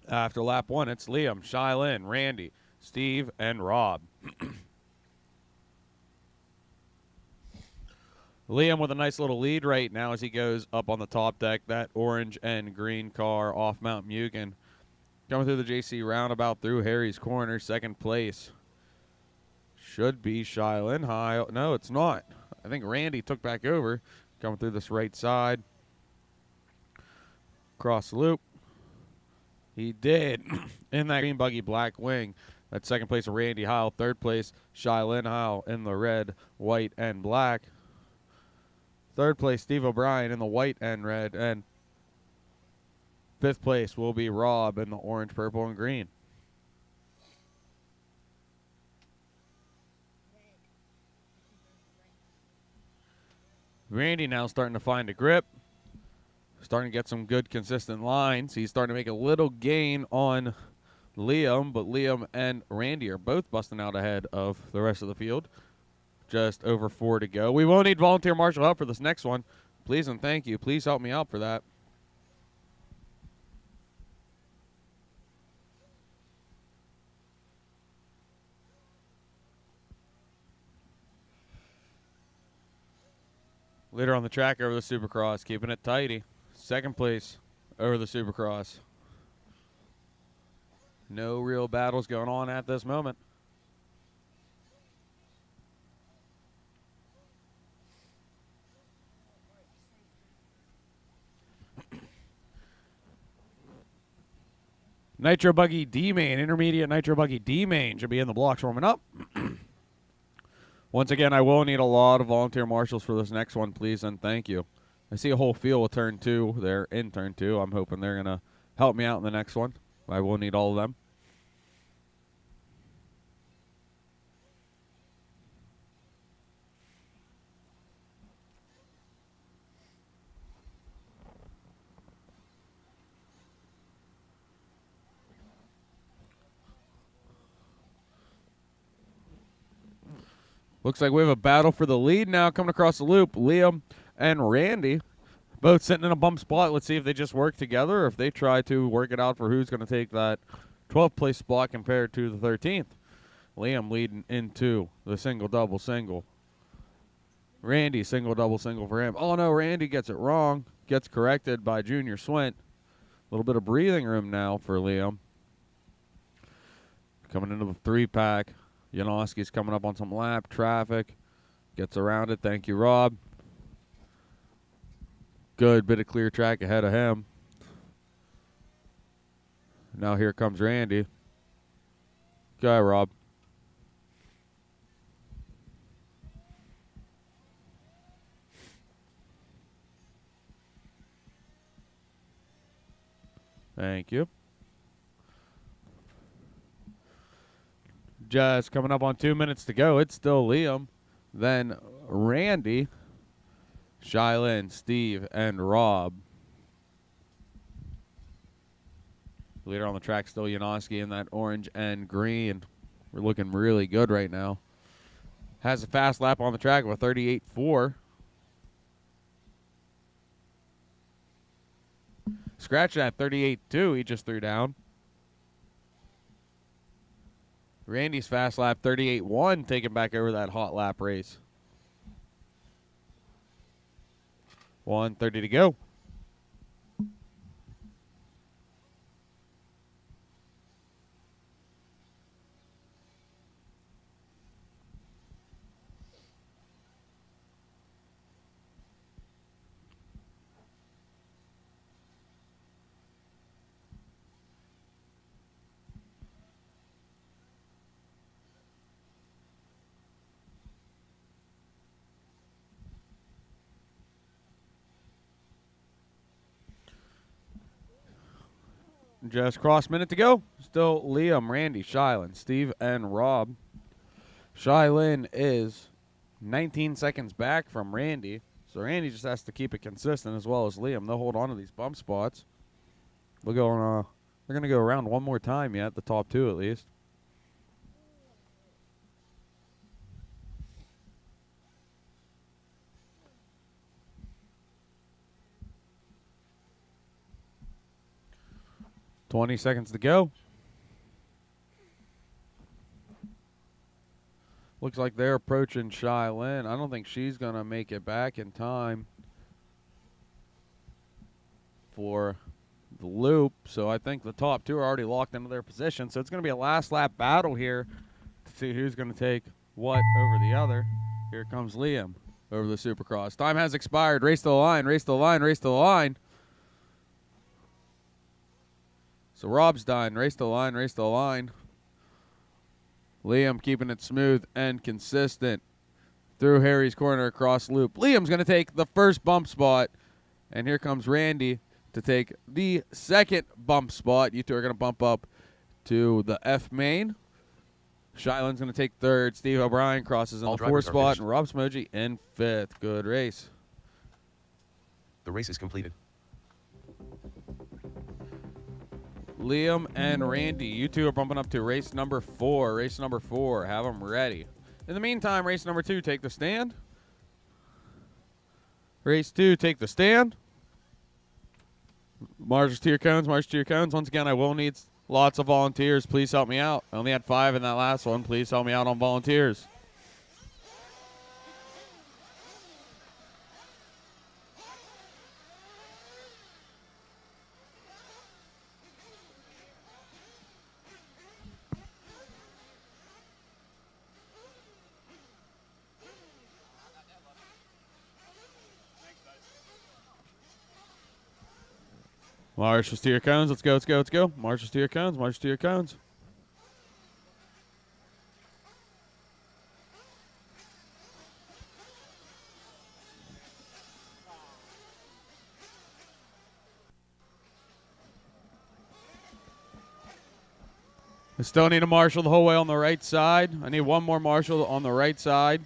After lap 1, it's Liam, Shylin, Randy, Steve, and Rob. Liam with a nice little lead right now as he goes up on the top deck. That orange and green car off Mount Mugen. Coming through the JC roundabout through Harry's Corner, second place. Should be Shylin high. No, it's not. I think Randy took back over. Coming through this right side. Cross the loop. He did. In that green buggy black wing. That's second place of Randy Heil. Third place, Shylin Heil in the red, white, and black. Third place, Steve O'Brien in the white and red. And fifth place will be Rob in the orange, purple, and green. Randy now starting to find a grip. Starting to get some good, consistent lines. He's starting to make a little gain on Liam, but Liam and Randy are both busting out ahead of the rest of the field. Just over 4 to go. We will need volunteer marshal help for this next one. Please and thank you. Please help me out for that. Leader on the track over the Supercross, keeping it tighty. Second place over the Supercross. No real battles going on at this moment. Nitro Buggy D-Main, intermediate Nitro Buggy D-Main should be in the blocks warming up. Once again, I will need a lot of volunteer marshals for this next one, please, and thank you. I see a whole field with turn 2 there in turn 2. I'm hoping they're going to help me out in the next one. I will need all of them. Looks like we have a battle for the lead now coming across the loop. Liam and Randy both sitting in a bump spot. Let's see if they just work together or if they try to work it out for who's going to take that 12th place spot compared to the 13th. Liam leading into the single, double, single. Randy, single, double, single for him. Oh, no, Randy gets it wrong. Gets corrected by Junior Swint. A little bit of breathing room now for Liam. Coming into the 3-pack. Janoski's coming up on some lap traffic. Gets around it. Thank you, Rob. Good bit of clear track ahead of him. Now here comes Randy. Go, Rob. Thank you. Just coming up on 2 minutes to go. It's still Liam, then Randy, Shylin, Steve, and Rob. Leader on the track still Janoski in that orange and green. We're looking really good right now. Has a fast lap on the track of a 38.4. Scratching at 38.2 he just threw down. Randy's fast lap, 38.1, taking back over that hot lap race. 1:30 to go. Just cross minute to go. Still Liam, Randy, Shylin, Steve, and Rob. Shylin is 19 seconds back from Randy. So Randy just has to keep it consistent as well as Liam. They'll hold on to these bump spots. They're going to go around one more time yet, the top 2 at least. 20 seconds to go. Looks like they're approaching Shylin. I don't think she's going to make it back in time for the loop. So I think the top two are already locked into their position. So it's going to be a last lap battle here to see who's going to take what over the other. Here comes Liam over the Supercross. Time has expired. Race to the line, race to the line, race to the line. So Rob's done. Race to the line, race to the line. Liam keeping it smooth and consistent through Harry's corner across loop. Liam's going to take the first bump spot. And here comes Randy to take the second bump spot. You two are going to bump up to the F main. Shylin's going to take third. Steve O'Brien crosses in the fourth spot. And Rob Smoji in fifth. Good race. The race is completed. Liam and Randy, you two are bumping up to race number 4. Race number 4, have them ready. In the meantime, race number 2, take the stand. Race 2, take the stand. Marches to your cones, march to your cones. Once again, I will need lots of volunteers. Please help me out. I only had 5 in that last one. Please help me out on volunteers. Marches to your cones. Let's go, let's go, let's go. Marches to your cones, marches to your cones. I still need a marshal the whole way on the right side. I need one more marshal on the right side.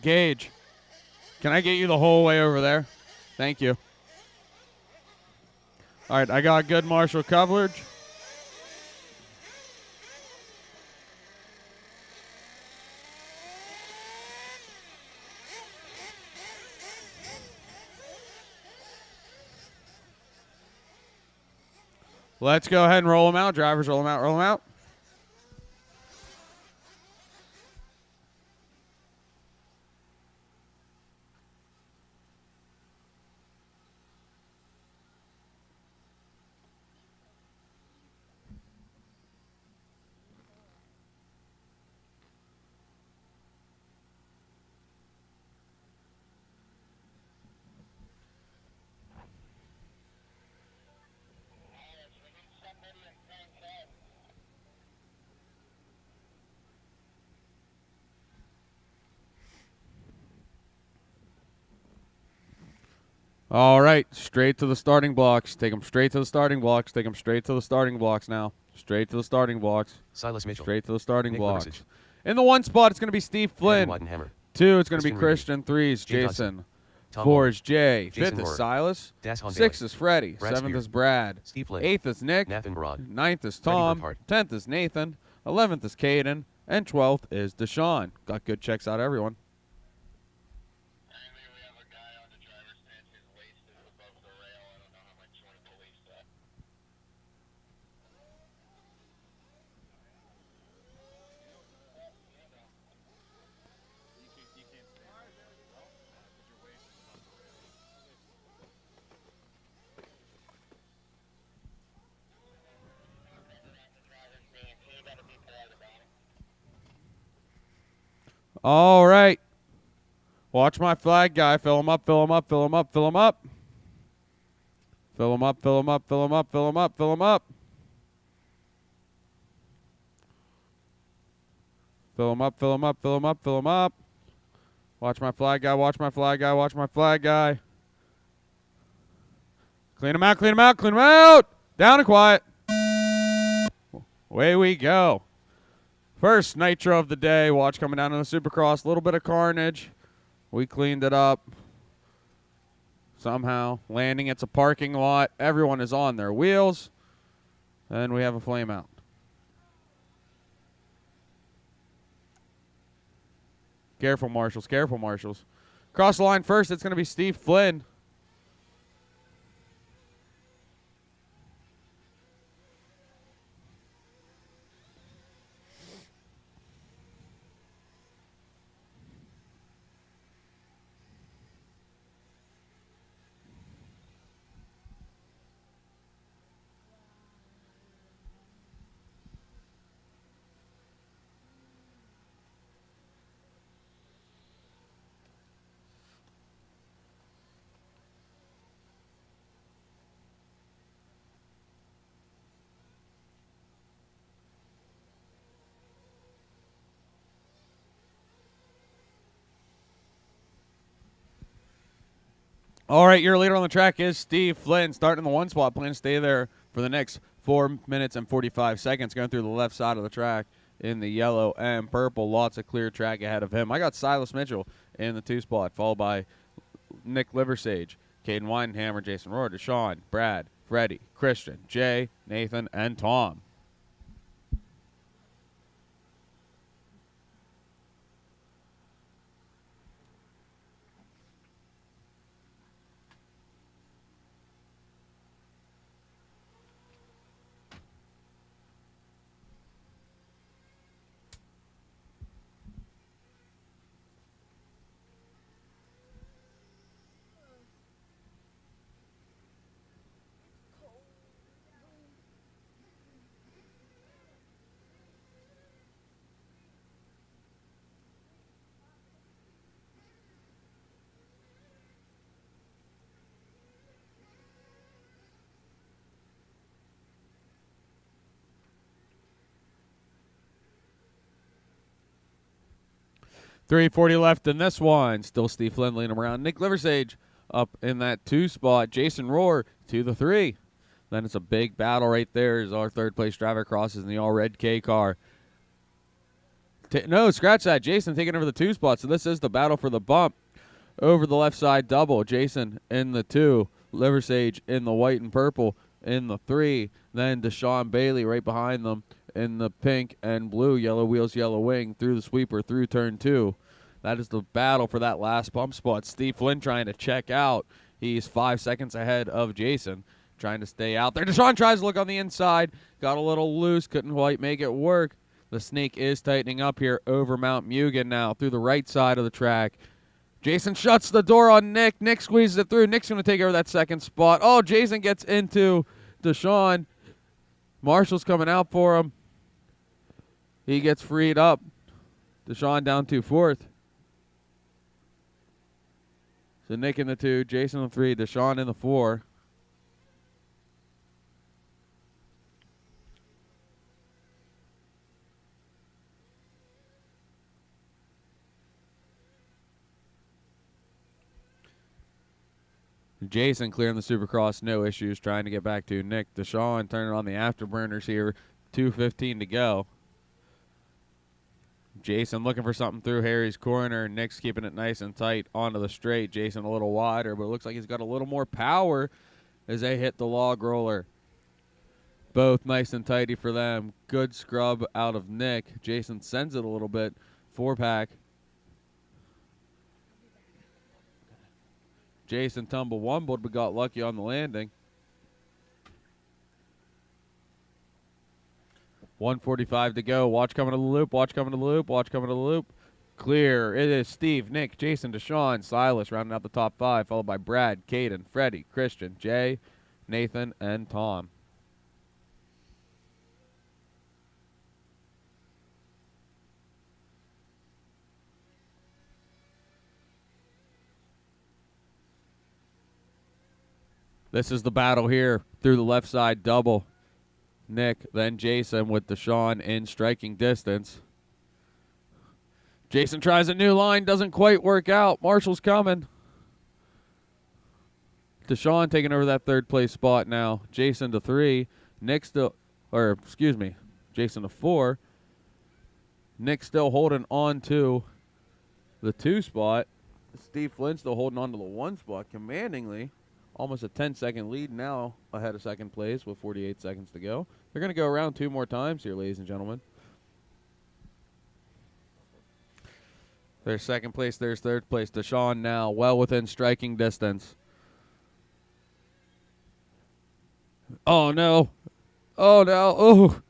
Gage, can I get you the whole way over there? Thank you. All right, I got good marshal coverage. Let's go ahead and roll them out. Drivers, roll them out, roll them out. All right, straight to the starting blocks. Take them straight to the starting blocks. Take them straight to the starting blocks now. Straight to the starting blocks. Silas Mitchell. Straight to the starting Nick blocks. Liversidge. In the 1 spot, it's going to be Steve Flynn. 2, it's going to be Christian. 3 is Jason. 4 is Jay. 5th is Silas. 6 is Freddie. 7th is Brad. 8th is Nick. 9th is Tom. 10th is Nathan. 11th is Caden. And 12th is Deshaun. Got good checks out, everyone. All right. Watch my flag guy. Fill him up, fill him up, fill him up, fill him up. Fill him up, fill him up, fill him up, fill him up, fill him up. Fill him up, fill him up, fill him up, fill him up. Watch my flag guy, watch my flag guy, watch my flag guy. Clean him out, clean him out, clean him out. Down and quiet. Away we go. First Nitro of the day. Watch coming down on the Supercross. A little bit of carnage. We cleaned it up. Somehow. Landing. It's a parking lot. Everyone is on their wheels. And we have a flame out. Careful, marshals. Careful, marshals. Cross the line first. It's going to be Steve Flynn. All right, your leader on the track is Steve Flynn, starting in the 1 spot. Plan to stay there for the next 4 minutes and 45 seconds, going through the left side of the track in the yellow and purple. Lots of clear track ahead of him. I got Silas Mitchell in the 2 spot, followed by Nick Liversage, Caden Weidenhammer, Jason Rohr, Deshaun, Brad, Freddie, Christian, Jay, Nathan, and Tom. .340 left in this one. Still Steve Flynn leading him around. Nick Liversage up in that 2 spot. Jason Rohr to the 3. Then it's a big battle right there as our 3rd place driver crosses in the all-red K car. No, scratch that. Jason taking over the 2 spot. So this is the battle for the bump. Over the left side double. Jason in the 2. Liversage in the white and purple in the 3. Then Deshaun Bailey right behind them in the pink and blue, yellow wheels, yellow wing, through the sweeper, through turn 2. That is the battle for that last bump spot. Steve Flynn trying to check out. He's 5 seconds ahead of Jason, trying to stay out there. Deshaun tries to look on the inside. Got a little loose, couldn't quite make it work. The snake is tightening up here over Mount Mugen now through the right side of the track. Jason shuts the door on Nick. Nick squeezes it through. Nick's going to take over that 2nd spot. Oh, Jason gets into Deshaun. Marshall's coming out for him. He gets freed up. Deshaun down to 4th. So Nick in the 2, Jason in the 3, Deshaun in the 4. Jason clearing the Supercross, no issues, trying to get back to Nick. Deshaun turning on the afterburners here, 2:15 to go. Jason looking for something through Harry's corner. Nick's keeping it nice and tight onto the straight. Jason a little wider, but it looks like he's got a little more power as they hit the log roller. Both nice and tidy for them. Good scrub out of Nick. Jason sends it a little bit. 4-pack. Jason tumble-wumbled, but got lucky on the landing. 1:45 to go. Watch coming to the loop. Watch coming to the loop. Watch coming to the loop. Clear. It is Steve, Nick, Jason, Deshaun, Silas rounding out the top 5, followed by Brad, Caden, Freddie, Christian, Jay, Nathan, and Tom. This is the battle here through the left side double. Nick, then Jason with Deshaun in striking distance. Jason tries a new line, doesn't quite work out. Marshall's coming. Deshaun taking over that 3rd place spot now. Jason to 3. Nick's to, or excuse me, Jason to 4. Nick still holding on to the 2 spot. Steve Flynn still holding on to the 1 spot commandingly. Almost a 10-second lead now ahead of second place with 48 seconds to go. They're going to go around 2 more times here, ladies and gentlemen. There's second place. There's third place. Deshaun now well within striking distance. Oh, no. Oh, no. Oh.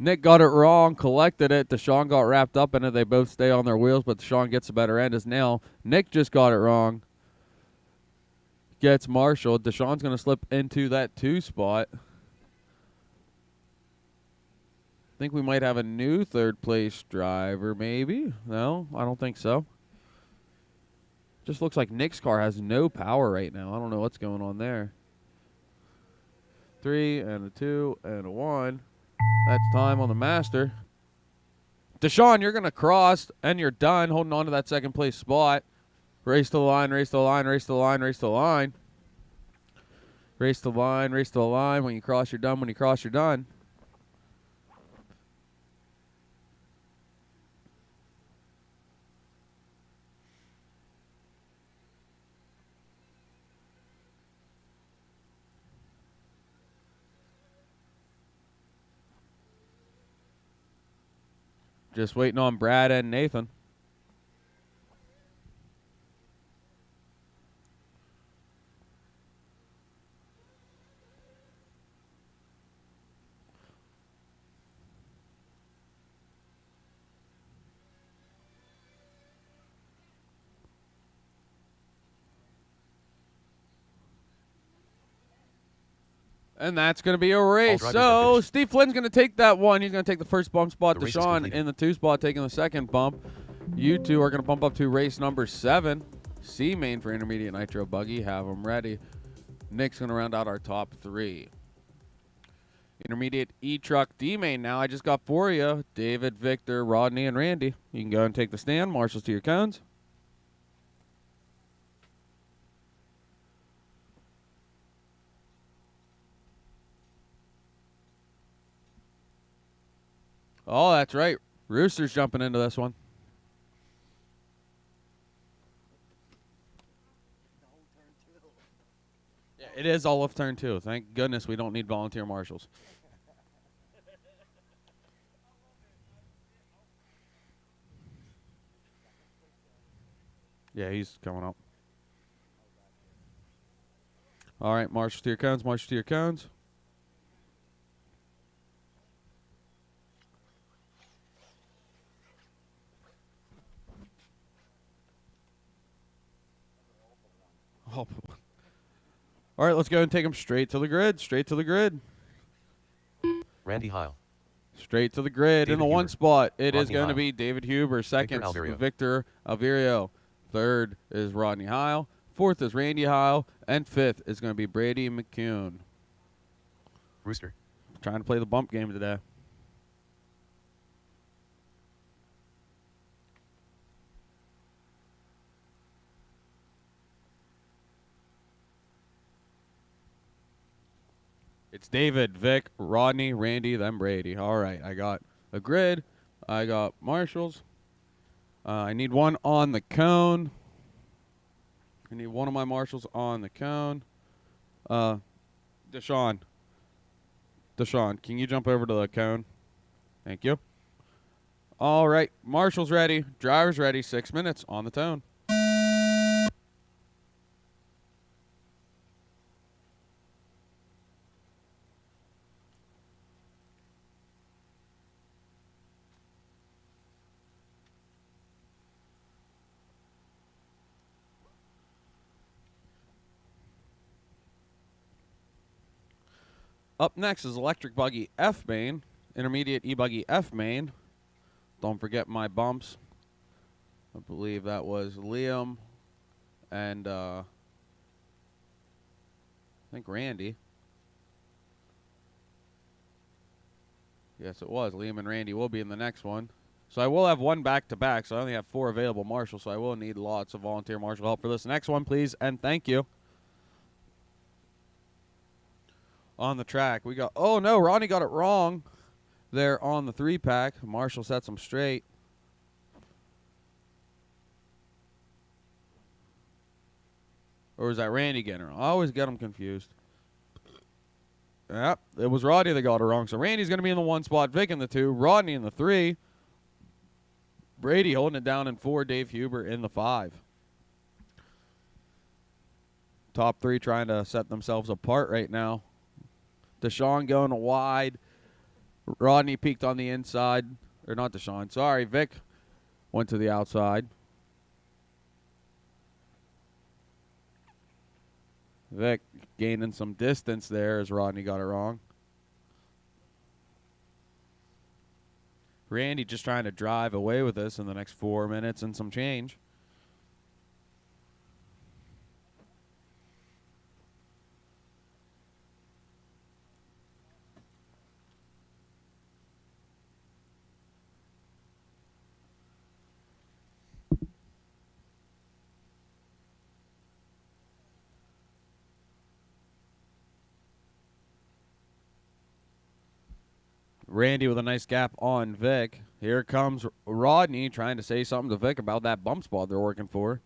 Nick got it wrong, collected it. Deshaun got wrapped up in it. They both stay on their wheels, but Deshaun gets a better end as now. Nick just got it wrong. Gets marshaled. Deshaun's going to slip into that 2 spot. I think we might have a new third place driver, maybe. No, I don't think so. Just looks like Nick's car has no power right now. I don't know what's going on there. 3 and a 2 and a 1. That's time on the master. Deshaun, you're going to cross, and you're done holding on to that second place spot. Race to the line, race to the line, race to the line, race to the line. Race to the line, race to the line. When you cross, you're done. When you cross, you're done. Just waiting on Brad and Nathan. And that's going to be a race. So Steve Flynn's going to take that one. He's going to take the first bump spot. Deshaun in the 2 spot taking the second bump. You two are going to bump up to race number 7. C main for intermediate nitro buggy. Have them ready. Nick's going to round out our top 3. Intermediate E-Truck D main now. I just got for you David, Victor, Rodney, and Randy. You can go and take the stand. Marshals to your cones. Oh, that's right. Rooster's jumping into this one. Yeah, it is all of turn 2. Thank goodness we don't need volunteer marshals. Yeah, he's coming up. All right, marshals to your cones, marshals to your cones. Oh. All right, let's go and take him straight to the grid. Straight to the grid. Randy Heil. Straight to the grid. David In the Huber. 1 spot, it Rodney is going to Heil. be David Huber. Second, Victor Alvirio. Third is Rodney Heil. 4th is Randy Heil. And 5th is going to be Brady McCune. Rooster. Trying to play the bump game today. It's David, Vic, Rodney, Randy, then Brady. All right, I got a grid. I got marshals. I need one on the cone. I need one of my marshals on the cone. Deshaun, can you jump over to the cone? Thank you. All right, marshals ready. Drivers ready. 6 minutes on the tone. Up next is Electric Buggy F main, Intermediate E-Buggy F main. Don't forget my bumps. I believe that was Liam and I think Randy. Yes, it was. Liam and Randy will be in the next one. So I will have one back-to-back, so I only have 4 available marshals, so I will need lots of volunteer marshal help for this next one, please, and thank you. On the track, we got, oh no, Ronnie got it wrong there on the 3-pack. Marshall sets him straight. Or was that Randy getting her? I always get them confused. Yep, it was Rodney that got it wrong. So Randy's going to be in the 1 spot, Vic in the 2, Rodney in the 3, Brady holding it down in 4, Dave Huber in the 5. Top 3 trying to set themselves apart right now. Deshaun going wide. Rodney peeked on the inside. Or not Deshaun, sorry. Vic went to the outside. Vic gaining some distance there as Rodney got it wrong. Randy just trying to drive away with this in the next 4 minutes and some change. Randy with a nice gap on Vic. Here comes Rodney trying to say something to Vic about that bump spot they're working for.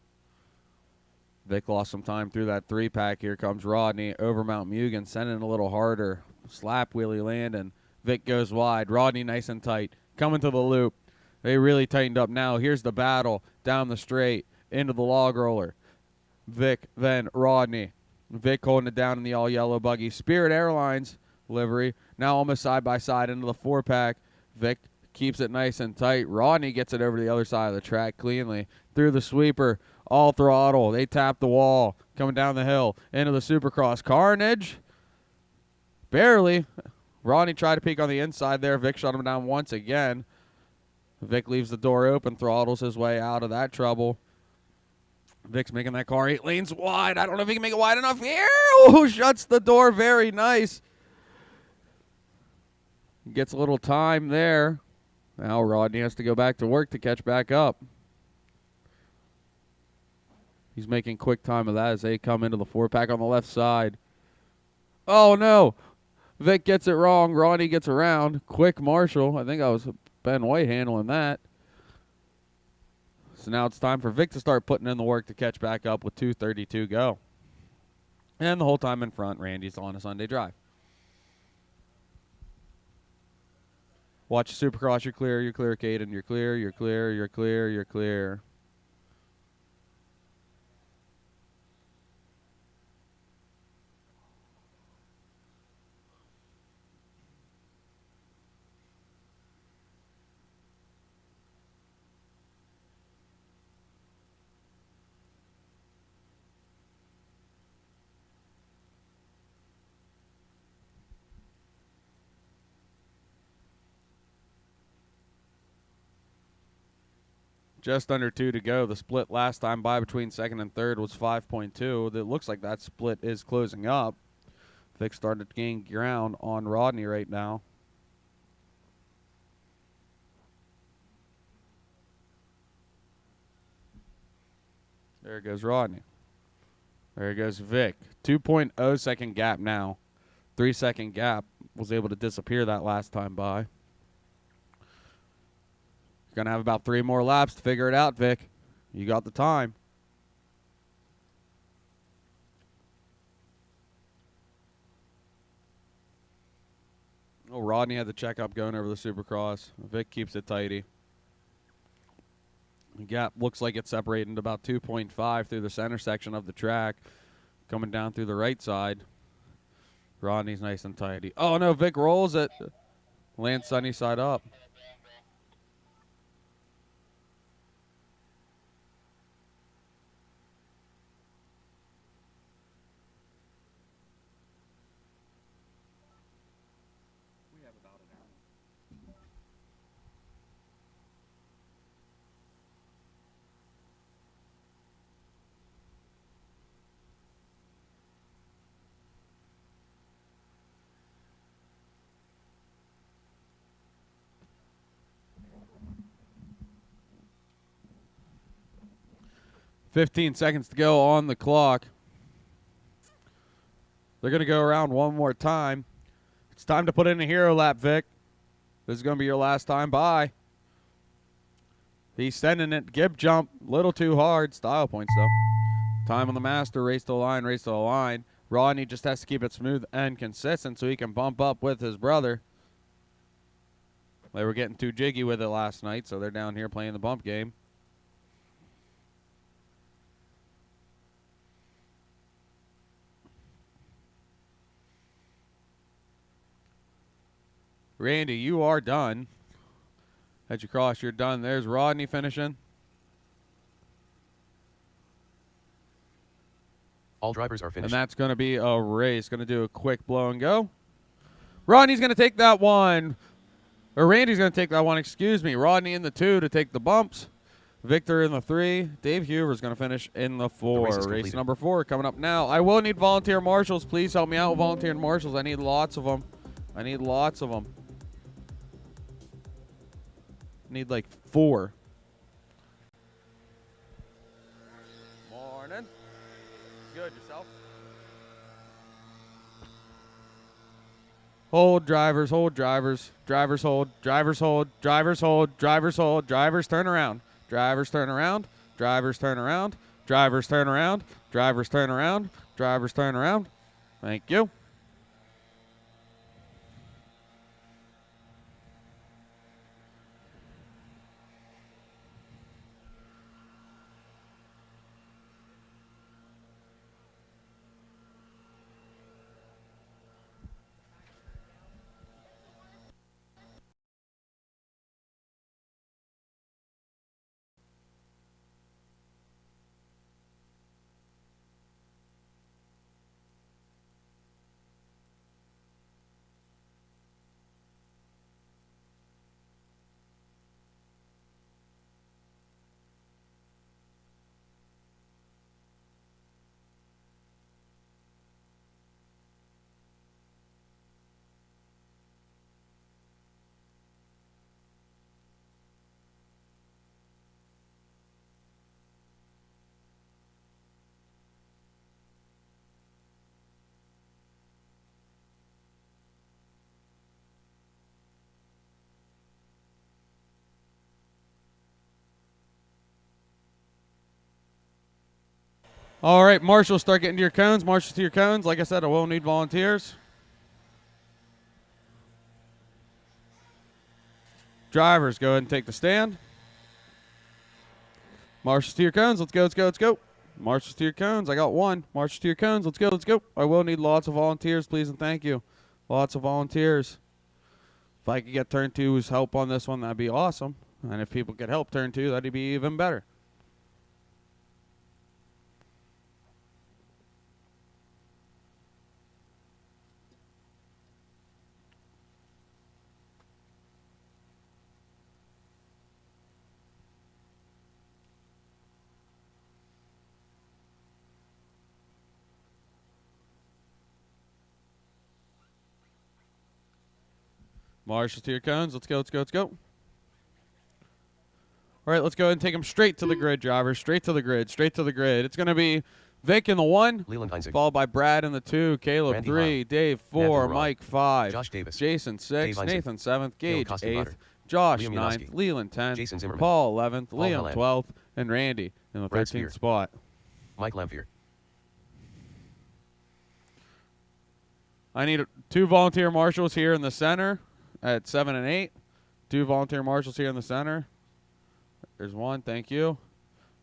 Vic lost some time through that 3-pack. Here comes Rodney over Mount Mugen, sending a little harder. Slap wheelie land, and Vic goes wide. Rodney nice and tight. Coming to the loop. They really tightened up now. Here's the battle down the straight into the log roller. Vic, then Rodney. Vic holding it down in the all-yellow buggy. Spirit Airlines livery. Now almost side by side into the 4-pack. Vic keeps it nice and tight. Rodney gets it over to the other side of the track cleanly. Through the sweeper. All throttle. They tap the wall. Coming down the hill. Into the Supercross. Carnage. Barely. Rodney tried to peek on the inside there. Vic shut him down once again. Vic leaves the door open. Throttles his way out of that trouble. Vic's making that car 8 lanes wide. I don't know if he can make it wide enough here. Oh, shuts the door. Very nice. Gets a little time there. Now Rodney has to go back to work to catch back up. He's making quick time of that as they come into the 4-pack on the left side. Oh, no. Vic gets it wrong. Rodney gets around. Quick Marshall. I think I was Ben White handling that. So now it's time for Vic to start putting in the work to catch back up with 2:32 go. And the whole time in front, Randy's on a Sunday drive. Watch Supercross, you're clear, Caden, you're clear, you're clear, you're clear, you're clear. Just under 2 to go. The split last time by between second and third was 5.2. It looks like that split is closing up. Vic started to gain ground on Rodney right now. There goes Rodney. There goes Vic. 2.0 second gap now. 3 second gap. Was able to disappear that last time by. Going to have about 3 more laps to figure it out, Vic. You got the time. Oh, Rodney had the checkup going over the Supercross. Vic keeps it tighty. The gap looks like it's separating to about 2.5 through the center section of the track. Coming down through the right side. Rodney's nice and tighty. Oh, no, Vic rolls it. Lands sunny side up. We have about an hour. 15 seconds to go on the clock. They're going to go around one more time. It's time to put in a hero lap, Vic. This is going to be your last time by. He's sending it. Gib jump. Little too hard. Style points, though. Time on the master. Race to the line. Race to the line. Rodney just has to keep it smooth and consistent so he can bump up with his brother. They were getting too jiggy with it last night, so they're down here playing the bump game. Randy, you are done. As you cross, you're done. There's Rodney finishing. All drivers are And finished. that's going to be a race. Going to do a quick blow and go. Rodney's going to take that one. Or Randy's going to take that one, excuse me. Rodney in the 2 to take the bumps. Victor in the 3. Dave Huber's going to finish in the 4. race is Race completed. number 4 coming up now. I will need volunteer marshals. Please help me out with volunteer marshals. I need lots of them. I need lots of them. I need like 4. Morning. Good, yourself? Hold drivers, hold drivers. Drivers hold, drivers hold, drivers hold, drivers hold, drivers turn around. Drivers turn around, drivers turn around, drivers turn around, drivers turn around, drivers turn around. Thank you. All right, marshals, start getting to your cones. Marshals to your cones. Like I said, I will need volunteers. Drivers, go ahead and take the stand. Marshals to your cones. Let's go, let's go, let's go. Marshals to your cones. I got 1. Marshals to your cones. Let's go, let's go. I will need lots of volunteers, please, and thank you. Lots of volunteers. If I could get turn 2's help on this one, that'd be awesome. And if people could help turn 2, that'd be even better. Marshals to your cones. Let's go, let's go, let's go. All right, let's go ahead and take them straight to the grid, drivers. Straight to the grid, straight to the grid. It's going to be Vic in the 1, Leland Heinzig. followed by Brad in the 2, Caleb Randy 3, Hile. Dave 4, Nathan Mike 5, Josh Davis. Jason 6, Dave Heinzig. Nathan 7th, Gage Caleb 8th, Kostenbacher. Josh Liam 9th, Yanowski. Leland 10th, Jason Zimmerman. Paul 11th, Paul Liam Helland. 12th, and Randy in the Brad 13th Spear. spot. Mike Lamphere. I need 2 volunteer marshals here in the center at 7 and 8. 2 volunteer marshals here in the center. There's 1, thank you.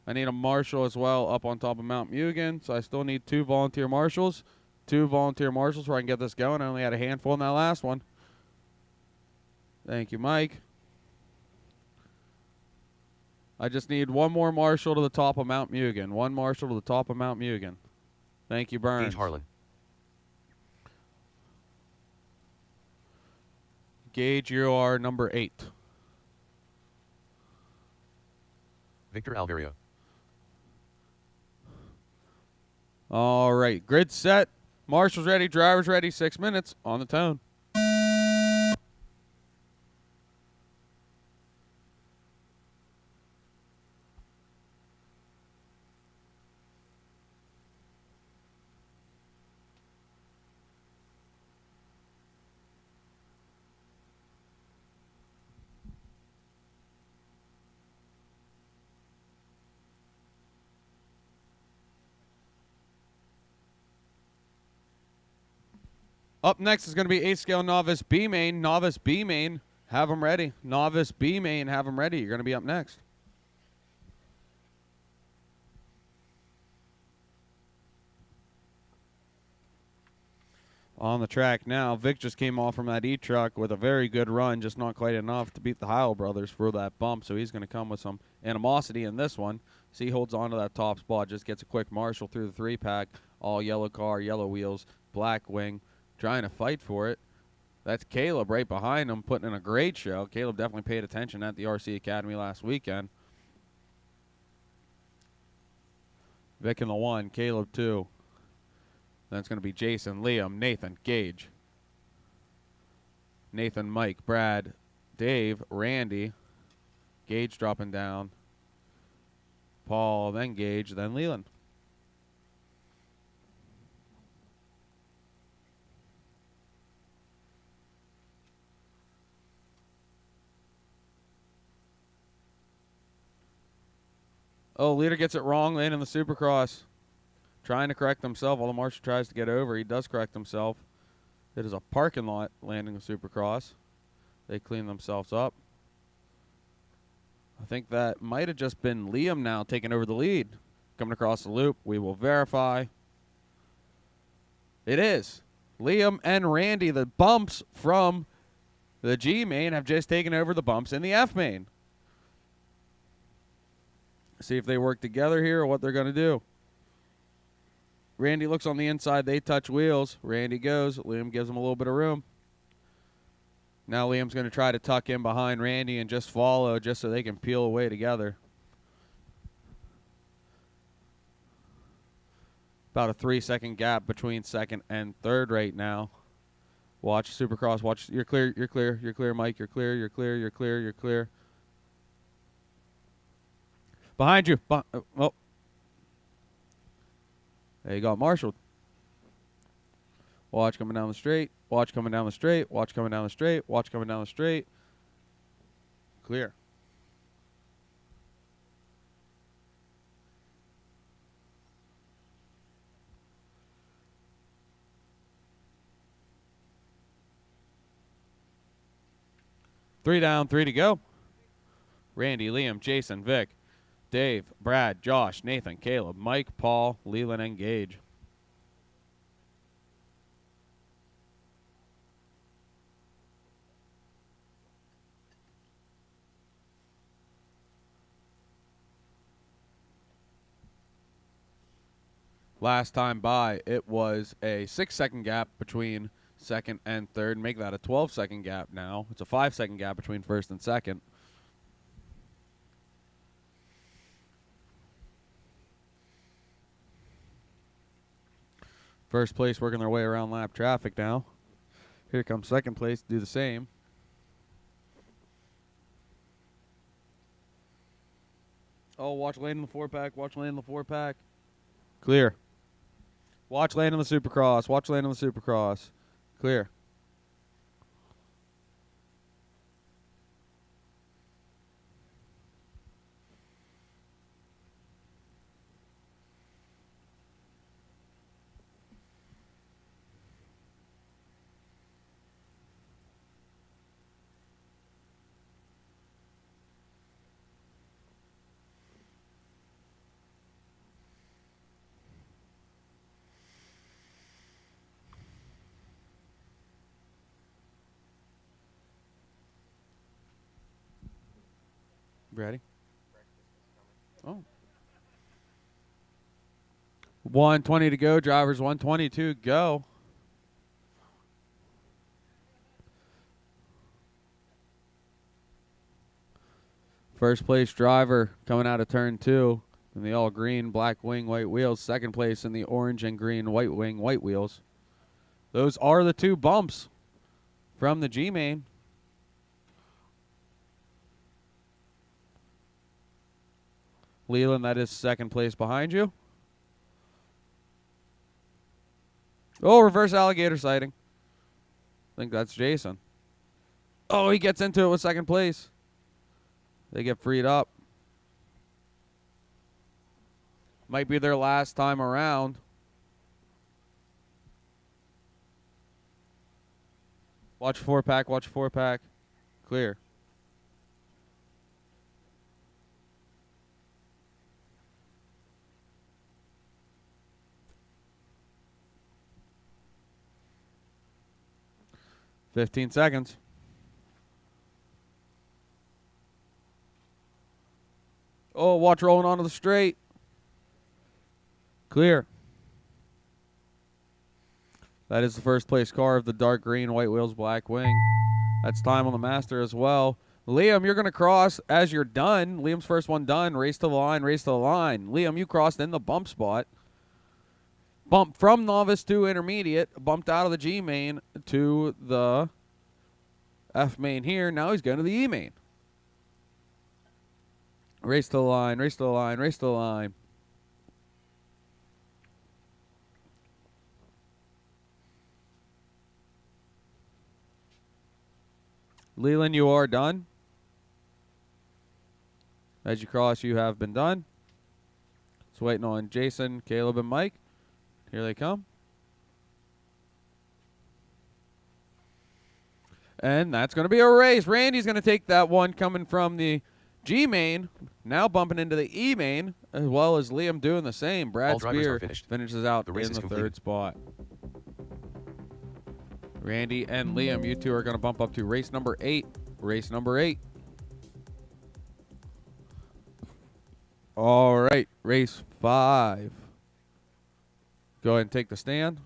I need a marshal as well up on top of Mount Mugen, so I still need 2 volunteer marshals. 2 volunteer marshals where I can get this going. I only had a handful in that last one. Thank you, Mike. I just need 1 more marshal to the top of Mount Mugen. 1 marshal to the top of Mount Mugen. Thank you, Burns. Gage Harlan. Gage, you are number 8. Victor Alvario. All right, grid set. Marshals ready, drivers ready, 6 minutes on the tone. Up next is going to be 8-scale novice B main. Novice B main, have them ready. Novice B main, have them ready. You're going to be up next. On the track now, Vic just came off from that E-truck with a very good run, just not quite enough to beat the Heil brothers for that bump, so he's going to come with some animosity in this one. See, he holds on to that top spot, just gets a quick marshal through the 3-pack, all yellow car, yellow wheels, black wing, trying to fight for it. That's Caleb right behind him, putting in a great show. Caleb definitely paid attention at the RC Academy last weekend. Vic in the 1, Caleb 2. Then it's going to be Jason, Liam, Nathan, Gage. Nathan, Mike, Brad, Dave, Randy. Gage dropping down. Paul, then Gage, then Leland. Oh, leader gets it wrong, landing the Supercross. Trying to correct himself while the marshal tries to get over. He does correct himself. It is a parking lot landing the Supercross. They clean themselves up. I think that might have just been Liam now taking over the lead. Coming across the loop. We will verify. It is. Liam and Randy, the bumps from the G main, have just taken over the bumps in the F main. See if they work together here or what they're going to do. Randy looks on the inside. They touch wheels. Randy goes. Liam gives him a little bit of room. Now Liam's going to try to tuck in behind Randy and just follow just so they can peel away together. About a 3-second gap between second and third right now. Watch Supercross. Watch. You're clear. You're clear. You're clear, Mike. You're clear. You're clear. You're clear. You're clear. Behind you. Oh. There you go, marshaled. Watch coming down the straight. Watch coming down the straight. Watch coming down the straight. Watch coming down the straight. Clear. Three down, 3 to go. Randy, Liam, Jason, Vic, Dave, Brad, Josh, Nathan, Caleb, Mike, Paul, Leland, and Gage. Last time by, it was a 6-second gap between second and third. Make that a 12-second gap now. It's a 5-second gap between first and second. First place working their way around lap traffic now. Here comes second place to do the same. Oh, watch lane in the 4-pack. Watch lane in the 4-pack. Clear. Watch lane in the Supercross. Watch lane in the Supercross. Clear. Ready? Oh. 120 to go. Drivers 122 go. First place driver coming out of turn 2 in the all green, black wing, white wheels. Second place in the orange and green, white wing, white wheels. Those are the 2 bumps from the G-main. Leland, that is second place behind you. Oh, reverse alligator sighting. I think that's Jason. Oh, he gets into it with second place. They get freed up. Might be their last time around. Watch 4-pack, watch 4-pack. Clear. $15 seconds. Oh, watch rolling onto the straight. Clear. That is the first place car of the dark green, white wheels, black wing. That's time on the master as well. Liam, you're going to cross as you're done. Liam's first one done. Race to the line, race to the line. Liam, you crossed in the bump spot. Bump from novice to intermediate. Bumped out of the G main to the F main here. Now he's going to the E main. Race to the line, race to the line, race to the line. Leland, you are done. As you cross, you have been done. Just waiting on Jason, Caleb, and Mike. Here they come. And that's going to be a race. Randy's going to take that one coming from the G main, now bumping into the E main, as well as Liam doing the same. Brad Spear finishes out in the third spot. Randy and Liam, you two are going to bump up to race number 8. Race number 8. All right, race 5. Go ahead and take the stand.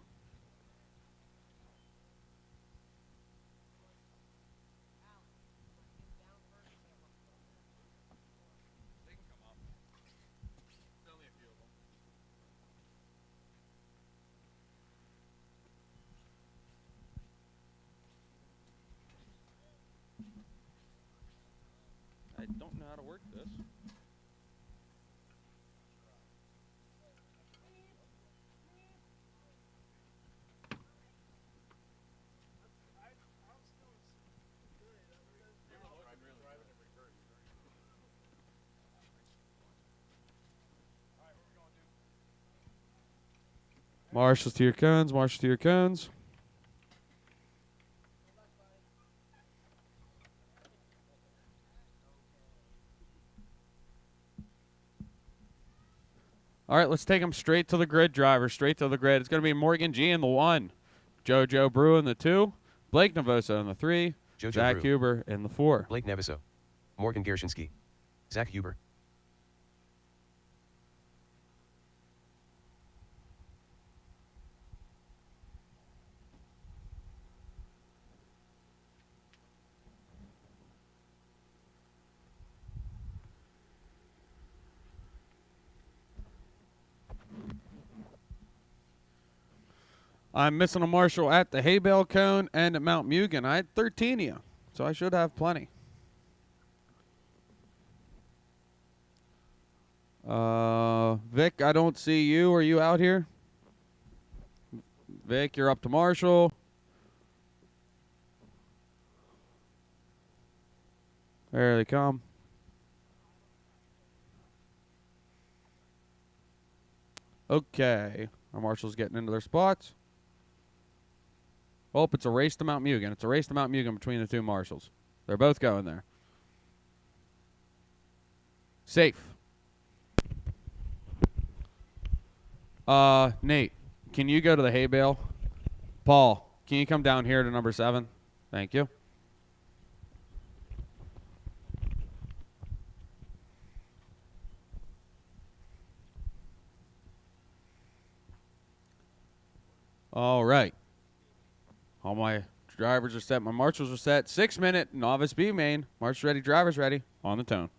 I don't know how to work this. Marshals to your cones, marshals to your cones. All right, let's take them straight to the grid, driver. Straight to the grid. It's going to be Morgan G in the 1, JoJo Brew in the 2, Blake Navoso in the 3, Zach Huber in the 4. Blake Navoso, Morgan Gershinsky, Zach Huber. I'm missing a marshal at the hay bale cone and at Mount Mugen. I had 13 of you, so I should have plenty. Vic, I don't see you. Are you out here? Vic, you're up to marshal. There they come. Okay. Our marshals getting into their spots. Oh, it's a race to Mount Mugen. It's a race to Mount Mugen between the two marshals. They're both going there. Safe. Nate, can you go to the hay bale? Paul, can you come down here to number 7? Thank you. All right. All my drivers are set. My marshals are set. 6-minute novice B main. March ready, drivers ready. On the tone.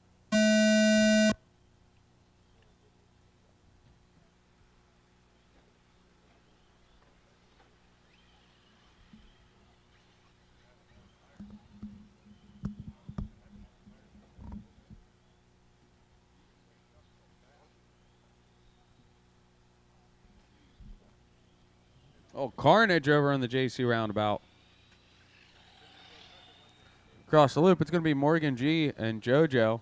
Oh, carnage over in the JC roundabout. Across the loop, it's going to be Morgan G and JoJo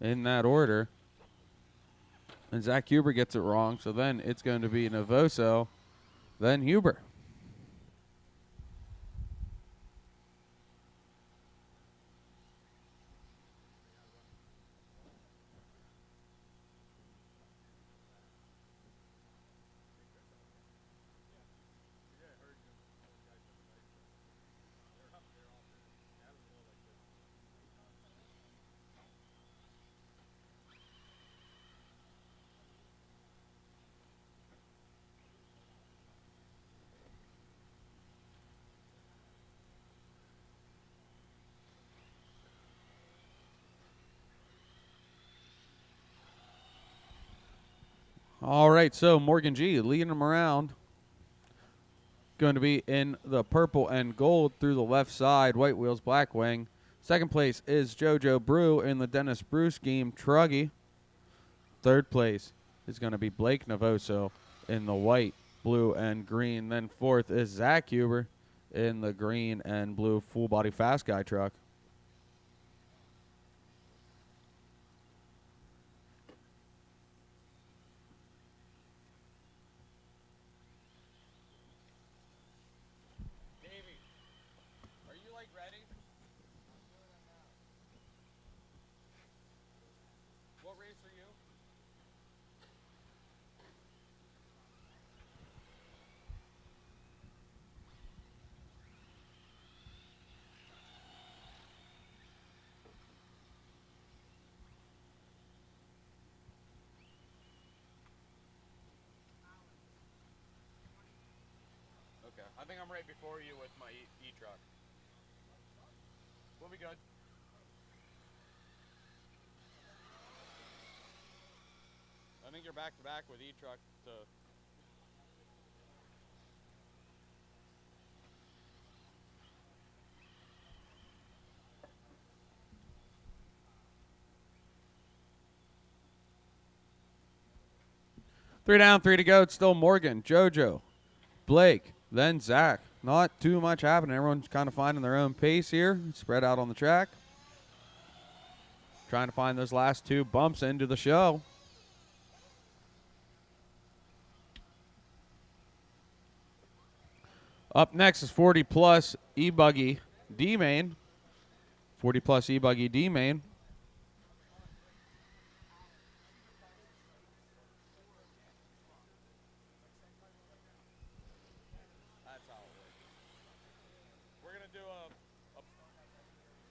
in that order. And Zach Huber gets it wrong, so then it's going to be Navoso, then Huber. All right, so Morgan G leading them around. Going to be in the purple and gold through the left side, white wheels, black wing. Second place is JoJo Brew in the Dennis Brew scheme, Truggy. Third place is going to be Blake Navoso in the white, blue, and green. Then fourth is Zach Huber in the green and blue full-body Fast Guy truck. Davey, are you, like, ready? What race are you? Okay, I think I'm right before you with my E-truck. We'll be good. I think you're back to back with E-truck to... Three down, three to go. It's still Morgan, JoJo, Blake, then Zach. Not too much happening. Everyone's kind of finding their own pace here. Spread out on the track. Trying to find those last two bumps into the show. Up next is 40 plus E-Buggy D-Main. 40 plus E-Buggy D-Main. That's how it works. We're going to do a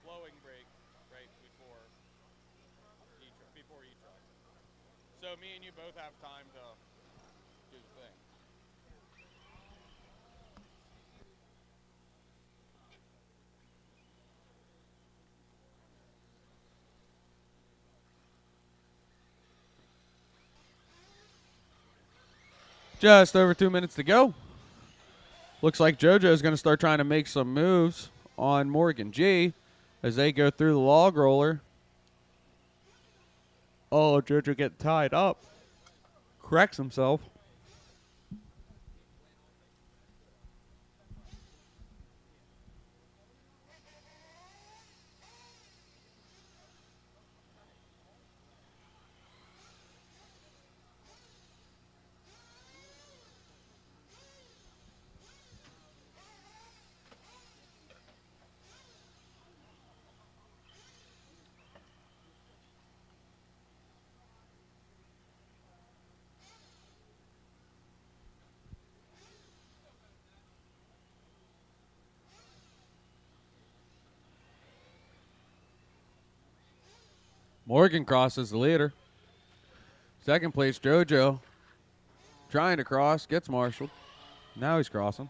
blowing break right before E-Truck. So me and you both have time to do the thing. Just over 2 minutes to go. Looks like JoJo's going to start trying to make some moves on Morgan G as they go through the log roller. Oh, JoJo getting tied up. Corrects himself. Morgan crosses the leader. Second place, JoJo. Trying to cross, gets marshaled. Now he's crossing.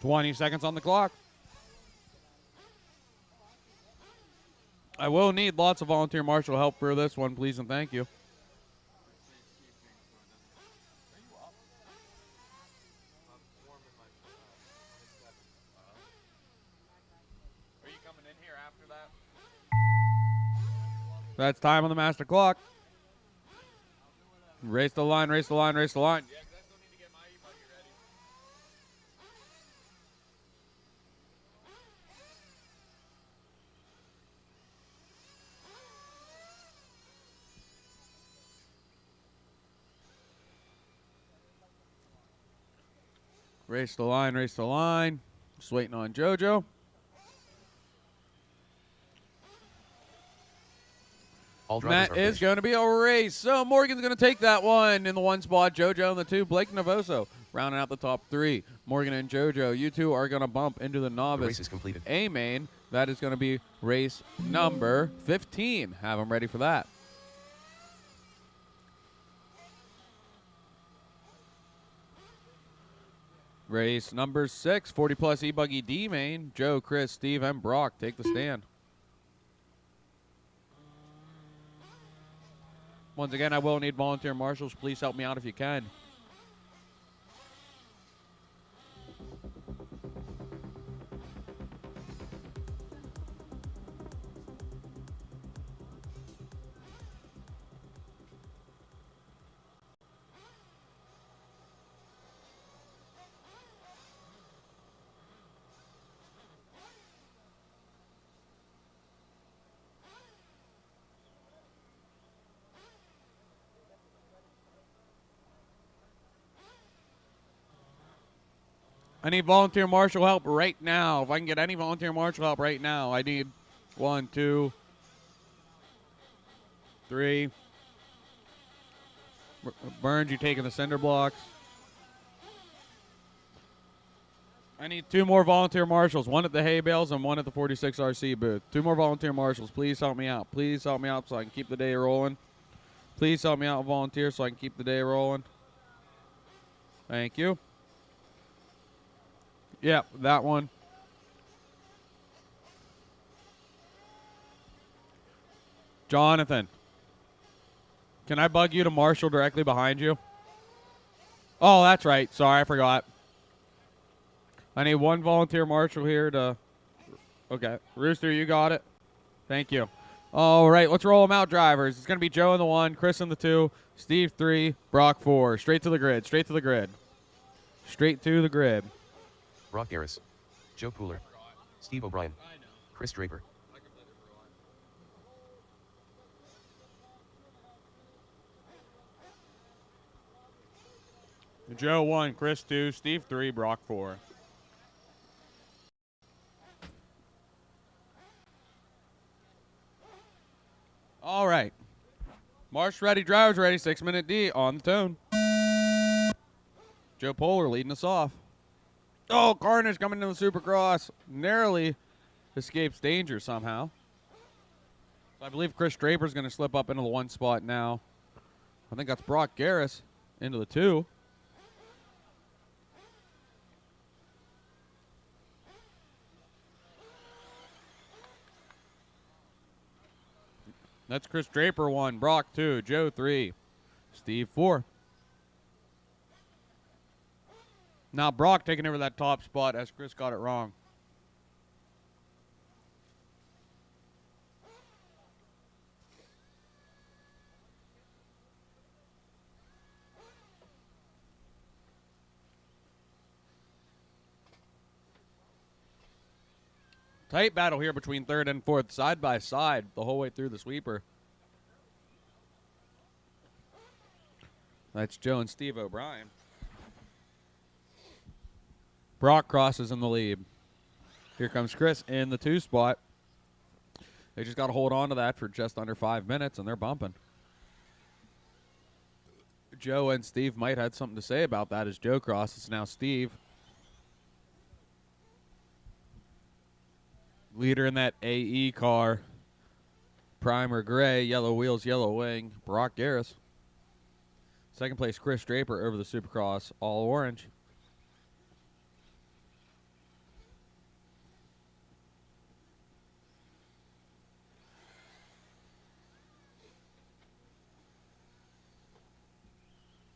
$20 seconds on the clock. I will need lots of volunteer marshal help for this one, please and thank you. Are you coming in here after that? That's time on the master clock. Race the line, race the line, race the line. Yeah, 'cause I still need to get my E-Buggy ready. Race the line, race the line. Just waiting on JoJo. All drivers That are is finished. going to be a race. So Morgan's going to take that one in the 1 spot. JoJo in the 2. Blake Navoso rounding out the top 3. Morgan and JoJo, you two are going to bump into the The novice race is completed. A main. That is going to be race number 15. Have them ready for that. Race number 6, 40-plus E-Buggy D main. Joe, Chris, Steve, and Brock take the stand. Once again, I will need volunteer marshals. Please help me out if you can. I need volunteer marshal help right now. If I can get any volunteer marshal help right now, I need 1, 2, 3. Burns, you taking the cinder blocks. I need 2 more volunteer marshals, 1 at the hay bales and 1 at the 46RC booth. 2 more volunteer marshals. Please help me out. Please help me out so I can keep the day rolling. Please help me out, volunteer, so I can keep the day rolling. Thank you. Yep, that one. Jonathan, can I bug you to marshal directly behind you? Oh, that's right. Sorry, I forgot. I need 1 volunteer marshal here to... Okay. Rooster, you got it. Thank you. All right, let's roll them out, drivers. It's going to be Joe in the 1, Chris in the 2, Steve 3, Brock 4. Straight to the grid. Straight to the grid. Straight to the grid. Brock Garris. Joe Pooler. Steve O'Brien. Chris Draper. Joe 1, Chris 2, Steve 3, Brock 4. All right. March ready, drivers ready, 6-minute D on the tone. Joe Polar leading us off. Oh, Carnage coming into the Supercross. Narrowly escapes danger somehow. So I believe Chris Draper's going to slip up into the 1 spot now. I think that's Brock Garris into the 2. That's Chris Draper 1, Brock 2, Joe 3, Steve 4. Now Brock taking over that top spot as Chris got it wrong. Tight battle here between 3rd and 4th, side by side, the whole way through the sweeper. That's Joe and Steve O'Brien. Brock crosses in the lead. Here comes Chris in the 2 spot. They just got to hold on to that for just under 5 minutes, and they're bumping. Joe and Steve might have something to say about that as Joe crosses. Now Steve. Leader in that AE car. Primer gray, yellow wheels, yellow wing. Brock Garris. 2nd place, Chris Draper over the Supercross, all orange.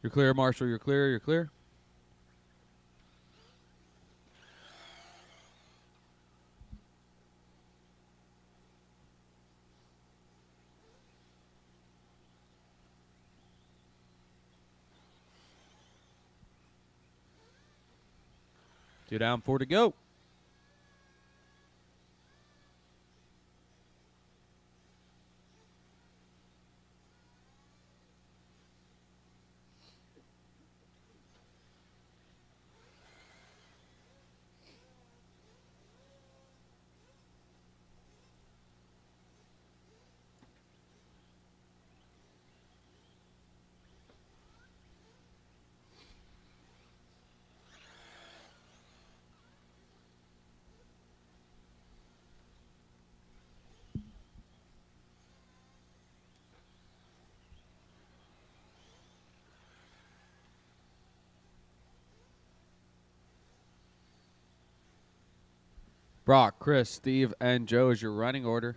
You're clear, Marshall. You're clear. You're clear. Two down, 4 to go. Brock, Chris, Steve, and Joe is your running order.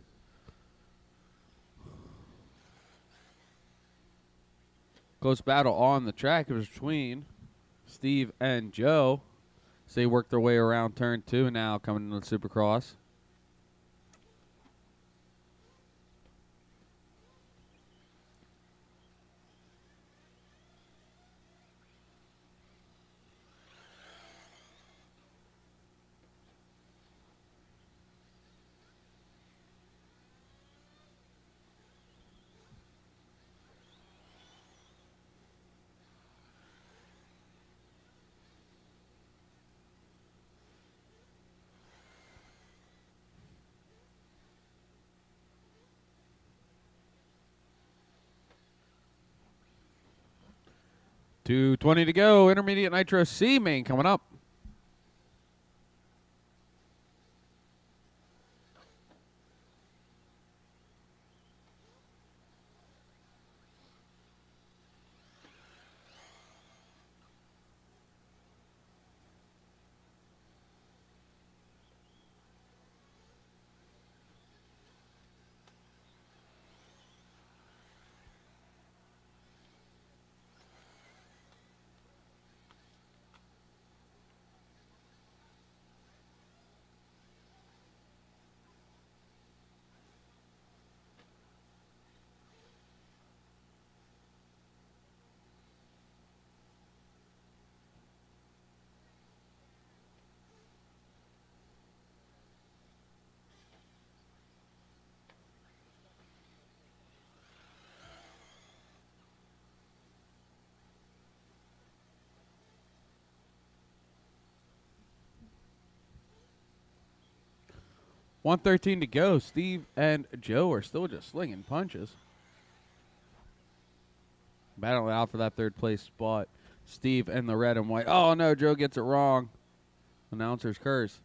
Close battle on the track. It was between Steve and Joe. So they worked their way around turn 2 now coming into the Supercross. .220 to go. Intermediate Nitro C main coming up. .113 to go. Steve and Joe are still just slinging punches. Battling out for that third place spot. Steve and the red and white. Oh, no, Joe gets it wrong. Announcer's curse.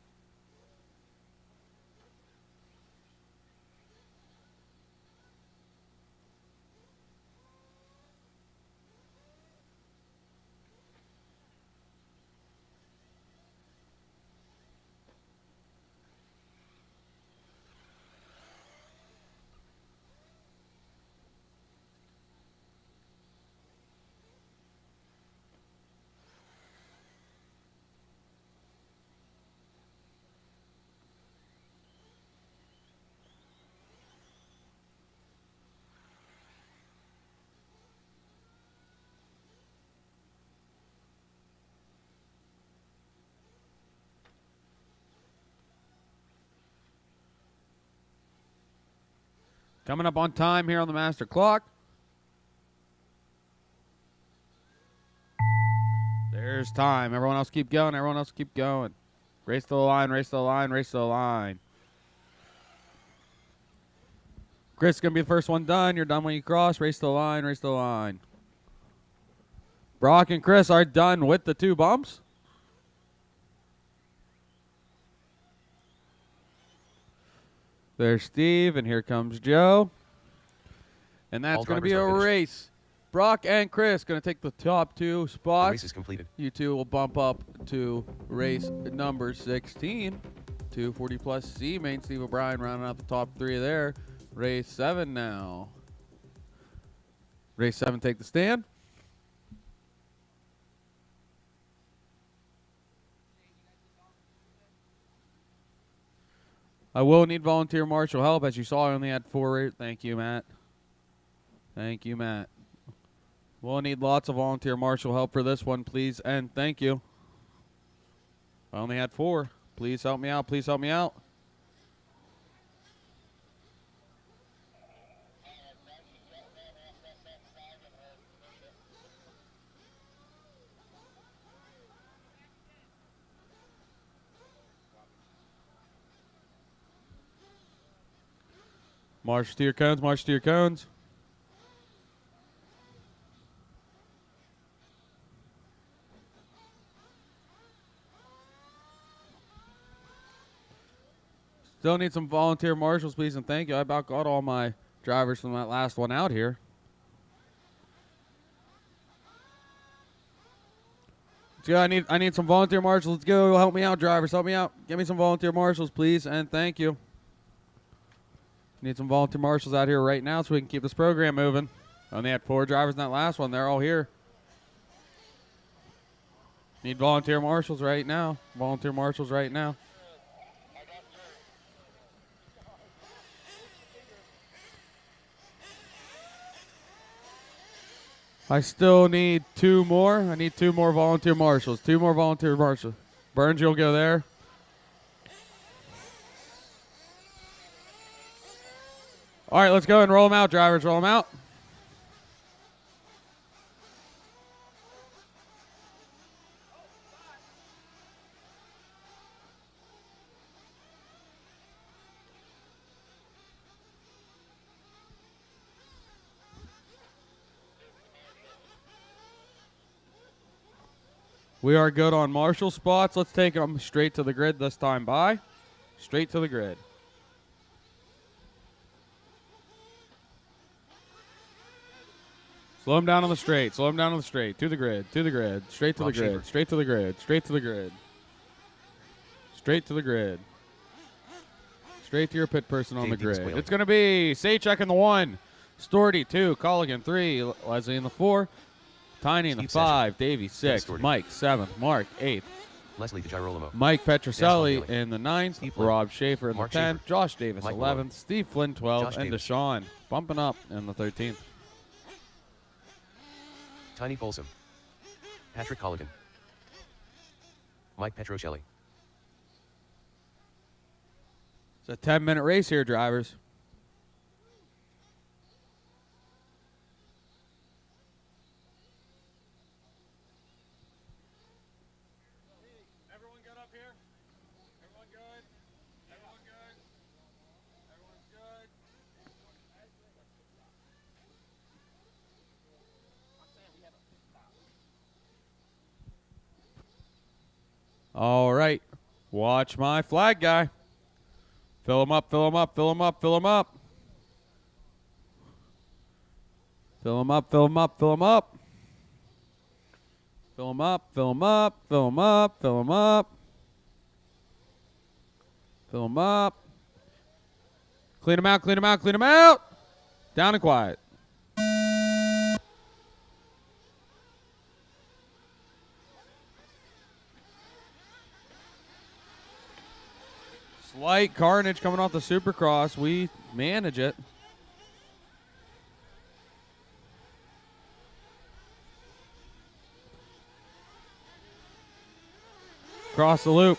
Coming up on time here on the master clock. There's time. Everyone else keep going. Everyone else keep going. Race to the line, race to the line, race to the line. Chris is going to be the first one done. You're done when you cross. Race to the line, race to the line. Brock and Chris are done with the 2 bumps. There's Steve, and here comes Joe. And that's going to be a race. Brock and Chris going to take the top 2 spots. The race is completed. You 2 will bump up to race number 16. 240 plus C main. Steve O'Brien rounding out the top 3 there. Race 7 now. Race 7 take the stand. I will need volunteer marshal help. As you saw, I only had 4. Thank you, Matt. Thank you, Matt. We'll need lots of volunteer marshal help for this one, please, and thank you. I only had 4. Please help me out. Please help me out. March to your cones, march to your cones. Still need some volunteer marshals, please, and thank you. I about got all my drivers from that last one out here. Let's go. I need some volunteer marshals. Let's go. Help me out, drivers. Help me out. Get me some volunteer marshals, please, and thank you. Need some volunteer marshals out here right now so we can keep this program moving. Only had 4 drivers in that last one. They're all here. Need volunteer marshals right now. Volunteer marshals right now. I still need 2 more. I need 2 more volunteer marshals. 2 more volunteer marshals. Burns, you'll go there. All right, let's go and roll them out, drivers. Roll them out. We are good on marshal spots. Let's take them straight to the grid this time. Bye. Straight to the grid. Slow them down on the straight. Slow them down on the straight. To the grid. To the grid. Straight to the grid. Straight to the grid. Straight to the grid. Straight to the grid. Straight to your pit person on the grid. It's going to be Saychuk in the 1. Storty 2. Colligan 3. Leslie in the 4. Tiny in the 5. Davey 6. Mike 7th. Mark 8th. Leslie DiGirolamo. Mike Petroselli in the 9th. Rob Schaefer in the 10th. Josh Davis 11th. Steve Flynn 12th. And Deshaun bumping up in the 13th. Tiny Folsom. Patrick Colligan. Mike Petroselli. It's a 10-minute race here, drivers. Everyone good up here? Everyone good? Everyone good? Everyone's good? All right. Watch my flag guy. Fill him up, fill him up, fill him up, fill him up. Fill him up, fill him up, fill him up. Fill him up, fill him up, fill him up, fill him up. Fill him up. Clean him out, clean him out, clean him out. Down and quiet. Slight carnage coming off the Supercross. We manage it. Cross the loop.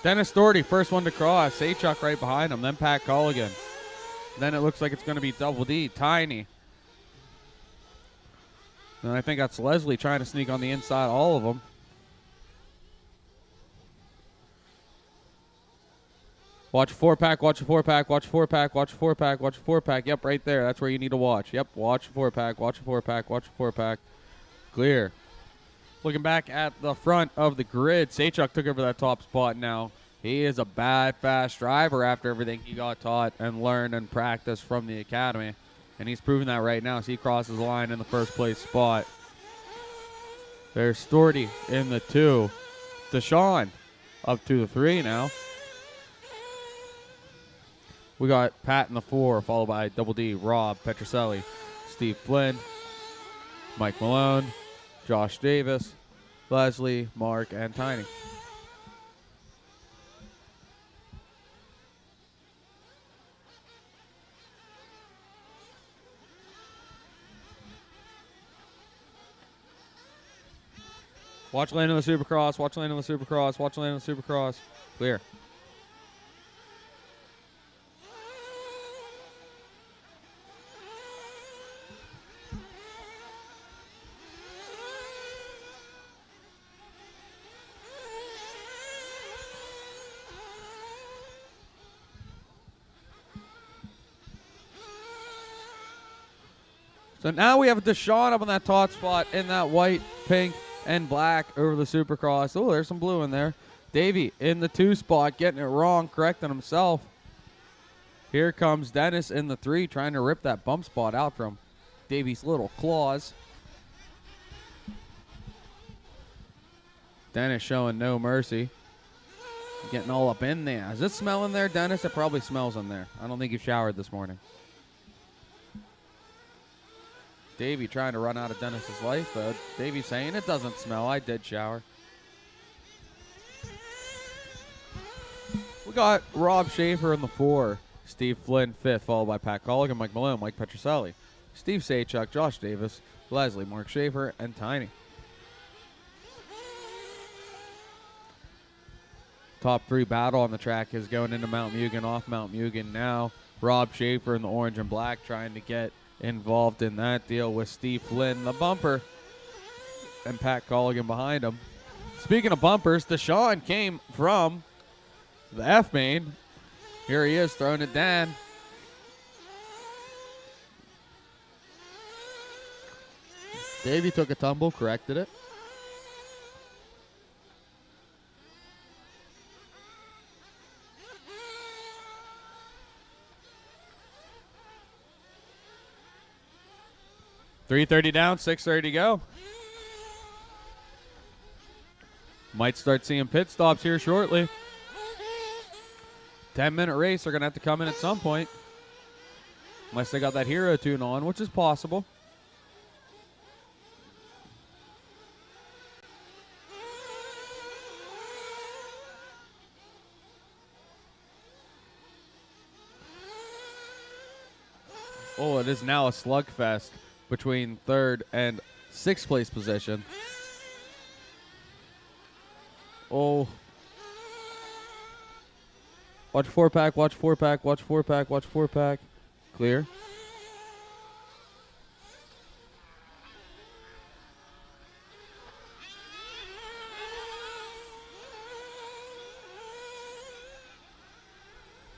Dennis Doherty, first one to cross. Saychuk right behind him. Then Pat Colligan. Then it looks like it's going to be Double D. Tiny. And I think that's Leslie trying to sneak on the inside, all of them. Watch a 4-pack, watch a 4-pack, watch a 4-pack, watch a 4-pack, watch a 4-pack. Yep, right there. That's where you need to watch. Yep, watch a 4-pack, watch a 4-pack, watch a 4-pack. Clear. Looking back at the front of the grid, Saychuk took over that top spot now. He is a bad, fast driver after everything he got taught and learned and practiced from the academy. And he's proving that right now as he crosses the line in the first place spot. There's Storty in the 2. Deshaun up to the 3 now. We got Pat in the 4, followed by Double D, Rob Petroselli, Steve Flynn, Mike Malone, Josh Davis, Leslie, Mark, and Tiny. Watch lane in the Supercross, watch lane in the Supercross, watch lane in the Supercross. Clear. So now we have Deshaun up on that top spot in that white, pink, and black over the Supercross. Oh, there's some blue in there. Davey in the 2 spot, getting it wrong, correcting himself. Here comes Dennis in the 3, trying to rip that bump spot out from Davey's little claws. Dennis showing no mercy. Getting all up in there. Is it smelling there, Dennis? It probably smells in there. I don't think you showered this morning. Davey trying to run out of Dennis's life, but Davey saying it doesn't smell. I did shower. We got Rob Schaefer in the 4. Steve Flynn 5th, followed by Pat Colligan, Mike Malone, Mike Petroselli, Steve Saychuk, Josh Davis, Leslie, Mark Schaefer, and Tiny. Top 3 battle on the track is going into Mount Mugen, off Mount Mugen now. Rob Schaefer in the orange and black trying to get involved in that deal with Steve Flynn, the bumper, and Pat Colligan behind him. Speaking of bumpers, Deshaun came from the F main. Here he is throwing it down. Davey took a tumble, corrected it. .330 down, 6:30 to go. Might start seeing pit stops here shortly. 10-minute race. They're going to have to come in at some point. Unless they got that hero tune on, which is possible. Oh, it is now a slugfest between 3rd and 6th place position. Oh. Watch 4-pack, watch 4-pack, watch 4-pack, watch 4-pack. Clear.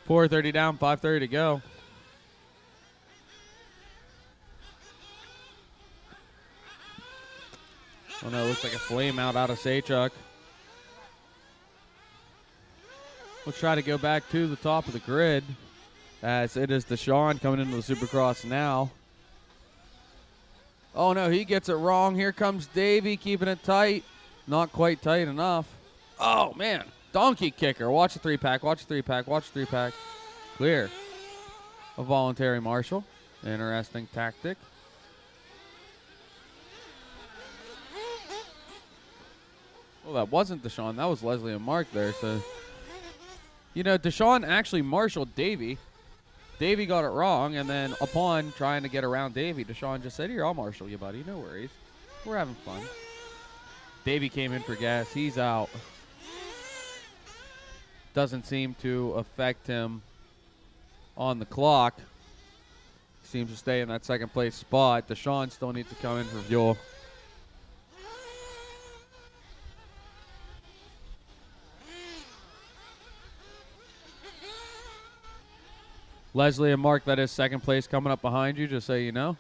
.430 down, 5:30 to go. Oh no, it looks like a flame out of Saychuk. Let's try to go back to the top of the grid as it is Deshaun coming into the Supercross now. Oh no, he gets it wrong. Here comes Davey keeping it tight. Not quite tight enough. Oh man, donkey kicker. Watch the 3-pack, watch the 3-pack, watch the 3-pack. Clear. A voluntary marshal. Interesting tactic. Well, that wasn't Deshaun. That was Leslie and Mark there. So, you know, Deshaun actually marshaled Davey. Davey got it wrong, and then upon trying to get around Davey, Deshaun just said, "Here, I'll marshal you, buddy. No worries. We're having fun." Davey came in for gas. He's out. Doesn't seem to affect him on the clock. Seems to stay in that second place spot. Deshaun still needs to come in for fuel. Leslie and Mark, that is second place coming up behind you, just so you know.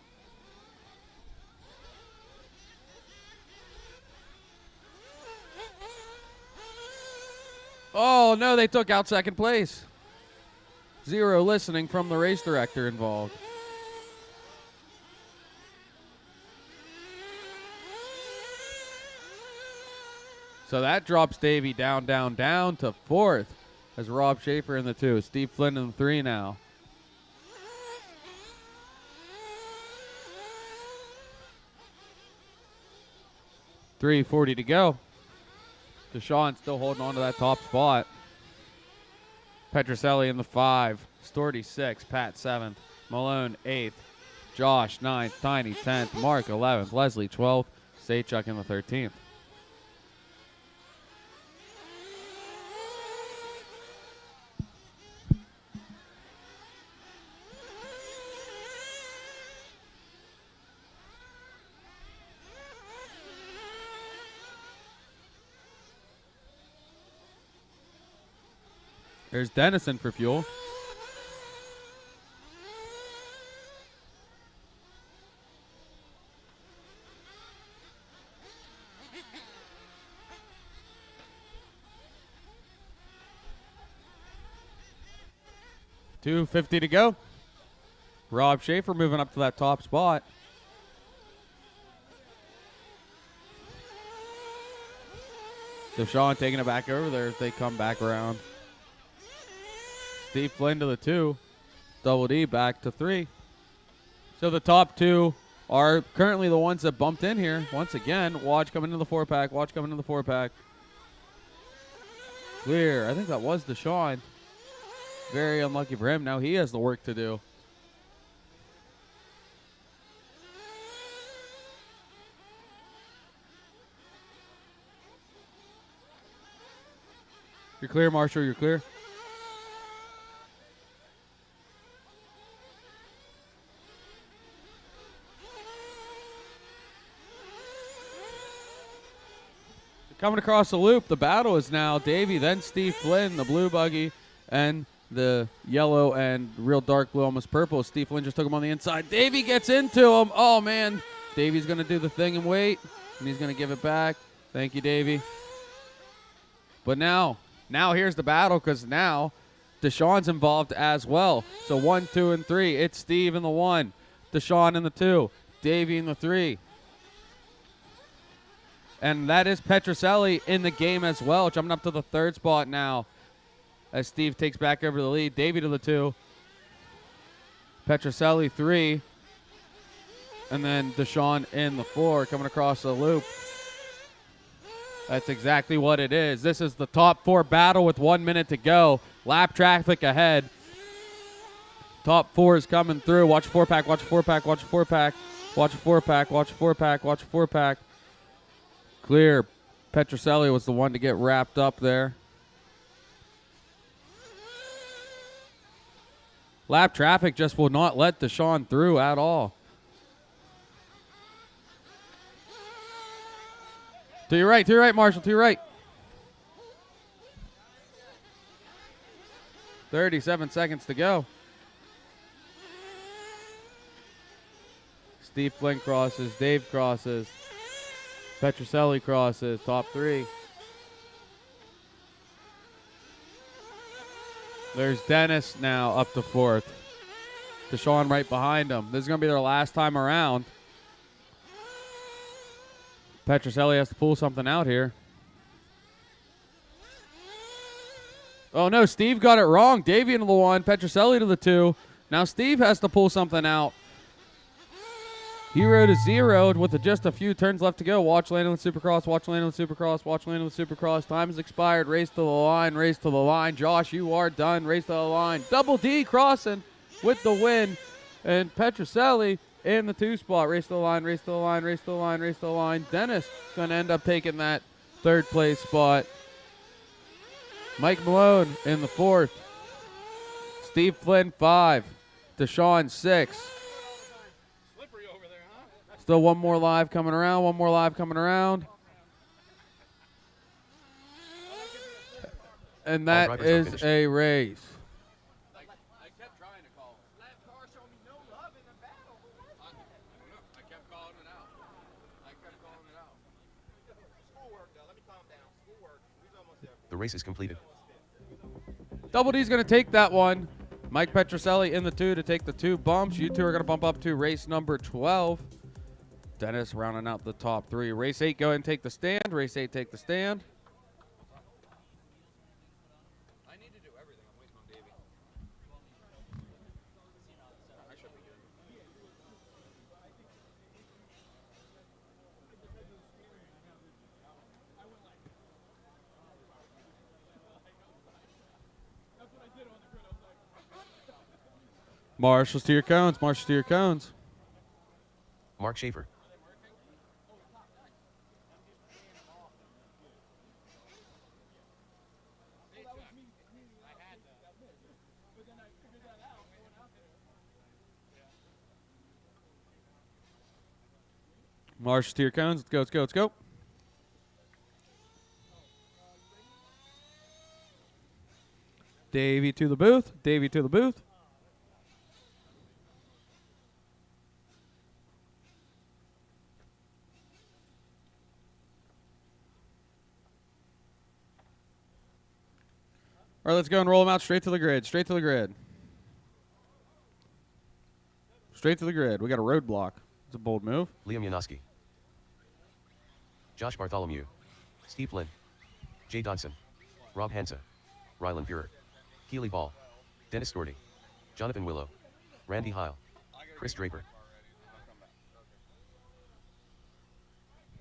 Oh, no, they took out second place. Zero listening from the race director involved. So that drops Davey down to 4th as Rob Schaefer in the 2. Steve Flynn in the 3 now. .340 to go. Deshaun still holding on to that top spot. Petroselli in the 5. Storty 6. Pat 7th. Malone 8th. Josh 9th. Tiny 10th. Mark 11th. Leslie 12th. Saychuk in the 13th. There's Dennison for fuel. .250 to go. Rob Schaefer moving up to that top spot. Deshaun taking it back over there if they come back around. Steve Flynn to the 2. Double D back to 3. So the top 2 are currently the ones that bumped in here. Once again, Watch coming into the 4-pack. Watch coming into the 4-pack. Clear. I think that was Deshaun. Very unlucky for him. Now he has the work to do. You're clear, Marshall. You're clear. Coming across the loop, the battle is now Davey, then Steve Flynn, the blue buggy, and the yellow and real dark blue, almost purple. Steve Flynn just took him on the inside. Davey gets into him. Oh, man. Davey's going to do the thing and wait, and he's going to give it back. Thank you, Davey. But now here's the battle, because now Deshaun's involved as well. So 1, 2, and 3. It's Steve in the 1, Deshaun in the 2, Davey in the 3. And that is Petroselli in the game as well, jumping up to the 3rd spot now as Steve takes back over the lead. Davey to the 2. Petroselli 3. And then Deshaun in the 4 coming across the loop. That's exactly what it is. This is the top 4 battle with 1 minute to go. Lap traffic ahead. Top 4 is coming through. Watch 4-pack, watch 4-pack, watch 4-pack. Watch 4-pack, watch 4-pack, watch 4-pack. Clear. Petroselli was the one to get wrapped up there. Lap traffic just will not let Deshaun through at all. To your right, Marshall, to your right. 37 seconds to go. Steve Flynn crosses, Dave crosses. Petroselli crosses, top 3. There's Dennis now up to 4th. Deshaun right behind him. This is going to be their last time around. Petroselli has to pull something out here. Oh, no, Steve got it wrong. Davey into the 1, Petroselli to the 2. Now Steve has to pull something out. Hero to 0 with just a few turns left to go. Watch landing with Supercross, watch landing with Supercross, watch landing with Supercross. Time has expired. Race to the line, race to the line. Josh, you are done. Race to the line. Double D crossing with the win. And Petroselli in the 2 spot. Race to the line, race to the line, race to the line, race to the line. Dennis going to end up taking that 3rd place spot. Mike Malone in the 4th. Steve Flynn 5. Deshaun 6. Still one more live coming around, one more live coming around. And that is a race. I kept trying to call. That car showed me no love in the battle. I don't know. I kept calling it out. Schoolwork, though. Let me calm down. Schoolwork. We're almost there. The race is completed. Double D's going to take that one. Mike Petroselli in the 2 to take the 2 bumps. You two are going to bump up to race number 12. Dennis rounding out the top 3. Race 8, go ahead and take the stand. Race 8, take the stand. I need to do everything. I'm waiting on Davey. I should be good. Marshals to your cones. Marshals to your cones. Mark Schaefer. Marshals to your cones. Let's go, let's go, let's go. Davey to the booth. Davey to the booth. All right, let's go and roll them out straight to the grid. Straight to the grid. Straight to the grid. We got a roadblock. It's a bold move. Liam Yanoski. Josh Bartholomew. Steve Flynn. Jay Dodson. Rob Hansa. Rylan Purer. Keely Ball. Dennis Doherty. Jonathan Willow. Randy Heil. Chris Draper.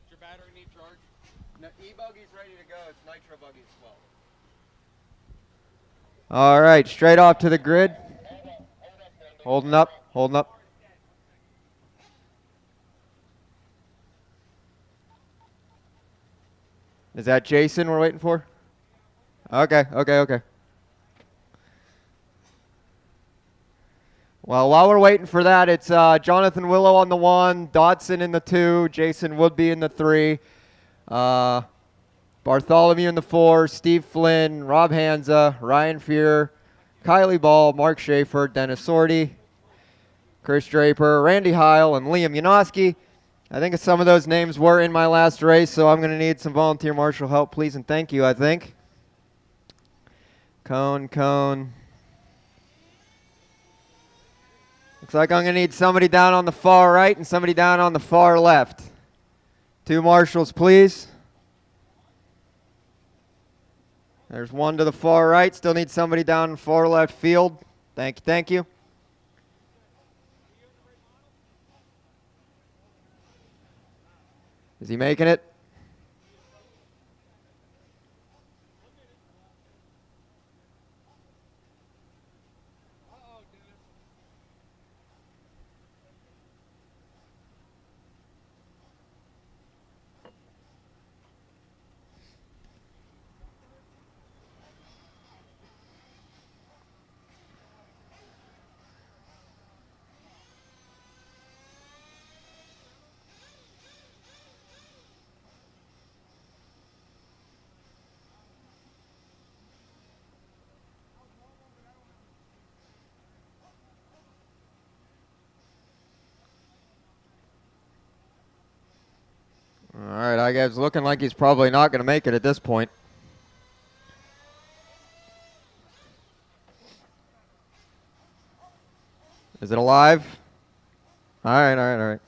Does your battery need charge? No, e-buggy's ready to go. It's Nitro buggy as well. All right, straight off to the grid. Holding up, holding up. Is that Jason we're waiting for? Okay. Well, while we're waiting for that, it's Jonathan Willow on the 1, Dodson in the 2, Jason Woodby in the 3, Bartholomew in the 4, Steve Flynn, Rob Hansa, Ryan Fear, Kylie Ball, Mark Schaefer, Dennis Sorty, Chris Draper, Randy Heil, and Liam Yanowski. I think some of those names were in my last race, so I'm going to need some volunteer marshal help, please, and thank you, I think. Cone. Looks like I'm going to need somebody down on the far right and somebody down on the far left. 2 marshals, please. There's one to the far right. Still need somebody down in the far left field. Thank you. Is he making it? All right, I guess looking like he's probably not going to make it at this point. Is it alive? All right.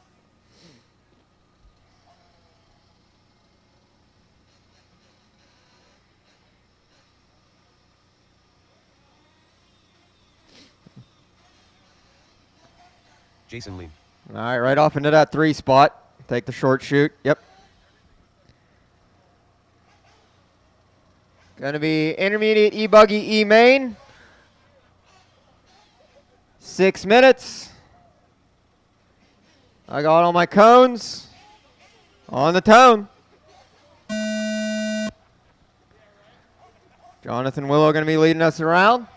Jason Lean. All right, right off into that 3 spot. Take the short shoot. Yep. Going to be intermediate E-buggy E-main. 6 minutes. I got all my cones on the tone. Jonathan Willow going to be leading us around.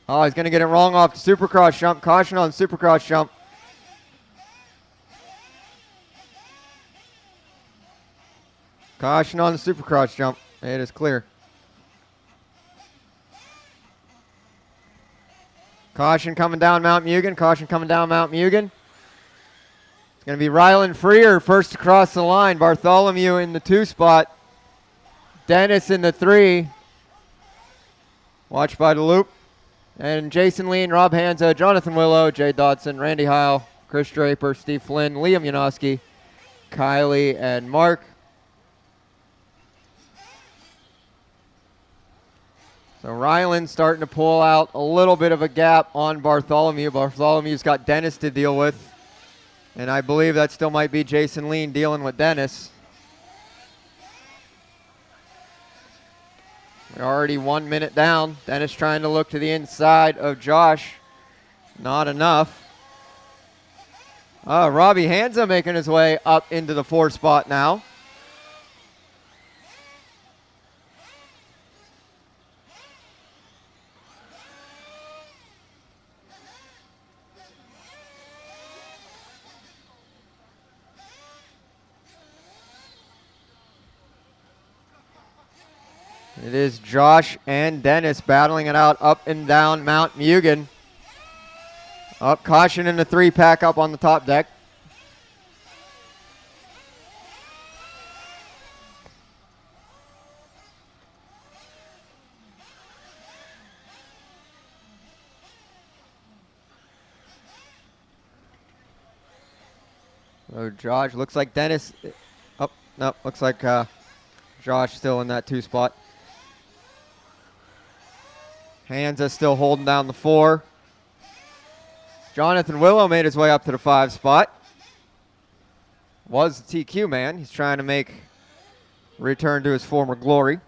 Oh, he's going to get it wrong off the Supercross jump. Caution on the Supercross jump. Caution on the Supercross jump. It is clear. Caution coming down Mount Mugen. Caution coming down Mount Mugen. It's going to be Rylan Freer first across the line. Bartholomew in the 2 spot. Dennis in the 3. Watch by the loop. And Jason Lean, Rob Hansa, Jonathan Willow, Jay Dodson, Randy Heil, Chris Draper, Steve Flynn, Liam Yanowski, Kylie, and Mark. So Rylan's starting to pull out a little bit of a gap on Bartholomew. Bartholomew's got Dennis to deal with. And I believe that still might be Jason Lean dealing with Dennis. We're already 1 minute down. Dennis trying to look to the inside of Josh. Not enough. Robbie Hansa making his way up into the 4 spot now. It is Josh and Dennis battling it out up and down Mount Mugen. Up, caution in the 3-pack up on the top deck. So Josh, looks like Dennis, oh, no, looks like Josh still in that 2 spot. Hansa still holding down the 4. Jonathan Willow made his way up to the 5 spot. Was the TQ man. He's trying to return to his former glory.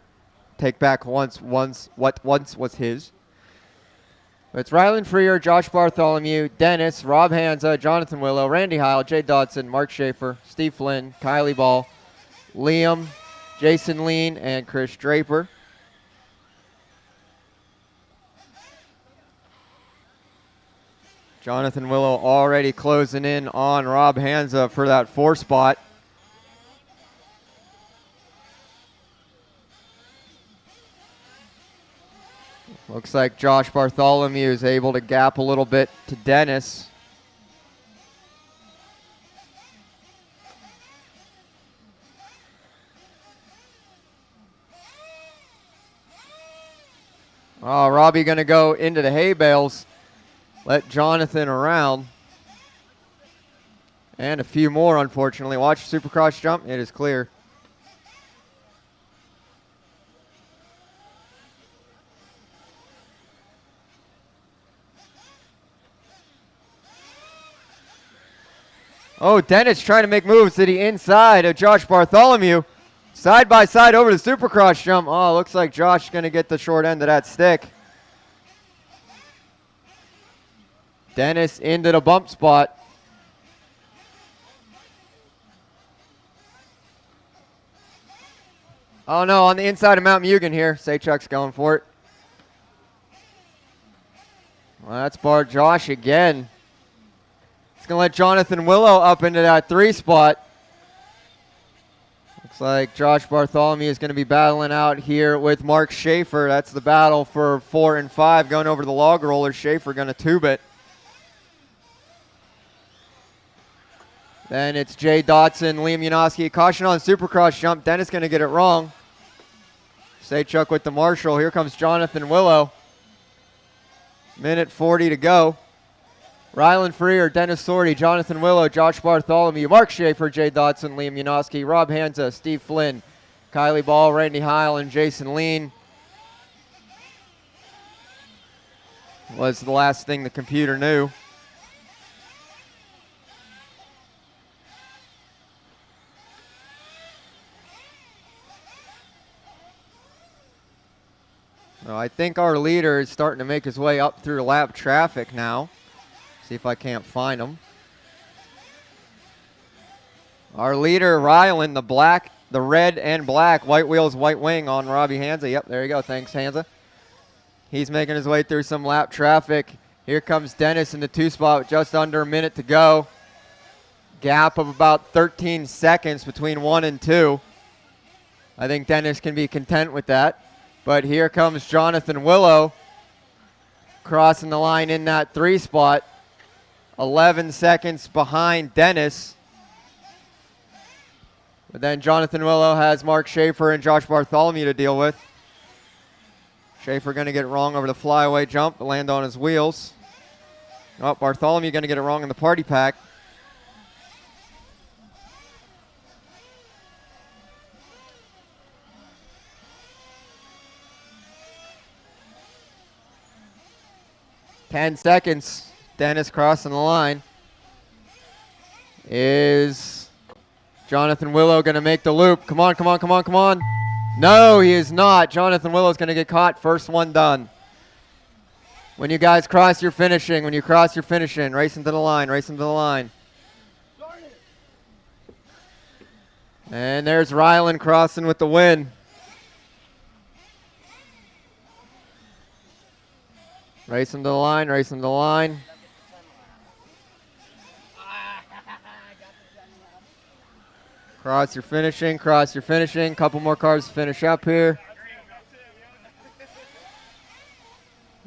Take back what once was his. It's Rylan Freer, Josh Bartholomew, Dennis, Rob Hansa, Jonathan Willow, Randy Heil, Jay Dodson, Mark Schaefer, Steve Flynn, Kylie Ball, Liam, Jason Lean, and Chris Draper. Jonathan Willow already closing in on Rob Hansa for that 4 spot. Looks like Josh Bartholomew is able to gap a little bit to Dennis. Oh, Robbie going to go into the hay bales. Let Jonathan around. And a few more, unfortunately. Watch Supercross jump. It is clear. Oh, Dennis trying to make moves to the inside of Josh Bartholomew. Side by side over the Supercross jump. Oh, looks like Josh is going to get the short end of that stick. Dennis into the bump spot. Oh no, on the inside of Mount Mugen here. Saychuk's going for it. Well, that's barred Josh again. It's going to let Jonathan Willow up into that 3 spot. Looks like Josh Bartholomew is going to be battling out here with Mark Schaefer. That's the battle for 4 and 5. Going over the log roller. Schaefer going to tube it. Then it's Jay Dotson, Liam Yanowski. Caution on Supercross jump. Dennis going to get it wrong. Saychuk with the marshal. Here comes Jonathan Willow. Minute 40 to go. Rylan Freer, Dennis Sorty, Jonathan Willow, Josh Bartholomew, Mark Schaefer, Jay Dotson, Liam Yanowski, Rob Hansa, Steve Flynn, Kylie Ball, Randy Heil, and Jason Lean. Was the last thing the computer knew. So I think our leader is starting to make his way up through lap traffic now. See if I can't find him. Our leader, Rylan, the red and black, white wheels, white wing on Robbie Hansa. Yep, there you go. Thanks, Hansa. He's making his way through some lap traffic. Here comes Dennis in the 2 spot with just under a minute to go. Gap of about 13 seconds between 1 and 2. I think Dennis can be content with that. But here comes Jonathan Willow crossing the line in that 3 spot. 11 seconds behind Dennis. But then Jonathan Willow has Mark Schaefer and Josh Bartholomew to deal with. Schaefer going to get it wrong over the flyaway jump, land on his wheels. Oh, Bartholomew going to get it wrong in the party pack. Ten seconds. Dennis crossing the line. Is Jonathan Willow going to make the loop? Come on, come on, come on, come on. No, he is not. Jonathan Willow is going to get caught. First one done. When you guys cross your finishing, racing to the line, racing to the line. And there's Rylan crossing with the win. Racing to the line, racing to the line. Cross your finishing, cross your finishing. Couple more cars to finish up here.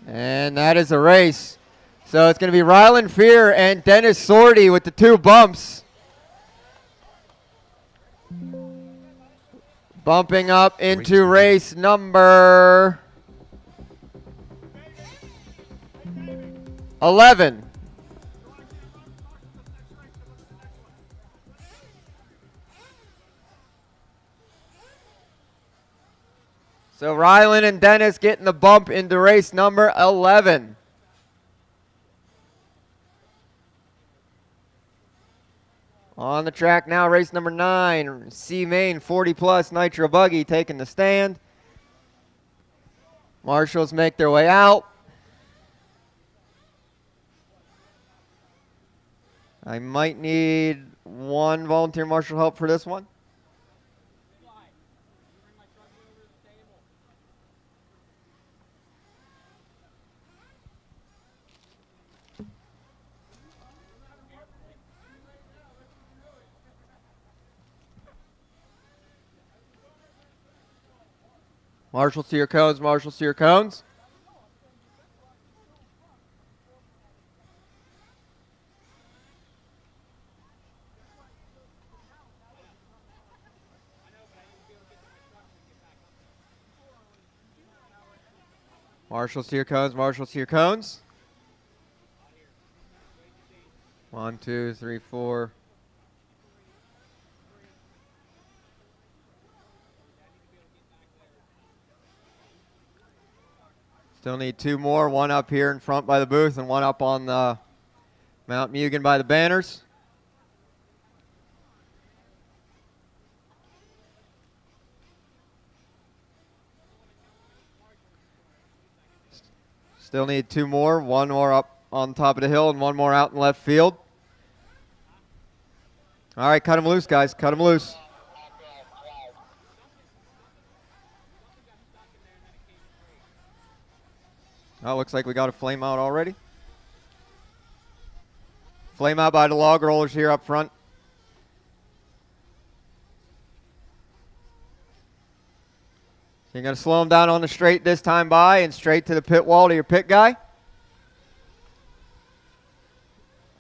And that is a race. So it's going to be Rylan Fear and Dennis Sorty with the 2 bumps. Bumping up into race number 11. So Rylan and Dennis getting the bump into race number 11. On the track now, race number 9, C-Main 40+ Nitro Buggy taking the stand. Marshals make their way out. I might need one volunteer marshal help for this one. Marshals to your cones, marshals to your cones. Marshals to your cones, marshals to your cones. 1, 2, 3, 4. Still need 2 more, one up here in front by the booth and one up on the Mount Mugen by the banners. Still need 2 more, one more up on top of the hill and one more out in left field. All right, cut them loose, guys, cut them loose. Oh, looks like we got a flame out already. Flame out by the log rollers here up front. So you're going to slow them down on the straight this time by and straight to the pit wall to your pit guy.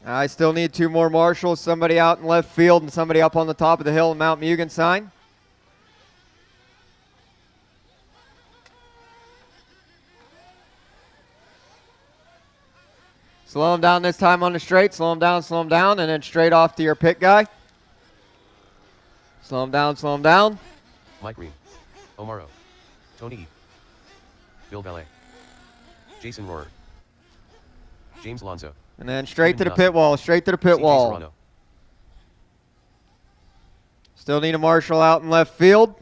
I still need 2 more marshals, somebody out in left field and somebody up on the top of the hill in Mount Mugen sign. Slow him down this time on the straight. Slow him down, and then straight off to your pit guy. Slow him down, slow him down. Mike Ream, Omaro, Tony E, Bill Ballet, Jason Rohrer, James Lonzo. And then straight to the pit wall, straight to the pit wall. Serrano. Still need a marshal out in left field.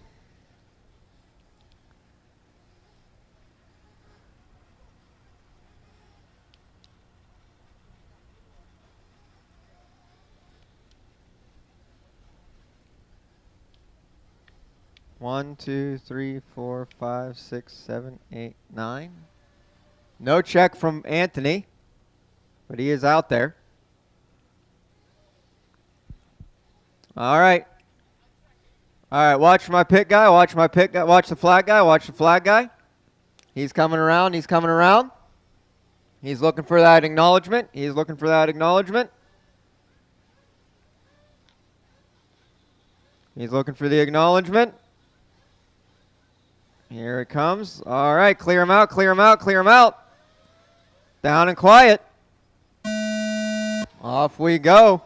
One, 2, 3, 4, 5, 6, 7, 8, 9. No check from Anthony, but he is out there. All right. All right, watch my pit guy, watch my pit guy, watch the flag guy, watch the flag guy. He's coming around, he's coming around. He's looking for that acknowledgement. He's looking for that acknowledgement. He's looking for the acknowledgement. Here it comes. All right, clear him out, clear him out, clear him out. Down and quiet. Off we go.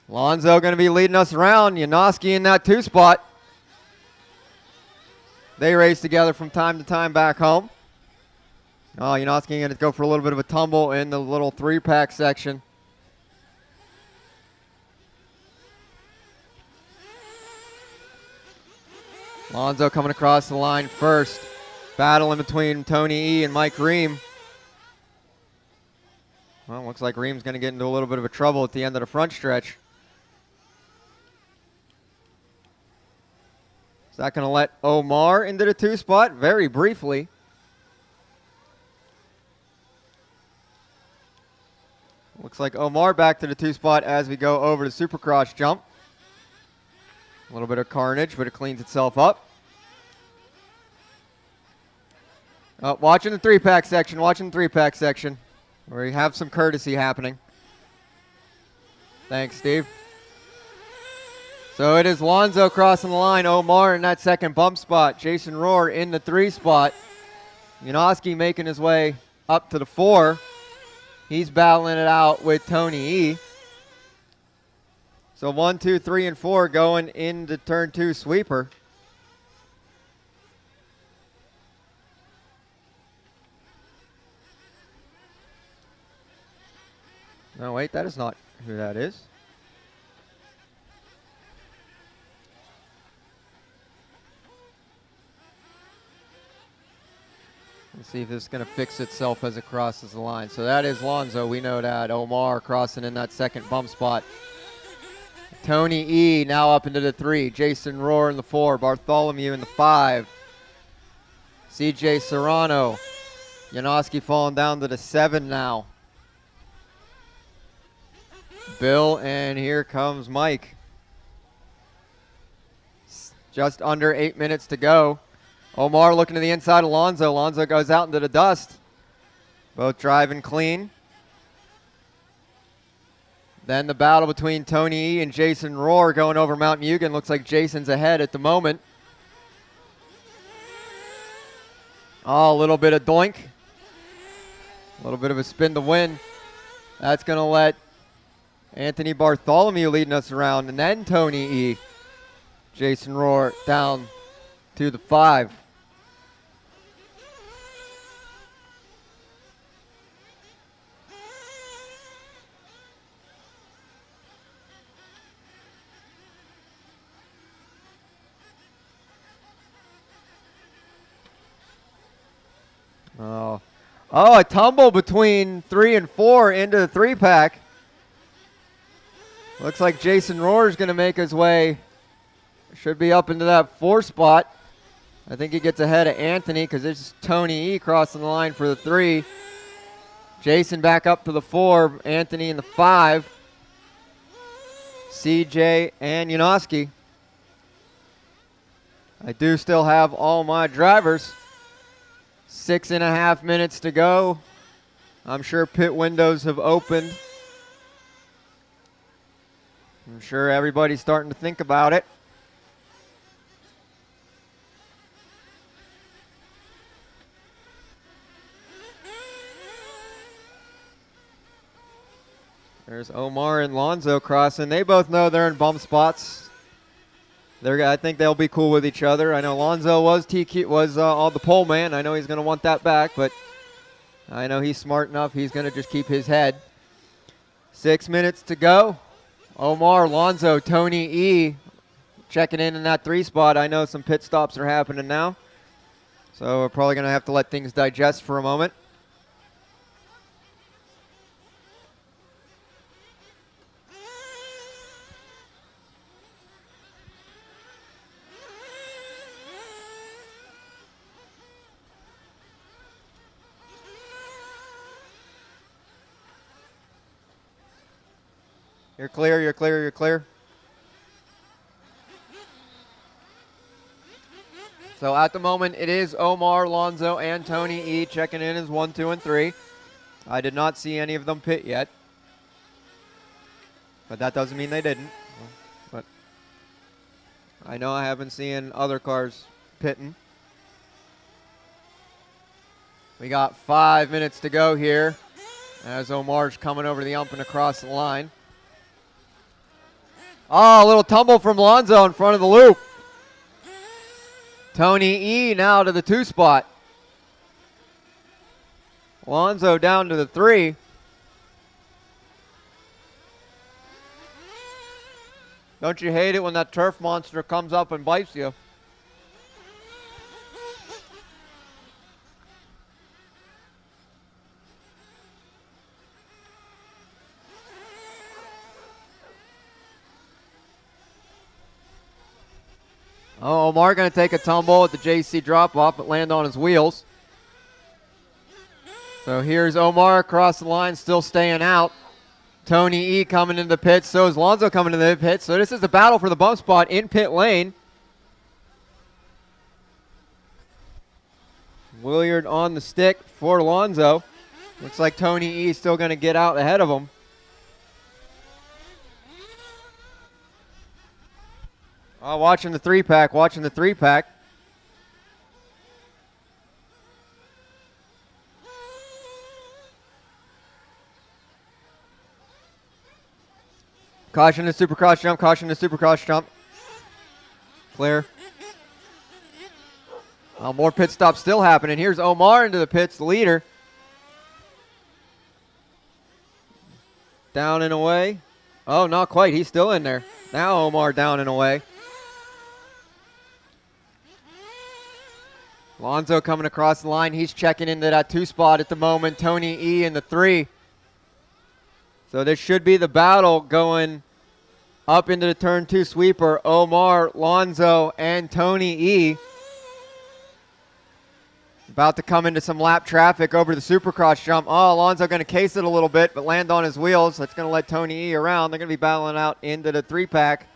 Lonzo going to be leading us around. Janoski in that 2 spot. They race together from time to time back home. Oh, Janoski going to go for a little bit of a tumble in the little 3-pack section. Lonzo coming across the line first. Battle in between Tony E and Mike Ream. Well, looks like Ream's going to get into a little bit of a trouble at the end of the front stretch. Is that going to let Omar into the 2 spot? Very briefly. Looks like Omar back to the 2 spot as we go over the Supercross jump. A little bit of carnage, but it cleans itself up. Watching the 3-pack section, watching the 3-pack section, where you have some courtesy happening. Thanks, Steve. So it is Lonzo crossing the line, Omar in that 2nd bump spot, Jason Rohr in the 3 spot. Janoski making his way up to the 4. He's battling it out with Tony E. So 1, 2, 3, and 4 going into turn 2 sweeper. No, wait, that is not who that is. Let's see if this is going to fix itself as it crosses the line. So that is Lonzo. We know that. Omar crossing in that second bump spot. Tony E now up into the 3. Jason Rohr in the 4. Bartholomew in the 5. CJ Serrano. Janoski falling down to the 7 now. Bill, and here comes Mike. Just under 8 minutes to go. Omar looking to the inside of Lonzo. Lonzo goes out into the dust. Both driving clean. Then the battle between Tony E and Jason Rohr going over Mount Mugen. Looks like Jason's ahead at the moment. Oh, a little bit of doink. A little bit of a spin to win. That's going to let Anthony Bartholomew leading us around. And then Tony E. Jason Rohr down to the 5. Oh, a tumble between 3 and 4 into the 3-pack. Looks like Jason Rohr is going to make his way. Should be up into that 4 spot. I think he gets ahead of Anthony because this is Tony E crossing the line for the 3. Jason back up to the 4. Anthony in the 5. CJ and Janoski. I do still have all my drivers. 6.5 minutes to go. I'm sure pit windows have opened. I'm sure everybody's starting to think about it. There's Omar and Lonzo crossing. They both know they're in bump spots. I think they'll be cool with each other. I know Lonzo was all the pole man. I know he's going to want that back, but I know he's smart enough. He's going to just keep his head. 6 minutes to go. Omar, Lonzo, Tony E checking in that 3 spot. I know some pit stops are happening now, so we're probably going to have to let things digest for a moment. You're clear, you're clear, you're clear. So at the moment, it is Omar, Lonzo, and Tony E checking in as 1, 2, and 3. I did not see any of them pit yet. But that doesn't mean they didn't. But I know I haven't seen other cars pitting. We got 5 minutes to go here as Omar's coming over the ump and across the line. Oh, a little tumble from Lonzo in front of the loop. Tony E now to the 2 spot. Lonzo down to the 3. Don't you hate it when that turf monster comes up and bites you? Oh, Omar going to take a tumble at the JC drop-off, but land on his wheels. So here's Omar across the line, still staying out. Tony E coming into the pits. So is Lonzo coming into the pits. So this is the battle for the bump spot in pit lane. Williard on the stick for Lonzo. Looks like Tony E is still going to get out ahead of him. Oh, watching the 3-pack, watching the 3-pack. Caution to Supercross jump, caution to Supercross jump. Clear. Well, more pit stops still happening. Here's Omar into the pits, the leader. down and away. Oh, not quite. He's still in there. Now Omar down and away. Lonzo coming across the line. He's checking into that 2 spot at the moment. Tony E in the 3. So this should be the battle going up into the turn 2 sweeper. Omar, Lonzo, and Tony E. About to come into some lap traffic over the Supercross jump. Oh, Alonso going to case it a little bit, but land on his wheels. That's going to let Tony E around. They're going to be battling out into the 3-pack.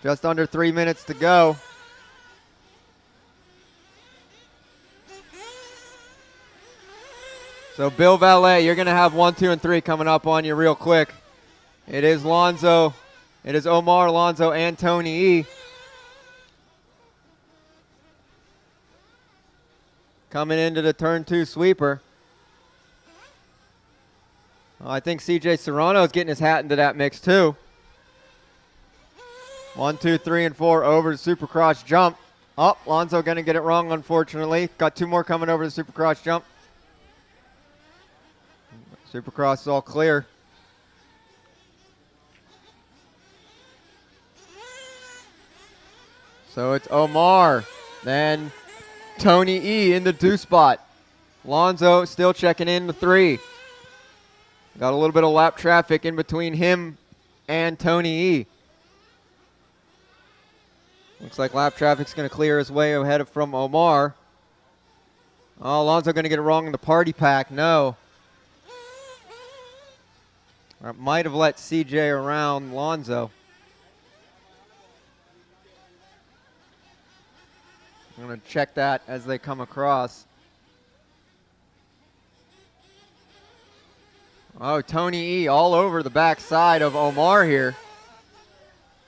Just under 3 minutes to go. So Bill Valet, you're going to have 1, 2, and 3 coming up on you real quick. It is Lonzo. It is Omar, Lonzo, and Tony E. Coming into the turn 2 sweeper. Oh, I think CJ Serrano is getting his hat into that mix too. 1, 2, 3, and 4 over the Supercross jump. Oh, Lonzo going to get it wrong, unfortunately. Got 2 more coming over the Supercross jump. Supercross is all clear. So it's Omar, then Tony E in the 2 spot. Lonzo still checking in the 3. Got a little bit of lap traffic in between him and Tony E. Looks like lap traffic's going to clear his way ahead from Omar. Oh, Lonzo going to get it wrong in the party pack. No. Might have let CJ around Lonzo. I'm going to check that as they come across. Oh, Tony E all over the back side of Omar here.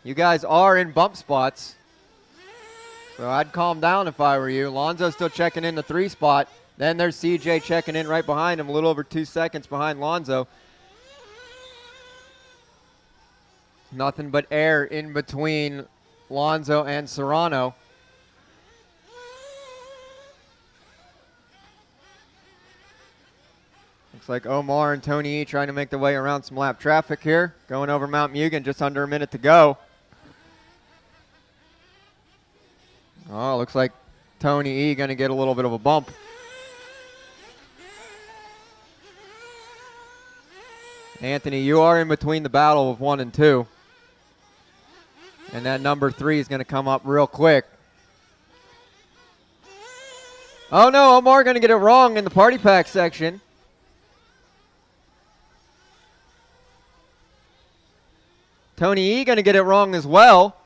You guys are in bump spots. So I'd calm down if I were you. Lonzo's still checking in the 3 spot. Then there's CJ checking in right behind him, a little over 2 seconds behind Lonzo. Nothing but air in between Lonzo and Serrano. Looks like Omar and Tony E trying to make their way around some lap traffic here. Going over Mount Mugen, just under a minute to go. Oh, looks like Tony E going to get a little bit of a bump. Anthony, you are in between the battle of 1 and 2. And that number 3 is going to come up real quick. Oh no, Omar going to get it wrong in the party pack section. Tony E going to get it wrong as well.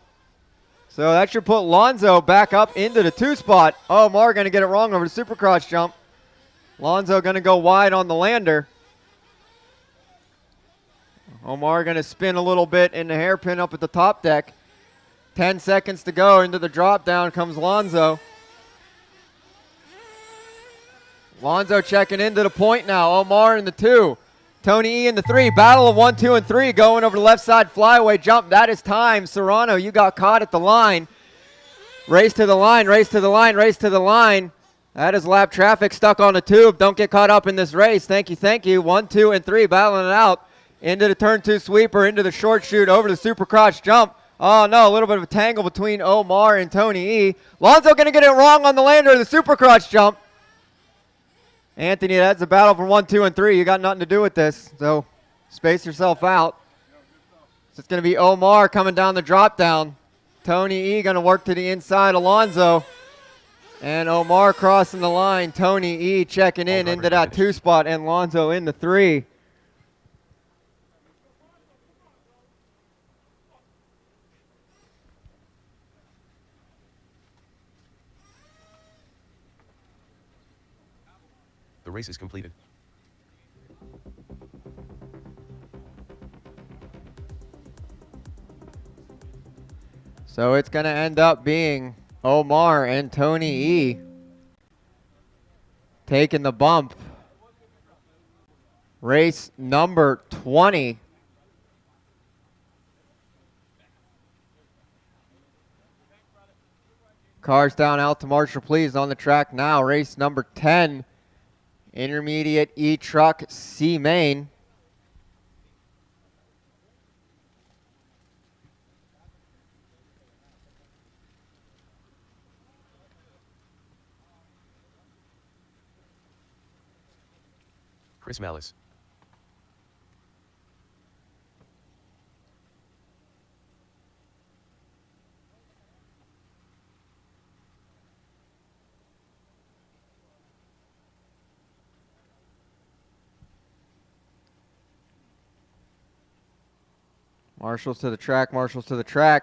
So that should put Lonzo back up into the 2 spot. Oh, Omar going to get it wrong over the Supercross jump. Lonzo going to go wide on the lander. Omar going to spin a little bit in the hairpin up at the top deck. 10 seconds to go. Into the drop down comes Lonzo. Lonzo checking into the point now. Omar in the 2. Tony E in the 3. Battle of 1, 2, and 3 going over the left side flyaway jump. That is time. Serrano, you got caught at the line. Race to the line, race to the line, race to the line. That is lap traffic stuck on the tube. Don't get caught up in this race. Thank you, thank you. 1, 2, and 3 battling it out. Into the turn 2 sweeper, into the short chute, over the Supercross jump. Oh no, a little bit of a tangle between Omar and Tony E. Lonzo going to get it wrong on the lander of the Supercross jump. Anthony, that's a battle for 1, 2, and 3. You got nothing to do with this, so space yourself out. So it's going to be Omar coming down the drop down. Tony E going to work to the inside, Alonzo. And Omar crossing the line. Tony E checking in into that 2 spot, and Alonzo in the 3. The race is completed. So it's going to end up being Omar and Tony E taking the bump. Race number 20. Cars down out to Marshall, please, on the track now. Race number 10. Intermediate E-Truck C main. Chris Malice. Marshals to the track, marshals to the track.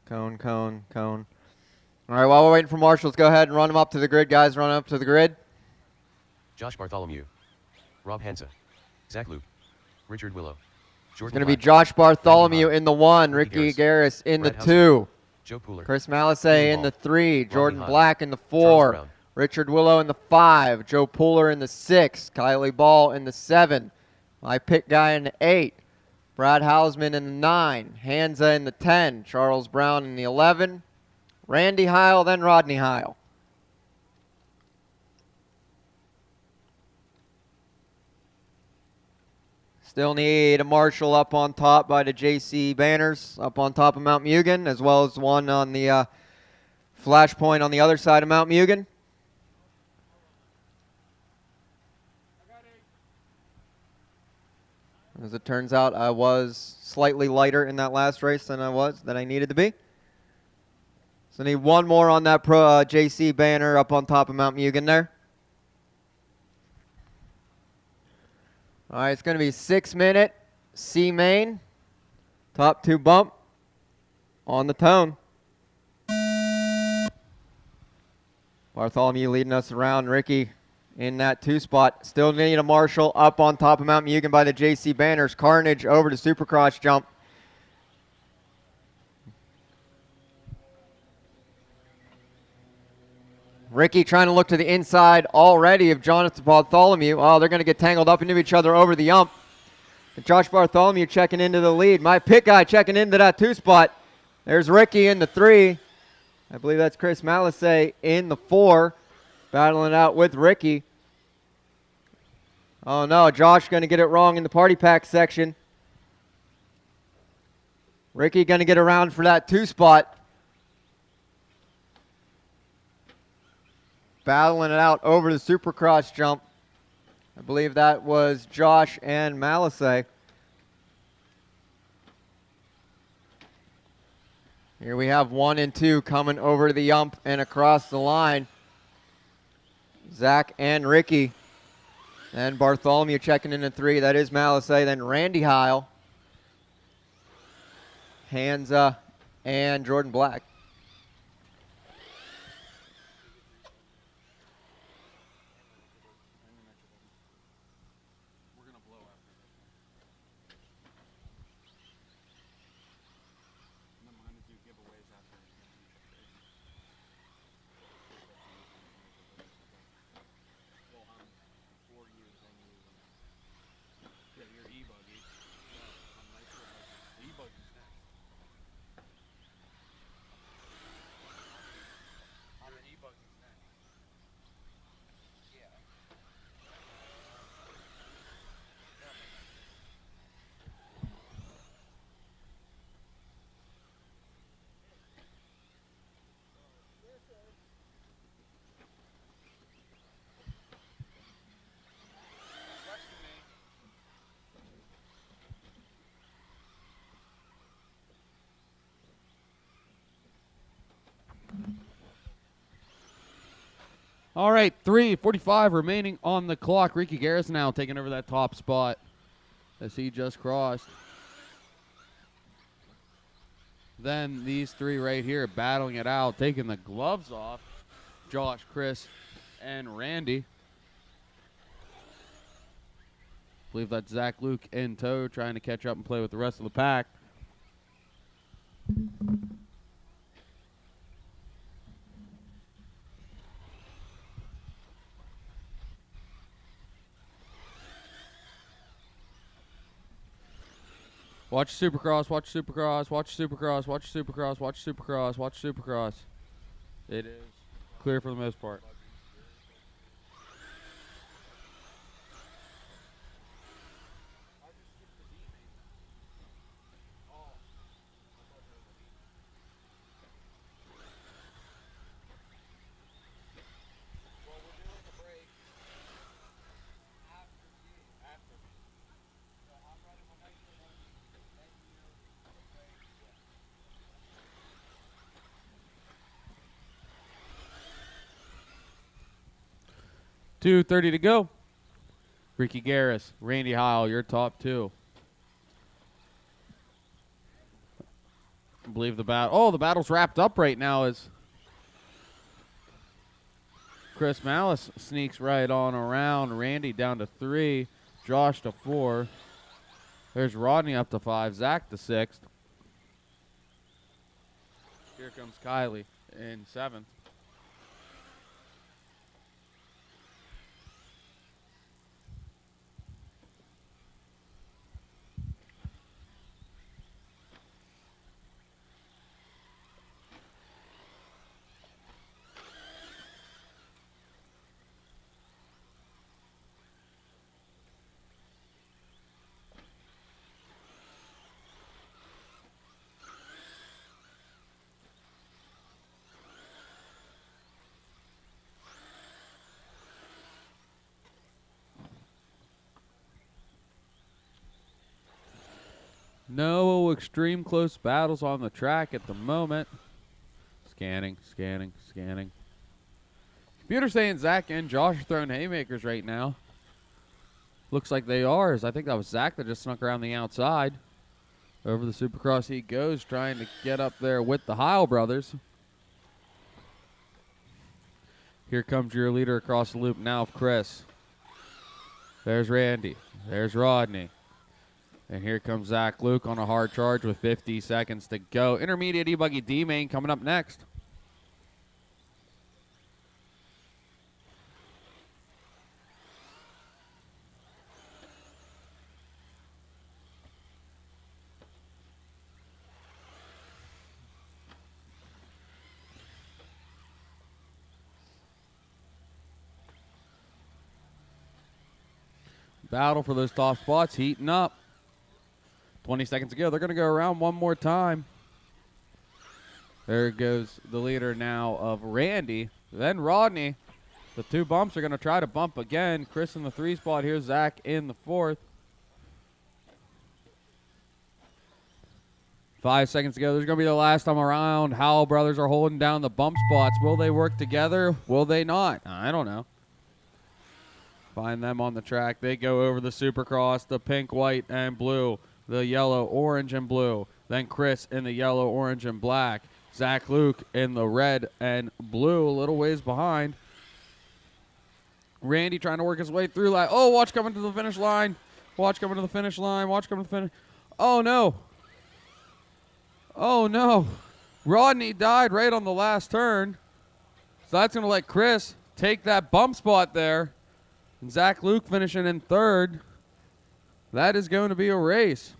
Cone, cone, cone. All right, while we're waiting for marshals, go ahead and run them up to the grid, guys. Run up to the grid. Josh Bartholomew. Rob Hansa. Zach Luke. Richard Willow. It's Jordan going to be Black, Josh Bartholomew Randy in the 1, Ricky Ricky Garris in Brad the Houser, 2, Joe Pooler. Chris Malice Keely in Ball, the 3, Jordan Hile, Black in the Charles 4, Brown. Richard Willow in the 5, Joe Pooler in the 6, Kylie Ball in the 7, my pick guy in the 8, Brad Hausman in the 9, Hansa in the 10, Charles Brown in the 11, Randy Heil, then Rodney Heil. Still need a marshal up on top by the JC banners, up on top of Mount Mugen, as well as one on the flashpoint on the other side of Mount Mugen. As it turns out, I was slightly lighter in that last race than I needed to be. So I need one more on that JC banner up on top of Mount Mugen there. All right, it's going to be 6-minute C main, top 2 bump on the tone. Bartholomew leading us around. Ricky in that 2 spot. Still need a marshal up on top of Mount Mugen by the JC banners. Carnage over to Supercross jump. Ricky trying to look to the inside already of Jonathan Bartholomew. Oh, they're going to get tangled up into each other over the ump. And Josh Bartholomew checking into the lead. My pick guy checking into that 2 spot. There's Ricky in the 3. I believe that's Chris Malice in the 4. Battling it out with Ricky. Oh no, Josh going to get it wrong in the party pack section. Ricky going to get around for that 2 spot. Battling it out over the Supercross jump. I believe that was Josh and Malice. Here we have 1 and 2 coming over the ump and across the line. Zach and Ricky. And Bartholomew checking in the 3. That is Malice. Then Randy Heil. Hansa and Jordan Black. All right, 3:45 remaining on the clock. Ricky Garris now taking over that top spot as he just crossed. Then these 3 right here battling it out, taking the gloves off. Josh, Chris, and Randy. I believe that's Zach Luke in tow, trying to catch up and play with the rest of the pack. Watch Supercross, watch Supercross, watch Supercross, watch Supercross, watch Supercross, watch Supercross. It is clear for the most part. 2:30 to go. Ricky Garris, Randy Heil, your top two. I believe the battle's wrapped up right now as Chris Malice sneaks right on around. Randy down to 3. Josh to 4. There's Rodney up to 5. Zach to 6th. Here comes Kylie in 7th. No extreme close battles on the track at the moment. Scanning. Computer saying Zach and Josh are throwing haymakers right now. Looks like they are, as I think that was Zach that just snuck around the outside. Over the Supercross he goes, trying to get up there with the Heil brothers. Here comes your leader across the loop now of Chris. There's Randy. There's Rodney. And here comes Zach Luke on a hard charge with 50 seconds to go. Intermediate E-Buggy D-Main coming up next. Battle for those top spots heating up. 20 seconds to go. They're going to go around one more time. There goes the leader now of Randy. Then Rodney. The two bumps are going to try to bump again. Chris in the 3 spot here. Zach in the 4th. 5 seconds to go. There's going to be the last time around. Howell brothers are holding down the bump spots. Will they work together? Will they not? I don't know. Find them on the track. They go over the Supercross, the pink, white, and blue. The yellow, orange, and blue. Then Chris in the yellow, orange, and black. Zach Luke in the red and blue, a little ways behind. Randy trying to work his way through. Oh, watch coming to the finish line. Watch coming to the finish line. Watch coming to the finish. Oh, no. Oh, no. Rodney died right on the last turn. So that's going to let Chris take that bump spot there. And Zach Luke finishing in 3rd. That is going to be a race.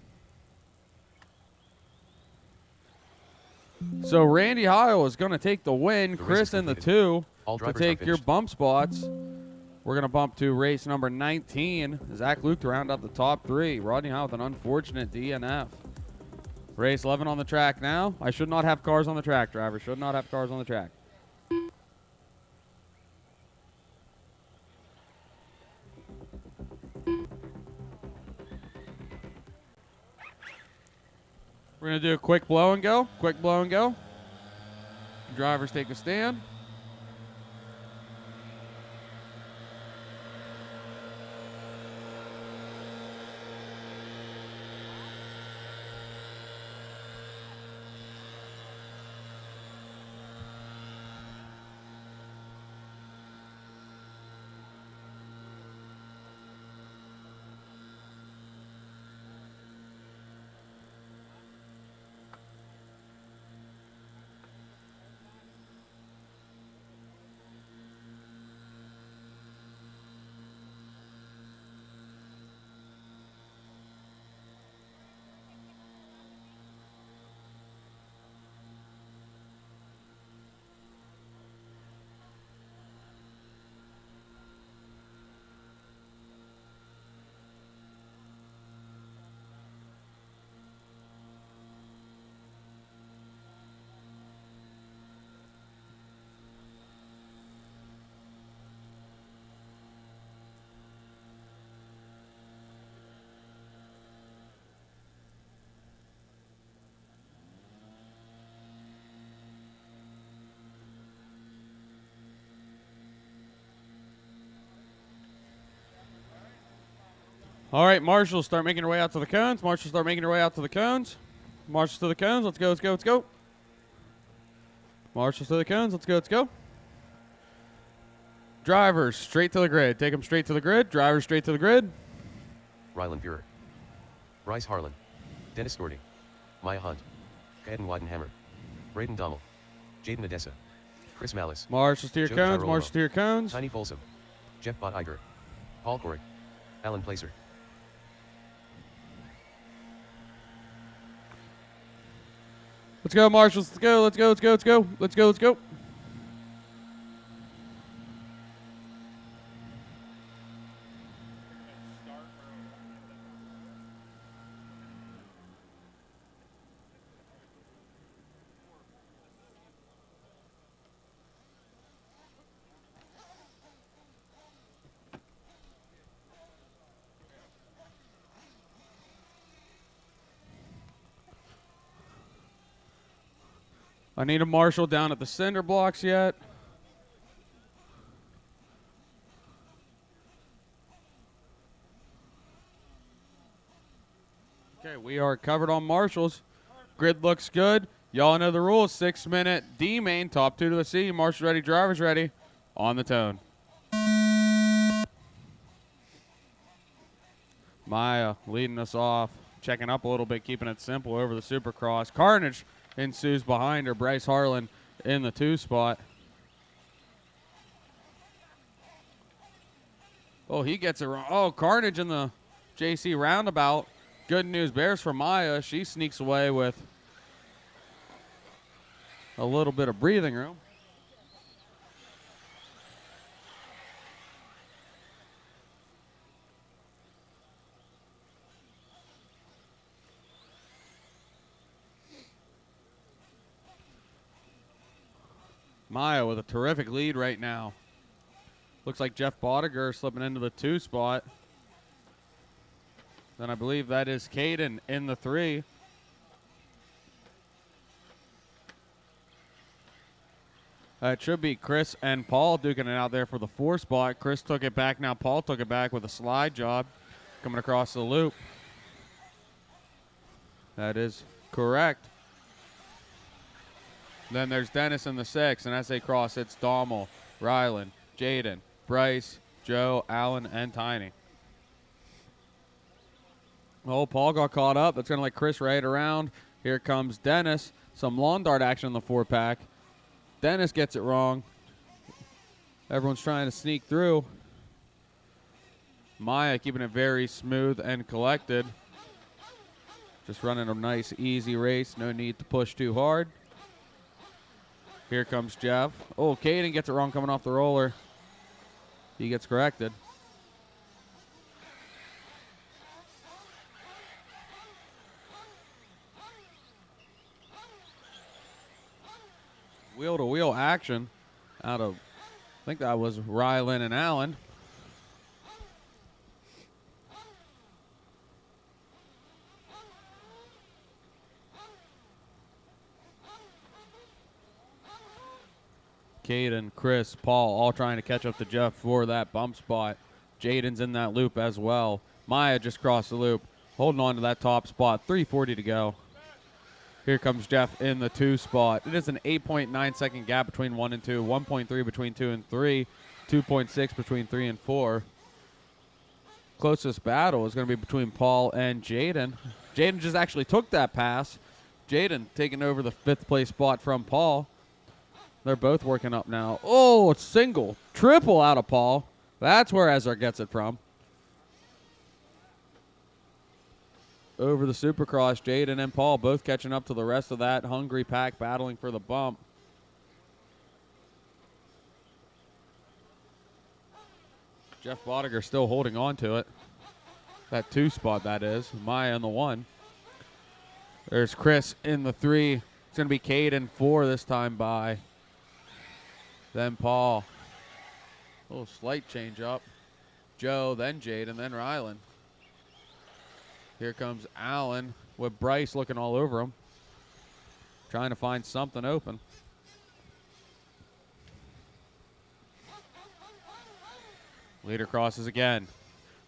So Randy Heil is going to take the win. Chris in the 2 to take your bump spots. We're going to bump to race number 19. Zach Luke to round out the top 3. Rodney Heil with an unfortunate DNF. Race 11 on the track now. I should not have cars on the track, driver. Should not have cars on the track. We're going to do a quick blow and go. Quick blow and go. Drivers take a stand. All right, marshals, start making your way out to the cones. Marshals, start making your way out to the cones. Marshals to the cones. Let's go, let's go, let's go. Marshals to the cones. Let's go, let's go. Drivers, straight to the grid. Take them straight to the grid. Drivers, straight to the grid. Rylan Fuhrer. Bryce Harlan. Dennis Doherty. Maya Hunt. Caden Weidenhammer. Braden Dummel. Jaden Odessa. Chris Malice. Marshals to your Joe cones. Girolamo. Marshals to your cones. Tiny Folsom. Jeff Bott Iger. Paul Corey. Alan Placer. Let's go, marshals. Let's go, let's go, let's go, let's go. Let's go, let's go. I need a marshal down at the cinder blocks yet. Okay, we are covered on marshals. Grid looks good. Y'all know the rules. 6 minute D main, top 2 to the C. Marshals ready, drivers ready. On the tone. Maya leading us off. Checking up a little bit, keeping it simple over the Supercross. Carnage ensues behind her. Bryce Harlan in the 2 spot. Oh, he gets it wrong. Oh, Carnage in the JC roundabout. Good news bears for Maya. She sneaks away with a little bit of breathing room. Maya with a terrific lead right now. Looks like Jeff Bodiger slipping into the 2 spot. Then I believe that is Caden in the 3. It should be Chris and Paul duking it out there for the 4 spot. Chris took it back. Now Paul took it back with a slide job coming across the loop. That is correct. Then there's Dennis in the 6, and as they cross, it's Dommel, Rylan, Jaden, Bryce, Joe, Allen, and Tiny. Oh, Paul got caught up. That's going to let Chris right around. Here comes Dennis. Some lawn dart action in the 4-pack. Dennis gets it wrong. Everyone's trying to sneak through. Maya keeping it very smooth and collected. Just running a nice, easy race. No need to push too hard. Here comes Jeff. Oh, Caden gets it wrong coming off the roller. He gets corrected. Wheel-to-wheel action out of, I think that was Rylan and Allen. Caden, Chris, Paul, all trying to catch up to Jeff for that bump spot. Jaden's in that loop as well. Maya just crossed the loop, holding on to that top spot. 3:40 to go. Here comes Jeff in the 2 spot. It is an 8.9 second gap between 1 and 2, 1.3 between 2 and 3, 2.6 between 3 and 4. Closest battle is going to be between Paul and Jaden. Jaden just actually took that pass. Jaden taking over the 5th place spot from Paul. They're both working up now. Oh, it's single. Triple out of Paul. That's where Ezra gets it from. Over the Supercross, Jaden and Paul both catching up to the rest of that hungry pack battling for the bump. Jeff Bodiger still holding on to it. That 2 spot, that is. Maya in the 1. There's Chris in the 3. It's going to be Caden 4 this time by. Then Paul. A little slight change up. Joe, then Jaden, then Rylan. Here comes Allen with Bryce looking all over him. Trying to find something open. Leader crosses again.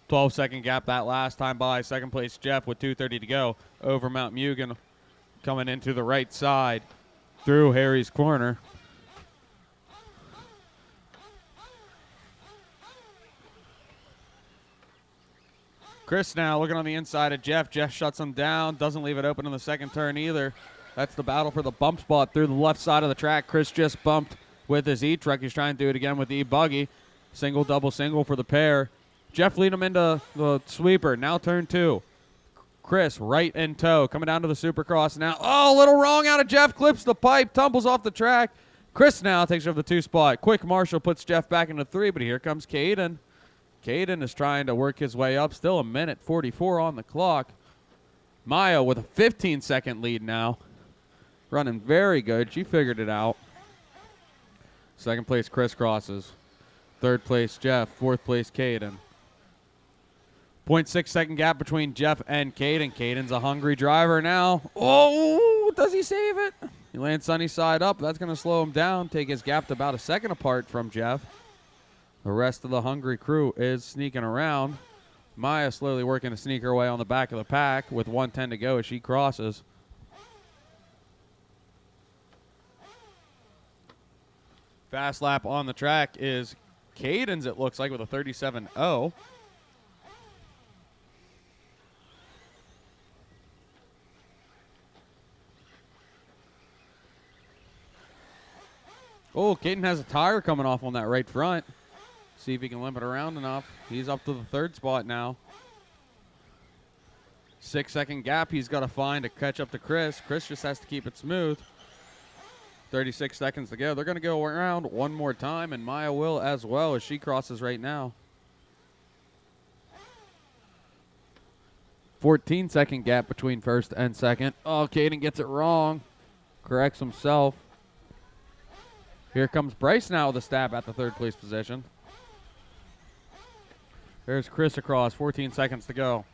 12-second gap that last time by. Second place, Jeff, with 2:30 to go over Mount Mugen, coming into the right side through Harry's corner. Chris now looking on the inside of Jeff. Jeff shuts him down, doesn't leave it open in the second turn either. That's the battle for the bump spot through the left side of the track. Chris just bumped with his E-Truck. He's trying to do it again with the E-Buggy. Single, double, single for the pair. Jeff lead him into the sweeper. Now turn 2. Chris right in tow. Coming down to the Supercross now. Oh, a little wrong out of Jeff. Clips the pipe. Tumbles off the track. Chris now takes over the 2 spot. Quick Marshall puts Jeff back into 3, but here comes Caden. Caden is trying to work his way up. Still 1:44 on the clock. Maya with a 15-second lead now. Running very good. She figured it out. Second place, Chris crosses. Third place, Jeff. Fourth place, Caden. 0.6 second gap between Jeff and Caden. Caden's a hungry driver now. Oh, does he save it? He lands sunny side up. That's going to slow him down. Take his gap to about a second apart from Jeff. The rest of the hungry crew is sneaking around. Maya slowly working to sneak her way on the back of the pack with 1:10 to go as she crosses. Fast lap on the track is Caden's, it looks like, with a 37.0. Oh, Caden has a tire coming off on that right front. See if he can limp it around enough. He's up to the 3rd spot now. 6-second gap he's got to find to catch up to Chris. Chris just has to keep it smooth. 36 seconds to go. They're going to go around one more time, and Maya will as well as she crosses right now. 14-second gap between first and second. Oh, Caden gets it wrong. Corrects himself. Here comes Bryce now with a stab at the 3rd place position. There's Chris across. 14 seconds to go.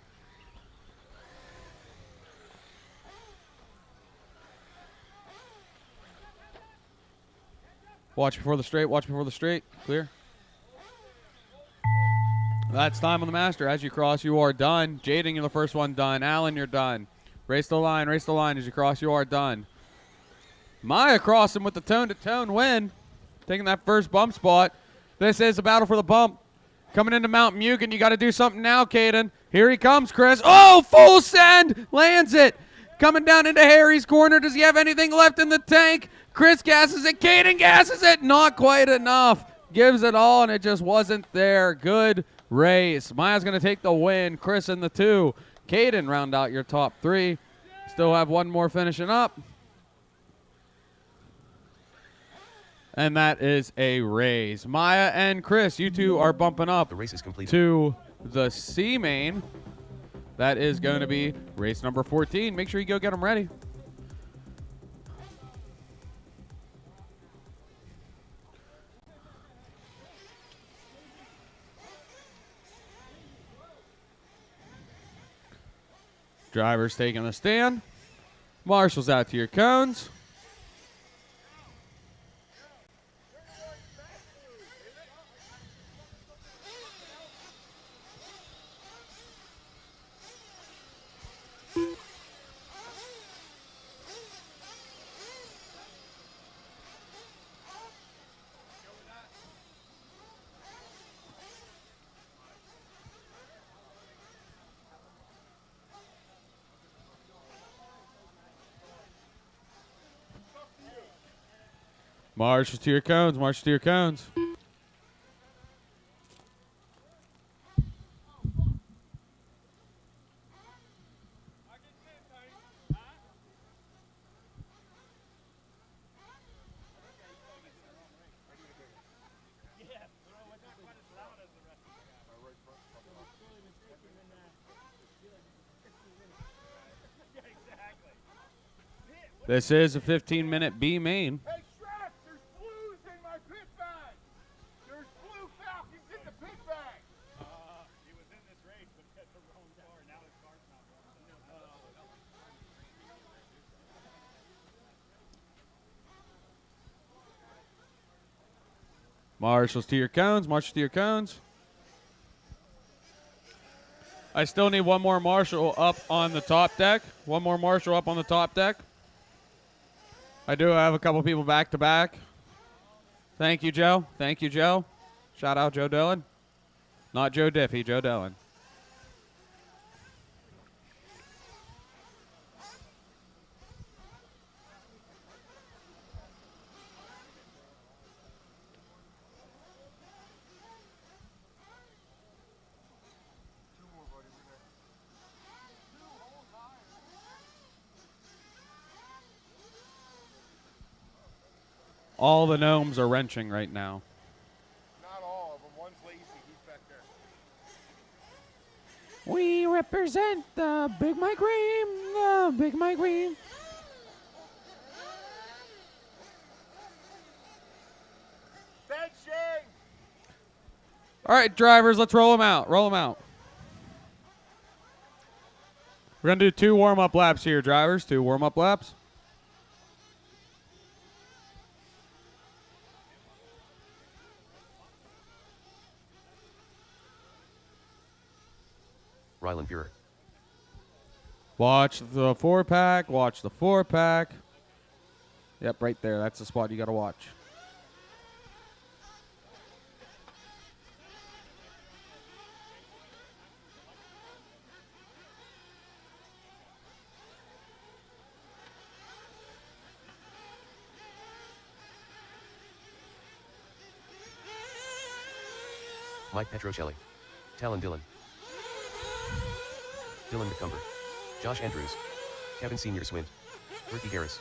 Watch before the straight. Watch before the straight. Clear. That's time on the master. As you cross, you are done. Jaden, you're the first one done. Allen, you're done. Race the line. Race the line. As you cross, you are done. Maya crossing with the tone-to-tone win. Taking that first bump spot. This is a battle for the bump. Coming into Mount Mugen. You got to do something now, Caden. Here he comes, Chris. Oh, full send. Lands it. Coming down into Harry's corner. Does he have anything left in the tank? Chris gasses it. Caden gasses it. Not quite enough. Gives it all, and it just wasn't there. Good race. Maya's going to take the win. Chris in the 2. Caden round out your top 3. Still have one more finishing up. And that is a race. Maya and Chris, you two are bumping up The race is complete. to the C main. That is going to be race number 14. Make sure you go get them ready. Drivers taking the stand. Marshall's out to your cones. Marshall to your cones. Marshall to your cones. This is a 15-minute B main. Hey, Shrek, there's blues in my pit bag. There's blue Falcons in the pit bag. He was in this race, but got the wrong car. Now his car's not running. Marshall's to your cones. Marshall to your cones. I still need one more marshal up on the top deck. One more marshal up on the top deck. I do have a couple people back to back. Thank you, Joe. Thank you, Joe. Shout out Joe Dillon. Not Joe Diffie, Joe Dillon. All the gnomes are wrenching right now. Not all of them. One's lazy. He's back there. We represent the Big Mike Ream, the Big Mike Ream. Benching! All right, drivers, let's roll them out. Roll them out. We're going to do 2 warm-up laps here, drivers. 2 warm-up laps. Ryland Burer. Watch the 4-pack. Watch the 4-pack. Yep, right there. That's the spot you got to watch. Mike Petrocelli. Talon Dillon. Dylan McCumber. Josh Andrews. Kevin Senior Swint. Ricky Harris.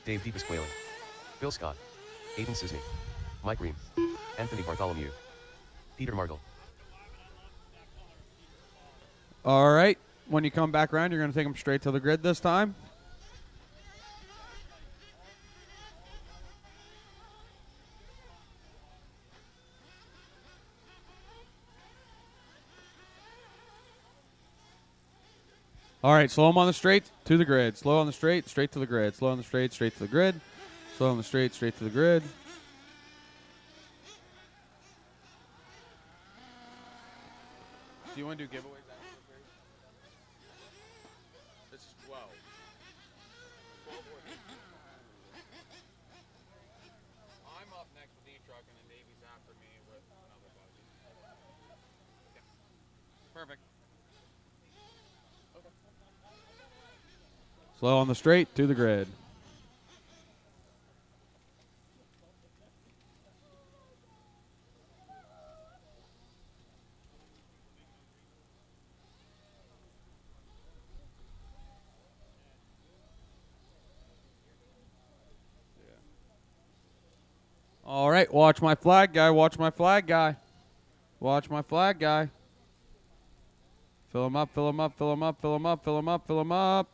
Dave Deepest Whaling. Bill Scott. Aiden Sisney. Mike Ream. Anthony Bartholomew. Peter Margle. All right. When you come back around, you're going to take them straight to the grid this time. All right, slow them on the straight, to the grid. Slow on the straight, straight to the grid. Slow on the straight, straight to the grid. Slow on the straight, straight to the grid. Do you want to do giveaways after the grid? This is 12. 12 or I'm up next with E-Truck, and then Davey's after me with another buddy. Yeah. Perfect. Slow on the straight, to the grid. All right, watch my flag guy, watch my flag guy. Watch my flag guy. Fill him up, fill him up, fill him up, fill him up, fill him up, fill him up.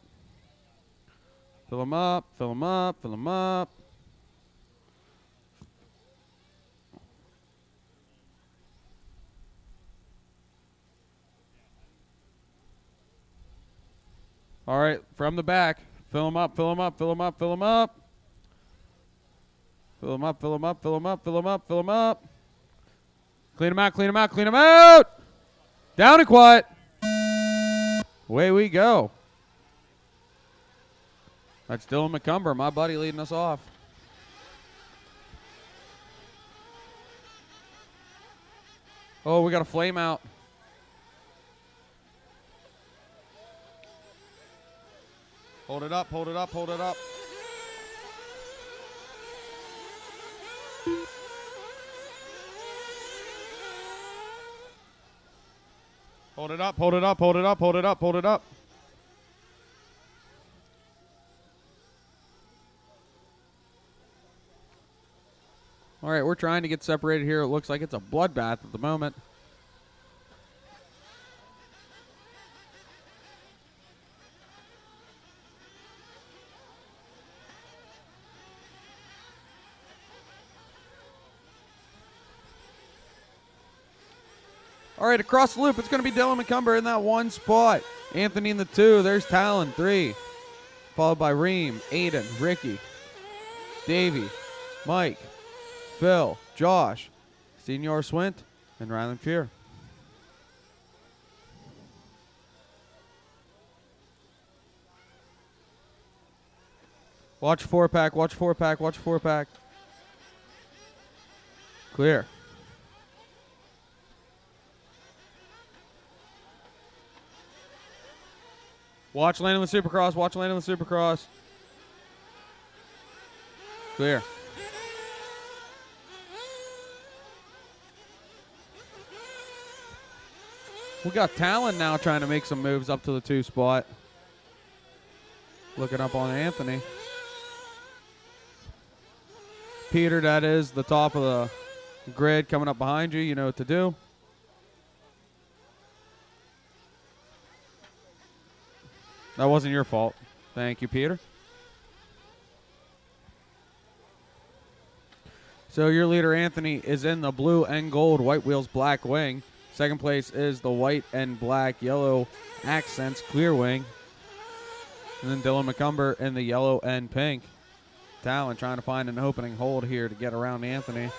Fill them up, fill them up, fill them up. All right, from the back. Fill them up, fill them up, fill them up, fill them up. Fill them up, fill them up, fill them up, fill them up, fill them up. Clean them out, clean them out, clean them out. Down and quiet. Away we go. That's Dylan McCumber, my buddy, leading us off. Oh, we got a flame out. Hold it up, hold it up, hold it up. Hold it up, hold it up, hold it up, hold it up, hold it up. All right, we're trying to get separated here. It looks like it's a bloodbath at the moment. All right, across the loop, it's going to be Dylan McCumber in that one spot. Anthony in the 2. There's Talon, 3. Followed by Reem, Aiden, Ricky, Davey, Mike, Phil, Josh, Senior Swint, and Ryland Fear. Watch 4-pack, watch 4-pack, watch 4-pack. Clear. Watch landing the Supercross, watch landing the Supercross. Clear. We got Talon now trying to make some moves up to the 2 spot. Looking up on Anthony. Peter, that is the top of the grid coming up behind you. You know what to do. That wasn't your fault. Thank you, Peter. So your leader, Anthony, is in the blue and gold white wheels black wing. Second place is the white and black yellow accents clear wing. And then Dylan McCumber in the yellow and pink. Talon trying to find an opening hold here to get around Anthony.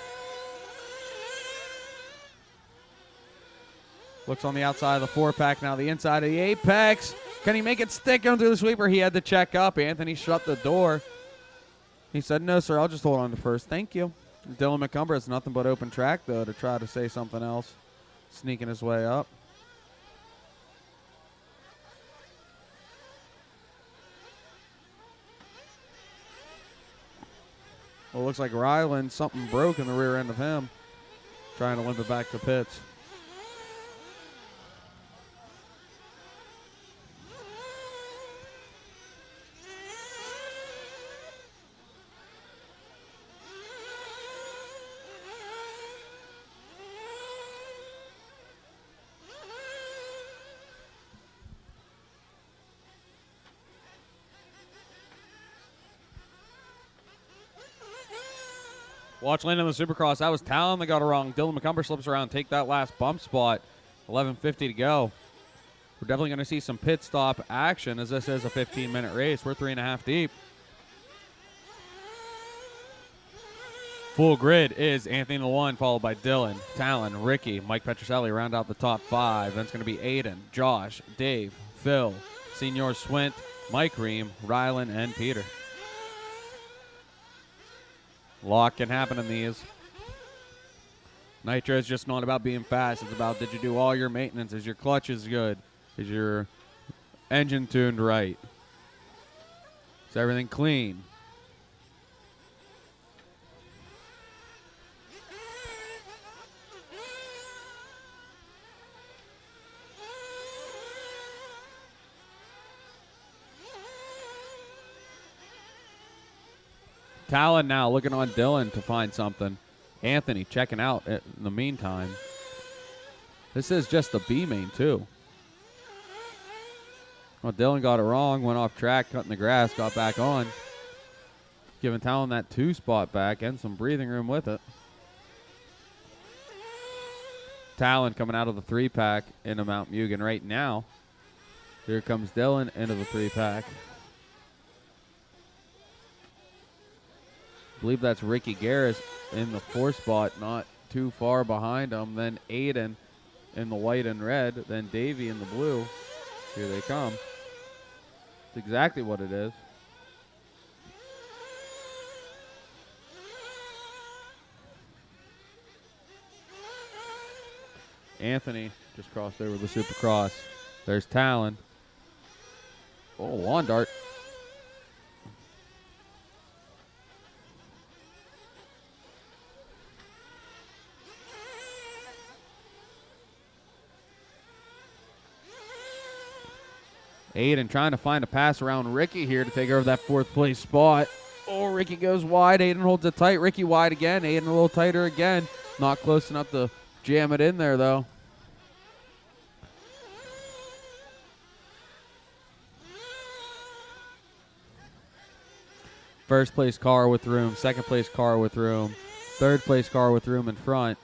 Looks on the outside of the 4-pack, now the inside of the Apex. Can he make it stick onto the sweeper? He had to check up. Anthony shut the door. He said, no, sir, I'll just hold on to first. Thank you. Dylan McCumber has nothing but open track, though, to try to say something else. Sneaking his way up. Well, it looks like Ryland, something broke in the rear end of him. Trying to limp it back to pits. Watch landing on the Supercross. That was Talon that got it wrong. Dylan McCumber slips around, take that last bump spot. 11:50 to go. We're definitely going to see some pit stop action as this is a 15-minute race. We're 3.5 deep. Full grid is Anthony the 1, followed by Dylan, Talon, Ricky, Mike Petroselli round out the top 5. Then it's going to be Aiden, Josh, Dave, Phil, Senior Swint, Mike Ream, Rylan, and Peter. Lot can happen in these. Nitro is just not about being fast. It's about, did you do all your maintenance? Is your clutch is good? Is your engine tuned right? Is everything clean? Talon now looking on Dylan to find something. Anthony checking out in the meantime. This is just the B main too. Well, Dylan got it wrong, went off track, cutting the grass, got back on. Giving Talon that 2 spot back and some breathing room with it. Talon coming out of the 3-pack into Mount Mugen right now. Here comes Dylan into the 3-pack. I believe that's Ricky Garris in the 4 spot, not too far behind him. Then Aiden in the white and red. Then Davey in the blue. Here they come. It's exactly what it is. Anthony just crossed over the Supercross. There's Talon. Oh, lawn dart. Aiden trying to find a pass around Ricky here to take over that 4th place spot. Oh, Ricky goes wide. Aiden holds it tight. Ricky wide again. Aiden a little tighter again. Not close enough to jam it in there, though. First place car with room. Second place car with room. Third place car with room in front.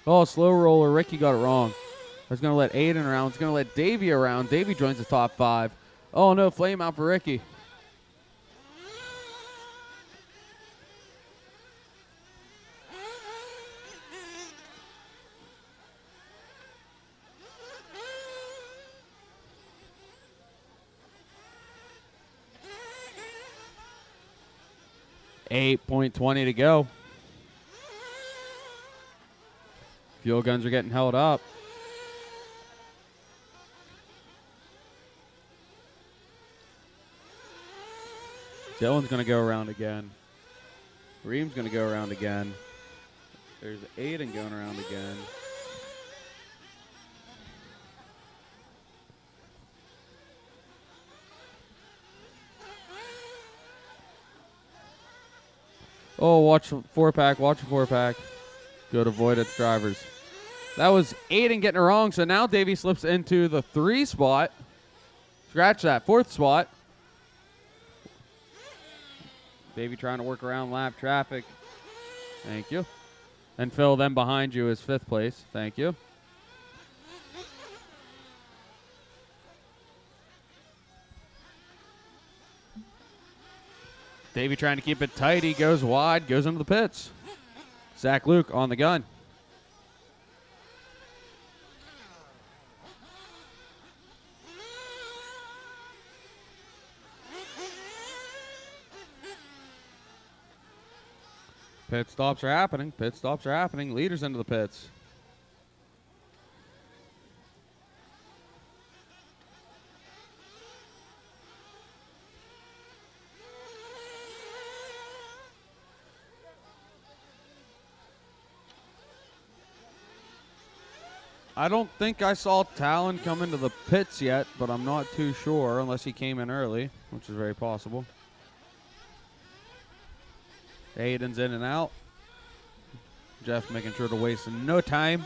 Oh, slow roller. Ricky got it wrong. It's going to let Aiden around. It's going to let Davey around. Davey joins the top 5. Oh, no, flame out for Ricky. .20 to go. Fuel guns are getting held up. Dylan's going to go around again. Reem's going to go around again. There's Aiden going around again. Oh, watch the 4-pack, watch the 4-pack. Go to avoid its drivers. That was Aiden getting it wrong, so now Davey slips into the 3 spot. Scratch that, 4th spot. Davey trying to work around lap traffic. Thank you. And Phil then behind you is 5th place. Thank you. Davey trying to keep it tight. He goes wide, goes into the pits. Zach Luke on the gun. Pit stops are happening. Pit stops are happening. Leaders into the pits. I don't think I saw Talon come into the pits yet, but I'm not too sure unless he came in early, which is very possible. Aiden's in and out. Jeff making sure to waste no time.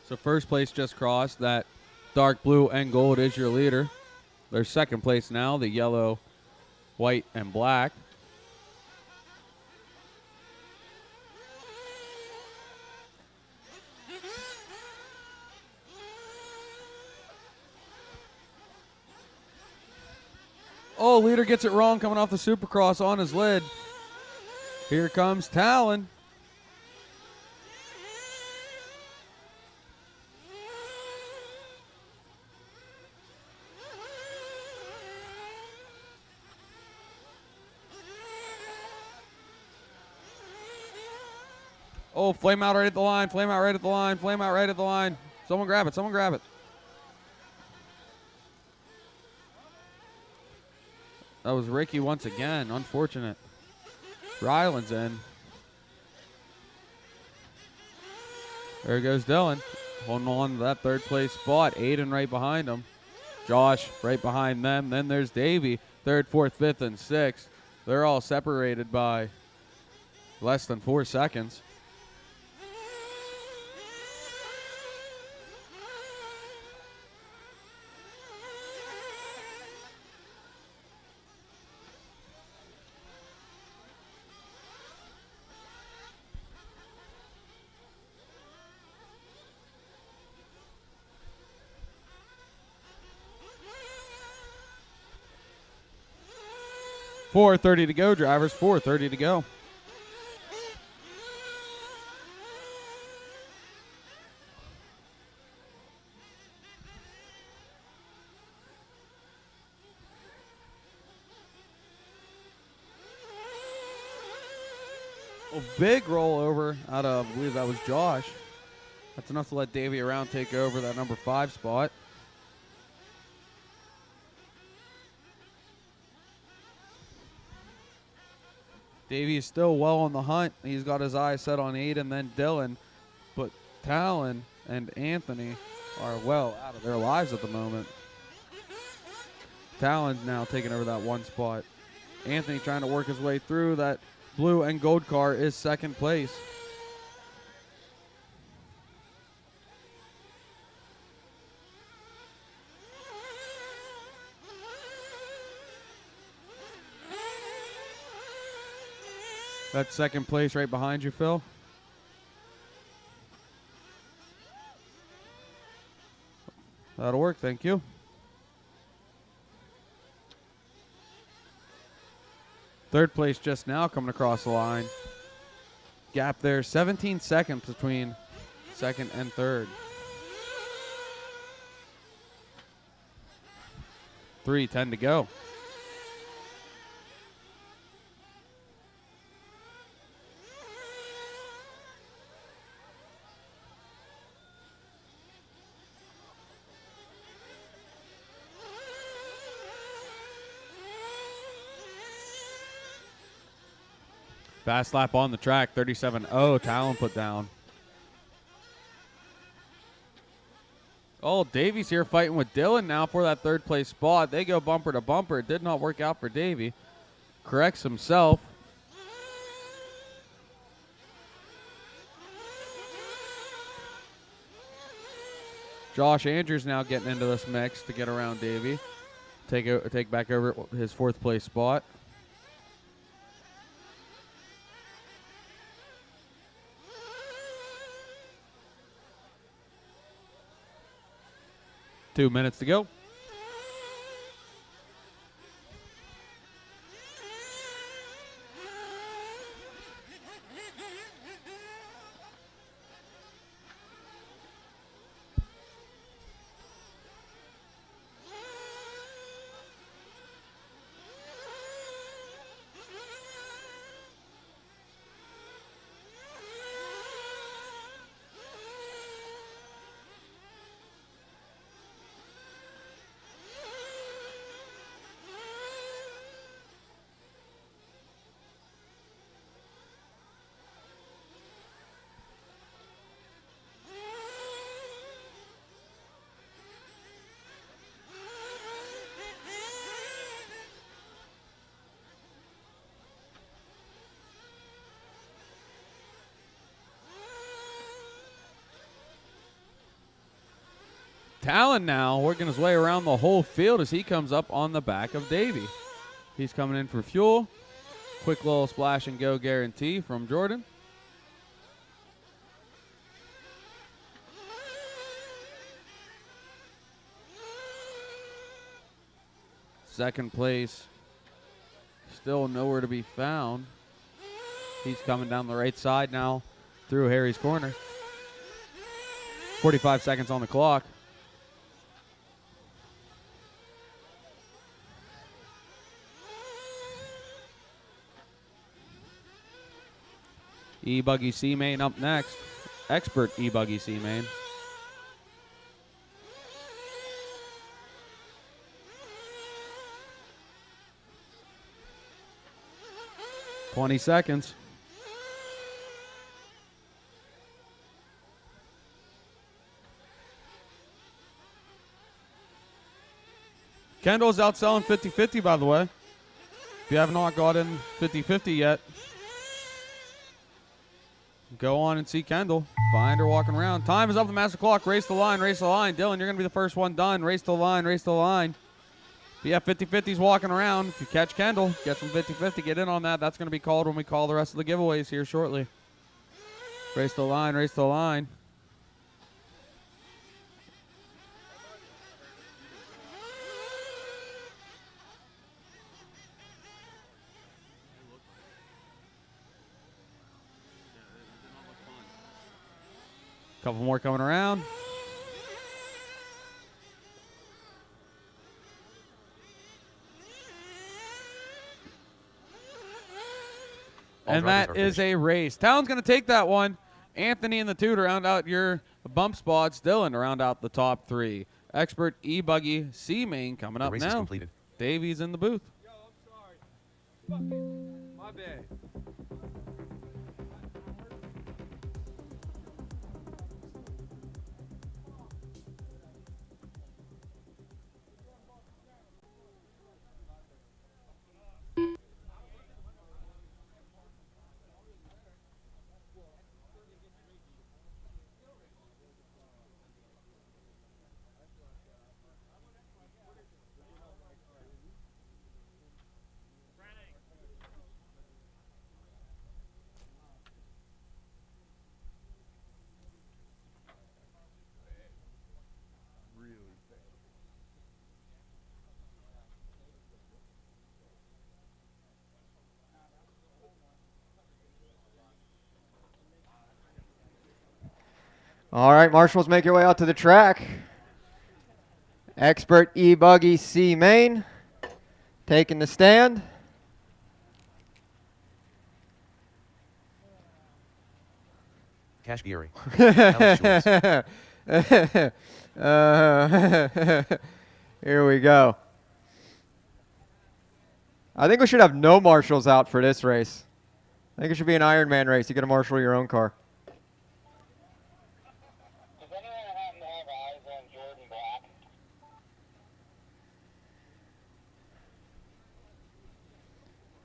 So first place just crossed. That dark blue and gold is your leader. There's second place now, the yellow, white, and black. Oh, leader gets it wrong coming off the Supercross on his lid. Here comes Talon. Oh, flame out right at the line, flame out right at the line, flame out right at the line. Someone grab it, someone grab it. That was Ricky once again. Unfortunate. Ryland's in. There goes Dylan. Holding on to that 3rd place spot. Aiden right behind him. Josh right behind them. Then there's Davey. 3rd, 4th, 5th, and 6th. They're all separated by less than 4 seconds. .430 to go, drivers. 4:30 to go. A big rollover out of, I believe that was Josh. That's enough to let Davey around take over that number 5 spot. Davey is still well on the hunt. He's got his eyes set on Aiden, then Dylan. But Talon and Anthony are well out of their lives at the moment. Talon's now taking over that 1 spot. Anthony trying to work his way through. That blue and gold car is 2nd place. That's second place right behind you, Phil. That'll work, thank you. Third place just now coming across the line. Gap there, 17 seconds between second and third. 3:10 to go. Fast lap on the track, 37.0. Talon put down. Oh, Davy's here fighting with Dylan now for that third place spot. They go bumper to bumper. It did not work out for Davy. Corrects himself. Josh Andrews now getting into this mix to get around Davy. Take back over his fourth place spot. Two minutes to go. Talon now working his way around the whole field as he comes up on the back of Davy. He's coming in for fuel. Quick little splash and go guarantee from Jordan. Second place, still nowhere to be found. He's coming down the right side now through Harry's corner. 45 seconds on the clock. E-Buggy C-Main up next. Expert E-Buggy C-Main. $20 seconds. Kendall's outselling 50-50, by the way. If you have not got in 50-50 yet, go on and see Kendall. Find her walking around. Time is up. The master clock. Race the line. Race the line. Dylan, you're going to be the first one done. Race the line. Race the line. If you have 50-50s walking around, if you catch Kendall, get some 50-50, get in on that. That's going to be called when we call the rest of the giveaways here shortly. Race the line. Race the line. Couple more coming around. And that is a race. Talon's going to take that one. Anthony and the two to round out your bump spots. Dylan to round out the top three. Expert E-Buggy C-Main coming up The race is now. completed. Davy's in the booth. Yo, I'm sorry. My bad. All right, marshals, make your way out to the track. Expert E-Buggy C Main taking the stand. Cash Geary. Alex Schwartz. Here we go. I think we should have no marshals out for this race. I think it should be an Ironman race. You get to marshal your own car. Does anyone happen to have eyes on Jordan Black?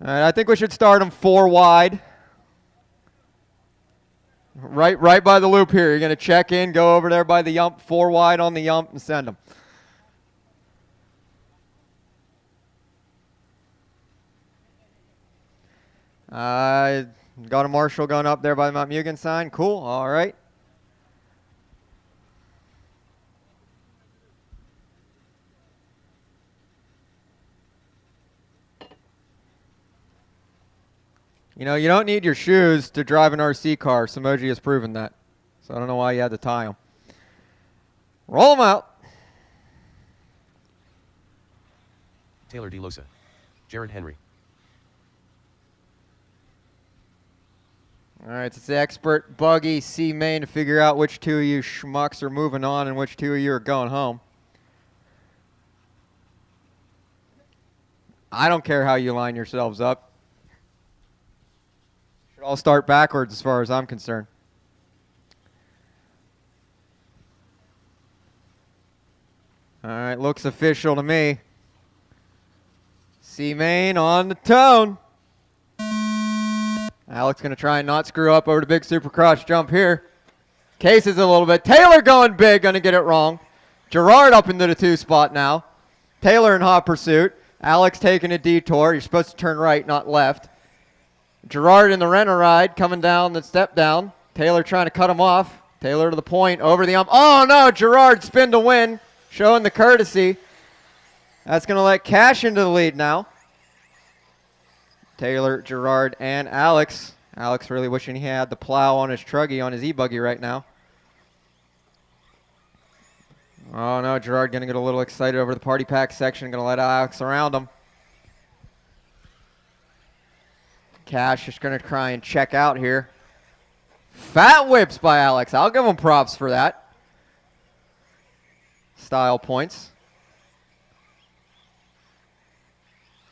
All right, I think we should start them 4 wide. Right by the loop here. You're going to check in, go over there by the yump, 4 wide on the yump, and send them. Got a marshal gun up there by the Mount Mugen sign. Cool. All right. You know, you don't need your shoes to drive an RC car. Samoji has proven that. So I don't know why you had to tie them. Roll them out. Taylor DeLosa. Jared Henry. All right, it's the expert buggy C main to figure out which 2 of you schmucks are moving on and which 2 of you are going home. I don't care how you line yourselves up. Should all start backwards as far as I'm concerned. All right, looks official to me. C main on the tone. Alex going to try and not screw up over the big supercross jump here. Cases a little bit. Taylor going big, going to get it wrong. Gerard up into the 2 spot now. Taylor in hot pursuit. Alex taking a detour. You're supposed to turn right, not left. Gerard in the rent a ride, coming down the step down. Taylor trying to cut him off. Taylor to the point, over the ump. Oh no, Gerard spin to win, showing the courtesy. That's going to let Cash into the lead now. Taylor, Gerard, and Alex. Alex really wishing he had the plow on his truggy on his e-buggy right now. Oh no, Gerard going to get a little excited over the party pack section. Going to let Alex around him. Cash is going to try and check out here. Fat whips by Alex. I'll give him props for that. Style points.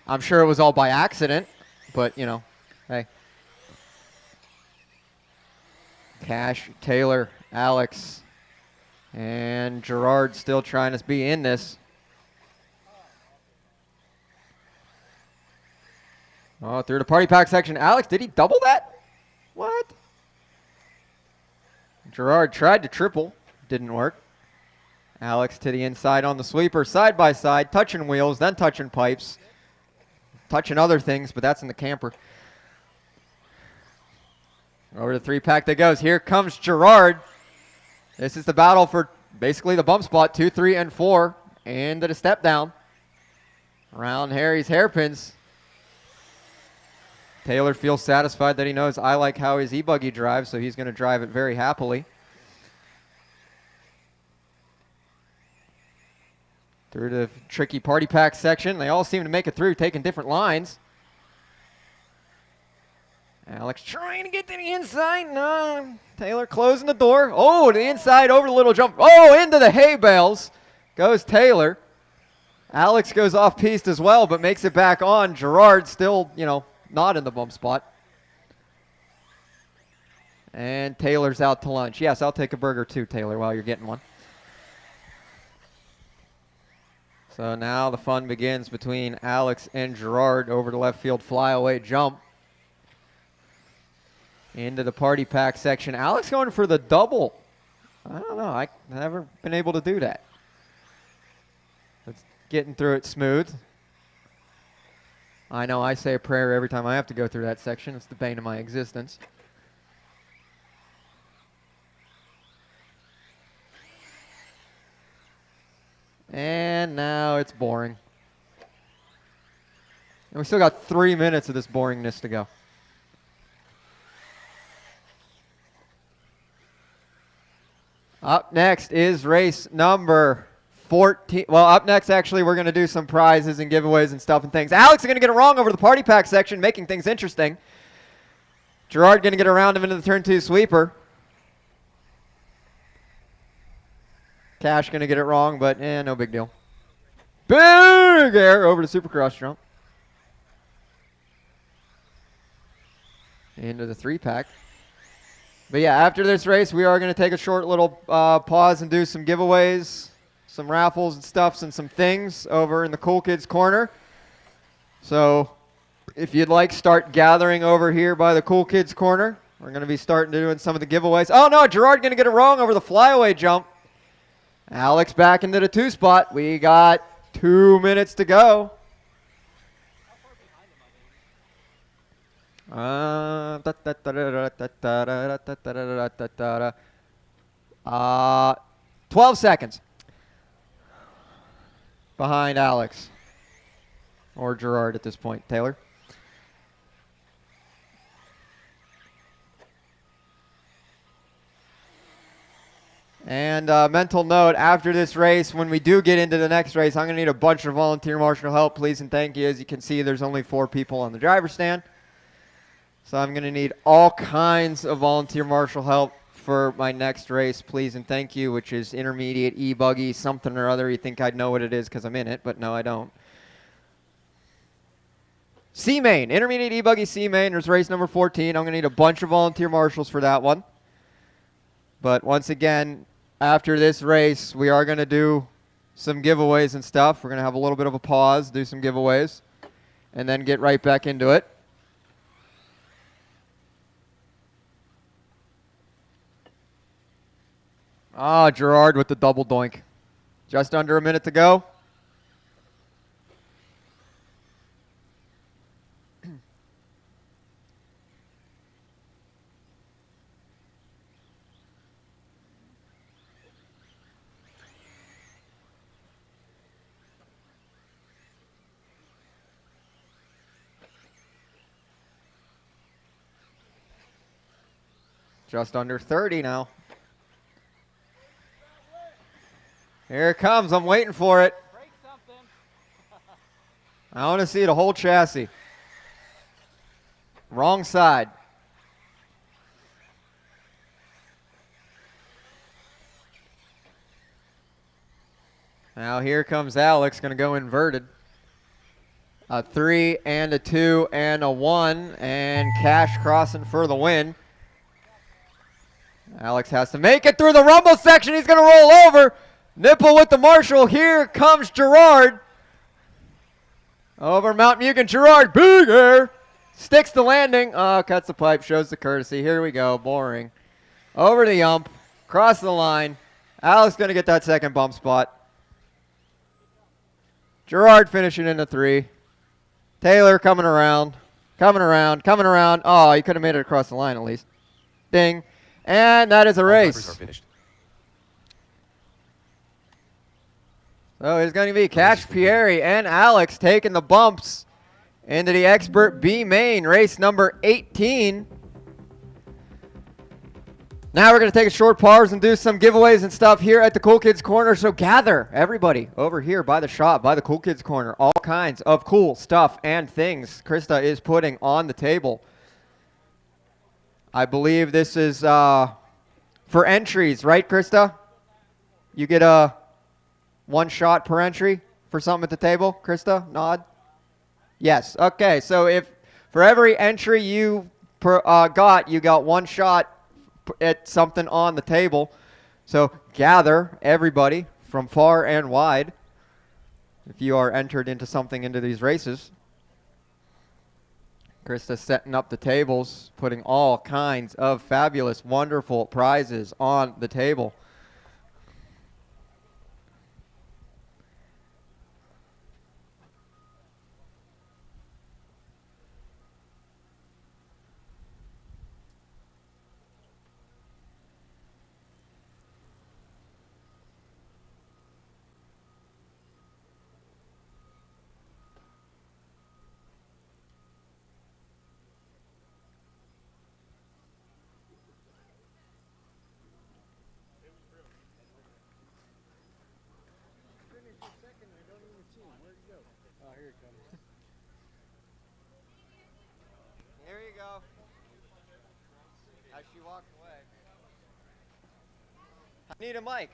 I'm sure it was all by accident. But, you know, hey. Cash, Taylor, Alex, and Gerard still trying to be in this. Oh, through the party pack section. Alex, did he double that? What? Gerard tried to triple. Didn't work. Alex to the inside on the sweeper, side by side, touching wheels, then touching pipes. Touching other things, but that's in the camper. Over the 3-pack that goes. Here comes Gerard. This is the battle for basically the bump spot, 2, 3, and 4. Into the step down. Around Harry's hairpins. Taylor feels satisfied that he knows I like how his e-buggy drives, so he's going to drive it very happily. Through the tricky party pack section. They all seem to make it through, taking different lines. Alex trying to get to the inside. No. Taylor closing the door. Oh, to the inside over the little jump. Oh, into the hay bales goes Taylor. Alex goes off piste as well, but makes it back on. Gerard still, you know, not in the bump spot. And Taylor's out to lunch. Yes, I'll take a burger too, Taylor, while you're getting one. So now the fun begins between Alex and Gerard over the left field flyaway jump. Into the party pack section. Alex going for the double. I don't know. I've never been able to do that. It's getting through it smooth. I know I say a prayer every time I have to go through that section. It's the bane of my existence. And now it's boring. And we still got 3 minutes of this boringness to go. Up next is race number 14. Well, up next, actually, we're going to do some prizes and giveaways and stuff and things. Alex is going to get it wrong over the party pack section, making things interesting. Gerard going to get around him into the turn 2 sweeper. Cash going to get it wrong, but no big deal. Big air over to Supercross jump. Into the 3-pack. But yeah, after this race, we are going to take a short little pause and do some giveaways, some raffles and stuffs and some things over in the Cool Kids Corner. So if you'd like, start gathering over here by the Cool Kids Corner. We're going to be starting to doing some of the giveaways. Oh no, Gerard going to get it wrong over the flyaway jump. Alex back into the 2 spot. We got 2 minutes to go. 12 seconds behind Alex or Gerard at this point. Taylor. And mental note, after this race, when we do get into the next race, I'm going to need a bunch of volunteer marshal help, please and thank you. As you can see, there's only 4 people on the driver's stand. So I'm going to need all kinds of volunteer marshal help for my next race, please and thank you, which is intermediate e-buggy, something or other. You think I'd know what it is because I'm in it, but no, I don't. C-Main, intermediate e-buggy C-Main. There's race number 14. I'm going to need a bunch of volunteer marshals for that one. But once again, after this race, we are going to do some giveaways and stuff. We're going to have a little bit of a pause, do some giveaways, and then get right back into it. Ah, Gerard with the double doink. Just under a minute to go. Just under 30 now. Here it comes. I'm waiting for it. Break something. I want to see the whole chassis. Wrong side. Now here comes Alex. Going to go inverted. A 3 and a 2 and a 1. And Cash crossing for the win. Alex has to make it through the rumble section. He's going to roll over. Nipple with the marshal. Here comes Gerard. Over Mount Mugen. Gerard, big air. Sticks the landing. Oh, cuts the pipe. Shows the courtesy. Here we go. Boring. Over the ump. Cross the line. Alex going to get that second bump spot. Gerard finishing in the 3. Taylor coming around. Coming around. Coming around. Oh, he could have made it across the line at least. Ding. And that is a All race. drivers are finished. So it's going to be Cash Pieri and Alex taking the bumps into the Expert B main, race number 18. Now we're going to take a short pause and do some giveaways and stuff here at the Cool Kids Corner. So gather, everybody, over here by the shop, by the Cool Kids Corner. All kinds of cool stuff and things Krista is putting on the table. I believe this is for entries, right, Krista? You get a 1 shot per entry for something at the table, Krista? Nod? Yes. Okay, so if for every entry you got, you got 1 shot at something on the table. So gather, everybody, from far and wide, if you are entered into something into these races. Krista's setting up the tables, putting all kinds of fabulous, wonderful prizes on the table. She walked away. I need a mic.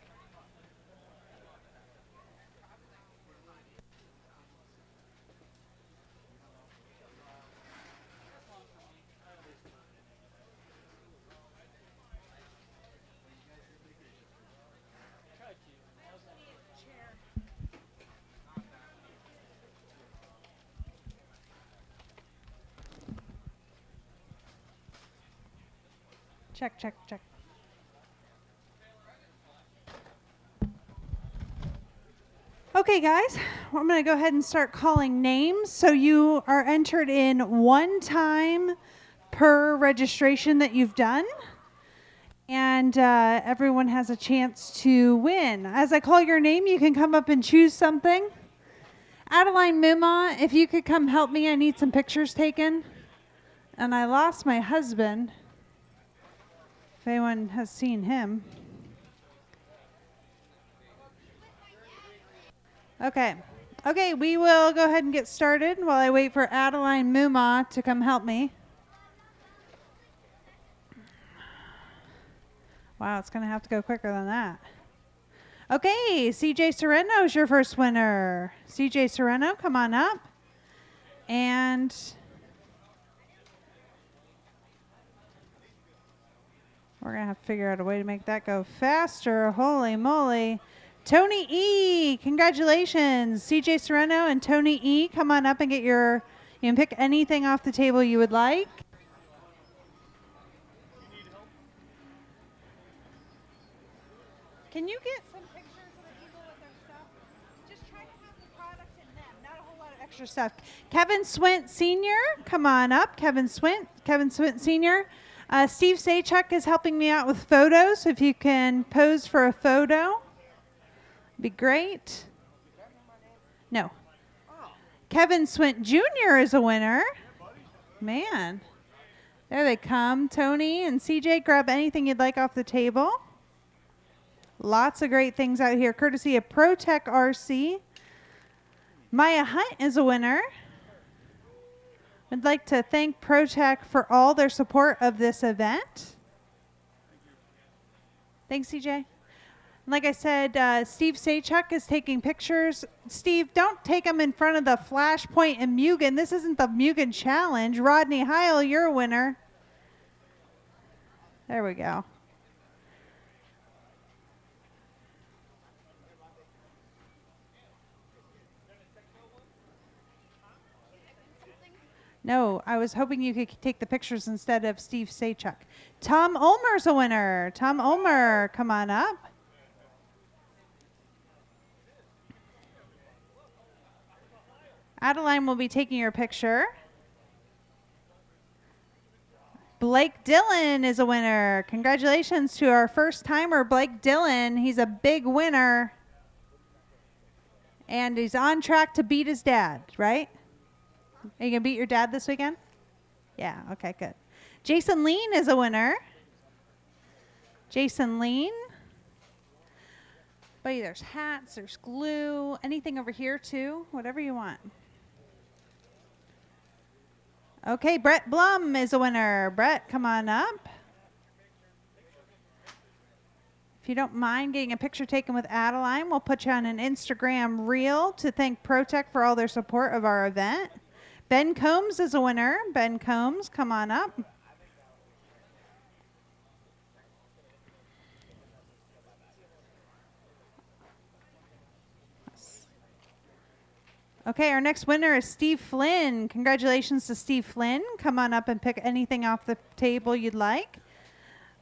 Check, check, check. Okay, guys, I'm going to go ahead and start calling names. So you are entered in one time per registration that you've done. And everyone has a chance to win. As I call your name, you can come up and choose something. Adeline Muma, if you could come help me, I need some pictures taken. And I lost my husband. If anyone has seen him. Okay. Okay, we will go ahead and get started while I wait for Adeline Muma to come help me. Wow, it's going to have to go quicker than that. Okay, CJ Sereno is your first winner. CJ Sereno, come on up. And we're going to have to figure out a way to make that go faster. Holy moly. Tony E., congratulations. CJ Sereno and Tony E., come on up and get your, you can pick anything off the table you would like. Can you get some pictures of the people with their stuff? Just try to have the product in them, not a whole lot of extra stuff. Kevin Swint Sr., come on up. Kevin Swint Sr. Steve Saychuk is helping me out with photos. If you can pose for a photo, be great. No. Kevin Swint Jr. is a winner. Man. There they come. Tony and CJ, grab anything you'd like off the table. Lots of great things out here, courtesy of Protek RC. Maya Hunt is a winner. I'd like to thank Protek for all their support of this event. Thanks, CJ. Like I said, Steve Saychuk is taking pictures. Steve, don't take them in front of the Flashpoint and Mugen. This isn't the Mugen Challenge. Rodney Heil, you're a winner. There we go. No, I was hoping you could take the pictures instead of Steve Saychuk. Tom Ulmer's a winner. Tom Ulmer, come on up. Adeline will be taking your picture. Blake Dillon is a winner. Congratulations to our first timer, Blake Dillon. He's a big winner. And he's on track to beat his dad, right? Are you going to beat your dad this weekend? Yeah, okay, good. Jason Lean is a winner. Jason Lean. Buddy, there's hats, there's glue, anything over here too, whatever you want. Okay, Brett Blum is a winner. Brett, come on up. If you don't mind getting a picture taken with Adeline, we'll put you on an Instagram reel to thank Protek for all their support of our event. Ben Combs is a winner. Ben Combs, come on up. Okay, our next winner is Steve Flynn. Congratulations to Steve Flynn. Come on up and pick anything off the table you'd like.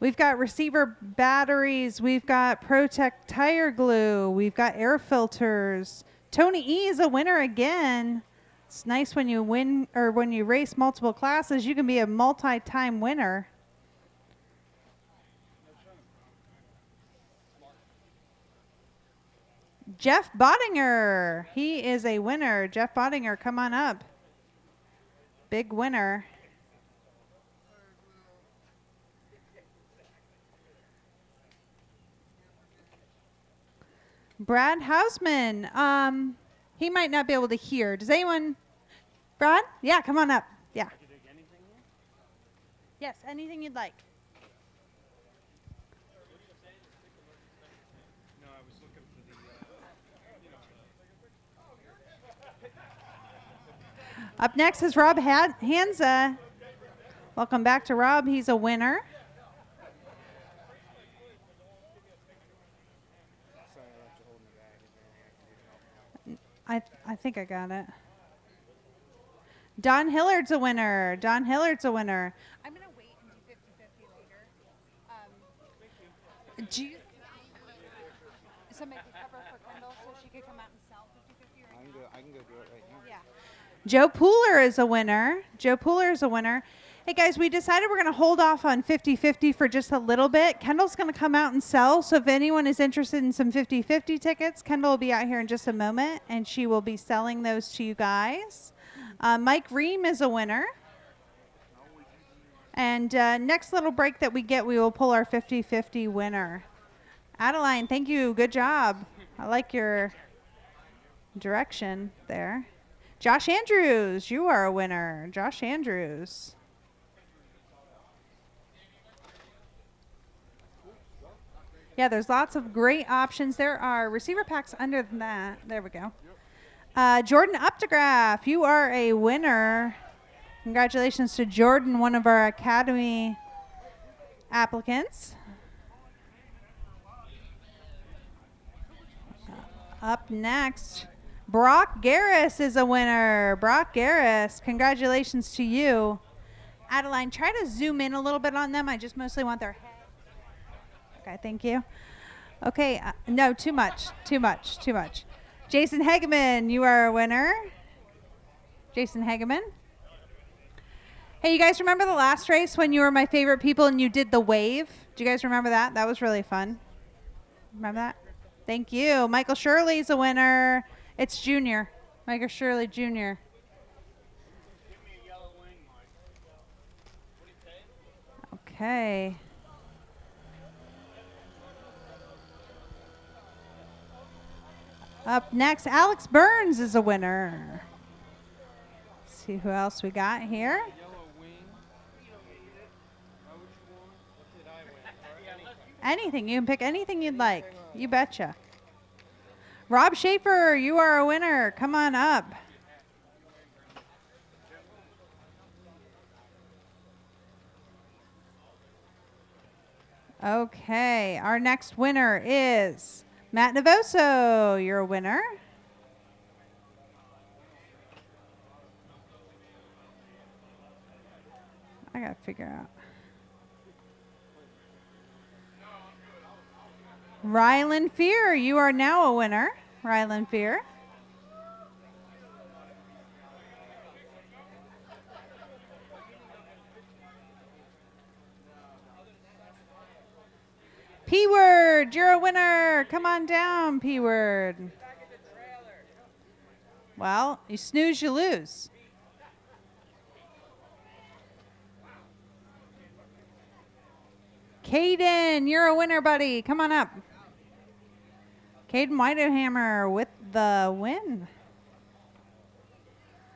We've got receiver batteries. We've got Protek tire glue. We've got air filters. Tony E is a winner again. It's nice when you win or when you race multiple classes, you can be a multi-time winner. Jeff Bottinger, he is a winner. Jeff Bottinger, come on up. Big winner. Brad Hausman, he might not be able to hear. Does anyone, Brad? Yeah, come on up. Yeah. Yes, anything you'd like. Up next is Rob Hansa. Welcome back to Rob. He's a winner. I think I got it. Don Hillard's a winner. Don Hillard's a winner. I'm going to wait and do 50-50 later. Do you somebody could cover for Kendall so she could come out and sell 50-50? I can go do it right now. Yeah. Joe Pooler is a winner. Joe Pooler is a winner. Hey, guys, we decided we're going to hold off on 50-50 for just a little bit. Kendall's going to come out and sell, so if anyone is interested in some 50-50 tickets, Kendall will be out here in just a moment, and she will be selling those to you guys. Mike Ream is a winner. And next little break that we get, we will pull our 50-50 winner. Adeline, thank you. Good job. I like your direction there. Josh Andrews, you are a winner. Josh Andrews. Yeah, there's lots of great options. There are receiver packs under that. There we go. Jordan Updegraff, you are a winner. Congratulations to Jordan, one of our Academy applicants. Up next, Brock Garris is a winner. Brock Garris, congratulations to you. Adeline, try to zoom in a little bit on them. I just mostly want their head. Okay, thank you. Okay, no, too much. Jason Hegeman, you are a winner. Jason Hegeman. Hey, you guys remember the last race when you were my favorite people and you did the wave? Do you guys remember that? That was really fun. Remember that? Thank you. Michael Shirley's a winner. It's Junior. Michael Shirley Jr. Give me a yellow wing, Mike. What do you say? Okay. Up next, Alex Burns is a winner. Let's see who else we got here. Yellow wing. You don't need it. Why would you want? What did I win? Anything. You can pick anything you'd like. You betcha. Rob Schaefer, you are a winner. Come on up. Okay, our next winner is Matt Navoso. You're a winner. I gotta figure out. Rylan Fear, you are now a winner. Rylan Fear. P-Word, you're a winner. Come on down, P-Word. Well, you snooze, you lose. Caden, you're a winner, buddy. Come on up. Caden Whitehammer with the win.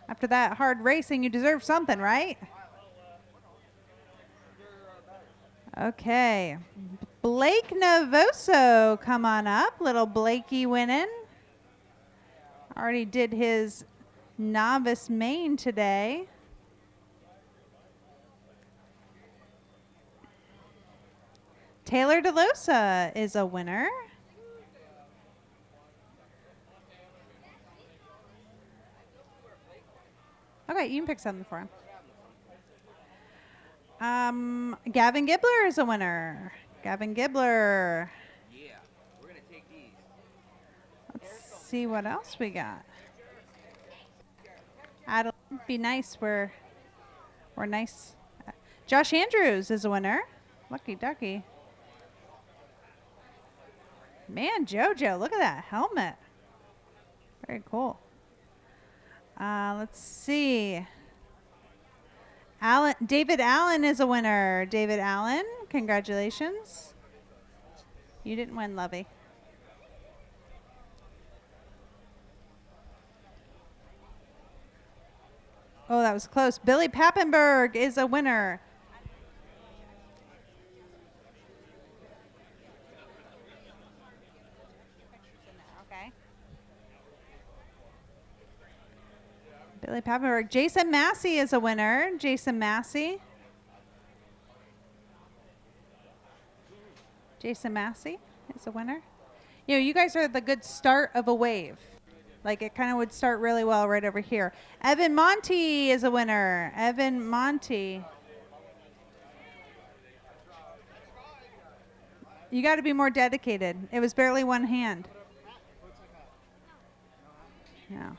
After that hard racing, you deserve something, right? Okay. Blake Navoso, come on up. Little Blakey winning. Already did his novice main today. Taylor DeLosa is a winner. Okay, you can pick something for him. Gavin Gibbler is a winner. Gavin Gibbler. Yeah, we're gonna take these. Let's see what else we got. Adeline, be nice. We're nice. Josh Andrews is a winner. Lucky ducky. Man, JoJo, look at that helmet. Very cool. Let's see. David Allen is a winner. David Allen, congratulations. You didn't win, Lovey. Oh, that was close. Billy Pappenberg is a winner. Billy Riley Papenberg. Jason Massey is a winner. Jason Massey. Jason Massey is a winner. You know, you guys are the good start of a wave. Like, it kind of would start really well right over here. Evan Monty is a winner. Evan Monty. You got to be more dedicated. It was barely one hand. Yeah.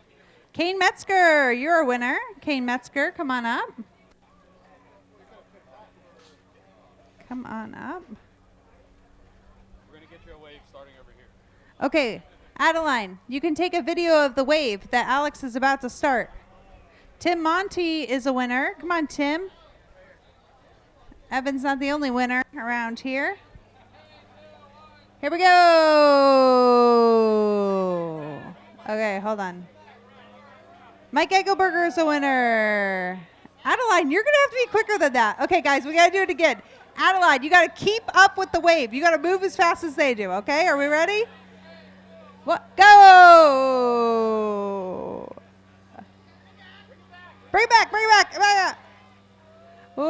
Kane Metzger, you're a winner. Kane Metzger, come on up. Come on up. We're going to get you a wave starting over here. Okay, Adeline, you can take a video of the wave that Alex is about to start. Tim Monty is a winner. Come on, Tim. Evan's not the only winner around here. Here we go. Okay, hold on. Mike Egelberger is a winner. Adeline, you're going to have to be quicker than that. Okay, guys, we got to do it again. Adeline, you got to keep up with the wave. You got to move as fast as they do, okay? Are we ready? What? Go! Bring it back, bring it back, bring it back. Whoa.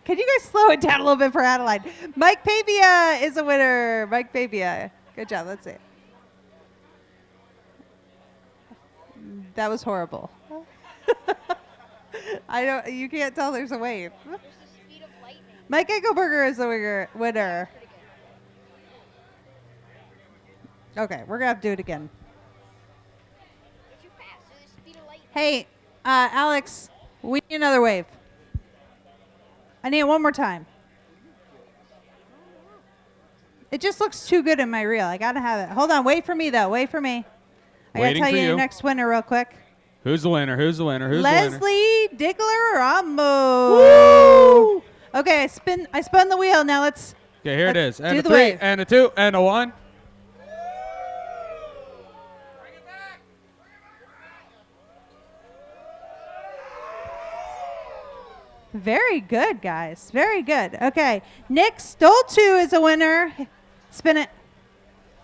Can you guys slow it down a little bit for Adeline? Mike Pavia is a winner. Mike Pavia. Good job. Let's see. That was horrible. You can't tell there's a wave. There's the speed of lightning. Mike Egelberger is the winner. Okay, we're going to have to do it again. Too fast. There's the speed of lightning. Hey, Alex, we need another wave. I need it one more time. It just looks too good in my reel. I got to have it. Hold on. Wait for me, though. Wait for me. I got to Waiting tell for you you. the next winner real quick. Who's the winner? Who's the winner? Who's the winner? Leslie Diggler Rambo. Okay, I spun the wheel. Now let's Okay, here it is. And do a the 3, wave. and a 2, and a 1. Very good, guys. Very good. Okay, Nick Stoltu is a winner. Spin it.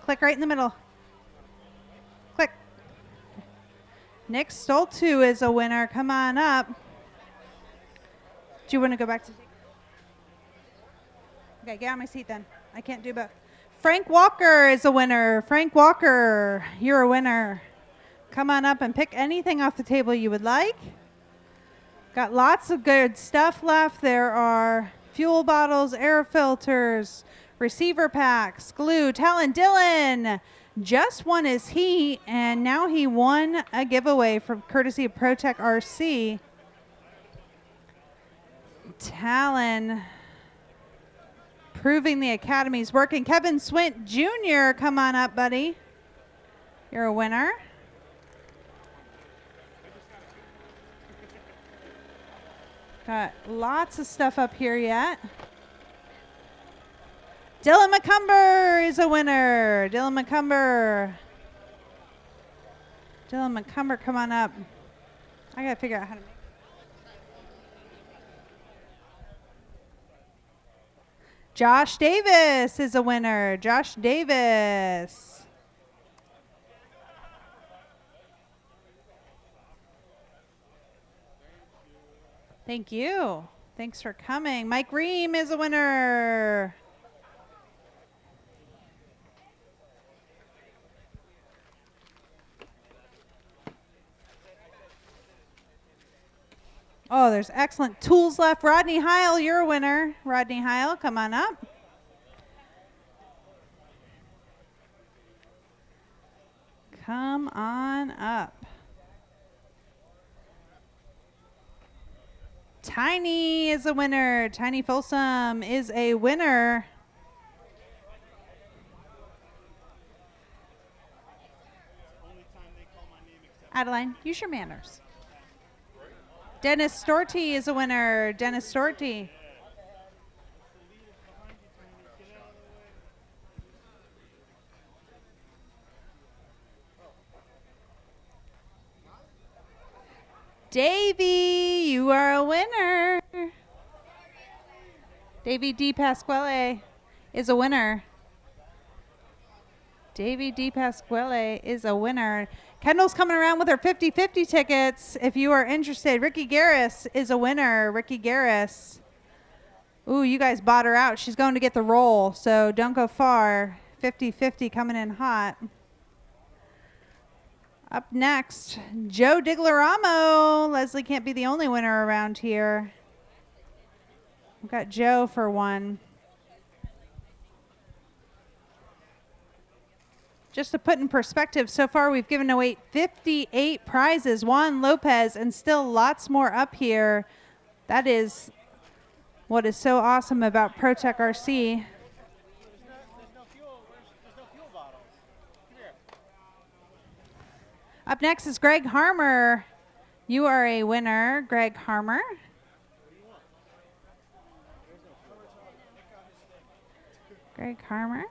Click right in the middle. Click. Nick Stoltu is a winner. Come on up. Do you want to go back to? Okay, get on my seat then. I can't do both. Frank Walker is a winner. Frank Walker, you're a winner. Come on up and pick anything off the table you would like. Got lots of good stuff left. There are fuel bottles, air filters, receiver packs, glue. Talon Dillon just won his heat, and now he won a giveaway from courtesy of Protek RC. Talon proving the academy's working. Kevin Swint Jr., come on up, buddy. You're a winner. Got lots of stuff up here yet. Dylan McCumber is a winner. Dylan McCumber. Dylan McCumber, come on up. I gotta figure out how to make it. Josh Davis is a winner. Josh Davis. Thank you. Thanks for coming. Mike Ream is a winner. Oh, there's excellent tools left. Rodney Heil, you're a winner. Rodney Heil, come on up. Come on up. Tiny is a winner. Tiny Folsom is a winner. Adeline, use your manners. Dennis Storty is a winner. Dennis Storty. Davey, you are a winner. Davey D. Pasquale is a winner. Davy Di Pasquale is a winner. Kendall's coming around with her 50-50 tickets. If you are interested, Ricky Garris is a winner. Ricky Garris. Ooh, you guys bought her out. She's going to get the roll, so don't go far. 50-50 coming in hot. Up next, Joe DiGlaramo. Leslie can't be the only winner around here. We've got Joe for one. Just to put in perspective, so far we've given away 58 prizes. Juan Lopez, and still lots more up here. That is what is so awesome about Protek RC. There's no fuel. There's no fuel bottle. Come here. Up next is Greg Harmer. You are a winner, Greg Harmer. Greg Harmer.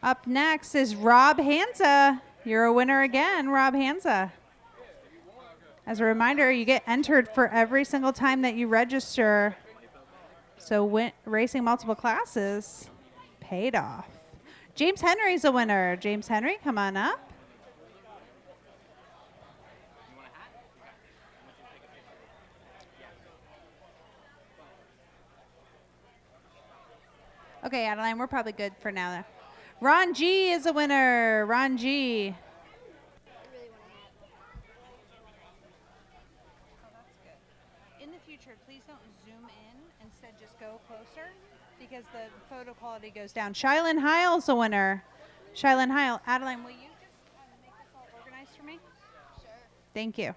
Up next is Rob Hansa. You're a winner again, Rob Hansa. As a reminder, you get entered for every single time that you register. So racing multiple classes paid off. James Henry's a winner. James Henry, come on up. Okay, Adeline, we're probably good for now. Ron G is a winner. Ron G. In the future, please don't zoom in. Instead, just go closer because the photo quality goes down. Shylin Heil's a winner. Shylin Heil. Adeline, will you just make this all organized for me? Sure. Thank you.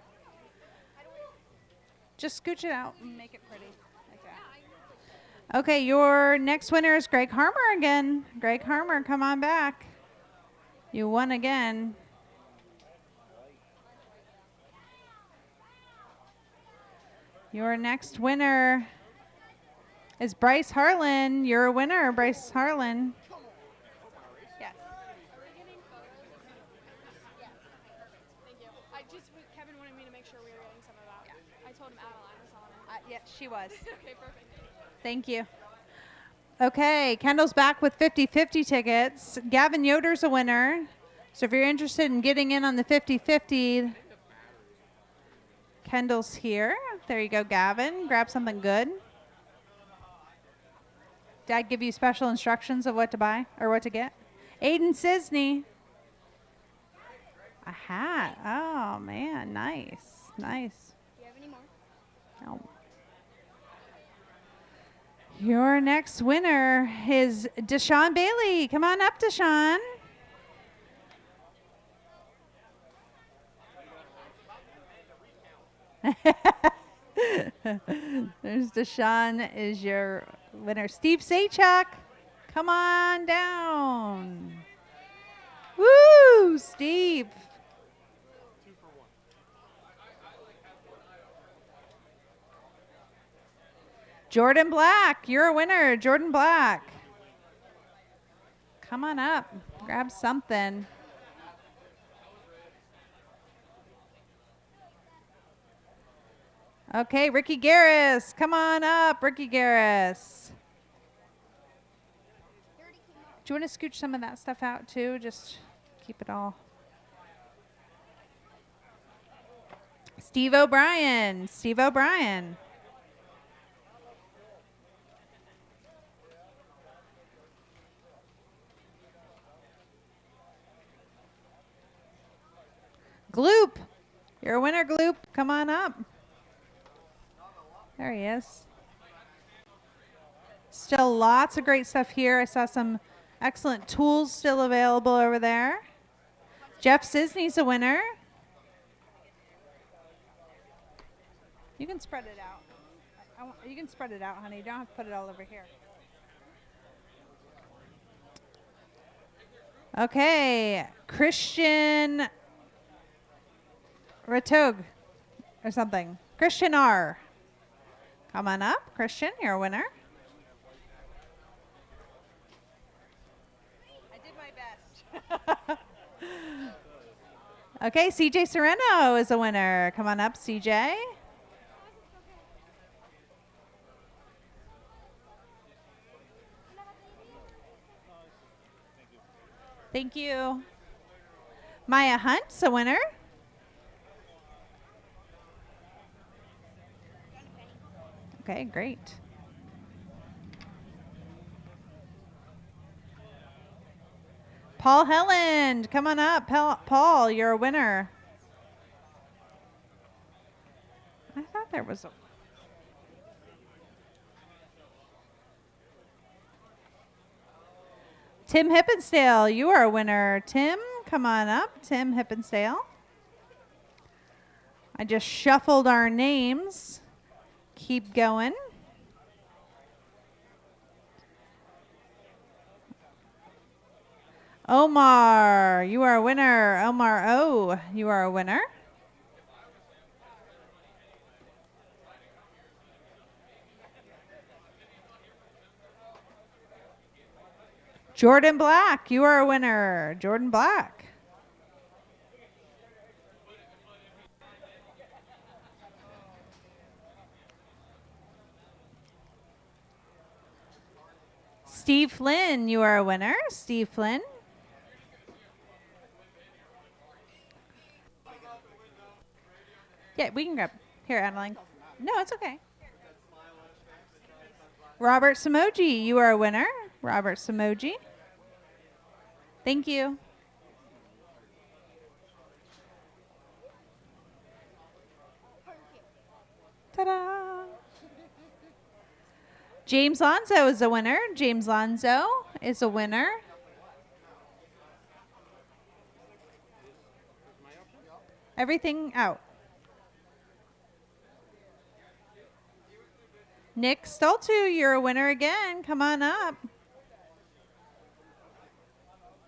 Just scooch it out and make it pretty. Like that. Okay, your next winner is Greg Harmer again. Greg Harmer, come on back. You won again. Your next winner is Bryce Harlan. You're a winner, Bryce Harlan. Yes. Thank you. Kevin wanted me to make sure we were getting some of that. Yeah. I told him Adeline was on it. Yeah, she was. Okay, perfect. Thank you. Okay, Kendall's back with 50-50 tickets. Gavin Yoder's a winner. So if you're interested in getting in on the 50-50, Kendall's here. There you go, Gavin. Grab something good. Dad give you special instructions of what to buy or what to get? Aiden Sisney. A hat. Oh, man. Nice. Nice. Do you have any more? Oh. Your next winner is Deshaun Bailey. Come on up, Deshaun. There's Deshaun is your winner. Steve Sachak, come on down. Woo, Steve. Jordan Black, you're a winner. Jordan Black. Come on up. Grab something. Okay, Ricky Garris. Come on up, Ricky Garris. Do you want to scooch some of that stuff out too? Just keep it all. Steve O'Brien. Steve O'Brien. Gloop. You're a winner, Gloop. Come on up. There he is. Still lots of great stuff here. I saw some excellent tools still available over there. Jeff Sisney's a winner. You can spread it out. You can spread it out, honey. You don't have to put it all over here. Okay. Christian Ratog or something. Christian R. Come on up. Christian, you're a winner. I did my best. Okay, CJ Sereno is a winner. Come on up, CJ. Thank you. Maya Hunt's a winner. Okay, great. Paul Helland, come on up. Paul, you're a winner. I thought there was a... Tim Hippensdale, you are a winner. Tim, come on up. Tim Hippensdale. I just shuffled our names. Keep going. Omar, you are a winner. Omar O, you are a winner. Jordan Black, you are a winner. Jordan Black. Steve Flynn, you are a winner. Steve Flynn. Yeah, we can grab. Here, Adeline. No, it's okay. Robert Samoji, you are a winner. Robert Samoji. Thank you. Ta-da! James Lonzo is a winner. James Lonzo is a winner. Everything out. Nick Stoltu, you're a winner again. Come on up.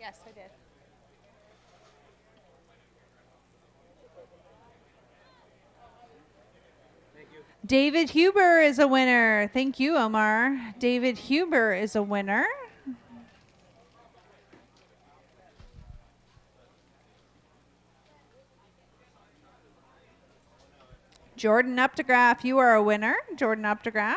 Yes, I did. David Huber is a winner. Thank you, Omar. David Huber is a winner. Jordan Updegraff, you are a winner. Jordan Updegraff.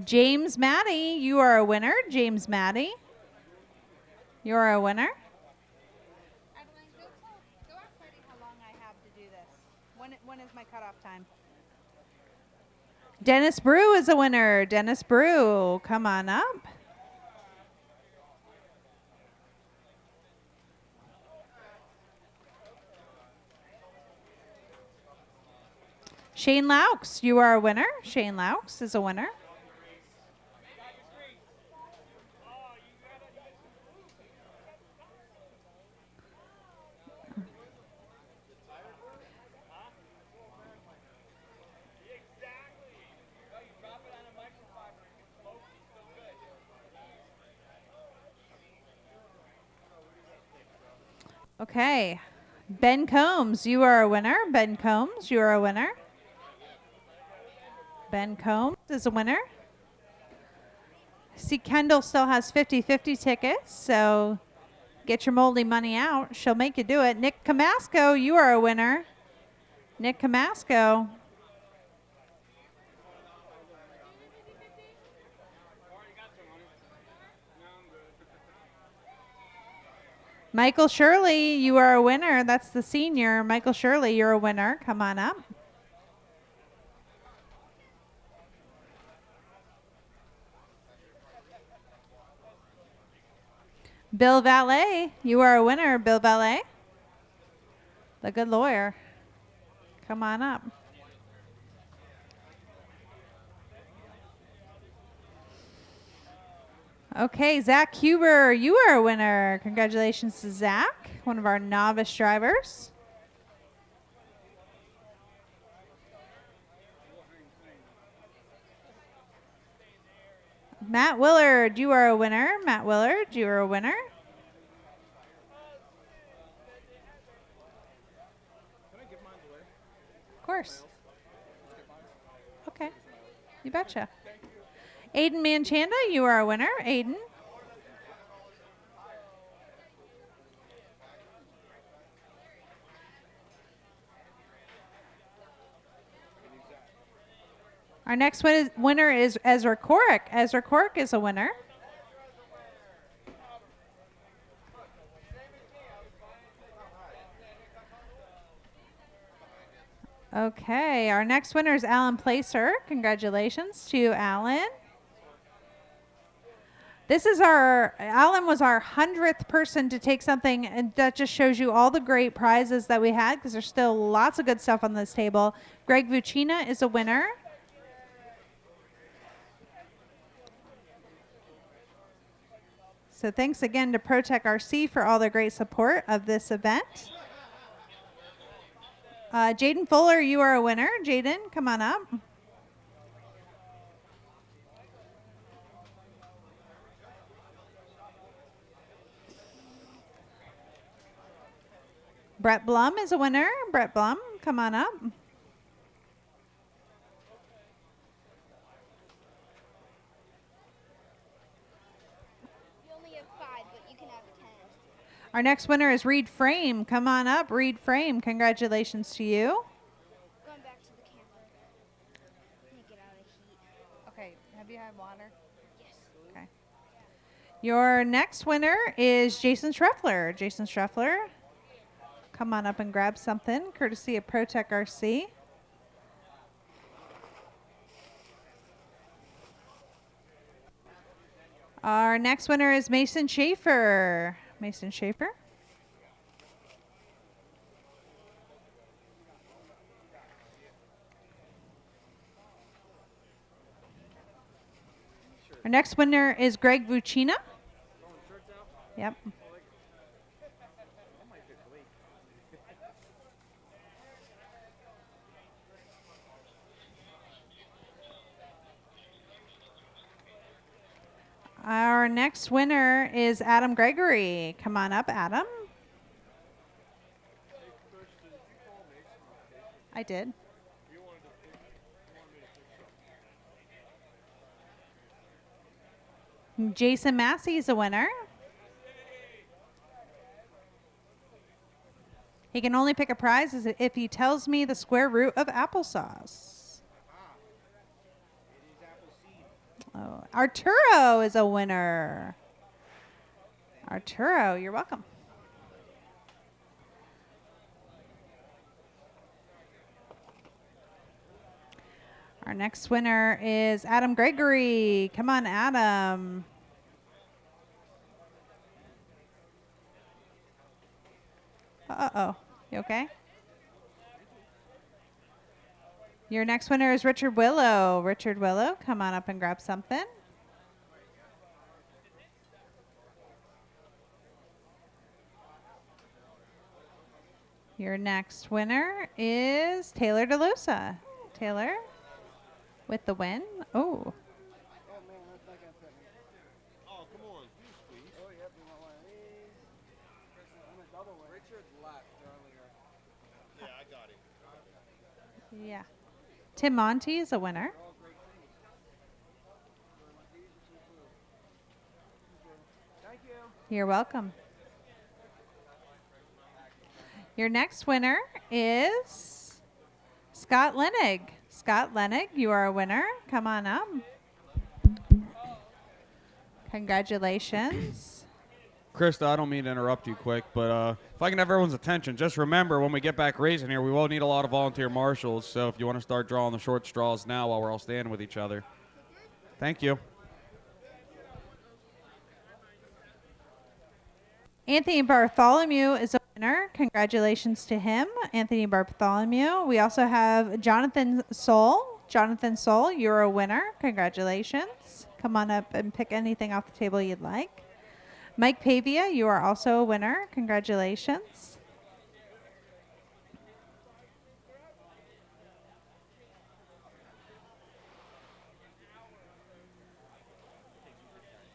James Maddie, you are a winner. James Maddie, you are a winner. Go ask Freddie how long I have to do this. When is my cutoff time? Dennis Brew is a winner. Dennis Brew, come on up. Shane Laux, you are a winner. Shane Laux is a winner. Okay. Ben Combs, you are a winner. Ben Combs, you are a winner. Ben Combs is a winner. See, Kendall still has 50-50 tickets, so get your moldy money out. She'll make you do it. Nick Camasco, you are a winner. Nick Camasco. Michael Shirley, you are a winner. That's the senior. Michael Shirley, you're a winner. Come on up. Bill Valet, you are a winner. Bill Valet, the good lawyer. Come on up. Okay, Zach Huber, you are a winner. Congratulations to Zach, one of our novice drivers. Matt Willard, you are a winner. Matt Willard, you are a winner. Of course. Okay, you betcha. Aiden Manchanda, you are a winner. Aiden. Our next winner is Ezra Korek. Ezra Korek is a winner. Okay, our next winner is Alan Placer. Congratulations to Alan. Alan was our 100th person to take something, and that just shows you all the great prizes that we had, because there's still lots of good stuff on this table. Greg Vucina is a winner. So thanks again to Protek RC for all their great support of this event. Jaden Fuller, you are a winner. Jaden, come on up. Brett Blum is a winner. Brett Blum, come on up. You only have 5, but you can have 10. Our next winner is Reed Frame. Come on up, Reed Frame. Congratulations to you. Going back to the camera. Let me get out of heat. Okay, have you had water? Yes. Okay. Your next winner is Jason Schreffler. Jason Schreffler, come on up and grab something, courtesy of Protek RC. Our next winner is Mason Schaefer. Mason Schaefer. Our next winner is Greg Vucina. Yep. Our next winner is Adam Gregory. Come on up, Adam. I did. Jason Massey is a winner. He can only pick a prize if he tells me the square root of applesauce. Oh, Arturo is a winner. Arturo, you're welcome. Our next winner is Adam Gregory. Come on, Adam. Uh-oh. You okay? Your next winner is Richard Willow. Richard Willow, come on up and grab something. Your next winner is Taylor DeLusa. Taylor with the win. Oh. Oh, come on. Please. Oh, yep. You want one of these? I'm a double win. Richard left earlier. Yeah, I got it. Yeah. Tim Monty is a winner. Thank you. You're welcome. Your next winner is Scott Lenig. Scott Lenig, you are a winner. Come on up. Congratulations. Krista, I don't mean to interrupt you quick, but if I can have everyone's attention, just remember when we get back racing here, we will need a lot of volunteer marshals. So if you want to start drawing the short straws now while we're all standing with each other. Thank you. Anthony Bartholomew is a winner. Congratulations to him, Anthony Bartholomew. We also have Jonathan Soul. Jonathan Soul, you're a winner. Congratulations. Come on up and pick anything off the table you'd like. Mike Pavia, you are also a winner. Congratulations.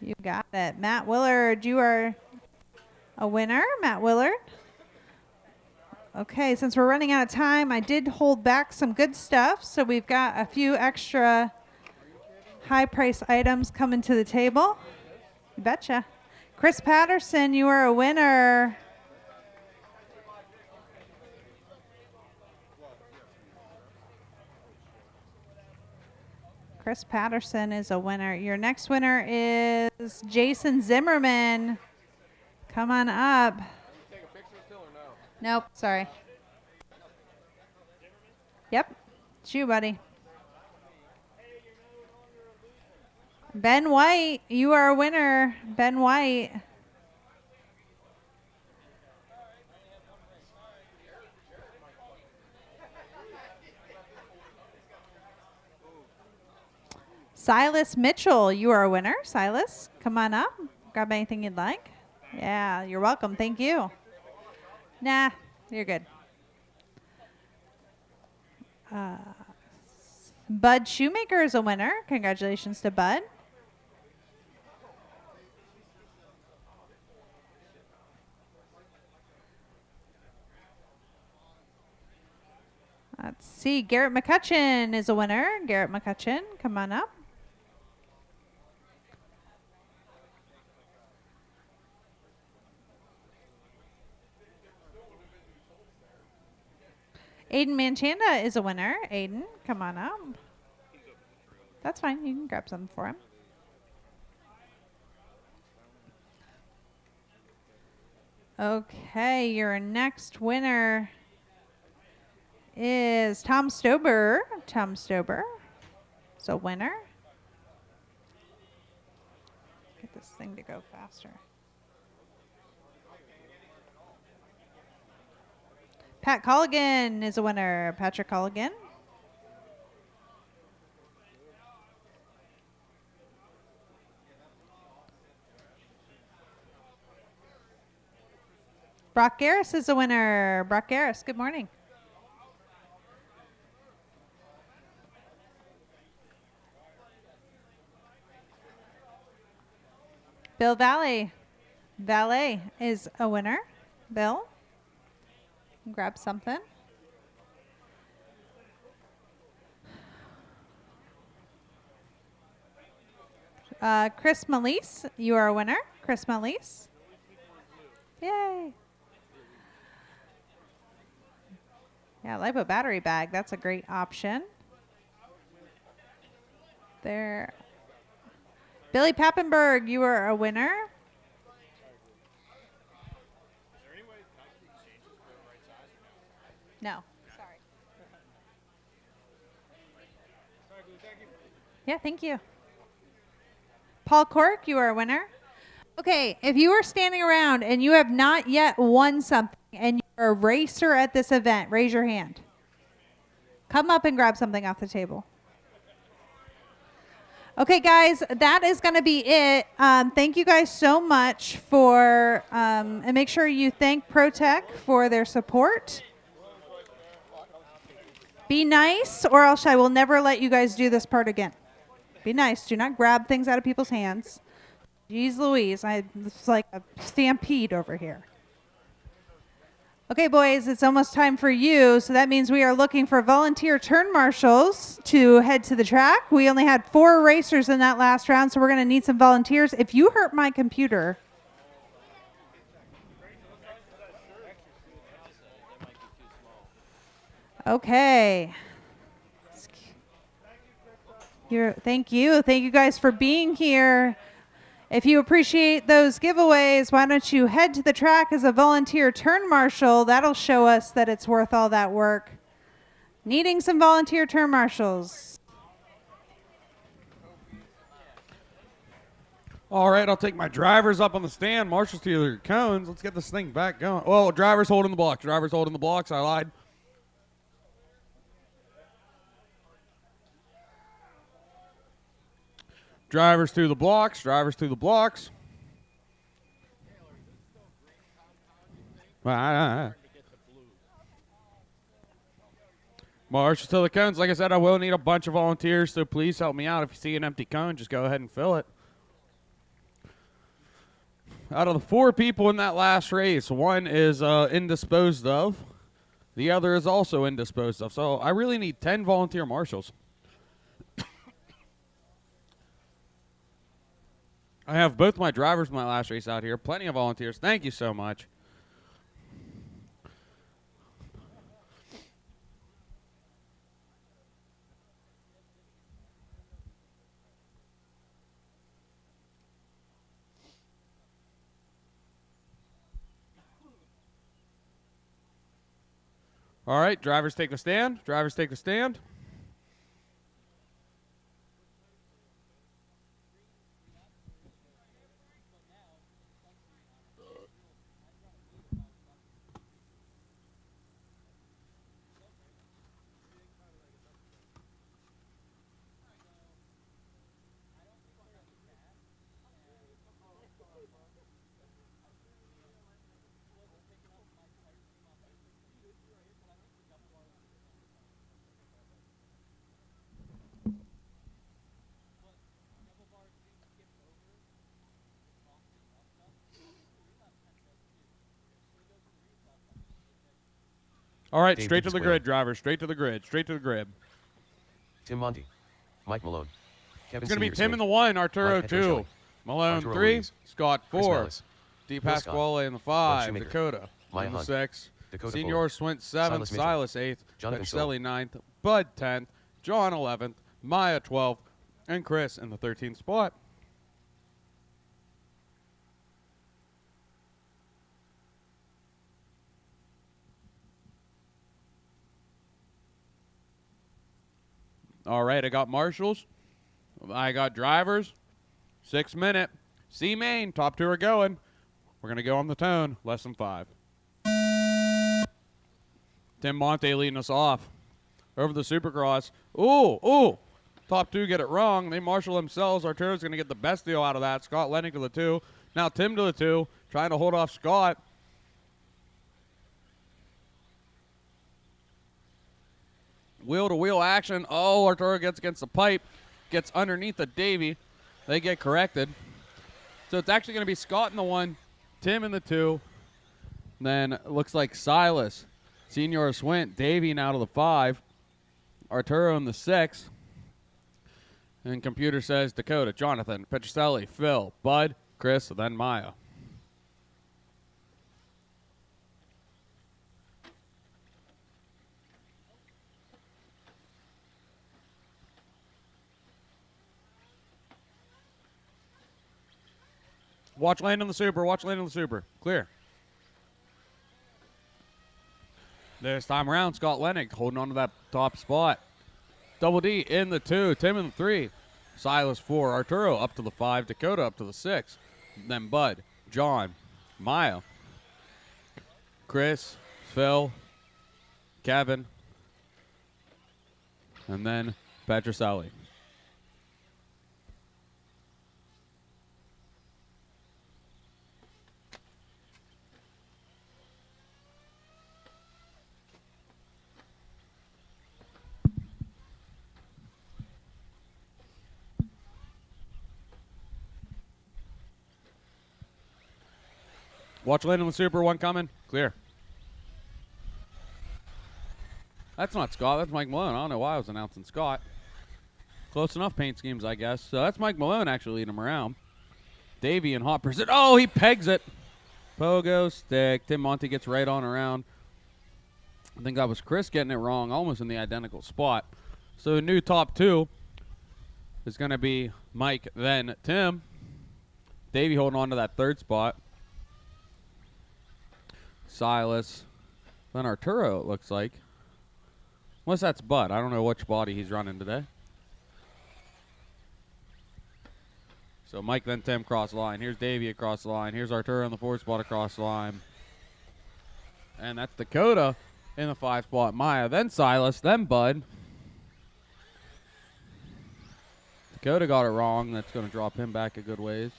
You got it. Matt Willard, you are a winner. Matt Willard. Okay, since we're running out of time, I did hold back some good stuff. So we've got a few extra high price items coming to the table. You betcha. Chris Patterson, you are a winner. Chris Patterson is a winner. Your next winner is Jason Zimmerman. Come on up. Take a picture still or no? Nope, sorry. Yep, it's you, buddy. Ben White, you are a winner. Ben White. Silas Mitchell, you are a winner. Silas, come on up. Grab anything you'd like. Yeah, you're welcome. Thank you. Nah, you're good. Bud Shoemaker is a winner. Congratulations to Bud. Let's see. Garrett McCutcheon is a winner. Garrett McCutcheon, come on up. Aiden Manchanda is a winner. Aiden, come on up. That's fine. You can grab something for him. Okay, your next winner is Tom Stober. Tom Stober is a winner. Get this thing to go faster. Pat Colligan is a winner. Patrick Colligan. Brock Garris is a winner. Brock Garris, good morning. Bill Valet is a winner. Bill, grab something. Chris Melise, you are a winner. Chris Melise. Yay. Yeah, LiPo battery bag. That's a great option. There. Billy Pappenberg, you are a winner. No. Sorry. Yeah, thank you. Paul Cork, you are a winner. Okay, if you are standing around and you have not yet won something and you're a racer at this event, raise your hand. Come up and grab something off the table. Okay, guys, that is going to be it. Thank you guys so much for, and make sure you thank Protek for their support. Be nice, or else I will never let you guys do this part again. Be nice. Do not grab things out of people's hands. Jeez Louise, it's like a stampede over here. Okay, boys, it's almost time for you. So that means we are looking for volunteer turn marshals to head to the track. We only had 4 racers in that last round, so we're going to need some volunteers. If you hurt my computer. Okay. Thank you. Thank you guys for being here. If you appreciate those giveaways, why don't you head to the track as a volunteer turn marshal? That'll show us that it's worth all that work. Needing some volunteer turn marshals. All right, I'll take my drivers up on the stand. Marshals to your cones. Let's get this thing back going. Oh, drivers holding the blocks. Drivers holding the blocks. I lied. Drivers to the blocks. Drivers to the blocks. Marshals to the cones. Like I said, I will need a bunch of volunteers, so please help me out. If you see an empty cone, just go ahead and fill it. Out of the 4 people in that last race, 1 is indisposed of. The other is also indisposed of. So I really need 10 volunteer marshals. I have both my drivers in my last race out here. Plenty of volunteers. Thank you so much. All right, drivers take the stand. Drivers take the stand. All right, Dave straight to the Square. grid, drivers. Straight to the grid. Straight to the grid. Tim Monty. Mike Malone. Kevin It's going to be Senior Tim Swing. in the 1, Arturo Mike 2, Petrocelli. Malone Arturo 3, Ruiz. Scott Chris 4, Mellis. D. Bill Scott. Pasquale in the 5, Shoemaker. Dakota Maya in the Hunt. 6, Dakota Senior Fuller. Swint 7th, Silas Mitchell. Silas 8th, Jonathan Petrocelli 9th, Bud 10th, John 11th, Maya 12th, and Chris in the 13th spot. All right, I got marshals. I got drivers. 6 minute. C main, top 2 are going. We're going to go on the tone, less than 5. Tim Monte leading us off. Over the Supercross. Ooh. Top 2 get it wrong. They marshal themselves. Arturo's going to get the best deal out of that. Scott Lennick to the 2. Now Tim to the 2, trying to hold off Scott. Wheel-to-wheel action. Oh, Arturo gets against the pipe. Gets underneath the Davy. They get corrected. So it's actually going to be Scott in the 1, Tim in the 2. Then it looks like Silas, Senior Swint, Davy now to the 5. Arturo in the 6. And computer says Dakota, Jonathan, Petrocelli, Phil, Bud, Chris, then Maya. Watch lane on the super. Watch lane on the super. Clear. This time around, Scott Lennick holding on to that top spot. Double D in the 2. Tim in the 3. Silas 4. Arturo up to the 5. Dakota up to the 6. Then Bud, John, Maya, Chris, Phil, Kevin, and then Petrocelli. Watch lane on the super. 1 coming. Clear. That's not Scott. That's Mike Malone. I don't know why I was announcing Scott. Close enough paint schemes, I guess. So that's Mike Malone actually leading him around. Davey in hot pursuit. Oh, he pegs it. Pogo stick. Tim Monty gets right on around. I think that was Chris getting it wrong, almost in the identical spot. So the new top 2 is going to be Mike, then Tim. Davey holding on to that 3rd spot. Silas, then Arturo, it looks like. Unless that's Bud. I don't know which body he's running today. So Mike, then Tim cross the line. Here's Davey across the line. Here's Arturo in the 4th spot across the line. And that's Dakota in the 5 spot. Maya, then Silas, then Bud. Dakota got it wrong. That's going to drop him back a good ways.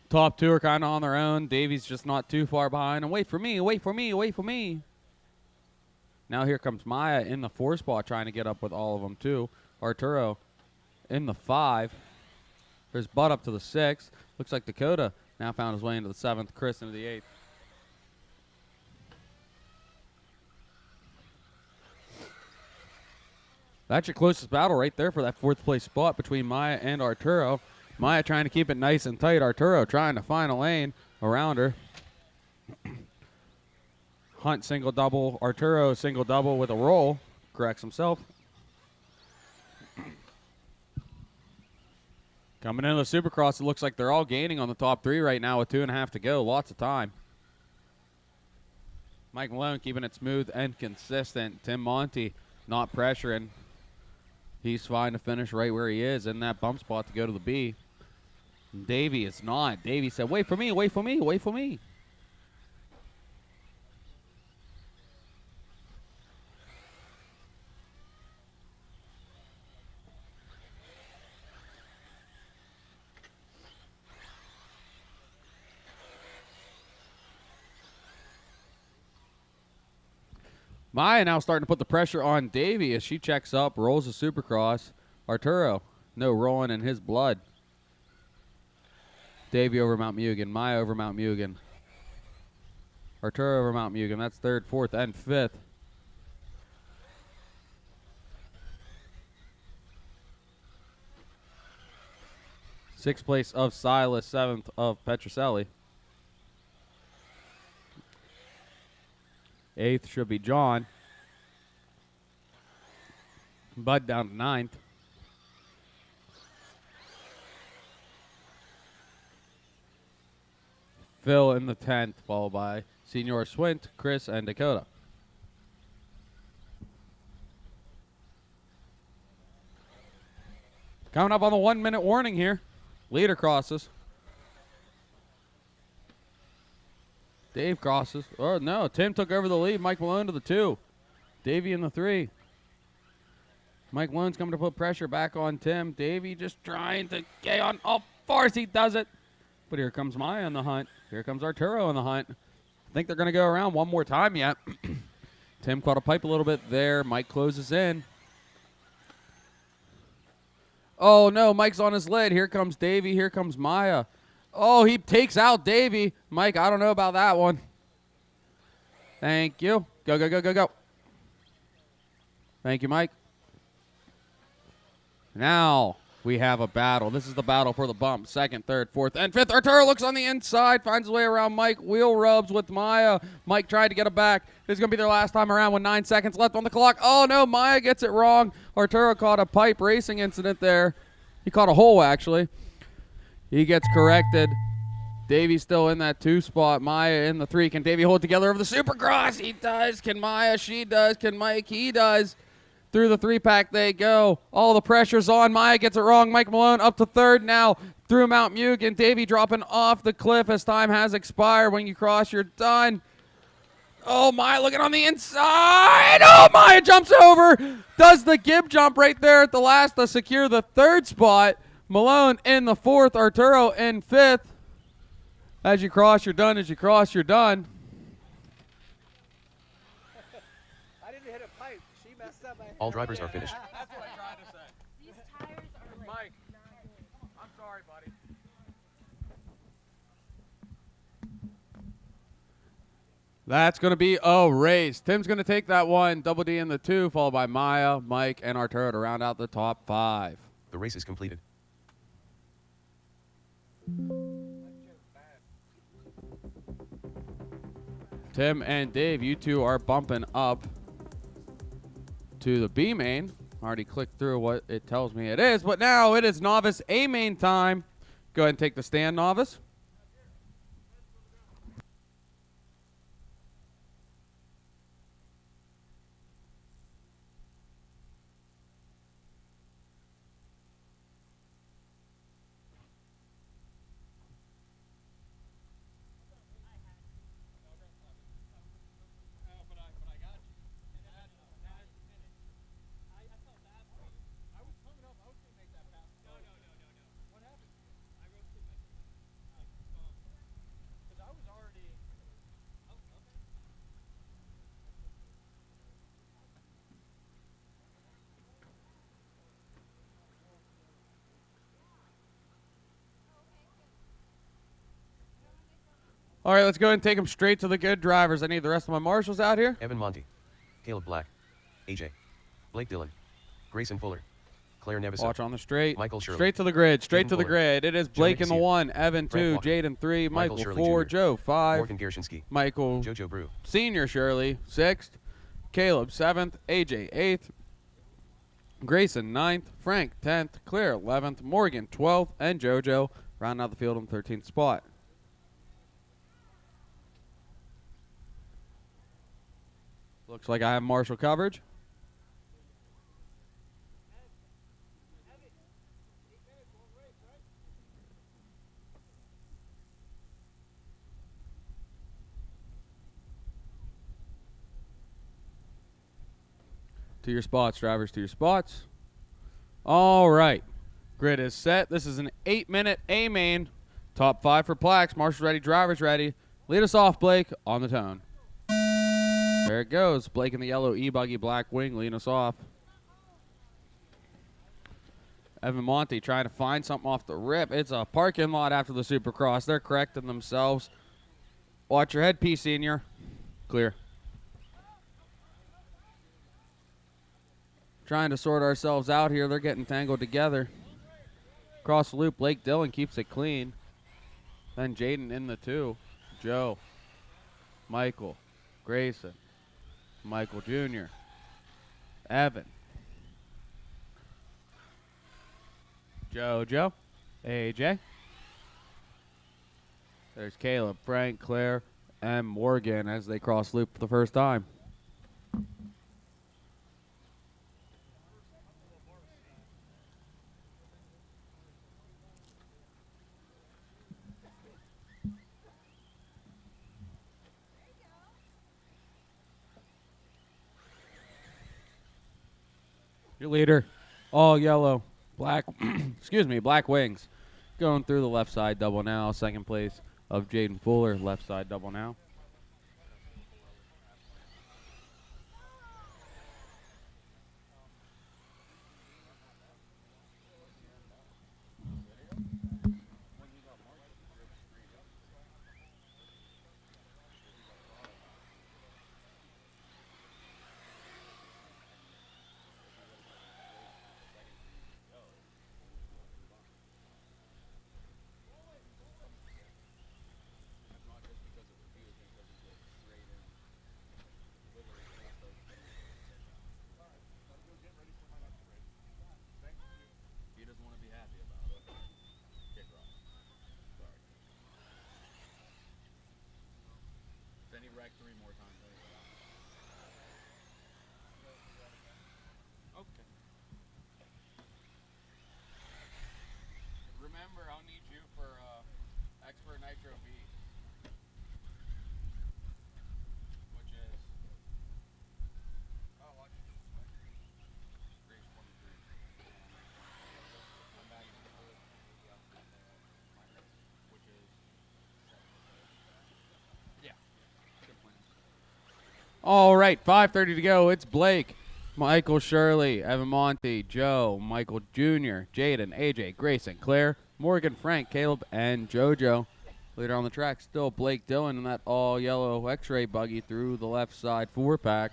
Top 2 are kind of on their own. Davey's just not too far behind. And wait for me, wait for me, wait for me. Now here comes Maya in the 4 spot trying to get up with all of them too. Arturo in the 5. There's Bud up to the 6. Looks like Dakota now found his way into the 7th. Chris into the 8th. That's your closest battle right there for that 4th place spot between Maya and Arturo. Maya trying to keep it nice and tight. Arturo trying to find a lane around her. Hunt single-double. Arturo single-double with a roll. Corrects himself. Coming into the Supercross, it looks like they're all gaining on the top 3 right now with 2.5 to go. Lots of time. Mike Malone keeping it smooth and consistent. Tim Monty not pressuring. He's fine to finish right where he is in that bump spot to go to the B. Davey is not. Davey said, wait for me, wait for me, wait for me. Maya now starting to put the pressure on Davey as she checks up, rolls the Supercross. Arturo, no rolling in his blood. Davey over Mount Mugen, Maya over Mount Mugen. Arturo over Mount Mugen, that's 3rd, 4th, and 5th. Sixth place of Silas, 7th of Petroselli. 8th should be John. Bud down to 9th. Phil in the 10th, followed by Senior Swint, Chris, and Dakota. Coming up on the 1-minute warning here. Leader crosses. Dave crosses. Oh, no. Tim took over the lead. Mike Malone to the 2. Davey in the 3. Mike Malone's coming to put pressure back on Tim. Davey just trying to get on all 4s. He does it. But here comes Maya on the hunt. Here comes Arturo on the hunt. I think they're going to go around one more time yet. Tim caught a pipe a little bit there. Mike closes in. Oh, no. Mike's on his lid. Here comes Davey. Here comes Maya. Oh, he takes out Davey. Mike, I don't know about that one. Thank you. Go, go, go, go, go. Thank you, Mike. Now we have a battle. This is the battle for the bump. 2nd, 3rd, 4th, and 5th. Arturo looks on the inside, finds his way around Mike. Wheel rubs with Maya. Mike tried to get it back. This is going to be their last time around with 9 seconds left on the clock. Oh, no, Maya gets it wrong. Arturo caught a pipe racing incident there. He caught a hole, actually. He gets corrected. Davey's still in that 2 spot. Maya in the 3. Can Davey hold it together over the Supercross? He does. Can Maya? She does. Can Mike? He does. Through the 3-pack they go. All the pressure's on. Maya gets it wrong. Mike Malone up to 3rd now through Mount Mugen. Davey dropping off the cliff as time has expired. When you cross, you're done. Oh, Maya looking on the inside. Oh, Maya jumps over. Does the Gib jump right there at the last to secure the 3rd spot. Malone in the 4th. Arturo in 5th. As you cross, you're done. As you cross, you're done. I didn't hit a pipe. She messed up. All drivers are finished. That's what I tried to say. These tires are like Mike. not good. I'm sorry, buddy. That's going to be a race. Tim's going to take that one. Double D in the 2, followed by Maya, Mike, and Arturo to round out the top 5. The race is completed. Tim and Dave, you two are bumping up to the B main. Already clicked through what it tells me it is, but now it is novice A main time. Go ahead and take the stand, novice. All right, let's go ahead and take them straight to the good drivers. I need the rest of my marshals out here. Evan Monty. Caleb Black. AJ. Blake Dillon. Grayson Fuller. Claire Nevison. Watch on the straight. Michael Shirley. Straight to the grid. Straight Stephen to the Fuller. grid. It is Joe Blake in the Nicosia. 1, Evan 2, Brent Walker. Jaden 3, Michael Michael Shirley 4, Jr. Joe 5, Morgan Gershinsky. Michael JoJo Brew. Senior Shirley 6th, Caleb 7th, AJ 8th, Grayson 9th, Frank 10th, Claire 11th, Morgan 12th, and JoJo rounding out the field on 13th spot. Looks like I have Marshall coverage. To your spots, drivers, to your spots. All right. Grid is set. This is an 8-minute A-main. Top 5 for plaques. Marshall's ready, drivers ready. Lead us off, Blake, on the tone. There it goes. Blake in the yellow E-buggy black wing leading us off. Evan Monty trying to find something off the rip. It's a parking lot after the Supercross. They're correcting themselves. Watch your head, P Senior. Clear. Trying to sort ourselves out here. They're getting tangled together. Cross the loop. Blake Dillon keeps it clean. Then Jaden in the 2. Joe. Michael. Grayson. Michael Jr. Evan. JoJo. AJ. There's Caleb, Frank, Claire, and Morgan as they cross loop for the first time. Your leader, all yellow, black, excuse me, black wings. Going through the left side double now. Second place of Jaden Fuller, left side double now. Remember, I'll need you for Expert Nitro B, which is watch race 23. I'm back which is yeah, good plan. All right, 5:30 to go. It's Blake, Michael Shirley, Evan Monty, Joe, Michael Jr., Jaden, AJ, Grayson, Claire, Morgan, Frank, Caleb, and JoJo. Leader on the track, still Blake Dillon in that all-yellow X-ray buggy through the left side 4-pack.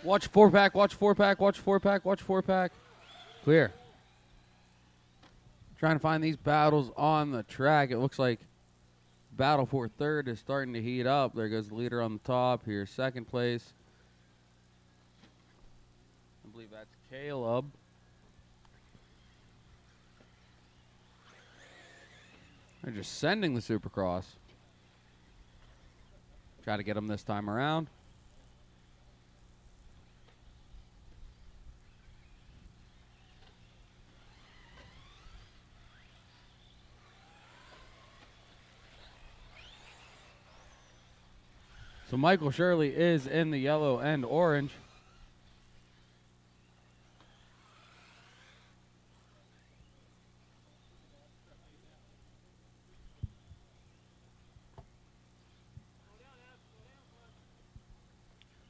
Watch 4-pack, watch 4-pack, watch 4-pack, watch 4-pack. Clear. Trying to find these battles on the track. It looks like battle for third is starting to heat up. There goes the leader on the top. Here's second place. I believe that's Caleb. They're just sending the Supercross. Try to get them this time around. So Michael Shirley is in the yellow and orange.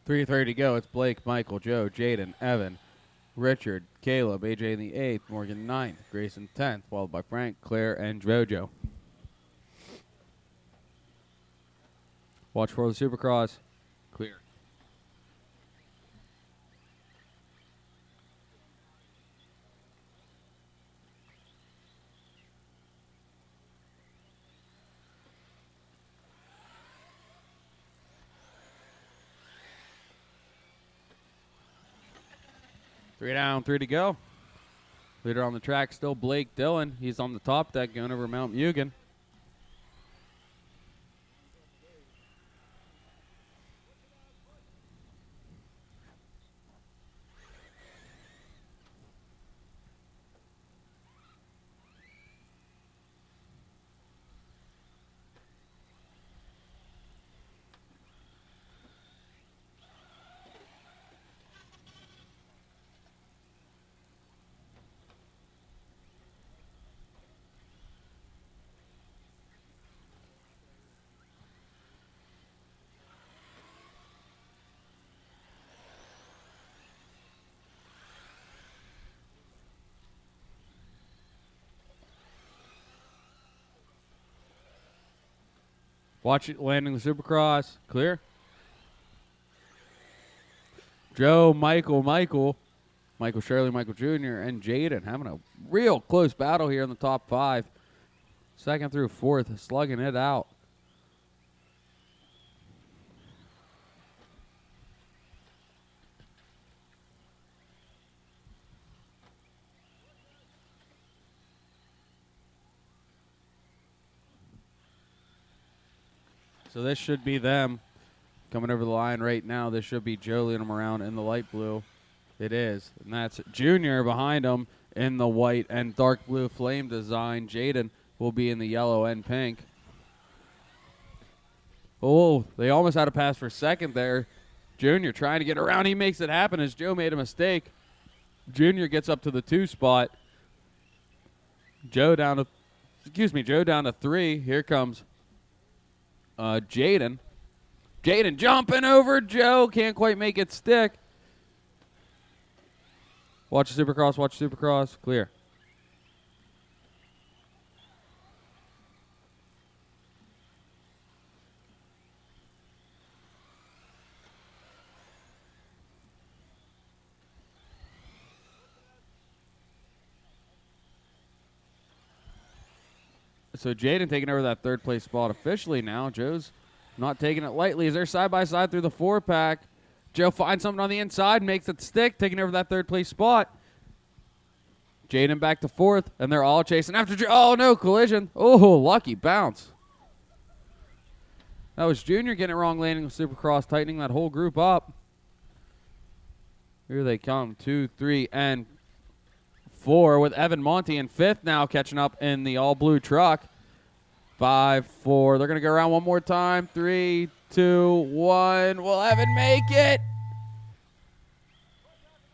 3:30 to go. It's Blake, Michael, Joe, Jaden, Evan, Richard, Caleb, AJ in the 8th, Morgan 9th, Grayson 10th, followed by Frank, Claire, and JoJo. Watch for the Supercross. Clear. Three down, 3 to go. Leader on the track, still Blake Dillon. He's on the top deck going over Mount Mugen. Watch it landing the Supercross. Clear. Joe, Michael Shirley, Michael Jr., and Jaden having a real close battle here in the top 5. Second through 4th, slugging it out. So this should be them coming over the line right now. This should be Joe leading them around in the light blue. It is. And that's Junior behind them in the white and dark blue flame design. Jaden will be in the yellow and pink. Oh, they almost had a pass for second there. Junior trying to get around. He makes it happen as Joe made a mistake. Junior gets up to the 2 spot. Joe down to 3. Here comes Jaden. Jaden jumping over Joe. Can't quite make it stick. Watch the Supercross. Clear. So Jaden taking over that 3rd place spot officially now. Joe's not taking it lightly as they're side by side through the 4-pack. Joe finds something on the inside, makes it stick, taking over that 3rd place spot. Jaden back to 4th, and they're all chasing after Joe. Oh, no, collision. Oh, lucky bounce. That was Junior getting it wrong, landing with Supercross, tightening that whole group up. Here they come, 2, 3, and 4 with Evan Monty in 5th now, catching up in the all-blue truck. 5, 4. They're going to go around one more time. 3, 2, 1. Will Evan make it?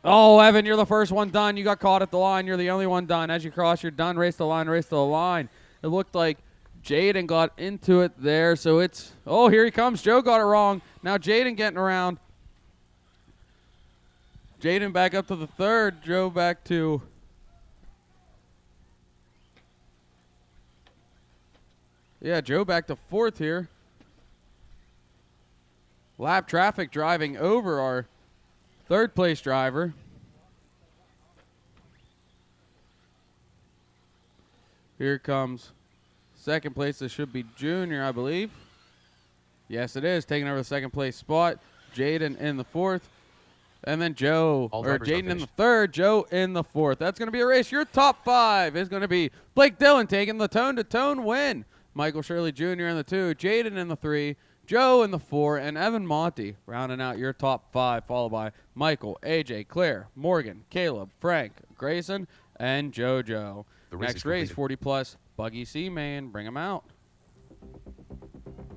Oh, Evan, you're the first one done. You got caught at the line. You're the only one done. As you cross, you're done. Race to the line, race to the line. It looked like Jaden got into it there, so it's... Oh, here he comes. Joe got it wrong. Now Jaden getting around. Jaden back up to the 3rd. Joe back to... Yeah, Joe back to 4th here. Lap traffic driving over our 3rd place driver. Here comes 2nd place. This should be Junior, I believe. Yes, it is. Taking over the 2nd place spot. Jaden in the 4th. And then Jaden in the 3rd. Joe in the 4th. That's going to be a race. Your top 5 is going to be Blake Dillon taking the tone-to-tone win. Michael Shirley Jr. in the 2, Jaden in the 3, Joe in the 4, and Evan Monty rounding out your top 5, followed by Michael, AJ, Claire, Morgan, Caleb, Frank, Grayson, and JoJo. Next race, 40-plus, Buggy C-Man. Bring him out.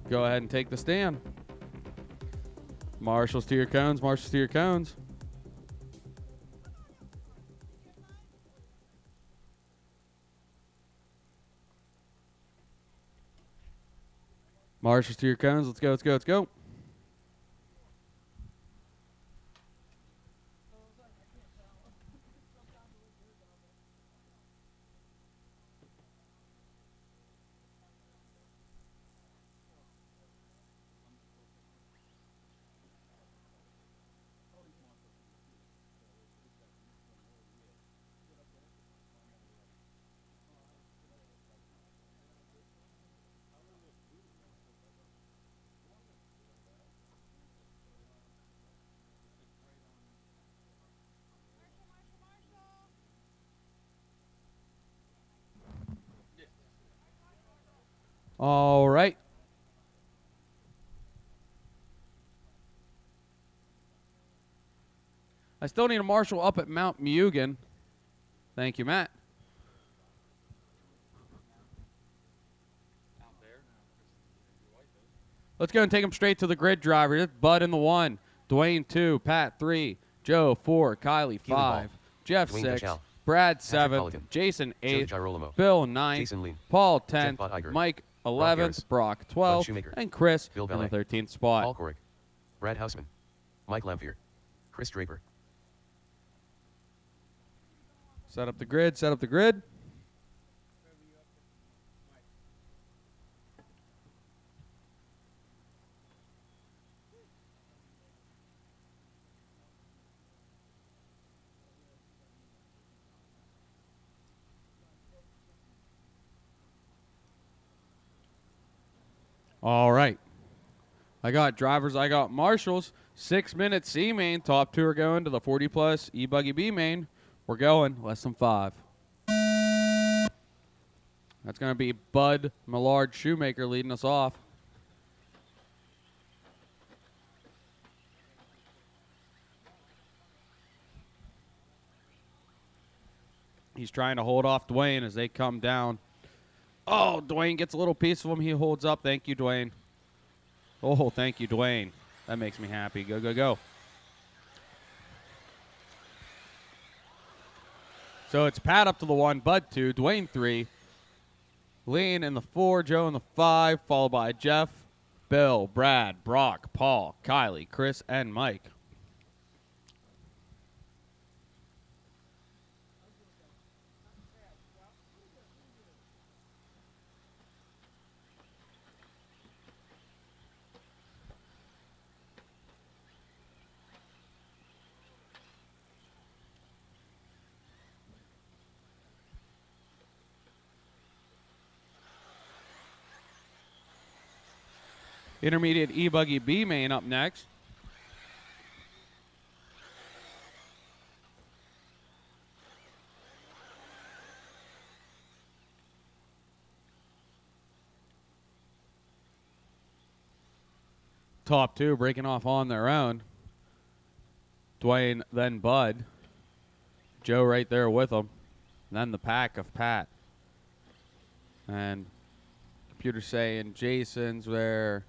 Go ahead and take the stand. Marshals to your cones, marshals to your cones. Marshals to your cones. Let's go, let's go, let's go. All right. I still need a marshal up at Mount Mugen. Thank you, Matt. Let's go and take him straight to the grid driver. It's Bud in the 1, Dwayne 2, Pat 3, Joe 4, Kylie 5, Jeff Dwayne 6, Gashal, Brad Patrick 7, Mulligan, Jason Joe 8, Girolamo, Bill 9, Jason Lean, Paul 10, Jeff Iger, Mike Rob 11, Garris, Brock 12, Shoemaker, and Chris Bill in the Ballet, 13th spot. Paul Corrick, Brad Hausman, Mike Lamphere, Chris Draper. Set up the grid, set up the grid. All right. I got drivers, I got marshals. 6-minute C main. Top 2 are going to the 40-plus E-Buggy B main. We're going less than 5. That's going to be Bud Millard Shoemaker leading us off. He's trying to hold off Dwayne as they come down. Oh, Dwayne gets a little piece of him. He holds up. Thank you, Dwayne. Oh, thank you, Dwayne. That makes me happy. Go, go, go. So it's Pat up to the 1, Bud 2, Dwayne 3, Lean in the 4, Joe in the 5, followed by Jeff, Bill, Brad, Brock, Paul, Kylie, Chris, and Mike. Intermediate E-Buggy B main up next. Top 2 breaking off on their own. Dwayne, then Bud. Joe right there with them. Then the pack of Pat. And computer saying Jason's there.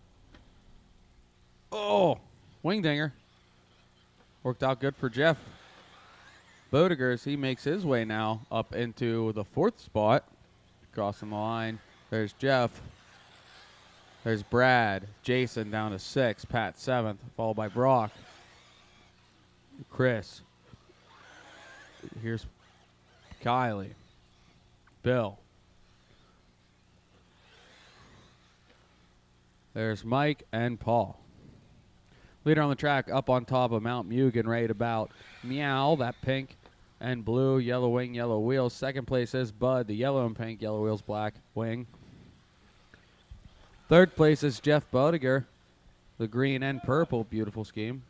Oh, wing dinger. Worked out good for Jeff Bodiger as he makes his way now up into the 4th spot. Crossing the line. There's Jeff. There's Brad. Jason down to 6. Pat 7th, followed by Brock. Chris. Here's Kylie. Bill. There's Mike and Paul. Leader on the track up on top of Mount Mugen, right about Meow, that pink and blue, yellow wing, yellow wheels. Second place is Bud, the yellow and pink, yellow wheels, black wing. Third place is Jeff Bodiger, the green and purple, beautiful scheme.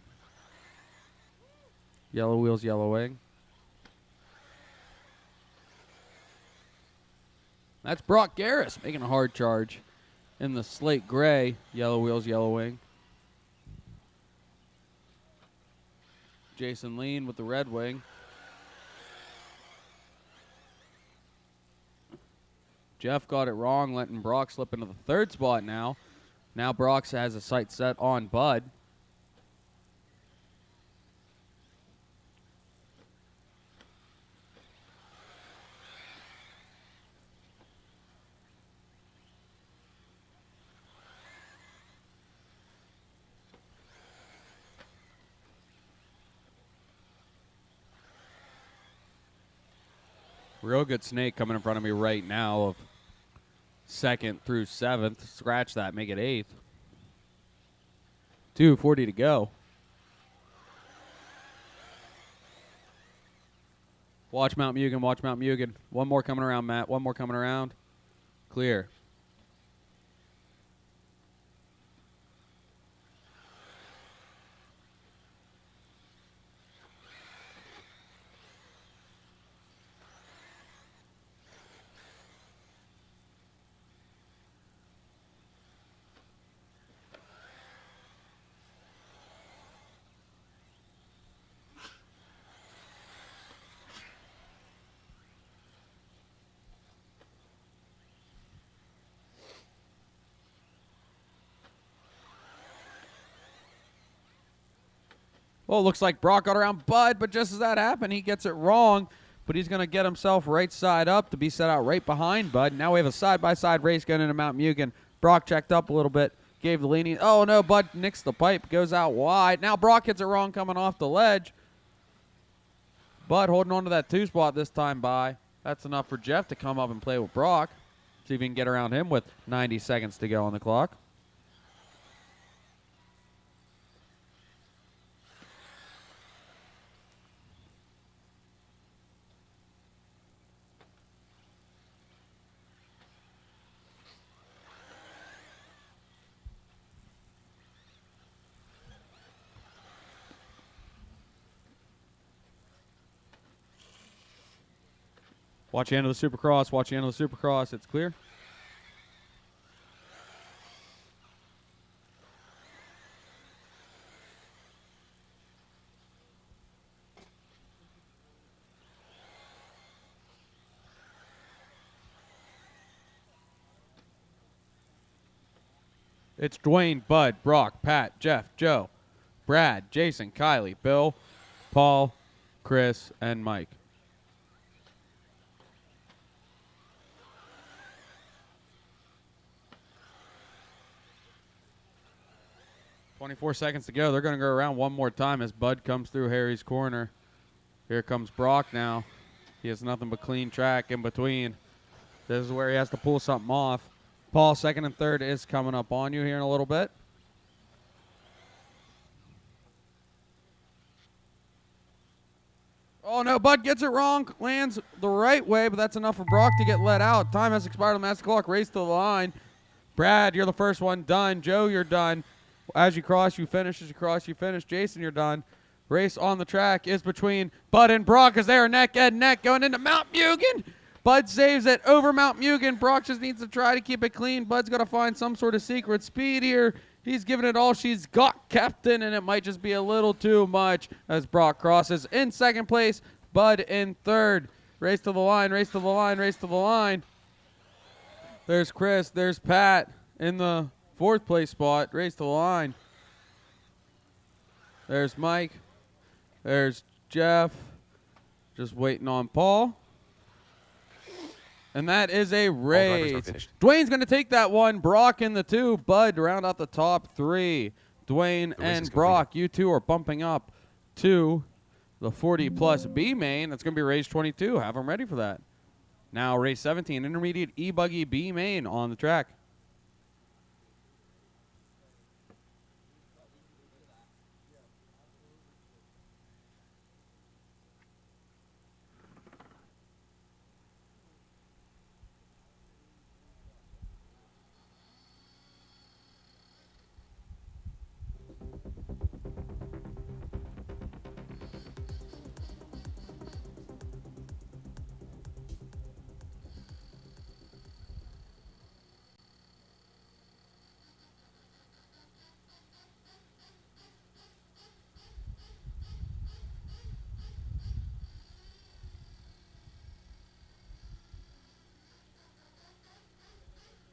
Yellow wheels, yellow wing. That's Brock Garris making a hard charge in the slate gray, yellow wheels, yellow wing. Jason Lean with the red wing. Jeff got it wrong, letting Brock slip into the 3rd spot now. Now Brock has a sight set on Bud. Real good snake coming in front of me right now of 2nd through 7th. Scratch that, make it 8th. 2:40 to go. Watch Mount Mugen, watch Mount Mugen. One more coming around, Matt. One more coming around. Clear. Oh, it looks like Brock got around Bud, but just as that happened, he gets it wrong. But he's going to get himself right side up to be set out right behind Bud. Now we have a side-by-side race going into Mount Mugen. Brock checked up a little bit, gave the leaning. Oh, no, Bud nicks the pipe, goes out wide. Now Brock gets it wrong coming off the ledge. Bud holding on to that 2 spot this time by. That's enough for Jeff to come up and play with Brock. See if he can get around him with 90 seconds to go on the clock. Watch the end of the Supercross. Watch the end of the Supercross. It's clear. It's Dwayne, Bud, Brock, Pat, Jeff, Joe, Brad, Jason, Kylie, Bill, Paul, Chris, and Mike. .24 seconds to go. They're going to go around one more time as Bud comes through Harry's corner. Here comes Brock now. He has nothing but clean track in between. This is where he has to pull something off. Paul, second and third, is coming up on you here in a little bit. Oh, no, Bud gets it wrong. Lands the right way, but that's enough for Brock to get let out. Time has expired on the master clock. Race to the line. Brad, you're the first one done. Joe, you're done. As you cross, you finish. As you cross, you finish. Jason, you're done. Race on the track is between Bud and Brock as they are neck and neck going into Mount Mugen. Bud saves it over Mount Mugen. Brock just needs to try to keep it clean. Bud's got to find some sort of secret speed here. He's giving it all she's got, Captain, and it might just be a little too much as Brock crosses in second place. Bud in third. Race to the line, race to the line, race to the line. There's Chris. There's Pat in the fourth place spot. Race to the line. There's Mike. There's Jeff. Just waiting on Paul. And that is a race. Dwayne's going to take that one. Brock in the 2. Bud to round out the top 3. Dwayne and Brock, you two are bumping up to the 40-plus B main. That's going to be race 22. Have them ready for that. Now race 17, intermediate E-Buggy B main on the track.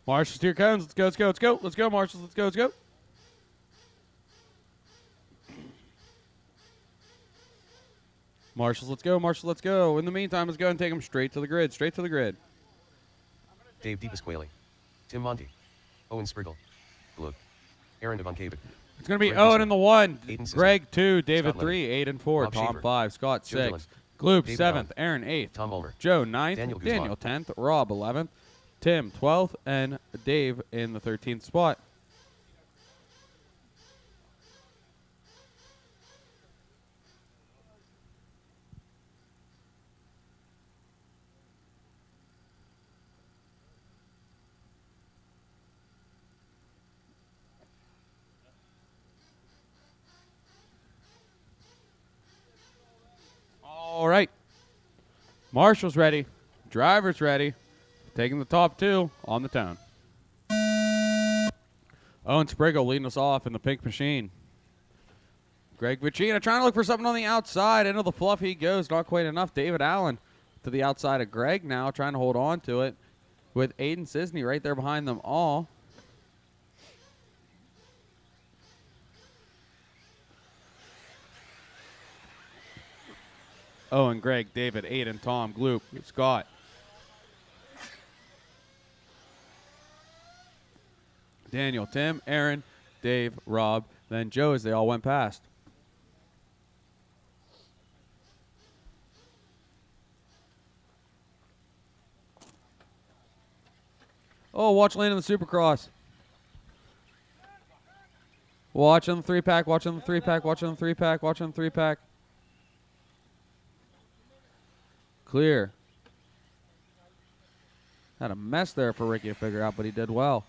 Marshall, steer cones. Let's go, let's go, let's go. Let's go, Marshall. Let's go, let's go. Marshals, let's go. Marshall, let's go. In the meantime, let's go and take them straight to the grid. Straight to the grid. Dave DePasquale. Tim Monty. Owen Spriggle. Glug. Aaron Devon Cabot. It's going to be Greg Owen Eastman. in the 1. Aiden Greg Sisson. 2. David Scott 3. Leonard. Aiden 4. Bob Tom Shaver. 5. Scott Joe 6. Dillon. Gloop David 7th. Brown. Aaron 8th. Tom Ulmer. Joe 9th. Daniel Daniel Guzman. 10th. Rob 11th. Tim 12th. And Dave in the 13th spot. All right. Marshall's ready. Driver's ready. Taking the top 2 on the town. Owen Spriggle leading us off in the pink machine. Greg Vicina trying to look for something on the outside. Into the fluff he goes. Not quite enough. David Allen to the outside of Greg now. Trying to hold on to it with Aiden Sisney right there behind them all. Owen, Greg, David, Aiden, Tom, Gloop, Scott. Daniel, Tim, Aaron, Dave, Rob, then Joe as they all went past. Oh, watch Lane in the Supercross. Watch on the 3-pack, watch on the 3-pack, watch on the 3-pack, watch on the 3-pack. Clear. Had a mess there for Ricky to figure out, but he did well.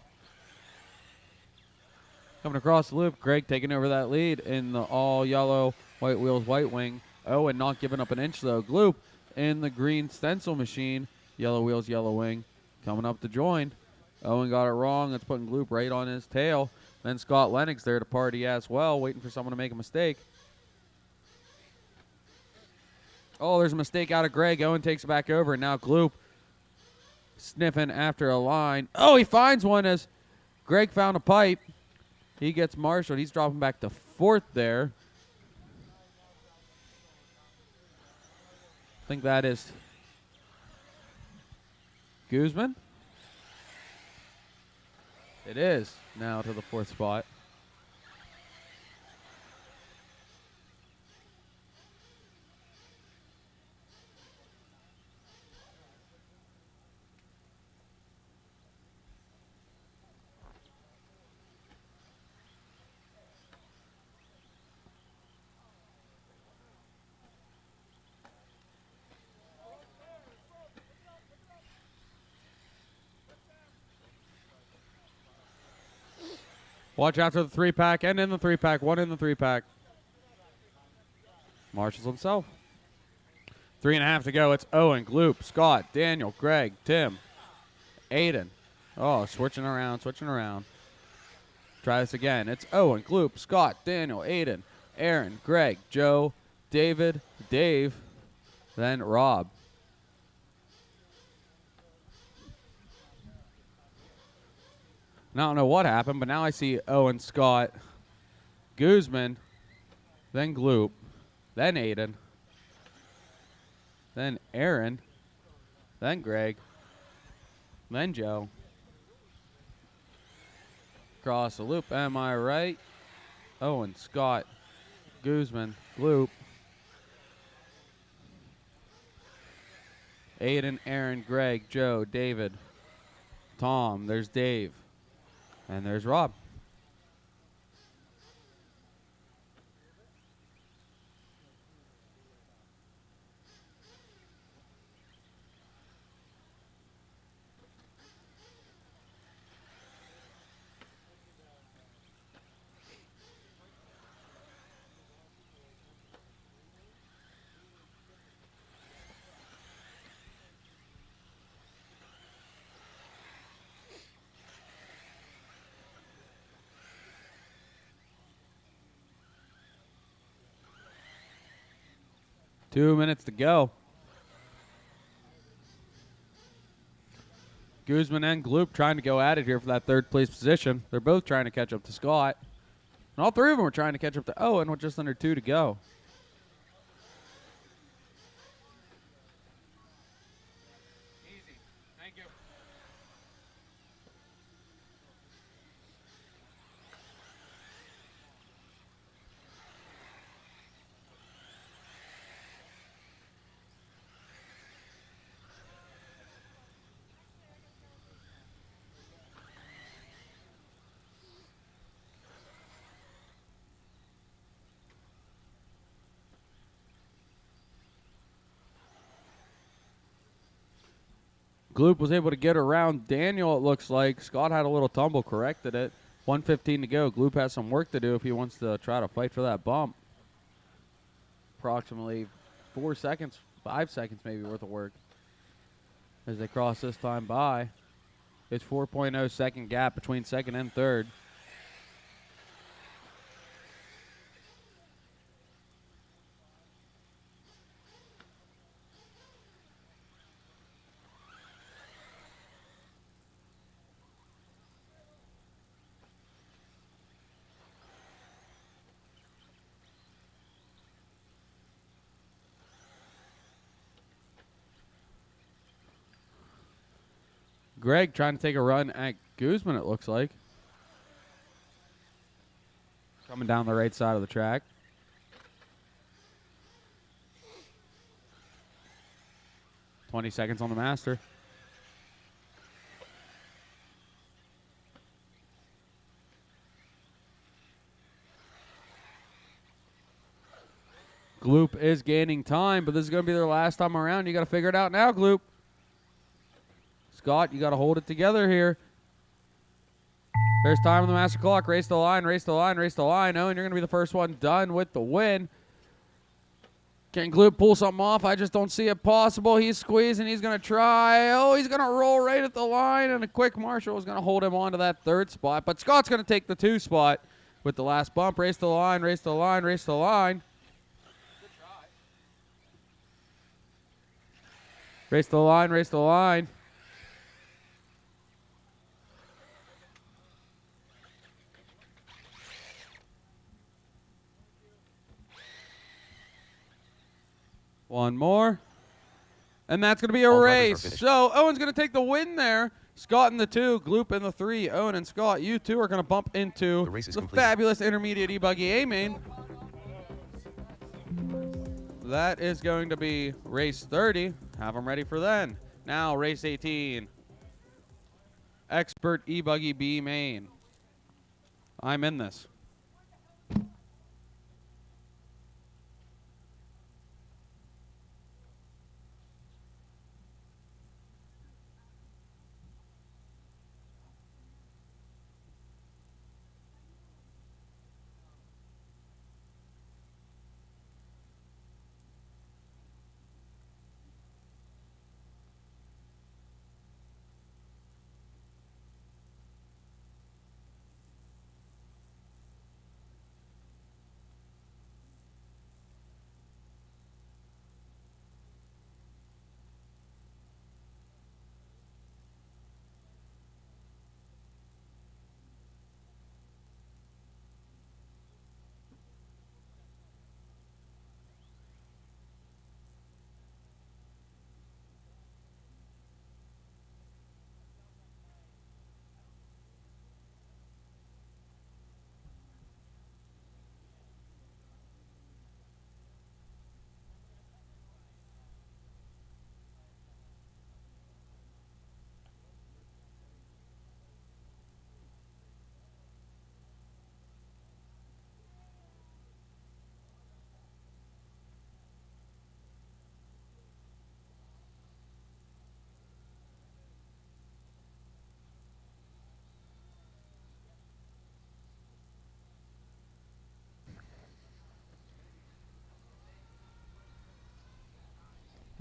Coming across the loop, Greg taking over that lead in the all yellow, white wheels, white wing. Oh, and not giving up an inch though. Gloop in the green stencil machine, yellow wheels, yellow wing, coming up to join. Owen got it wrong. That's putting Gloop right on his tail. Then Scott Lennox there to party as well, waiting for someone to make a mistake. Oh, there's a mistake out of Greg. Owen takes it back over, and now Gloop sniffing after a line. Oh, he finds one as Greg found a pipe. He gets marshaled. He's dropping back to 4th there. I think that is Guzman. It is now to the 4th spot. Watch after the 3-pack and in the 3-pack. One in the 3-pack. Marshals himself. 3.5 to go. It's Owen, Gloop, Scott, Daniel, Greg, Tim, Aiden. Oh, switching around, switching around. Try this again. It's Owen, Gloop, Scott, Daniel, Aiden, Aaron, Greg, Joe, David, Dave, then Rob. And I don't know what happened, but now I see Owen, Scott, Guzman, then Gloop, then Aiden, then Aaron, then Greg, then Joe. Cross the loop, am I right? Owen, Scott, Guzman, Gloop, Aiden, Aaron, Greg, Joe, David, Tom, there's Dave. And there's Rob. Two minutes to go. Guzman and Gloop trying to go at it here for that 3rd place position. They're both trying to catch up to Scott. And all 3 of them are trying to catch up to Owen with just under 2 to go. Easy. Thank you. Gloop was able to get around Daniel, it looks like. Scott had a little tumble, corrected it. 1:15 to go. Gloop has some work to do if he wants to try to fight for that bump. Approximately 4 seconds, 5 seconds maybe worth of work as they cross this time by. It's 4.0 second gap between 2nd and 3rd. Greg trying to take a run at Guzman, it looks like. Coming down the right side of the track. $20 seconds on the master. Gloop is gaining time, but this is going to be their last time around. You got to figure it out now, Gloop. Scott, you got to hold it together here. There's time on the master clock. Race the line, race the line, race the line. Oh, and you're going to be the first one done with the win. Can Gloop pull something off? I just don't see it possible. He's squeezing. He's going to try. Oh, he's going to roll right at the line, and a quick Marshall is going to hold him on to that third spot. But Scott's going to take the 2 spot with the last bump. Race the line, race the line, race the line. Race the line, race the line. One more. And that's going to be a race. So Owen's going to take the win there. Scott in the 2, Gloop in the 3. Owen and Scott, you two are going to bump into the fabulous intermediate e-buggy A main. That is going to be race 30. Have them ready for then. Now race 18. Expert e-buggy B main. I'm in this.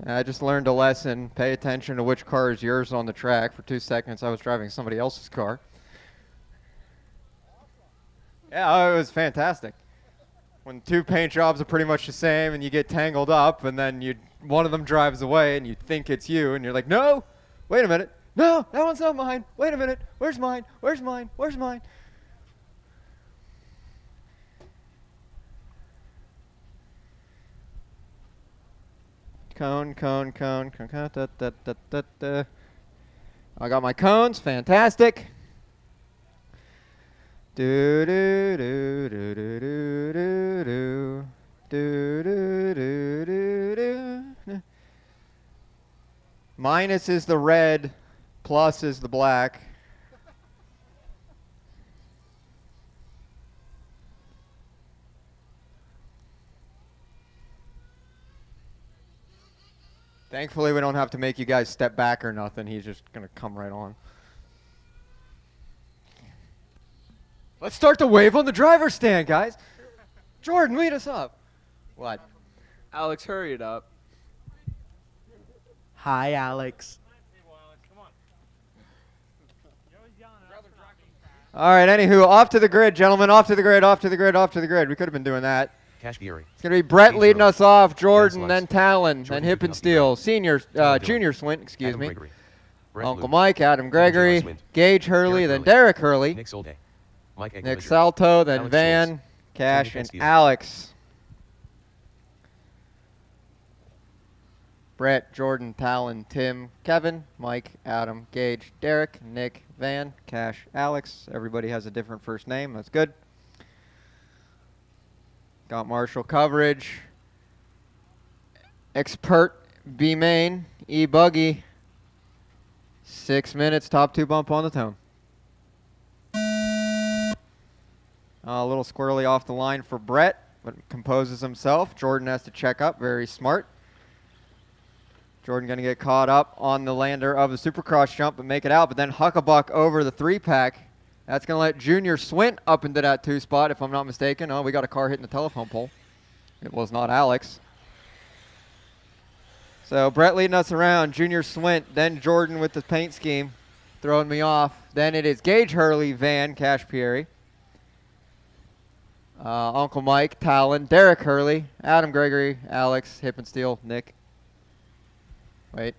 I just learned a lesson. Pay attention to which car is yours on the track. For 2 seconds, I was driving somebody else's car. Yeah, it was fantastic. When 2 paint jobs are pretty much the same and you get tangled up and then one of them drives away and you think it's you and you're like, no, wait a minute. No, that one's not mine. Wait a minute. Where's mine? Where's mine? Where's mine? Cone, cone, cone, cone, cone, da, da, da, da, da. I got my cones, fantastic. Do do do do do do do do do do do do. Minus is the red, plus is the black. Thankfully, we don't have to make you guys step back or nothing. He's just going to come right on. Let's start the wave on the driver's stand, guys. Jordan, lead us up. What? Alex, hurry it up. Hi, Alex. All right, anywho, off to the grid, gentlemen. Off to the grid, off to the grid, off to the grid. We could have been doing that. Cash Geary. It's going to be Brett James leading Earl. us off, Jordan, Dennis then Lutz. Talon, Jordan then Hip and Hippensteel. Steel, Junior Dylan. Swint, excuse Adam me. Gregory. Brett Uncle Blue. Mike, Adam Gregory, Swint. Gage Hurley, Derek then Hurley. Derek Hurley, Nick Solday. Mike Nick Eggler. Salto, then Alex Van, Schultz. Cash, Tony and Penske. Alex. Brett, Jordan, Talon, Tim, Kevin, Mike, Adam, Gage, Derek, Nick, Van, Cash, Alex. Everybody has a different first name. That's good. Got Marshall coverage. Expert, B main, E buggy. 6 minutes, top 2 bump on the tone. A little squirrely off the line for Brett, but composes himself. Jordan has to check up, very smart. Jordan going to get caught up on the lander of the Supercross jump and make it out, but then Huckabuck over the 3-pack. That's going to let Junior Swint up into that 2 spot, if I'm not mistaken. Oh, we got a car hitting the telephone pole. It was not Alex. So Brett leading us around, Junior Swint, then Jordan with the paint scheme, throwing me off. Then it is Gage Hurley, Van, Cash Pieri. Uncle Mike, Talon, Derek Hurley, Adam Gregory, Alex, Hip and Steel, Nick. Wait.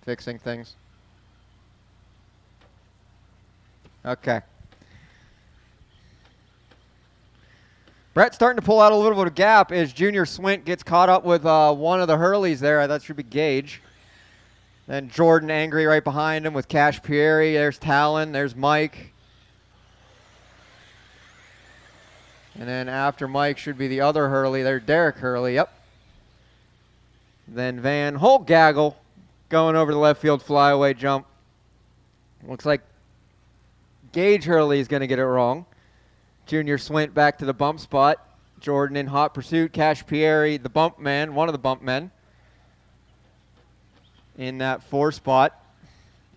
Fixing things. Okay. Brett's starting to pull out a little bit of gap as Junior Swint gets caught up with one of the Hurleys there. That should be Gage. Then Jordan angry right behind him with Cash Pieri. There's Talon. There's Mike. And then after Mike should be the other Hurley. There's Derek Hurley. Yep. Then Van, whole gaggle going over the left field flyaway jump. Looks like Gage Hurley is going to get it wrong. Junior Swint back to the bump spot. Jordan in hot pursuit. Cash Pieri, the bump man, one of the bump men, in that 4 spot.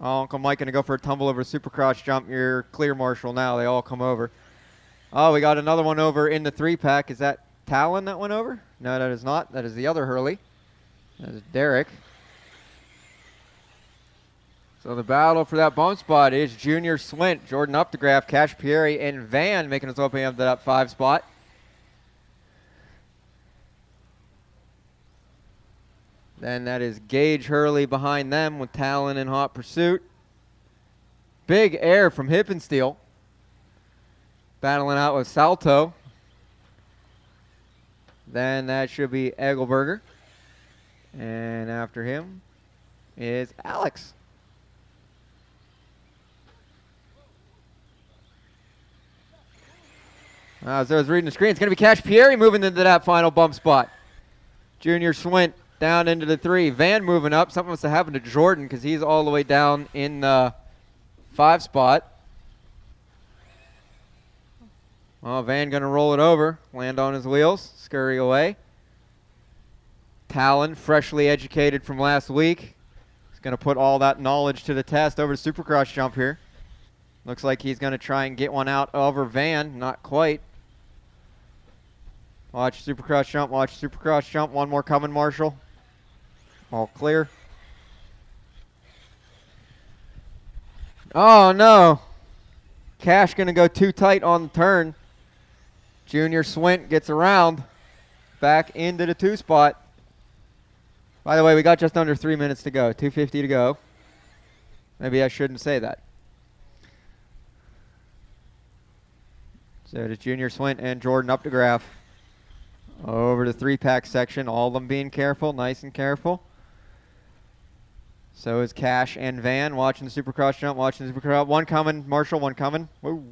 Oh, Uncle Mike going to go for a tumble over a Supercross jump. You're clear, Marshall, now. They all come over. Oh, we got another one over in the 3-pack. Is that Talon that went over? No, that is not. That is the other Hurley. That is Derek. So the battle for that bump spot is Junior Swint, Jordan Updegraff, Cash Pieri, and Van making us open up to that 5 spot. Then that is Gage Hurley behind them with Talon in hot pursuit. Big air from Hip and Steel. Battling out with Salto. Then that should be Egelberger. And after him is Alex. As I was reading the screen, it's going to be Cash Pieri moving into that final bump spot. Junior Swint down into the 3. Van moving up. Something must have happened to Jordan because he's all the way down in the 5 spot. Well, Van going to roll it over, land on his wheels, scurry away. Talon, freshly educated from last week. He's going to put all that knowledge to the test over the Supercross jump here. Looks like he's going to try and get one out over Van. Not quite. Watch Supercross jump, watch Supercross jump. One more coming, Marshall. All clear. Oh, no. Cash going to go too tight on the turn. Junior Swint gets around. Back into the 2 spot. By the way, we got just under 3 minutes to go. 2:50 to go. Maybe I shouldn't say that. So it is Junior Swint and Jordan Updegraff over the 3-pack section. All of them being careful, nice and careful. So is Cash and Van watching the Supercross jump, watching the Supercross. One coming, Marshall, one coming. Woo.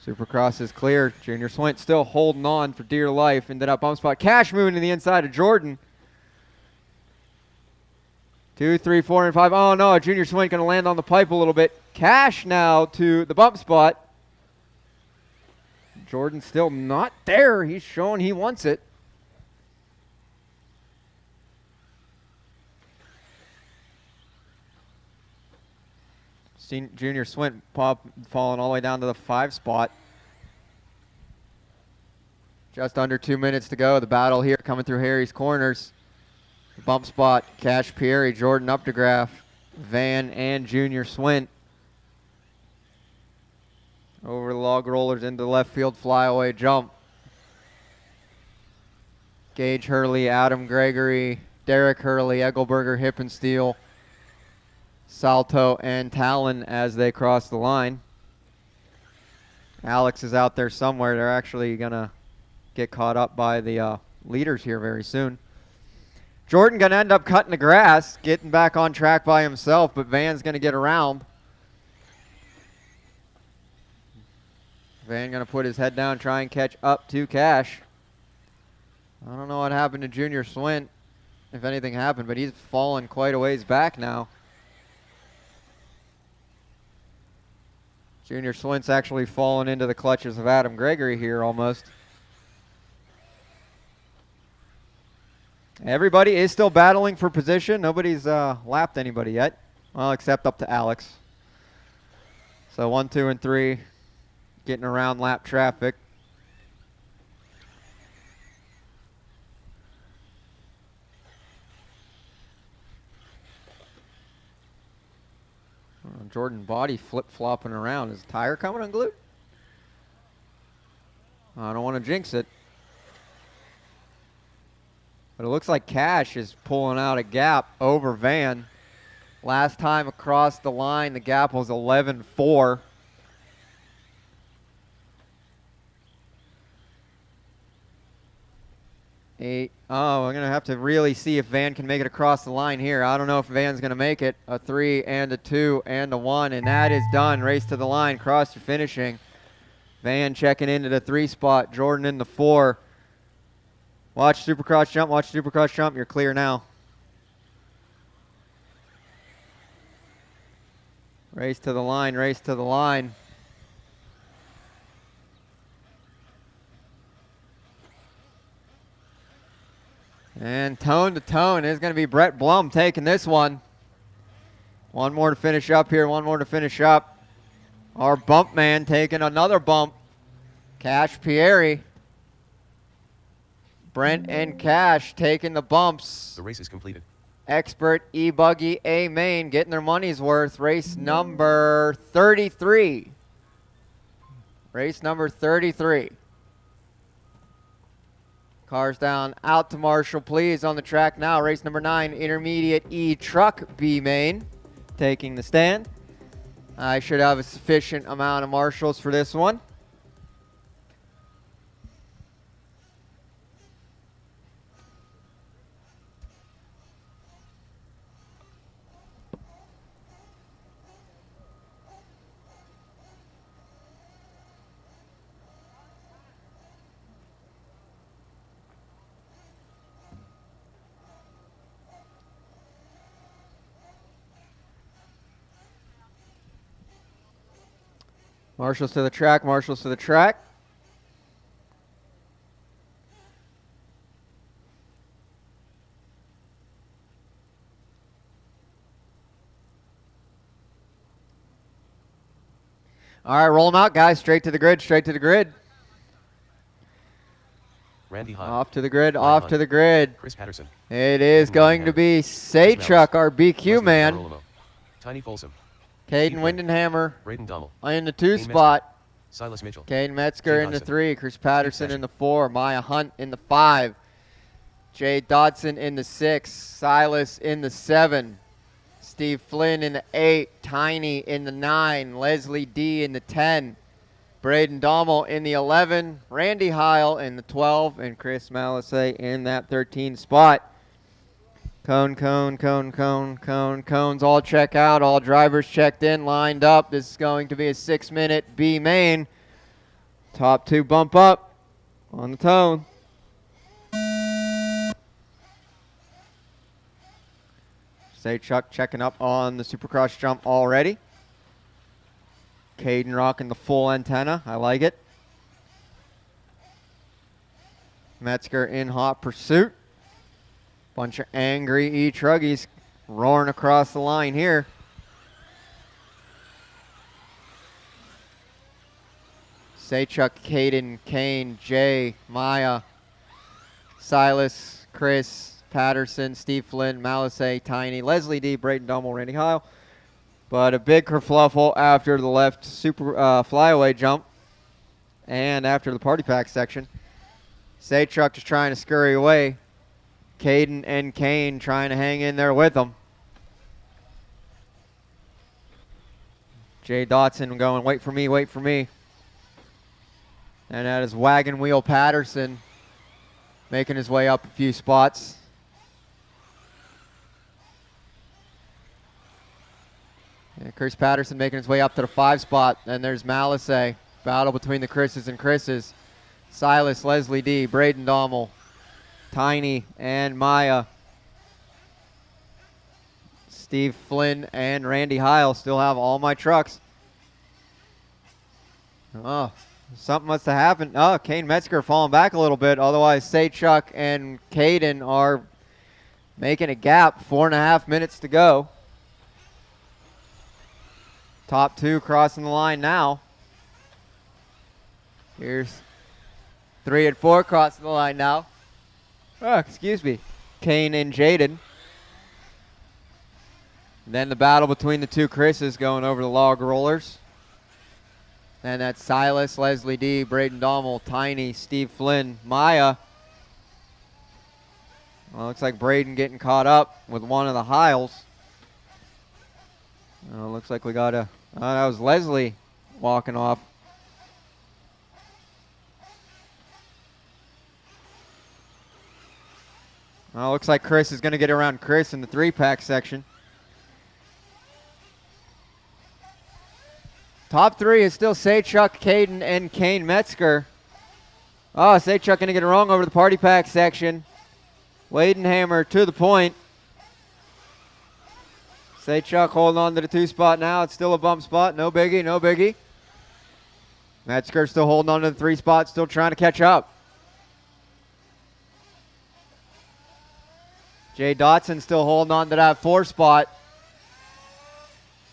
Supercross is clear. Junior Swint still holding on for dear life into that bump spot. Cash moving to the inside of Jordan. 2, 3, 4, and 5. Oh, no, Junior Swint going to land on the pipe a little bit. Cash now to the bump spot. Jordan still not there. He's showing he wants it. Junior Swint falling all the way down to the 5 spot. Just under 2 minutes to go. The battle here coming through Harry's corners. The bump spot, Cash Pieri, Jordan Updegraff, Van, and Junior Swint. Over the log rollers into the left field flyaway jump. Gage Hurley, Adam Gregory, Derek Hurley, Egelberger, Hip and Steel, Salto, and Talon as they cross the line. Alex is out there somewhere. They're actually going to get caught up by the leaders here very soon. Jordan going to end up cutting the grass, getting back on track by himself, but Van's going to get around. Van going to put his head down, try and catch up to Cash. I don't know what happened to Junior Swint, if anything happened, but he's fallen quite a ways back now. Junior Swint's actually fallen into the clutches of Adam Gregory here almost. Everybody is still battling for position. Nobody's lapped anybody yet. Well, except up to Alex. So 1, 2, and 3 getting around lap traffic. Jordan body flip-flopping around. Is the tire coming unglued? I don't want to jinx it. But it looks like Cash is pulling out a gap over Van. Last time across the line, the gap was 11-4. Oh, we're going to have to really see if Van can make it across the line here. I don't know if Van's going to make it. A 3 and a 2 and a 1, and that is done. Race to the line, cross to finishing. Van checking into the 3 spot, Jordan in the 4. Watch Supercross jump, watch Supercross jump. You're clear now. Race to the line, race to the line. And tone to tone is going to be Brett Blum taking this one. One more to finish up here, one more to finish up. Our bump man taking another bump. Cash Pieri. Brent and Cash taking the bumps. The race is completed. Expert E-Buggy A Main getting their money's worth. Race number 33. Race number 33. Cars down out to Marshall, please. On the track now, race number 9, Intermediate E Truck B Main taking the stand. I should have a sufficient amount of marshals for this one. Marshals to the track, marshals to the track. All right, roll them out, guys. Straight to the grid, straight to the grid. Randy High. Off to the grid, Ryan off Hunt. to the grid. Chris Patterson. It is Hayden going to Windenhammer. be Chris Saychuk, Malice. our BQ Leslie man. Carolimo. Tiny Folsom. Caden Ethan. Windenhammer Braden Dummel. in the 2 Shane spot. Silas Mitchell. Caden Metzger Jay in the Hudson. 3. Chris Patterson Steve in the 4. Maya Hunt in the 5. Jay Dodson in the 6. Silas in the 7. Steve Flynn in the 8. Tiny in the 9. Leslie D in the 10. Braden Dommel in the 11. Randy Heil in the 12. And Chris Malisay in that 13 spot. Cones all check out. All drivers checked in, lined up. This is going to be a 6-minute B main. Top 2 bump up on the tone. Saychuk checking up on the Supercross jump already. Caden rocking the full antenna. I like it. Metzger in hot pursuit. Bunch of angry E-Truggies roaring across the line here. Saychuk, Caden, Kane, Jay, Maya, Silas, Chris, Patterson, Steve Flynn, Malisay, Tiny, Leslie D, Braden Dummel, Randy Heil. But a big kerfluffle after the left super flyaway jump and after the party pack section. Saychuk just trying to scurry away. Caden and Kane trying to hang in there with them. Jay Dotson going, wait for me, wait for me. And that is Wagon Wheel Patterson making his way up a few spots. And Chris Patterson making his way up to the 5 spot. And there's Malisay. Battle between the Chris's and Chris's. Silas, Leslie D, Braden Dommel, Tiny, and Maya. Steve Flynn and Randy Heil still have all my trucks. Oh, something must have happened. Oh, Kane Metzger falling back a little bit. Otherwise, Saychuk and Caden are making a gap. 4.5 minutes to go. Top 2 crossing the line now. Here's 3 and 4 crossing the line now. Oh, excuse me. Kane and Jaden. Then the battle between the 2 Chris's going over the log rollers. And that's Silas, Leslie D, Braden Dommel, Tiny, Steve Flynn, Maya. Well, looks like Braden getting caught up with one of the Hiles. Looks like we got a... that was Leslie walking off. Well, looks like Chris is going to get around Chris in the 3-pack section. Top 3 is still Saychuk, Caden, and Kane Metzger. Oh, Saychuk going to get it wrong over the party pack section. Wadenhammer to the point. Saychuk holding on to the 2 spot now. It's still a bump spot. No biggie, no biggie. Metzger still holding on to the 3 spot, still trying to catch up. Jay Dotson still holding on to that 4 spot.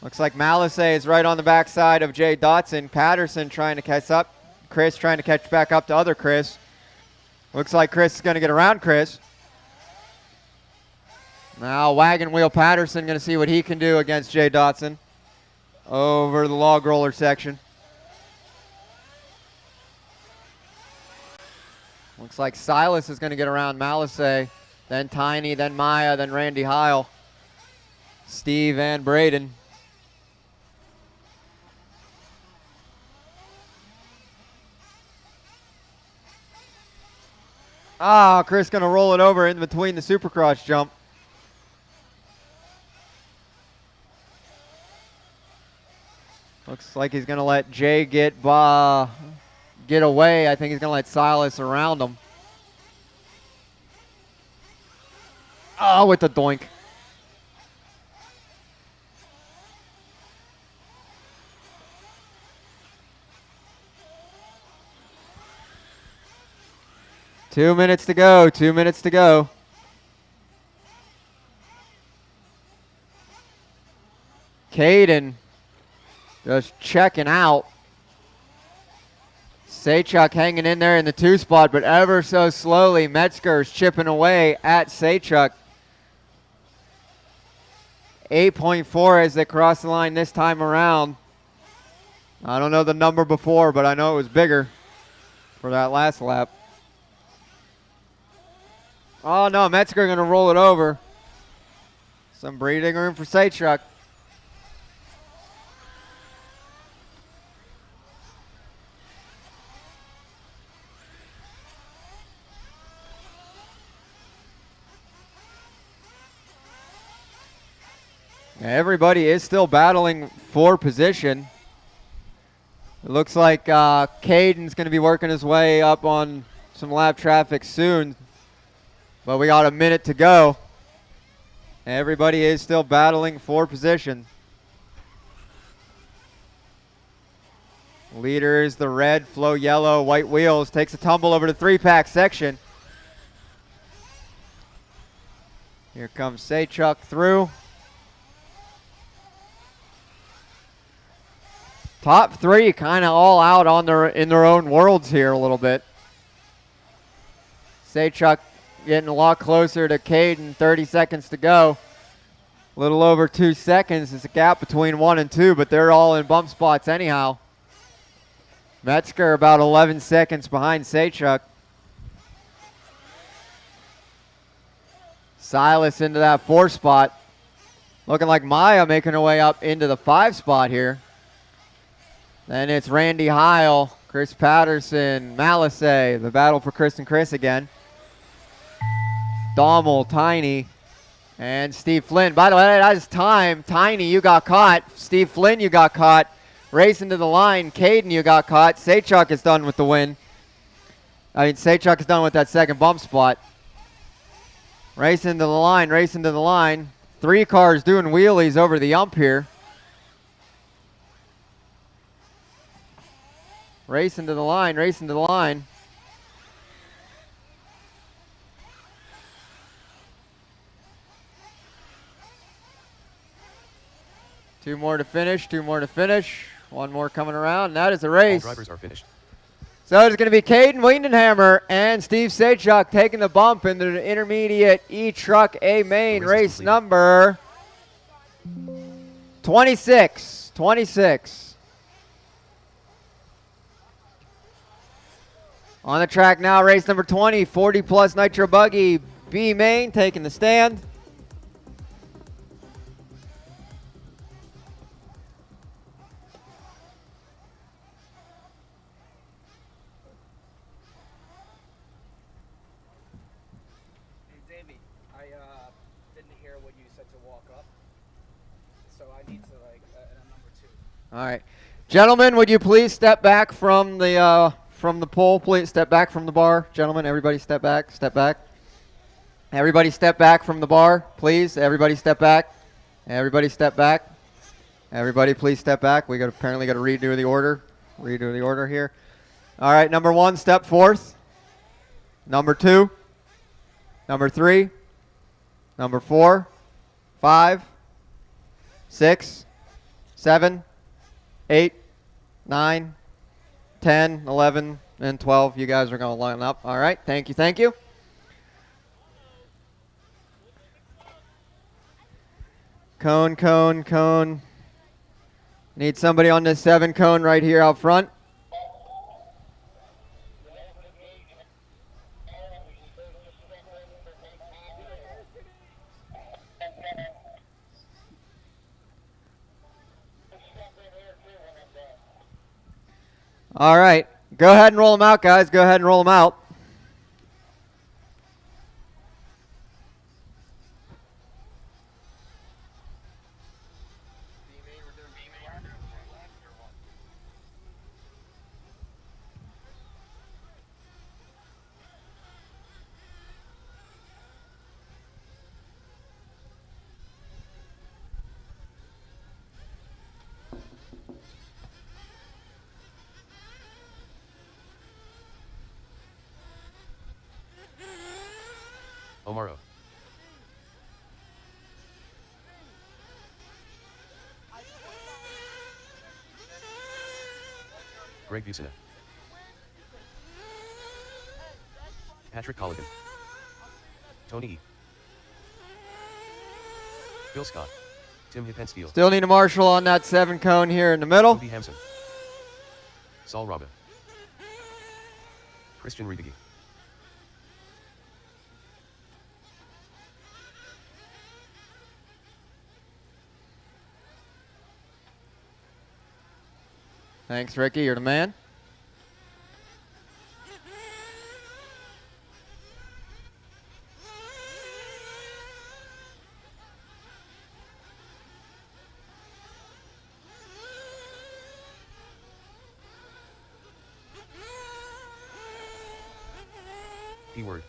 Looks like Malisay is right on the backside of Jay Dotson. Patterson trying to catch up. Chris trying to catch back up to other Chris. Looks like Chris is going to get around Chris. Now Wagon Wheel Patterson going to see what he can do against Jay Dotson over the log roller section. Looks like Silas is going to get around Malisay. Then Tiny, then Maya, then Randy Heil. Steve and Braden. Ah, Chris going to roll it over in between the Supercross jump. Looks like he's going to let Jay get away. I think he's going to let Silas around him. Oh, with the doink. Two minutes to go. 2 minutes to go. Caden just checking out. Saychuk hanging in there in the 2 spot, but ever so slowly, Metzger's chipping away at Saychuk. 8.4 as they cross the line this time around. I don't know the number before, but I know it was bigger for that last lap. Oh no, Metzger going to roll it over. Some breathing room for Saychuk. Everybody is still battling for position. It looks like Caden's going to be working his way up on some lap traffic soon. But we got a minute to go. Everybody is still battling for position. Leader is the red, flow yellow, white wheels. Takes a tumble over the 3-pack section. Here comes Saychuk through. Top 3 kind of all out on in their own worlds here a little bit. Saychuk getting a lot closer to Caden, 30 seconds to go. A little over 2 seconds is a gap between 1 and 2, but they're all in bump spots anyhow. Metzger about 11 seconds behind Saychuk. Silas into that 4 spot. Looking like Maya making her way up into the 5 spot here. Then it's Randy Heil, Chris Patterson, Malisay, the battle for Chris and Chris again. Dommel, Tiny, and Steve Flynn. By the way, that is time. Tiny, you got caught. Steve Flynn, you got caught. Racing to the line. Caden, you got caught. Saychuk is done with the win. Saychuk is done with that second bump spot. Racing to the line, racing to the line. 3 cars doing wheelies over the ump here. Racing to the line, racing to the line. Two more to finish, 2 more to finish. 1 more coming around, and that is the race. All drivers are finished. So it's going to be Caden Wiedenhammer and Steve Saychuk taking the bump into the intermediate E-Truck A main race number 26. 26. On the track now, race number 20, 40 plus Nitro Buggy B main taking the stand. All right, gentlemen, would you please step back from the pole? Please step back from the bar, gentlemen. Everybody, step back. Step back. Everybody, step back from the bar, please. Everybody, step back. Everybody, step back. Everybody, please step back. We apparently got to redo the order. Redo the order here. All right, number 1, step forth. Number 2. Number 3. Number 4. 5. 6. 7. 8, 9, 10, 11, and 12. You guys are going to line up. All right. Thank you. Thank you. Cone, cone, cone. Need somebody on this 7 cone right here out front. All right. Go ahead and roll them out, guys. Go ahead and roll them out. Omaro. Greg Busina. Patrick Colligan. Tony E. Bill Scott. Tim Hippensteel. Still need a marshal on that 7 cone here in the middle. Toby Hampson. Saul Rabba. Christian Riedigi. Thanks, Ricky. You're the man. Keyword.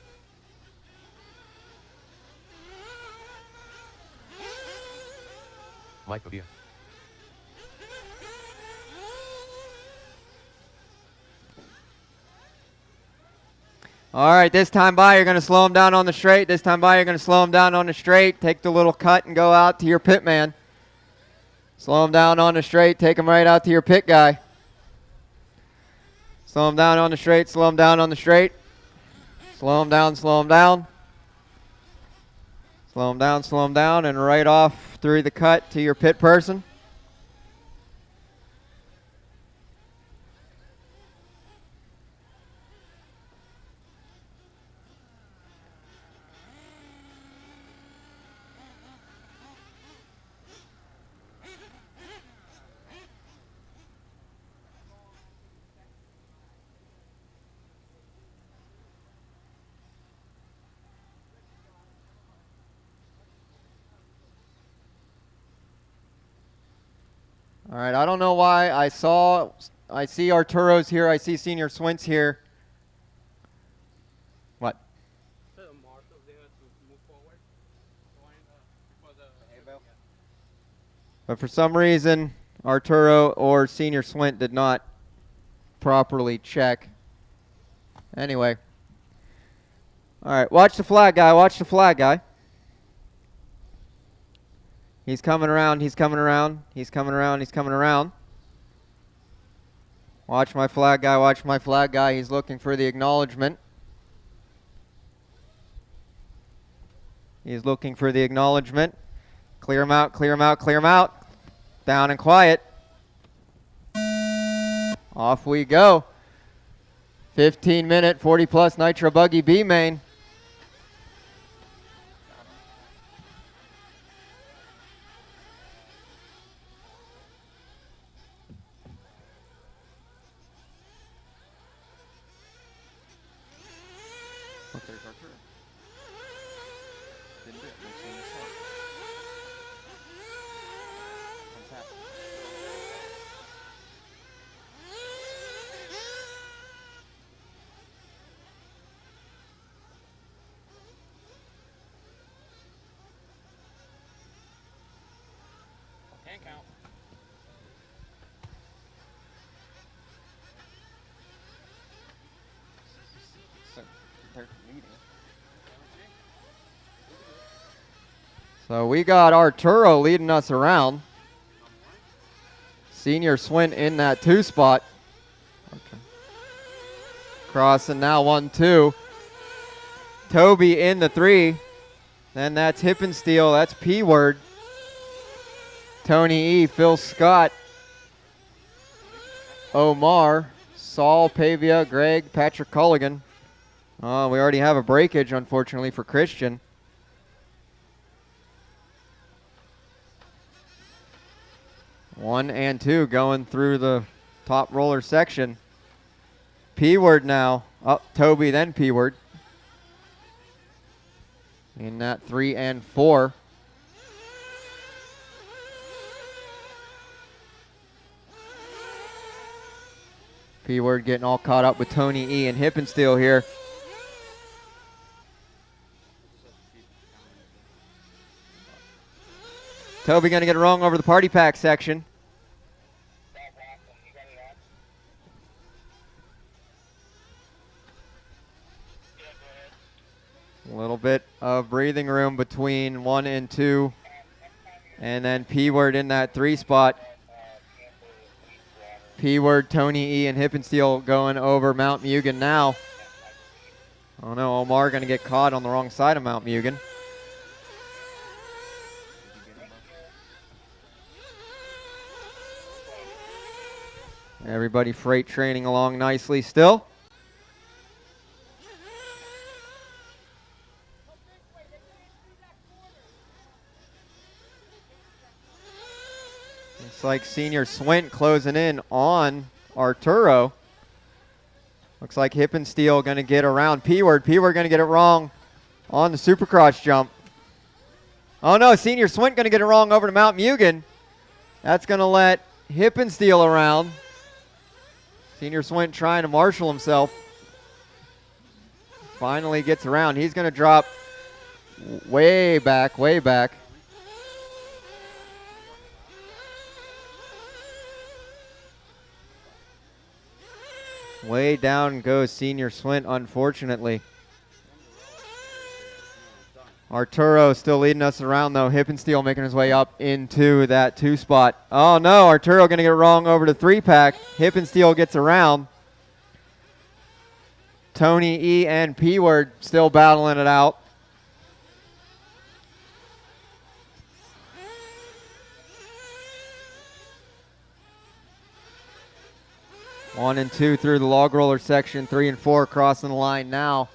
Mike Pavia. All right, this time by, you're going to slow him down on the straight. This time by, you're going to slow him down on the straight. Take the little cut and go out to your pit man. Slow him down on the straight. Take him right out to your pit guy. Slow him down on the straight. Slow him down on the straight. Slow him down, slow him down. Slow him down, and right off through the cut to your pit person. All right, I don't know why I see Arturo's here, I see Senior Swint's here. What? But for some reason, Arturo or Senior Swint did not properly check. Anyway. All right, watch the flag guy, watch the flag guy. He's coming around, he's coming around, he's coming around, he's coming around. Watch my flag guy, watch my flag guy. He's looking for the acknowledgement. He's looking for the acknowledgement. Clear him out, clear him out, clear him out. Down and quiet. Off we go. 15-minute, 40-plus Nitro Buggy B main. Can't count. So we got Arturo leading us around. Senior Swint in that 2 spot. Okay. Crossing now 1-2. Toby in the 3. Then that's Hippensteel. That's P-Word. Tony E, Phil Scott, Omar, Saul, Pavia, Greg, Patrick Culligan. We already have a breakage, unfortunately, for Christian. One and 2 going through the top roller section. P-Word now. Up Toby, then P-Word. In that 3 and 4. P-Word getting all caught up with Tony E and Hippensteel here. Toby going to get it wrong over the party pack section. A little bit of breathing room between 1 and 2. And then P-Word in that 3 spot. P-Word, Tony E, and Hippensteel going over Mount Mugen now. Oh no, Omar going to get caught on the wrong side of Mount Mugen. Everybody freight training along nicely still. Looks like Senior Swint closing in on Arturo. Looks like Hippensteel going to get around P-Word. P-Word going to get it wrong on the Supercross jump. Oh no, Senior Swint going to get it wrong over to Mount Mugen. That's going to let Hippensteel around. Senior Swint trying to marshal himself. Finally gets around. He's going to drop way back, way back. Way down goes Senior Swint, unfortunately. Arturo still leading us around, though. Hippensteel making his way up into that 2 spot. Oh, no. Arturo going to get it wrong over to 3-pack. Hippensteel gets around. Tony E and P-Word still battling it out. One and 2 through the log roller section. 3 and 4 crossing the line now.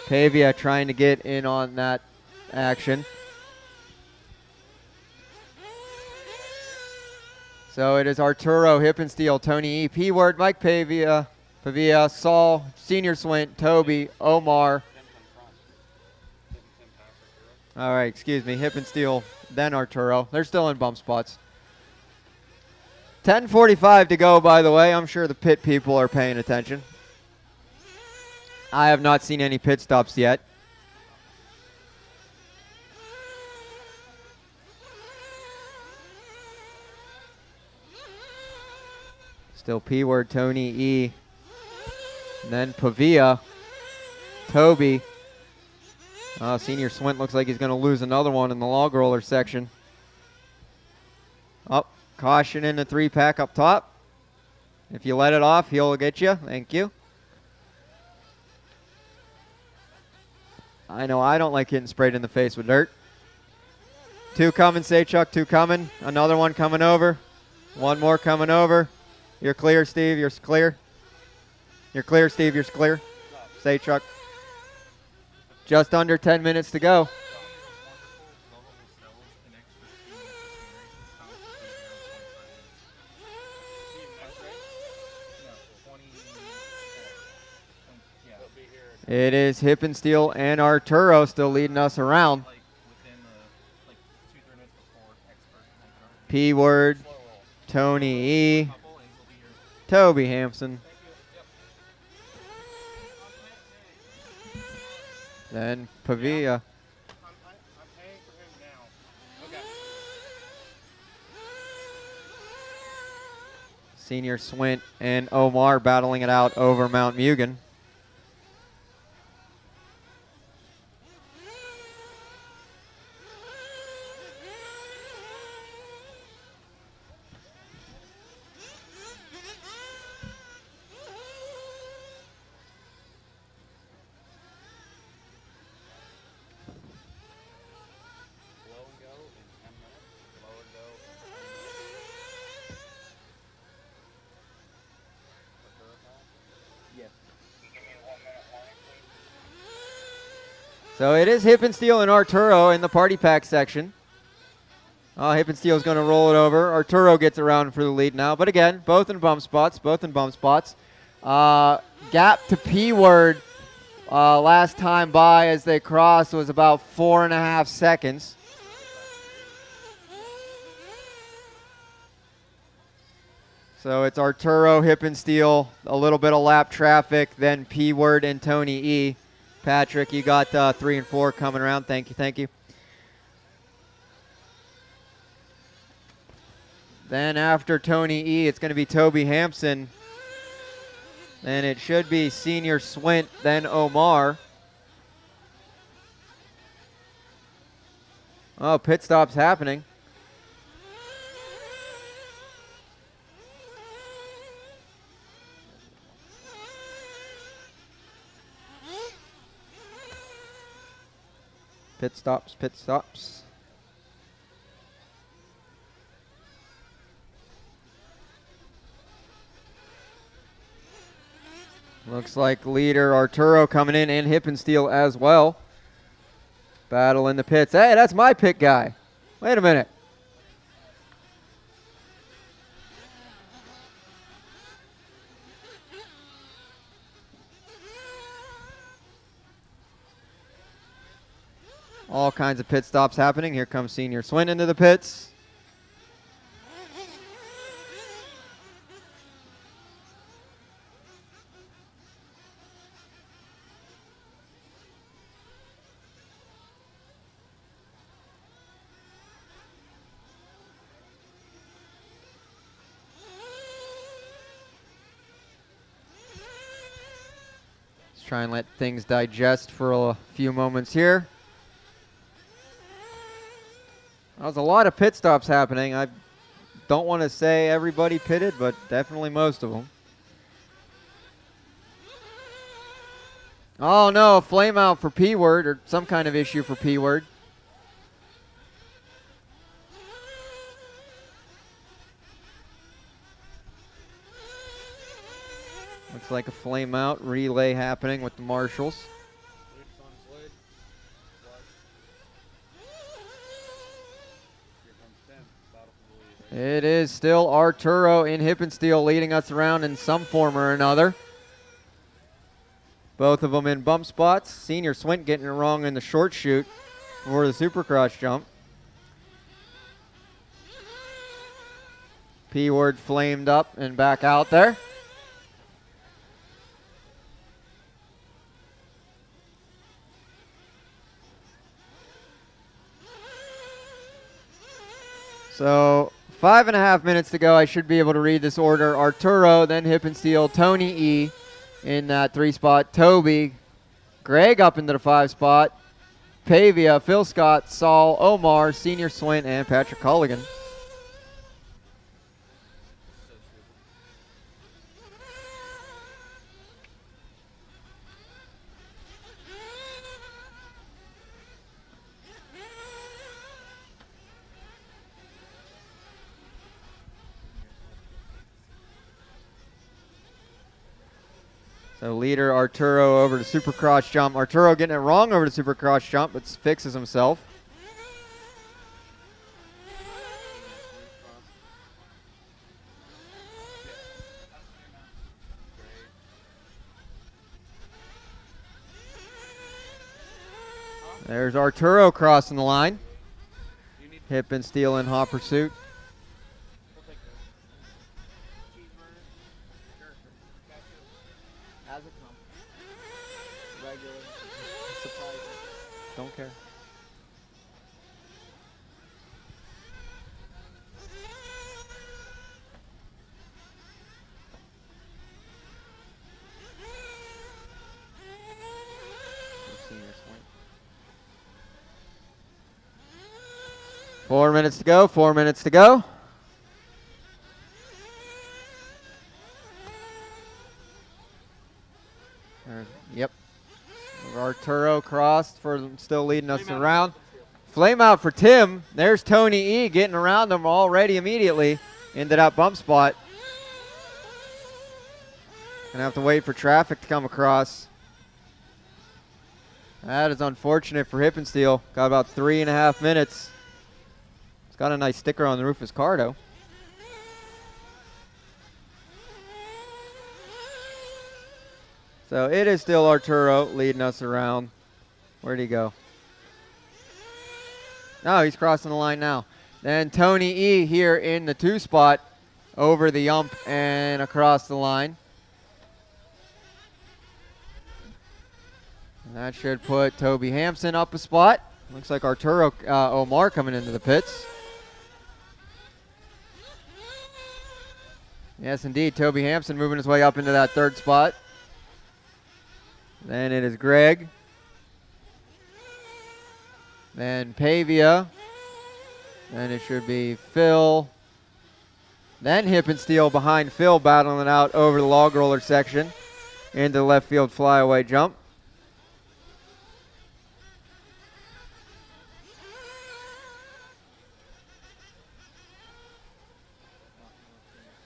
Pavia trying to get in on that action. So it is Arturo, Hippensteel, Tony E, P-Word, Mike Pavia, Saul, Senior Swint, Toby, Omar. All right, excuse me. Hippensteel then Arturo. They're still in bump spots. 10:45 to go, by the way. I'm sure the pit people are paying attention. I have not seen any pit stops yet. Still P-word, Tony E. And then Pavia. Toby. Senior Swint looks like he's going to lose another one in the log roller section. Up, caution in the 3-pack up top. If you let it off, he'll get you. Thank you. I know I don't like getting sprayed in the face with dirt. 2 coming, say Chuck, 2 coming. Another one coming over. 1 more coming over. You're clear, Steve. You're clear. You're clear, Steve. You're clear. Say Chuck. Just under 10 minutes to go. It is Hippensteel and Arturo still leading us around. P-word, Tony E, Toby Hampson. Then Pavia. Senior Swint and Omar battling it out over Mount Mugen. So it is Hippensteel and Arturo in the party pack section. Hippensteel's going to roll it over. Arturo gets around for the lead now. But again, both in bump spots. Gap to P-word last time by as they crossed was about 4.5 seconds. So it's Arturo, Hippensteel, a little bit of lap traffic, then P-word and Tony E. Patrick, you got 3 and 4 coming around. Thank you. Then after Tony E, it's going to be Toby Hampson. Then it should be Senior Swint, then Omar. Oh, pit stop's happening. Pit stops. Looks like leader Arturo coming in and Hippensteel as well. Battle in the pits. Hey, that's my pit guy. Wait a minute. All kinds of pit stops happening. Here comes Senior Swin into the pits. Let's try and let things digest for a few moments here. There's a lot of pit stops happening. I don't want to say everybody pitted, but definitely most of them. Oh no, a flame out for P-word or some kind of issue for P-word. Looks like a flame out relay happening with the marshals. It is still Arturo in Hippensteel leading us around in some form or another. Both of them in bump spots. Senior Swint getting it wrong in the short chute for the Supercross jump. P Word flamed up and back out there. So 5.5 minutes to go. I should be able to read this order. Arturo, then Hip and Steel, Tony E in that 3 spot. Toby, Greg up into the 5 spot. Pavia, Phil Scott, Saul, Omar, Senior Swint, and Patrick Culligan. So leader Arturo over to Supercross jump. Arturo getting it wrong over to Supercross jump, but fixes himself. There's Arturo crossing the line. Hip and Steel in hot pursuit. Don't care. Senior Swint. 4 minutes to go. 4 minutes to go. Yep. Arturo crossed for still leading us around. Flame out for Tim. There's Tony E getting around them already immediately into that bump spot. Gonna have to wait for traffic to come across. That is unfortunate for Hip and Steel. Got about 3.5 minutes. It's got a nice sticker on the roof of his car though. So it is still Arturo leading us around. Where'd he go? No, he's crossing the line now. Then Tony E here in the 2 spot over the ump and across the line. And that should put Toby Hampson up a spot. Looks like Arturo Omar coming into the pits. Yes, indeed. Toby Hampson moving his way up into that 3rd spot. Then it is Greg. Then Pavia. Then it should be Phil. Then Hip and Steel behind Phil, battling out over the log roller section into the left field flyaway jump.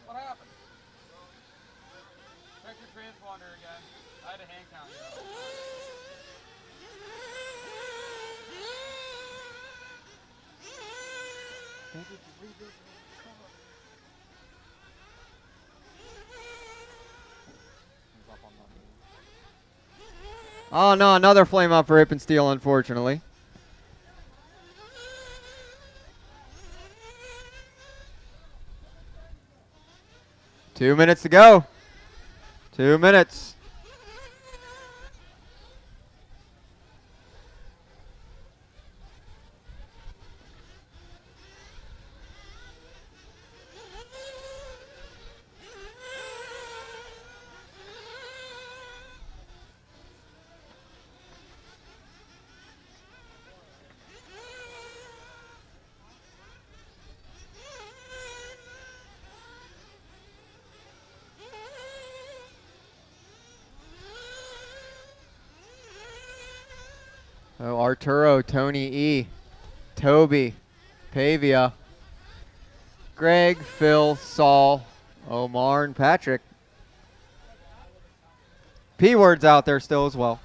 What happened? Check your transponder again. I had a hand count. Oh no, another flame up for Hip and Steel, unfortunately. Two minutes to go. 2 minutes. So Arturo, Tony E, Toby, Pavia, Greg, Phil, Saul, Omar, and Patrick. P-Word's out there still as well.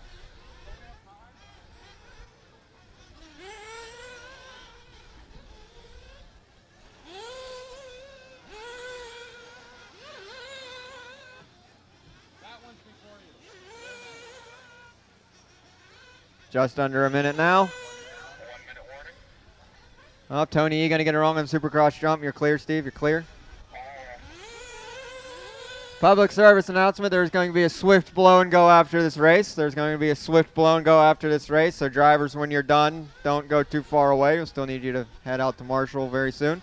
Just under a minute now. Oh, Tony E going to get it wrong on Supercross jump. You're clear, Steve. You're clear. Public service announcement, there's going to be a swift blow and go after this race. There's going to be a swift blow and go after this race. So drivers, when you're done, don't go too far away. We'll still need you to head out to Marshall very soon.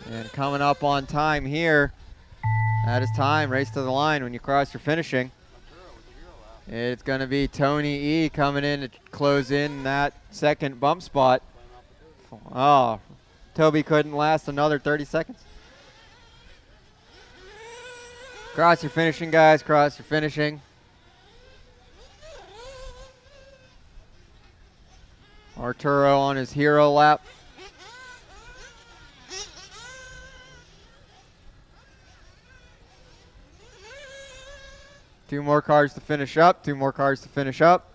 And coming up on time here, that is time, race to the line when you cross your finishing. It's going to be Tony E coming in to close in that second bump spot. Oh, Toby couldn't last another 30 seconds. Cross your finishing, guys, cross your finishing. Arturo on his hero lap. Two more cars to finish up. Two more cars to finish up.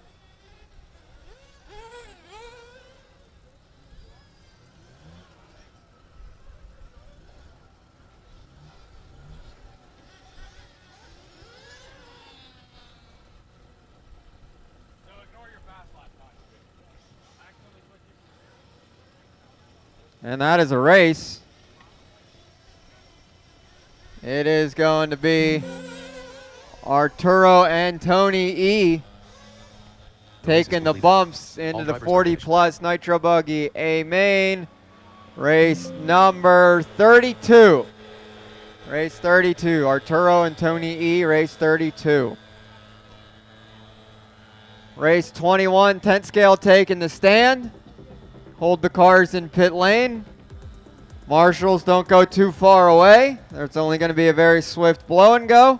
So ignore your fast lap time. Accidentally switch it. And that is a race. It is going to be Arturo and Tony E taking the bumps into the 40-plus Nitro Buggy A main. Race number 32. Race 32. Arturo and Tony E, race 32. Race 21, 10 scale taking the stand. Hold the cars in pit lane. Marshals, don't go too far away. There's only going to be a very swift blow and go.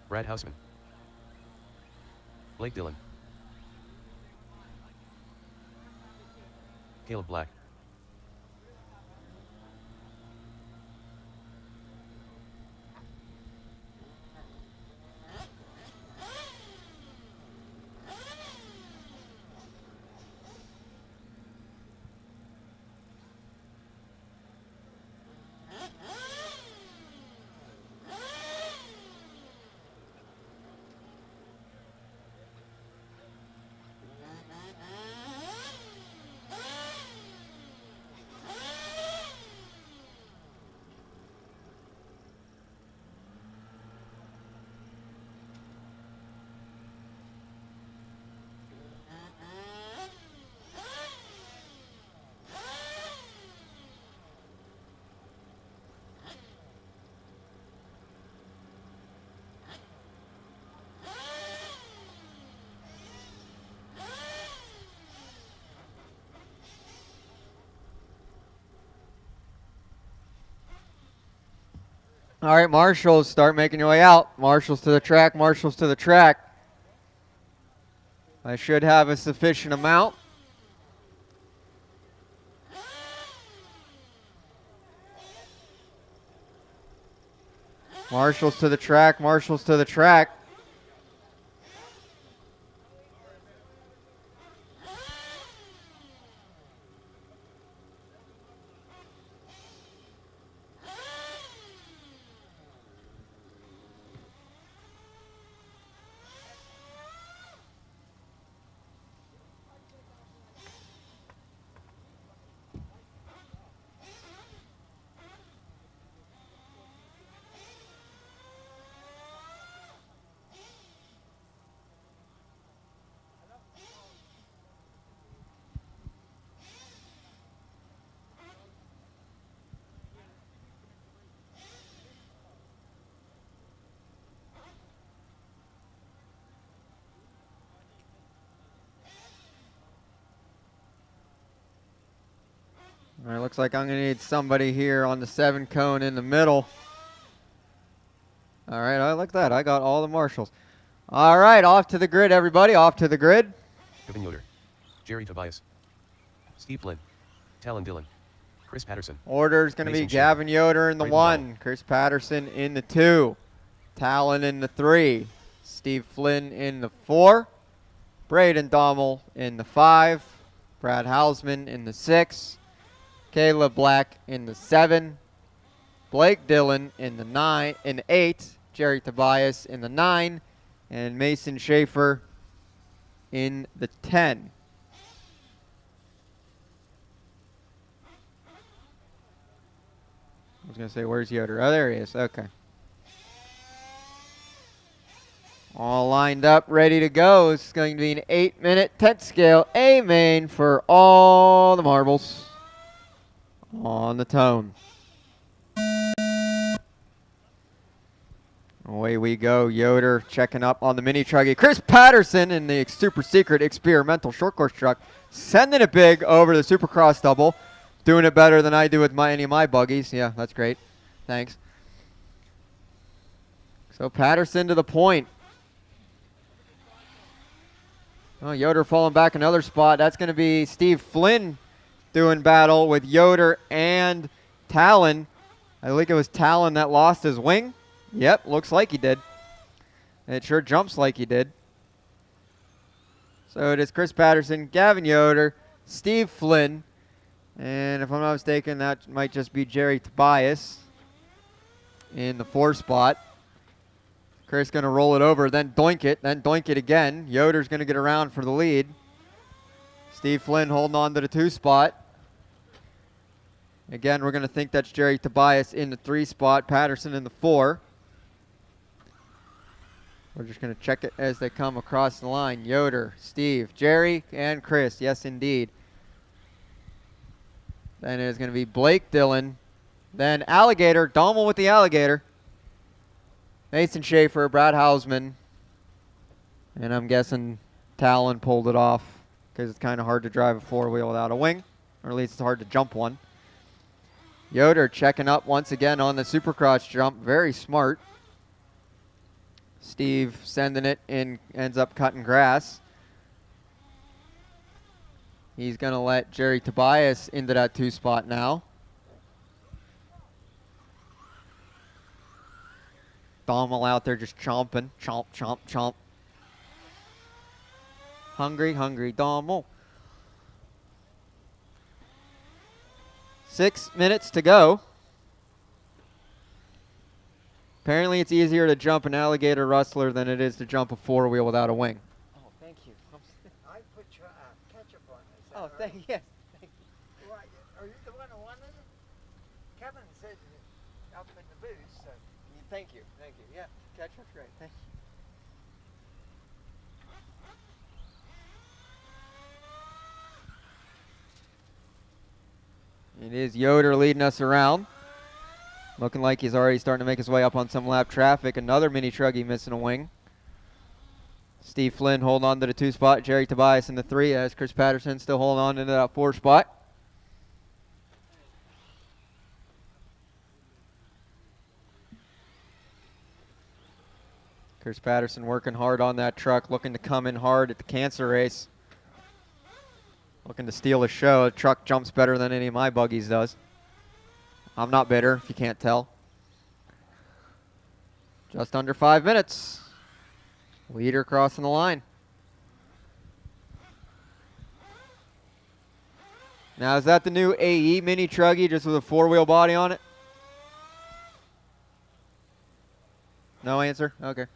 Brad Houseman. Blake Dillon. Caleb Black. All right, Marshals, start making your way out. Marshals to the track, Marshals to the track. I should have a sufficient amount. Marshals to the track, Marshals to the track. All right, looks like I'm going to need somebody here on the 7 cone in the middle. All right, I like that. I got all the marshals. All right, off to the grid, everybody. Off to the grid. Kevin Yoder, Jerry Tobias, Steve Flynn, Talon Dillon, Chris Patterson. Order is going to be Mason Gavin Yoder in the Brayden 1, Chris Patterson in the 2, Talon in the 3, Steve Flynn in the 4, Braden Dommel in the 5, Brad Hausman in the 6, Caleb Black in the 7, Blake Dillon in the 8, Jerry Tobias in the 9, and Mason Schaefer in the 10. I was going to say, where's Yoder? Oh, there he is. Okay. All lined up, ready to go. It's going to be an 8-minute 10th scale A main for all the marbles on the tone. Away we go. Yoder checking up on the mini truggy. Chris Patterson in the super secret experimental short course truck, sending it big over the Supercross double. Doing it better than I do with any of my buggies. Yeah, that's great. Thanks. So Patterson to the point. Oh, Yoder falling back another spot. That's going to be Steve Flynn doing battle with Yoder and Talon. I think it was Talon that lost his wing. Yep, looks like he did. And it sure jumps like he did. So it is Chris Patterson, Gavin Yoder, Steve Flynn, and if I'm not mistaken, that might just be Jerry Tobias in the 4 spot. Chris going to roll it over, then doink it again. Yoder's going to get around for the lead. Steve Flynn holding on to the 2 spot. Again, we're going to think that's Jerry Tobias in the 3 spot, Patterson in the 4. We're just going to check it as they come across the line. Yoder, Steve, Jerry, and Chris. Yes, indeed. Then it is going to be Blake Dillon. Then Alligator, Dommel with the Alligator. Mason Schaefer, Brad Hausman. And I'm guessing Talon pulled it off because it's kind of hard to drive a 4-wheel without a wing. Or at least it's hard to jump one. Yoder checking up once again on the Supercross jump. Very smart. Steve sending it in, ends up cutting grass. He's going to let Jerry Tobias into that 2 spot now. Dommel out there just chomping. Chomp, chomp, chomp. Hungry, hungry Dommel. 6 minutes to go. Apparently it's easier to jump an alligator rustler than it is to jump a 4-wheel without a wing. Oh, thank you. I put your ketchup on this. Oh, thank you. Why, are you the one who wanted it? Kevin said it up in the booth, so. Thank you. Thank you. Yeah, ketchup's great. Thank you. It is Yoder leading us around. Looking like he's already starting to make his way up on some lap traffic. Another mini truggy missing a wing. Steve Flynn holding on to the 2 spot. Jerry Tobias in the 3 as Chris Patterson still holding on to that 4 spot. Chris Patterson working hard on that truck, looking to come in hard at the cancer race. Looking to steal the show. The truck jumps better than any of my buggies does. I'm not bitter, if you can't tell. Just under 5 minutes. Leader crossing the line. Now, is that the new AE mini truggy just with a 4-wheel body on it? No answer? Okay.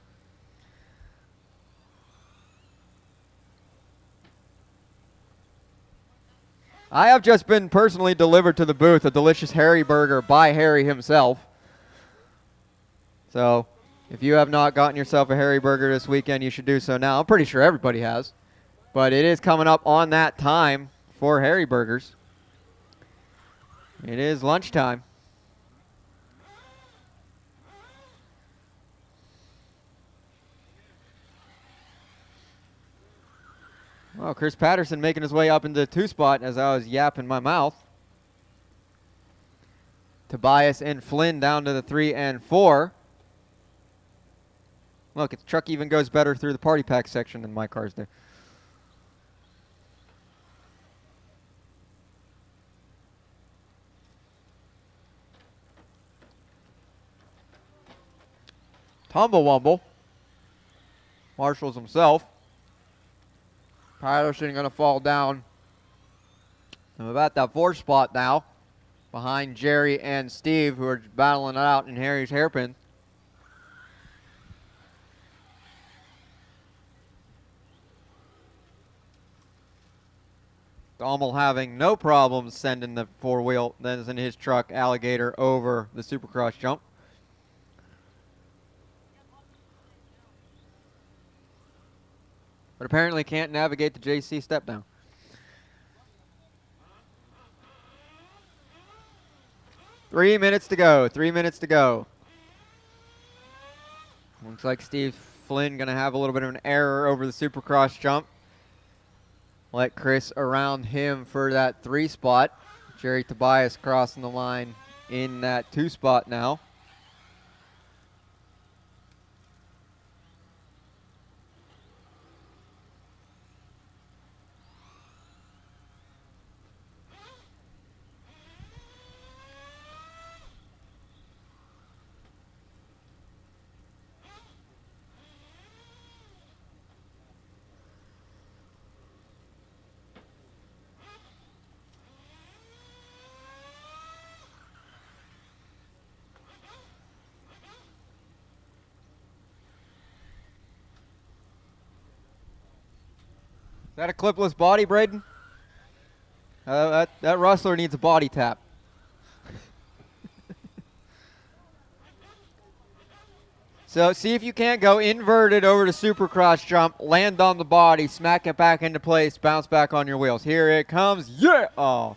I have just been personally delivered to the booth a delicious Harry burger by Harry himself. So, if you have not gotten yourself a Harry burger this weekend, you should do so now. I'm pretty sure everybody has. But it is coming up on that time for Harry burgers. It is lunchtime. Well, Chris Patterson making his way up into the 2 spot as I was yapping my mouth. Tobias and Flynn down to the 3 and 4. Look, the truck even goes better through the party pack section than my cars do. Tumble-wumble. Marshall's himself. Patterson going to fall down. I'm about that 4 spot now. Behind Jerry and Steve, who are battling it out in Harry's hairpin. Dommel having no problems sending the 4-wheel that is in his truck, Alligator, over the Supercross jump. But apparently can't navigate the JC step down. Three minutes to go. 3 minutes to go. Looks like Steve Flynn going to have a little bit of an error over the Supercross jump. Let Chris around him for that 3 spot. Jerry Tobias crossing the line in that 2 spot now. Is that a clipless body, Braden? That rustler needs a body tap. So see if you can't go inverted over the Supercross jump, land on the body, smack it back into place, bounce back on your wheels. Here it comes. Yeah! Oh.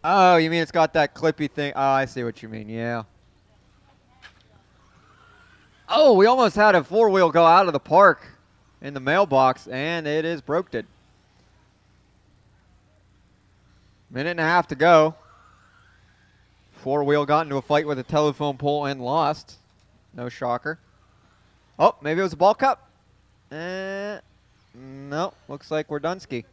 Oh, you mean it's got that clippy thing? Oh, I see what you mean. Yeah. Oh, we almost had a 4-wheel go out of the park in the mailbox, and it is broke it. Minute and a half to go. 4-wheel got into a fight with a telephone pole and lost. No shocker. Oh, maybe it was a ball cup. No, looks like we're Dunsky.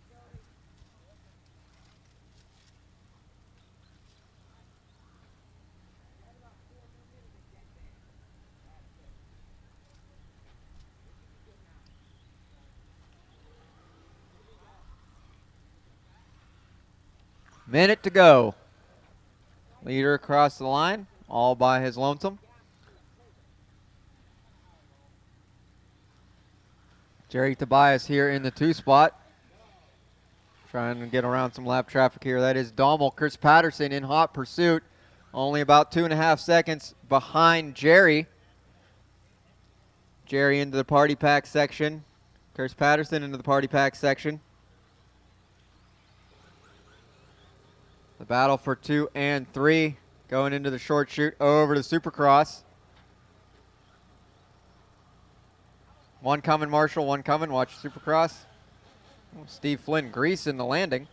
Minute to go. Leader across the line, all by his lonesome. Jerry Tobias here in the 2 spot. Trying to get around some lap traffic here. That is Dommel. Chris Patterson in hot pursuit. Only about 2.5 seconds behind Jerry. Jerry into the party pack section. Chris Patterson into the party pack section. The battle for 2 and 3 going into the short chute over to Supercross. One coming, Marshall, one coming. Watch Supercross. Oh, Steve Flynn greasing the landing.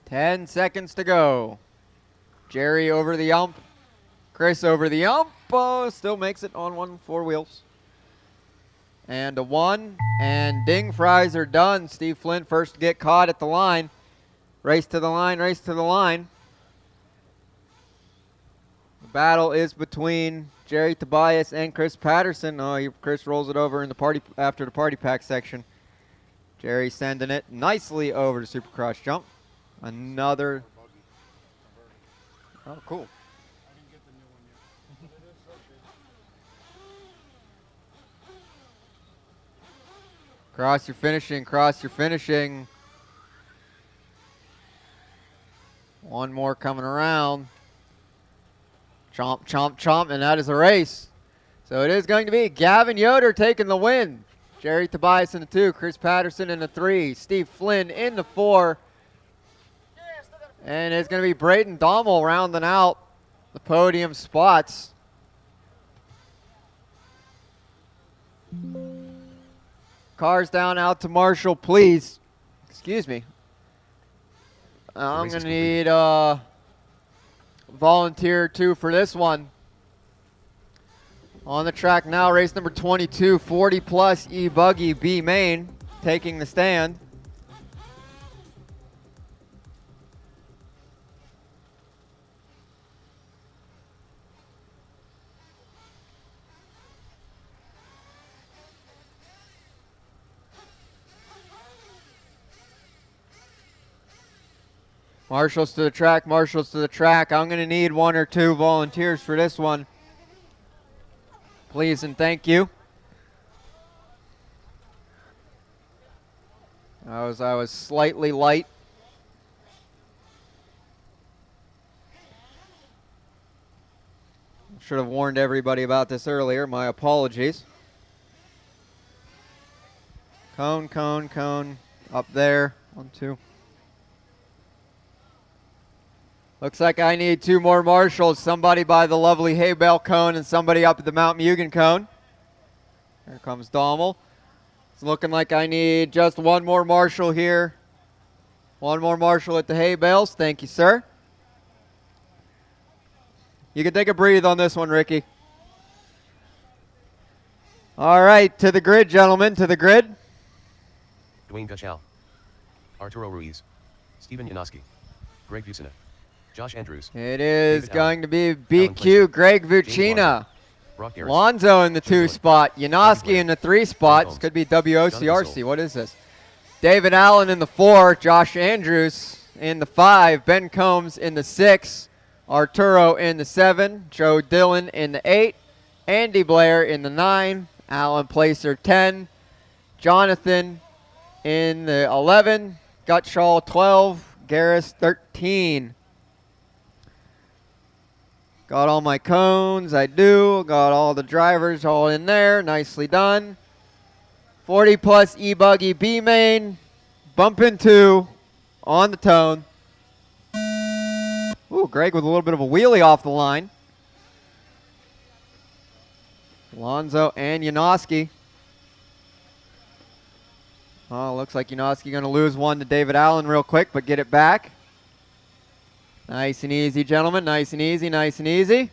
10 seconds to go. Jerry over the ump. Chris over the ump. Oh, still makes it on 4 wheels. And a 1, and ding fries are done. Steve Flynn first to get caught at the line. Race to the line, race to the line. The battle is between Jerry Tobias and Chris Patterson. Oh, Chris rolls it over in the after the party pack section. Jerry sending it nicely over to Supercross jump. Another. Oh, cool. Cross your finishing, cross your finishing. One more coming around. Chomp, chomp, chomp, and that is a race. So it is going to be Gavin Yoder taking the win. Jerry Tobias in the 2, Chris Patterson in the 3, Steve Flynn in the 4. And it's going to be Braden Dommel rounding out the podium spots. Cars down out to Marshall, please. Excuse me. I'm race going is to need a volunteer 2 for this one. On the track now, race number 22, 40 plus E-Buggy B main, taking the stand. Marshals to the track, marshals to the track. I'm going to need 1 or 2 volunteers for this one. Please and thank you. I was slightly light. Should have warned everybody about this earlier. My apologies. Cone, cone, cone. Up there. 1, 2. Looks like I need 2 more marshals, somebody by the lovely hay bale cone and somebody up at the Mount Mugen cone. Here comes Dommel. It's looking like I need just 1 more marshal here. 1 more marshal at the hay bales. Thank you, sir. You can take a breathe on this one, Ricky. All right, to the grid, gentlemen, to the grid. Dwayne Gutschall, Arturo Ruiz, Steven Yanoski, Greg Vucina, Josh Andrews. It is David going Allen, to be Alan BQ Placer, Greg James Vucina. Brock Garris, Lonzo in the Joe 2 Dillon, spot. Blair, Yanoski in the 3 spots. Holmes, Could be Jonathan WOCRC. Soul. What is this? David Allen in the 4. Josh Andrews in the 5. Ben Combs in the 6. Arturo in the 7. Joe Dillon in the 8. Andy Blair in the 9. Alan Placer 10. Jonathan in the 11. Gutschall 12. Garris 13. Got all my cones, I do. Got all the drivers all in there, nicely done. 40 plus E-Buggy B main, bump into on the tone. Ooh, Greg with a little bit of a wheelie off the line. Alonzo and Yanoski. Oh, looks like Yanoski going to lose 1 to David Allen real quick, but get it back. Nice and easy, gentlemen. Nice and easy, nice and easy.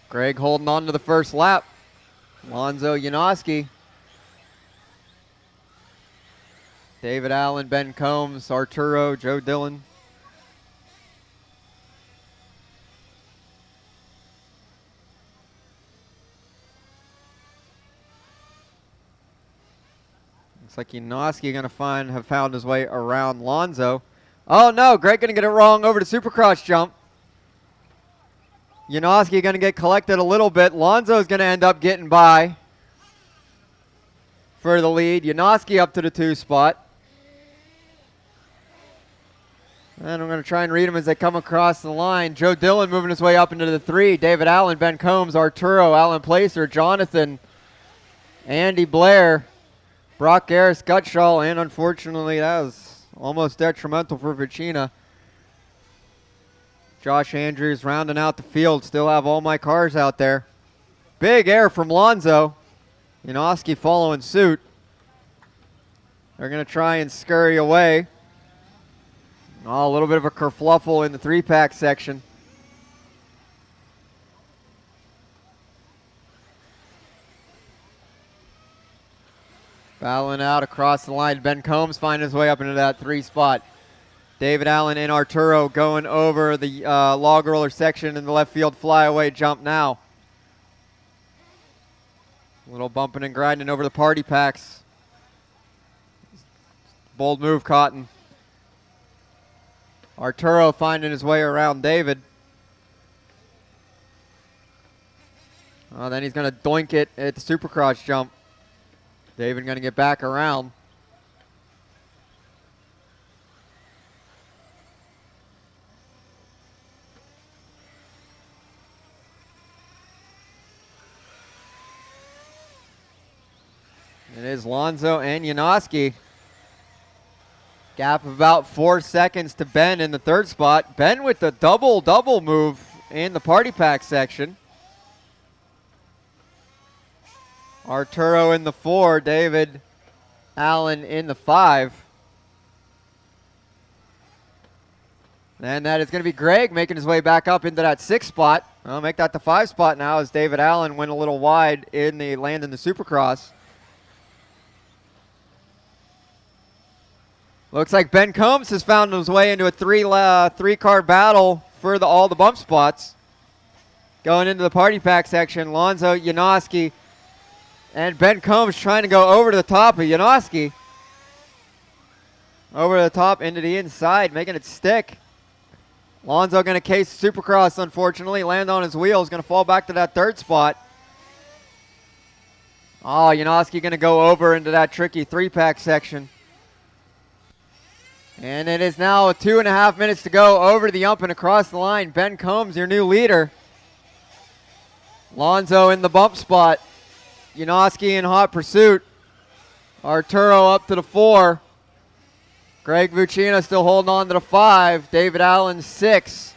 Greg holding on to the first lap. Alonzo Yanoski. David Allen, Ben Combs, Arturo, Joe Dillon. Looks like Yanoski going to have found his way around Lonzo. Oh no, Greg going to get it wrong over to Supercross jump. Yanoski going to get collected a little bit. Lonzo is going to end up getting by for the lead. Yanoski up to the 2 spot. And I'm going to try and read them as they come across the line. Joe Dillon moving his way up into the 3. David Allen, Ben Combs, Arturo, Alan Placer, Jonathan, Andy Blair, Brock Garris, Gutschall, and unfortunately that was almost detrimental for Vucina. Josh Andrews rounding out the field. Still have all my cars out there. Big air from Lonzo. Yanoski following suit. They're going to try and scurry away. Oh, a little bit of a kerfluffle in the 3-pack section. Battling out across the line. Ben Combs finding his way up into that 3 spot. David Allen and Arturo going over the log roller section in the left field flyaway jump now. A little bumping and grinding over the party packs. Bold move, Cotton. Arturo finding his way around David. Oh, then he's going to doink it at the Supercross jump. David going to get back around. It is Lonzo and Yanoski. Gap of about 4 seconds to Ben in the 3rd spot. Ben with the double move in the party pack section. Arturo in the 4, David Allen in the 5. And that is going to be Greg making his way back up into that 6 spot. I'll make that the 5 spot now as David Allen went a little wide in the land in the Supercross. Looks like Ben Combs has found his way into a three-car battle for all the bump spots. Going into the party pack section, Lonzo, Janoski, and Ben Combs trying to go over to the top of Janoski. Over to the top, into the inside, making it stick. Lonzo going to case Supercross, unfortunately. Land on his wheels, going to fall back to that 3rd spot. Oh, Janoski going to go over into that tricky 3-pack section. And it is now 2.5 minutes to go over the ump and across the line. Ben Combs, your new leader. Lonzo in the bump spot. Janoski in hot pursuit. Arturo up to the 4. Greg Vucino still holding on to the 5. David Allen 6.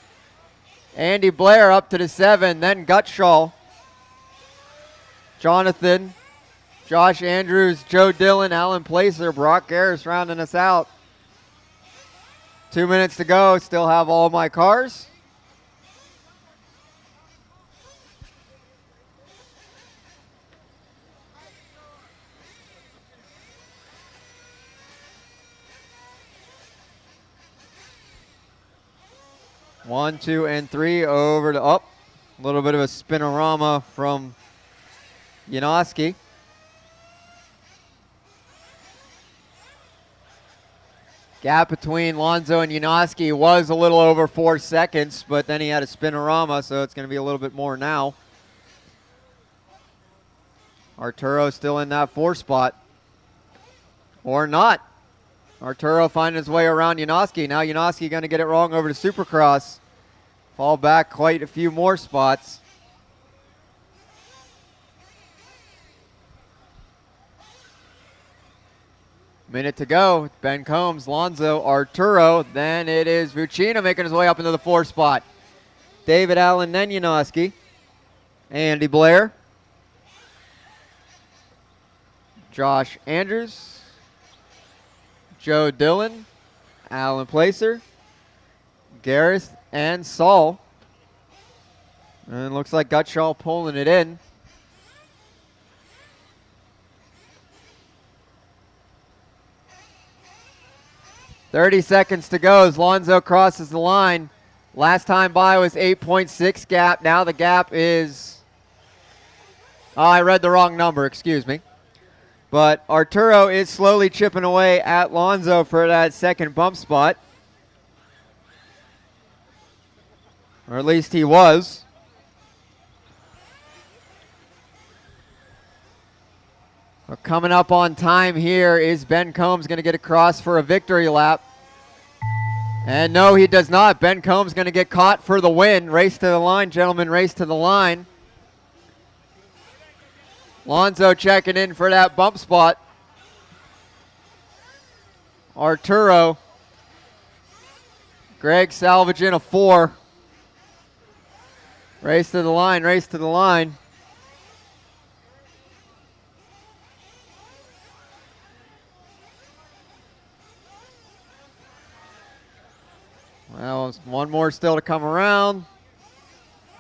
Andy Blair up to the 7. Then Gutschall. Jonathan. Josh Andrews. Joe Dillon. Alan Placer. Brock Harris rounding us out. 2 minutes to go. Still have all my cars. One, 2, and 3 over to up. A little bit of a spinorama from Janoski. Gap between Lonzo and Janoski was a little over 4 seconds, but then he had a spinorama, so it's going to be a little bit more now. Arturo still in that 4 spot. Or not. Arturo finding his way around Janoski. Now Janoski going to get it wrong over to Supercross. Fall back quite a few more spots. Minute to go. Ben Combs, Lonzo, Arturo. Then it is Vucino making his way up into the 4 spot. David Allen, then Janoski. Andy Blair. Josh Andrews. Joe Dillon, Alan Placer, Gareth, and Saul. And it looks like Gutschall pulling it in. .30 seconds to go as Lonzo crosses the line. Last time by was 8.6 gap. Now the gap is... Oh, I read the wrong number, excuse me. But Arturo is slowly chipping away at Lonzo for that 2nd bump spot. Or at least he was. But coming up on time here is Ben Combs going to get across for a victory lap. And no, he does not. Ben Combs going to get caught for the win. Race to the line, gentlemen, race to the line. Lonzo checking in for that bump spot. Arturo. Greg salvaging a 4. Race to the line, race to the line. Well, one more still to come around.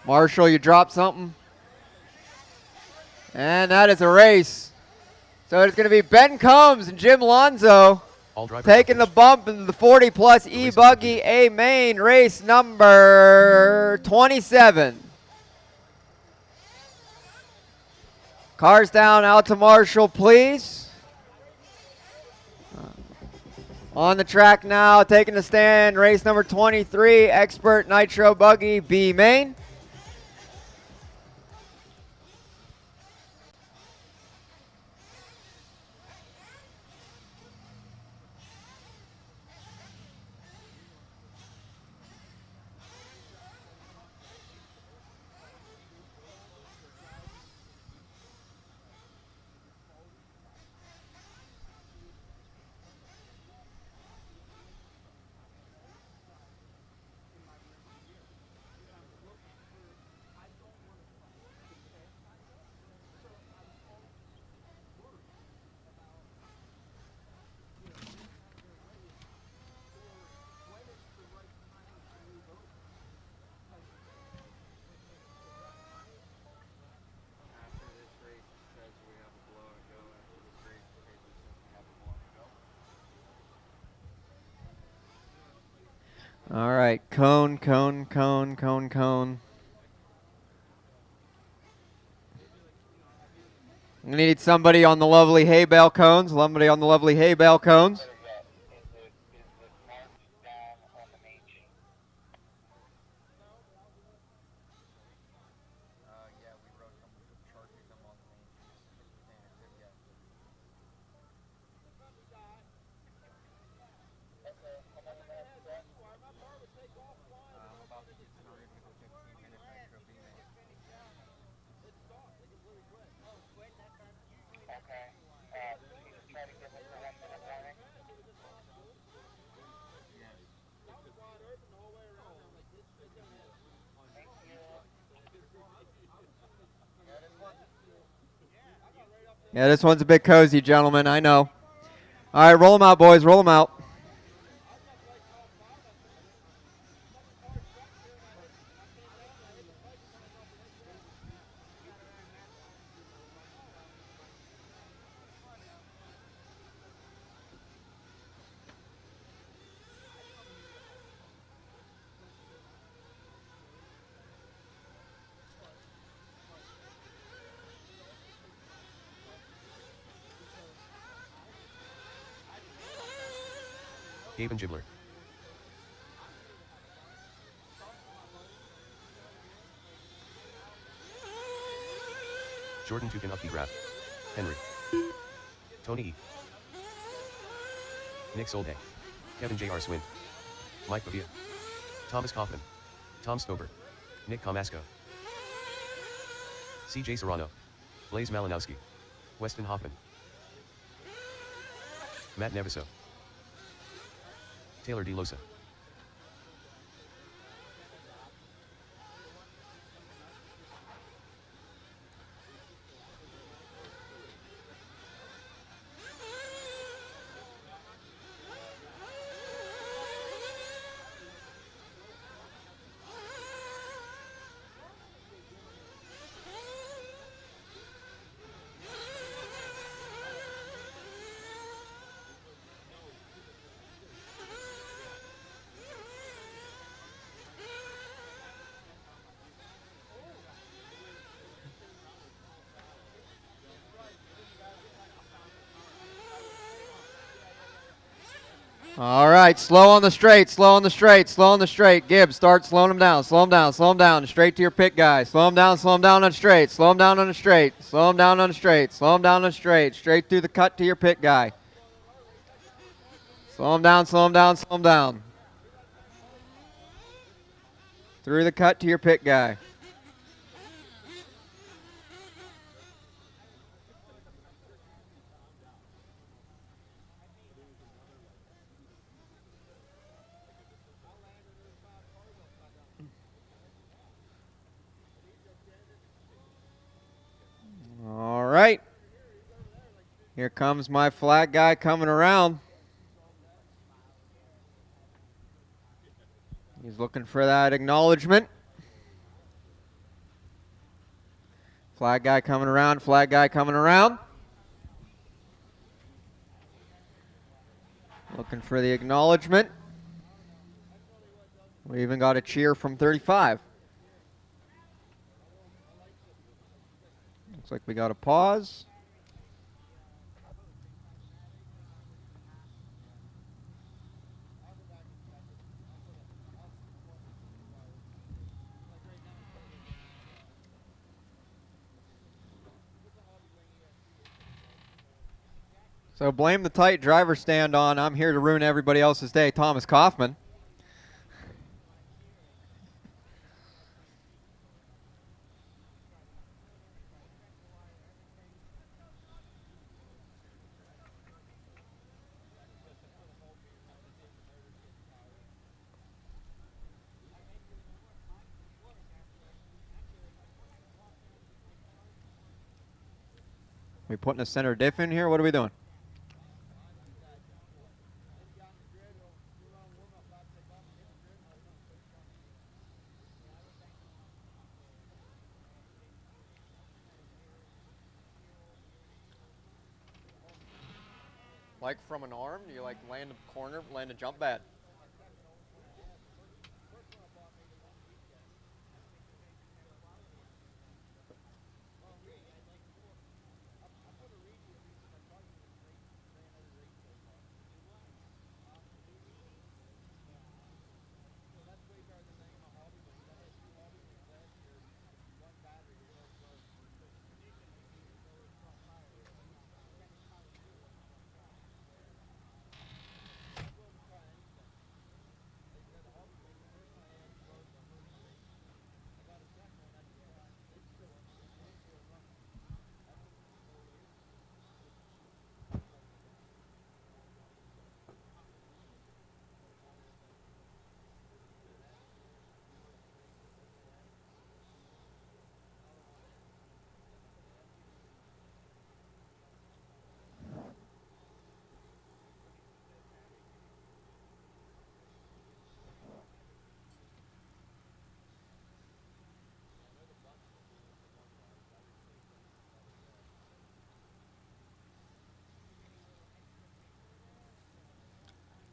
Marshall, you dropped something. And that is a race. So it's going to be Ben Combs and Jim Lonzo taking the bump in the 40-plus E-Buggy A main race number 27. Cars down out to Marshall, please. On the track now, taking the stand, race number 23, Expert Nitro Buggy B main. All right, cone, cone, cone, cone, cone. We need somebody on the lovely hay bale cones. Somebody on the lovely hay bale cones. Yeah, this one's a bit cozy, gentlemen. I know. All right, roll them out, boys. Roll them out. Gaben Gibbler. Jordan Tukin up the grab. Henry. Tony E. Nick Solday. Kevin J.R. Swint. Mike Pavia. Thomas Kaufman. Tom Stover. Nick Comasco. C.J. Serrano. Blaze Malinowski. Weston Hoffman. Matt Neviso. Taylor D. Losa. All right, slow on the straight, slow on the straight, slow on the straight. Gibbs, start slowing them down, slow them down, slow them down. Straight to your pit guy. Slow them down on the straight, slow them down on the straight, slow them down on the straight, slow them down on the straight. Straight through the cut to your pit guy. Slow them down, slow them down, slow them down. Through the cut to your pit guy. All right. Here comes my flag guy coming around. He's looking for that acknowledgement. Flag guy coming around, flag guy coming around. Looking for the acknowledgement. We even got a cheer from 35. Looks like we got a pause. So blame the tight driver stand on I'm here to ruin everybody else's day, Thomas Kaufman. We putting a center diff in here? What are we doing? Like from an arm? Do you like land a corner, land a jump bad?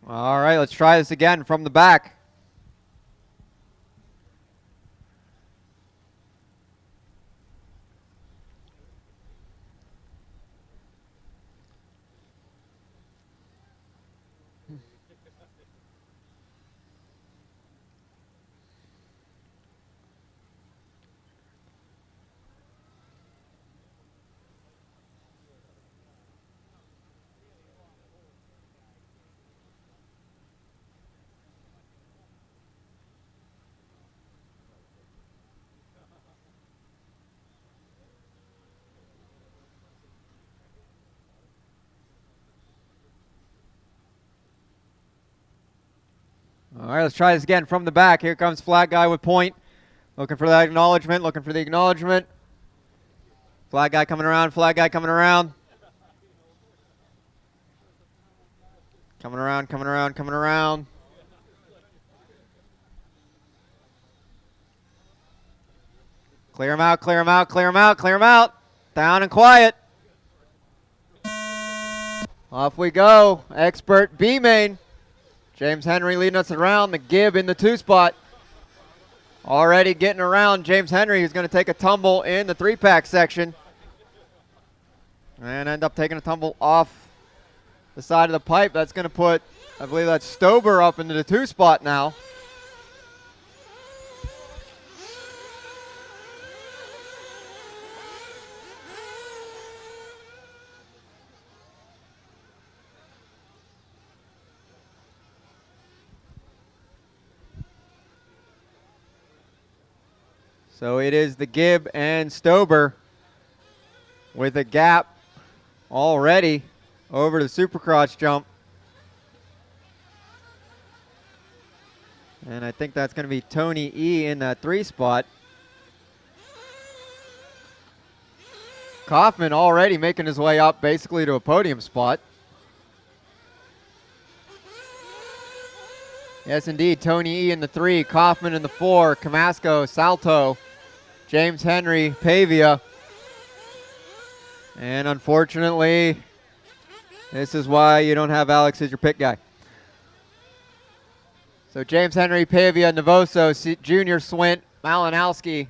All right, let's try this again from the back. All right, let's try this again from the back. Here comes flag guy with point. Looking for that acknowledgement, looking for the acknowledgement. Flag guy coming around, flag guy coming around. Coming around, coming around, coming around. Clear him out, clear him out, clear him out, clear him out. Down and quiet. Off we go. Expert B main. James Henry leading us around. The Gibb in the 2 spot. Already getting around James Henry, who's going to take a tumble in the 3-pack section. And end up taking a tumble off the side of the pipe. That's going to put, I believe that's Stober up into the 2 spot now. So it is the Gibb and Stober with a gap already over the Supercross jump. And I think that's going to be Tony E in that 3 spot. Kaufman already making his way up basically to a podium spot. Yes, indeed. Tony E in the 3, Kaufman in the 4, Camasco, Salto, James Henry, Pavia. And unfortunately, this is why you don't have Alex as your pit guy. So James Henry, Pavia, Novoso, Junior Swint, Malinowski,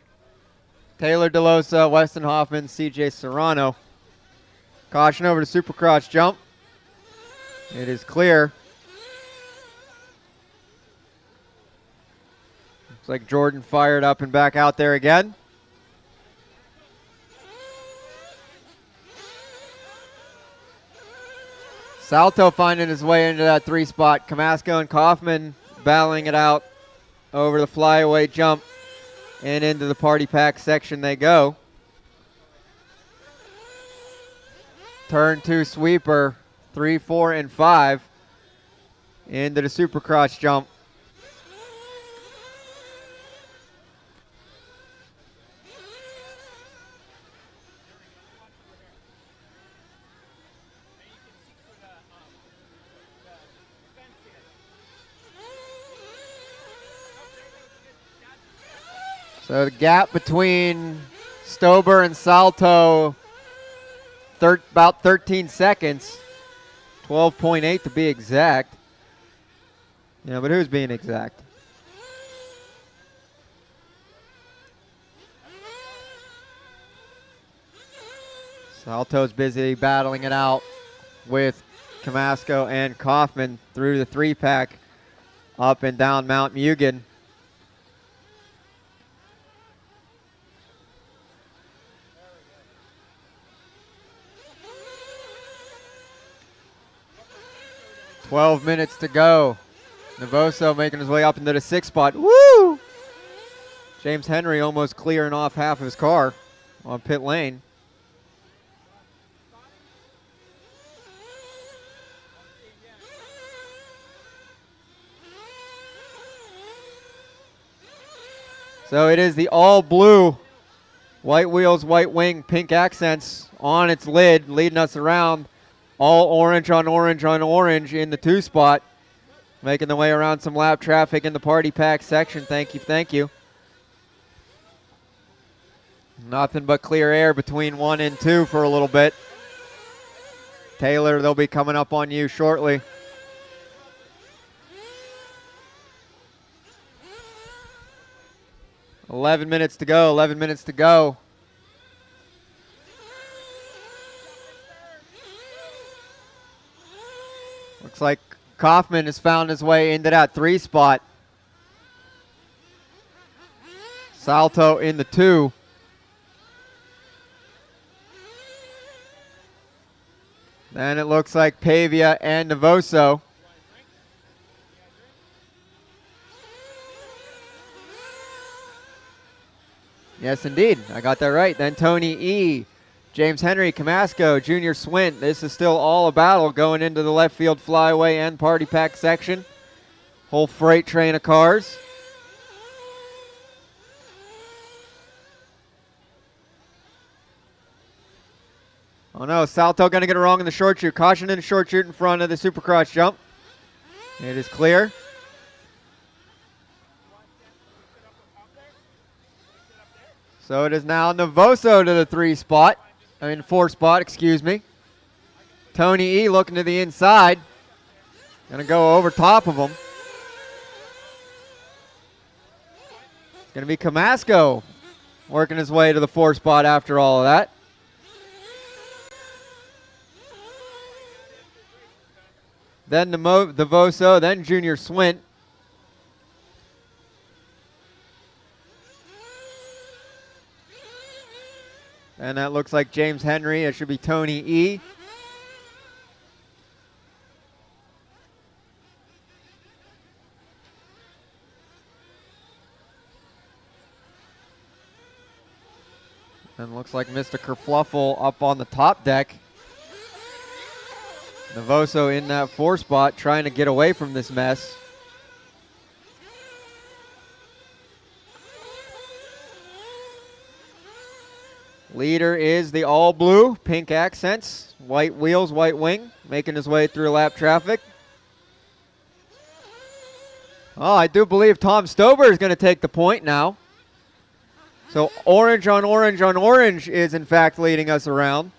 Taylor DeLosa, Weston Hoffman, CJ Serrano. Caution over to Supercross jump. It is clear. Looks like Jordan fired up and back out there again. Salto finding his way into that 3 spot. Camasco and Kaufman battling it out over the flyaway jump and into the party pack section they go. Turn 2 sweeper, 3, 4, and 5 into the Supercross jump. So the gap between Stober and Salto, about 13 seconds, 12.8 to be exact. Yeah, but who's being exact? Salto's busy battling it out with Camasco and Kaufman through the 3-pack up and down Mount Mugen. $12 minutes to go. Novoso making his way up into the 6 spot. Woo! James Henry almost clearing off half of his car on pit lane. So it is the all blue, white wheels, white wing, pink accents on its lid, leading us around. All orange on orange on orange in the 2 spot. Making the way around some lap traffic in the party pack section. Thank you, thank you. Nothing but clear air between 1 and 2 for a little bit. Taylor, they'll be coming up on you shortly. 11 minutes to go, 11 minutes to go. Looks like Kaufman has found his way into that 3 spot. Salto in the 2. Then it looks like Pavia and Navoso. Yes, indeed. I got that right. Then Tony E., James Henry, Camasco, Junior Swint. This is still all a battle going into the left field flyaway and party pack section. Whole freight train of cars. Oh no, Salto going to get it wrong in the short shoot. Caution in the short shoot in front of the Supercross jump. It is clear. So it is now Navoso to the 4 spot, excuse me. Tony E. looking to the inside. Going to go over top of him. It's going to be Camasco working his way to the 4 spot after all of that. Then Navoso, then Junior Swint. And that looks like James Henry. It should be Tony E. And looks like Mr. Kerfluffle up on the top deck. Navoso in that 4 spot trying to get away from this mess. Leader is the all blue, pink accents, white wheels, white wing, making his way through lap traffic. Oh, I do believe Tom Stober is going to take the point now. So orange on orange on orange is in fact leading us around.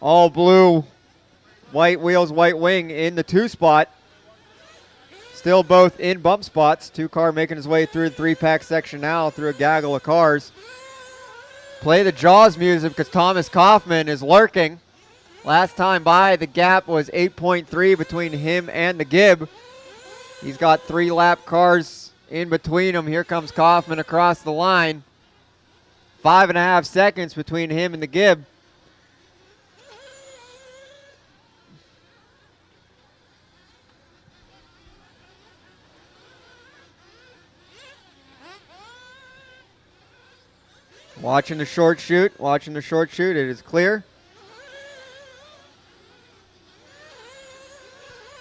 All blue, white wheels, white wing in the 2 spot. Still both in bump spots. 2 car making his way through the 3-pack section now through a gaggle of cars. Play the Jaws music because Thomas Kaufman is lurking. Last time by, the gap was 8.3 between him and the Gibb. He's got 3 lap cars in between them. Here comes Kaufman across the line. 5.5 seconds between him and the Gibb. Watching the short shoot, it is clear.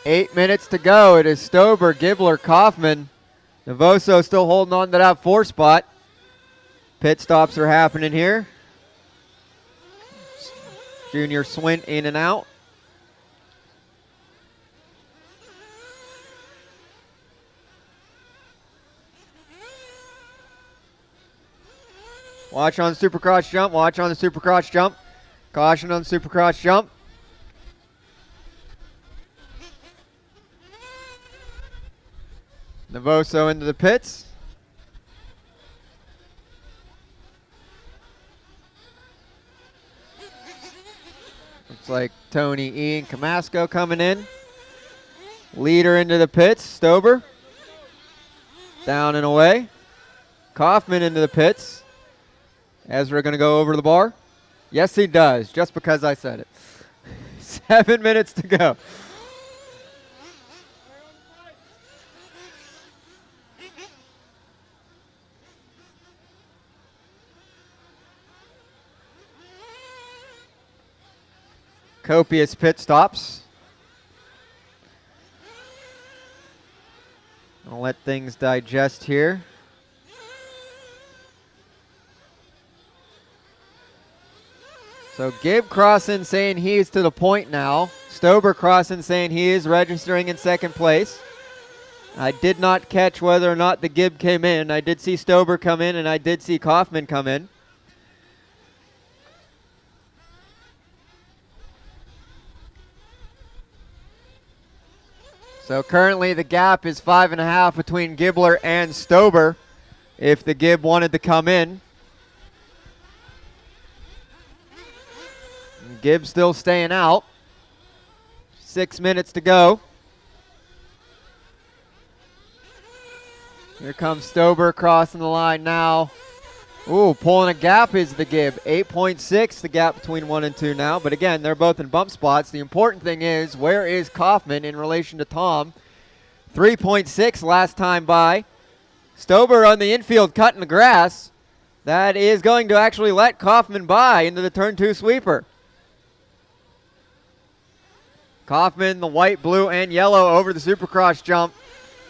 8 minutes to go. It is Stober, Gibbler, Kaufman. Navoso still holding on to that 4 spot. Pit stops are happening here. Junior Swint in and out. Watch on the Supercross jump. Watch on the Supercross jump. Caution on the Supercross jump. Navoso into the pits. Looks like Tony E. and Camasco coming in. Leader into the pits. Stober. Down and away. Kaufman into the pits. Ezra going to go over the bar? Yes, he does, just because I said it. 7 minutes to go. Copious pit stops. I'll let things digest here. So Gibb crossing saying he is to the point now. Stober crossing saying he is registering in 2nd place. I did not catch whether or not the Gibb came in. I did see Stober come in and I did see Kaufman come in. So currently the gap is 5.5 between Gibbler and Stober. if the Gib wanted to come in. Gib still staying out. 6 minutes to go. Here comes Stober crossing the line now. Ooh, pulling a gap is the Gib. 8.6, the gap between 1 and 2 now. But again, they're both in bump spots. The important thing is, where is Kaufman in relation to Tom? 3.6 last time by. Stober on the infield cutting the grass. That is going to actually let Kaufman by into the turn 2 sweeper. Kaufman, the white, blue, and yellow over the Supercross jump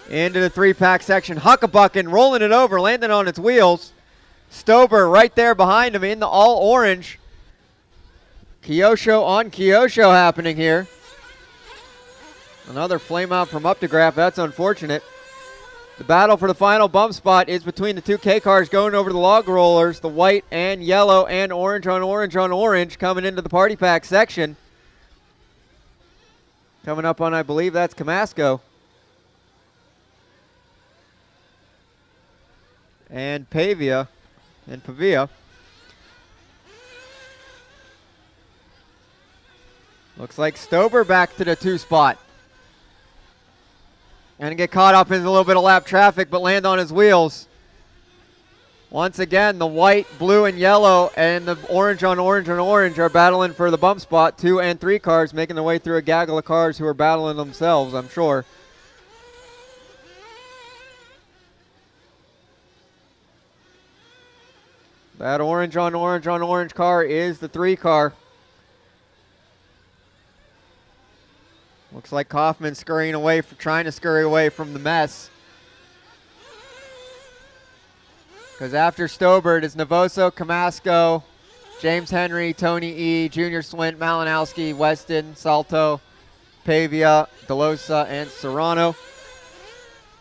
into the 3-pack section. Huckabucking, rolling it over, landing on its wheels. Stober right there behind him in the all-orange. Kyosho on Kyosho happening here. Another flame out from Updegraff. That's unfortunate. The battle for the final bump spot is between the two K cars going over the log rollers. The white and yellow and orange on orange on orange coming into the party pack section. Coming up on, I believe that's Camasco. And Pavia. And Pavia. Looks like Stober back to the 2 spot. Gonna get caught up in a little bit of lap traffic, but land on his wheels. Once again, the white, blue, and yellow and the orange on orange on orange are battling for the bump spot. 2 and 3 cars making their way through a gaggle of cars who are battling themselves, I'm sure. That orange on orange on orange car is the 3 car. Looks like Kaufman scurrying away, trying to scurry away from the mess. Because after Stober, it is Novoso, Camasco, James Henry, Tony E., Junior Swint, Malinowski, Weston, Salto, Pavia, Delosa, and Serrano.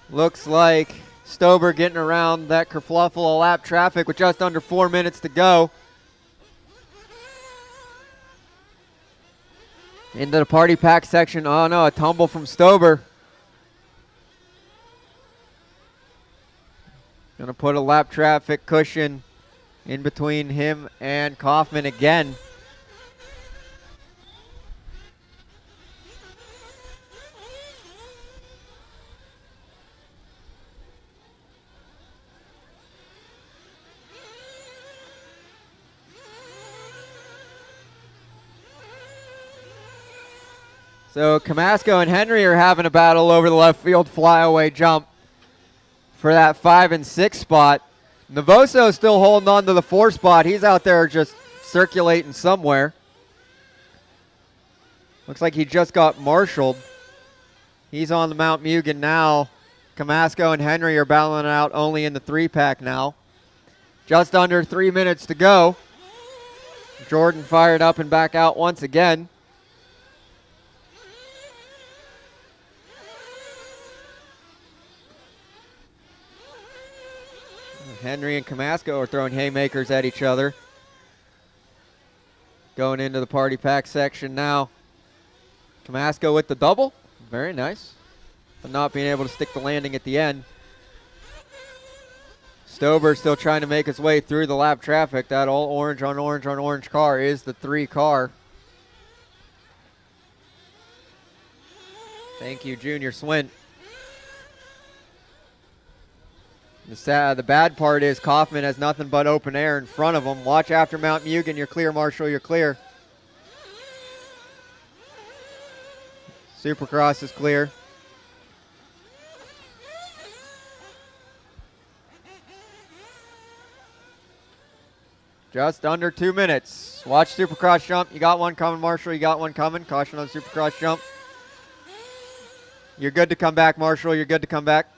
Looks like Stober getting around that kerfluffle of lap traffic with just under 4 minutes to go. Into the party pack section. Oh no, a tumble from Stober. Gonna put a lap traffic cushion in between him and Kaufman again. So Camasco and Henry are having a battle over the left field flyaway jump for that 5 and 6 spot. Novoso still holding on to the 4 spot. He's out there just circulating somewhere. Looks like he just got marshaled. He's on the Mount Mugen now. Camasco and Henry are battling out only in the 3-pack now. Just under 3 minutes to go. Jordan fired up and back out once again. Henry and Camasco are throwing haymakers at each other. Going into the party pack section now. Camasco with the double. Very nice. But not being able to stick the landing at the end. Stober still trying to make his way through the lap traffic. That all orange on orange on orange car is the 3 car. Thank you, Junior Swint. The bad part is Kaufman has nothing but open air in front of him. Watch after Mount Mugen. You're clear, Marshall. You're clear. Supercross is clear. Just under 2 minutes. Watch Supercross jump. You got one coming, Marshall. You got one coming. Caution on Supercross jump. You're good to come back, Marshall. You're good to come back.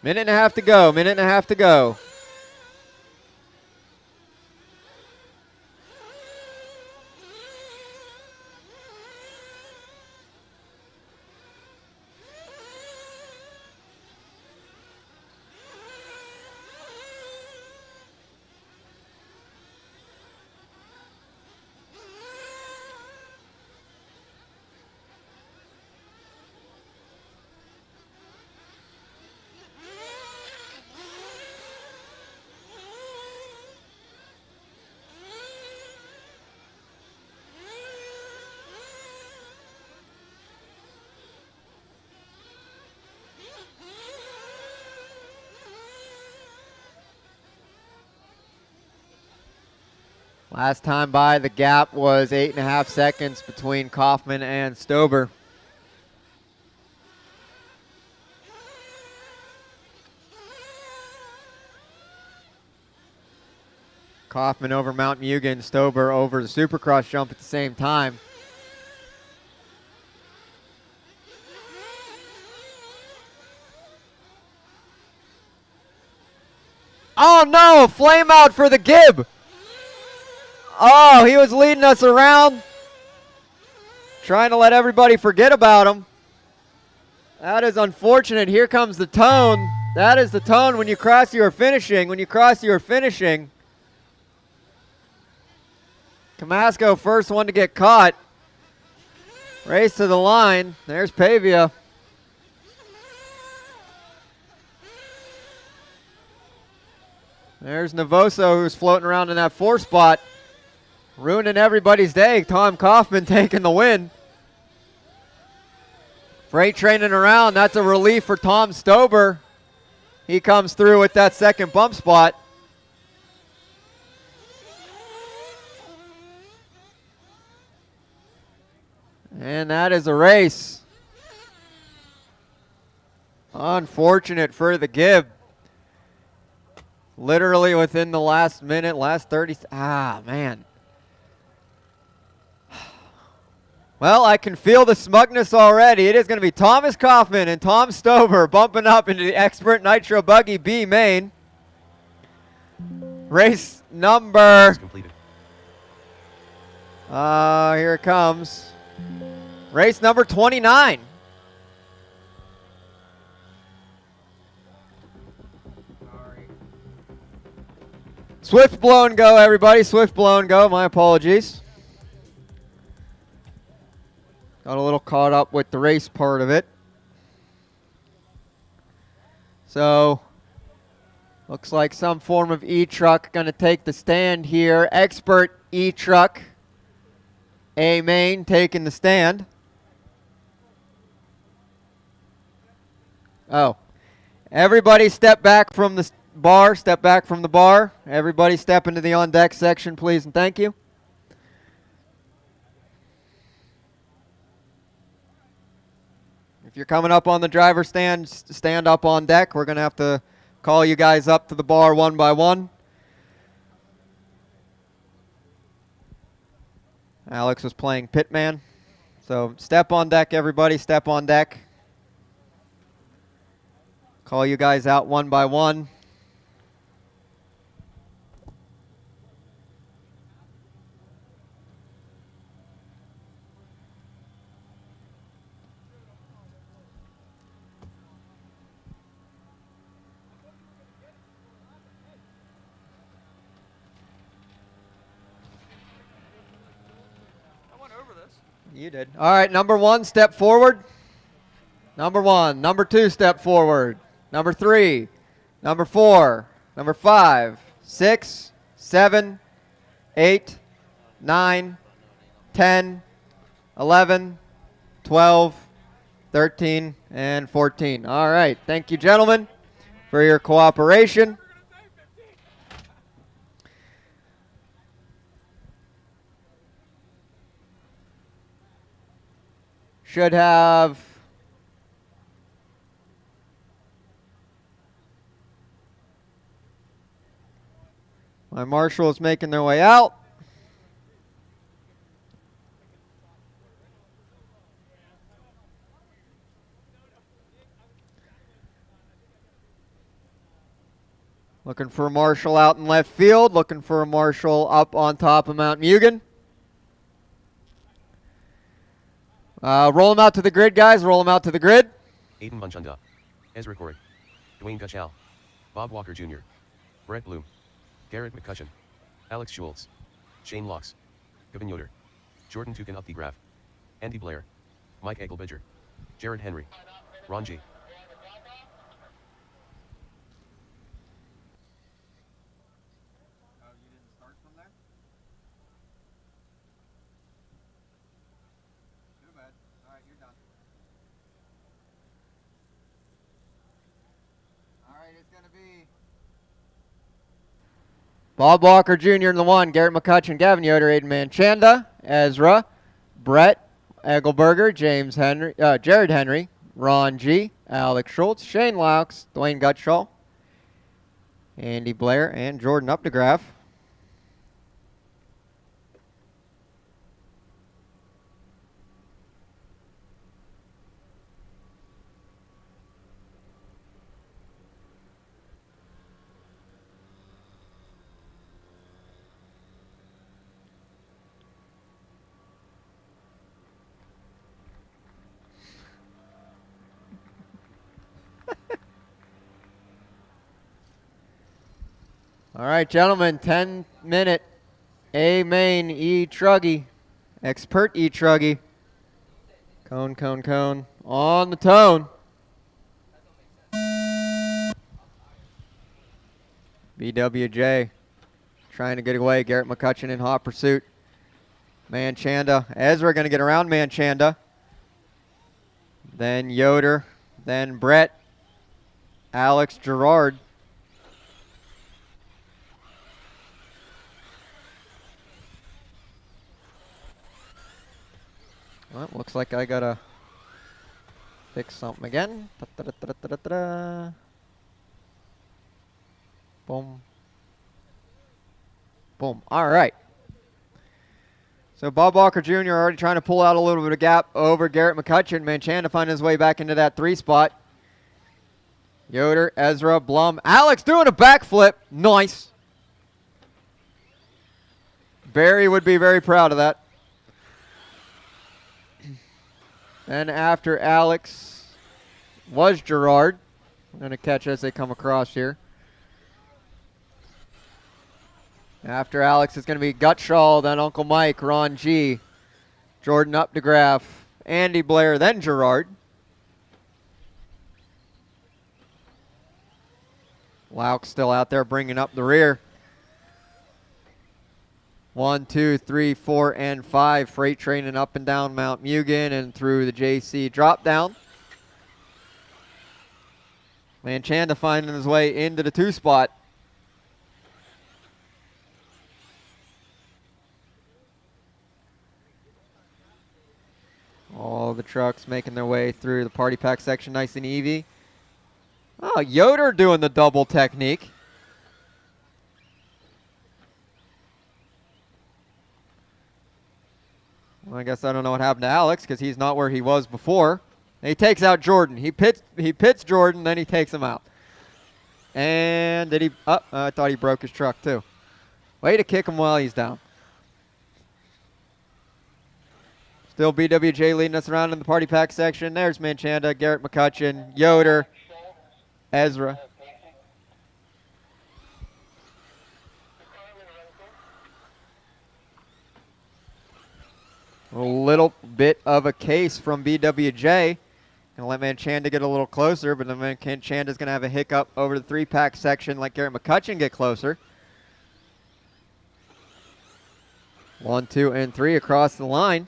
Minute and a half to go. Minute and a half to go. Last time by, the gap was 8.5 seconds between Kaufman and Stober. Kaufman over Mount Mugen, Stober over the Supercross jump at the same time. Oh no, flame out for the Gib. Oh, he was leading us around, trying to let everybody forget about him. That is unfortunate. Here comes the tone. That is the tone when you cross your finishing. When you cross your finishing. Camasco, first one to get caught. Race to the line. There's Pavia. There's Navoso, who's floating around in that 4 spot. Ruining everybody's day. Tom Kaufman taking the win. Freight training around. That's a relief for Tom Stober. He comes through with that second bump spot. And that is a race. Unfortunate for the Gib. Literally within the last minute, last 30. Man. Well, I can feel the smugness already. It is going to be Thomas Kaufman and Tom Stober bumping up into the Expert Nitro Buggy B main. Race number. Here it comes. Race number 29. Swift blow and go, everybody. Swift blow and go. My apologies. Got a little caught up with the race part of it. So, looks like some form of E-Truck going to take the stand here. Expert E-Truck. A main taking the stand. Oh. Everybody step back from the bar. Step back from the bar. Everybody step into the on deck section, please, and thank you. If you're coming up on the driver's stand, stand up on deck. We're going to have to call you guys up to the bar one by one. Alex was playing pitman. So step on deck, everybody. Step on deck. Call you guys out one by one. You did. All right, number 1, step forward. Number 1. Number 2, step forward. Number 3. Number 4. Number 5. 6. 7. 8. 9. 10. 11. 12. 13. And 14. All right. Thank you, gentlemen, for your cooperation. Should have my marshals making their way out. Looking for a marshal out in left field. Looking for a marshal up on top of Mount Mugen. Roll them out to the grid, guys. Roll them out to the grid. Aiden Munchunda. Ezra Corey. Dwayne Gutschall. Bob Walker Jr. Brett Bloom. Garrett McCutcheon. Alex Schultz. Shane Locks. Gavin Yoder. Jordan Tukin up the graph. Andy Blair. Mike Egelbidger. Jared Henry. Ron G. Bob Walker Jr. in the 1, Garrett McCutcheon, Gavin Yoder, Aiden Manchanda, Ezra, Brett Egelberger, Jared Henry, Ron G, Alex Schultz, Shane Laux, Dwayne Gutschall, Andy Blair, and Jordan Updegraff. All right, gentlemen, 10-minute A-main E-truggy, expert E-truggy. Cone, cone, cone, on the tone. BWJ trying to get away. Garrett McCutcheon in hot pursuit. Manchanda. Ezra going to get around Manchanda. Then Yoder. Then Brett. Alex Gerard. Well, looks like I got to fix something again. Da-da-da-da-da-da-da. Boom. Boom. All right. So Bob Walker Jr. already trying to pull out a little bit of gap over Garrett McCutcheon. Manchanda finding his way back into that 3 spot. Yoder, Ezra, Blum. Alex doing a backflip. Nice. Barry would be very proud of that. And after Alex was Gerard. I'm going to catch as they come across here. After Alex is going to be Gutschall, then Uncle Mike, Ron G, Jordan Updegraff, Andy Blair, then Gerard. Laux still out there bringing up the rear. 1, 2, 3, 4, and 5. Freight training up and down Mount Mugen and through the JC drop down. Manchanda finding his way into the 2 spot. All the trucks making their way through the party pack section nice and easy. Oh, Yoder doing the double technique. Well, I guess I don't know what happened to Alex because he's not where he was before. And he takes out Jordan. He pits Jordan, then he takes him out. And did he? Oh, I thought he broke his truck too. Way to kick him while he's down. Still BWJ leading us around in the party pack section. There's Manchanda, Garrett McCutcheon, Yoder, Ezra. A little bit of a case from BWJ. Gonna let Manchanda get a little closer, but then Manchanda's gonna have a hiccup over the 3-pack section, like Garrett McCutcheon get closer. 1, 2, and 3 across the line.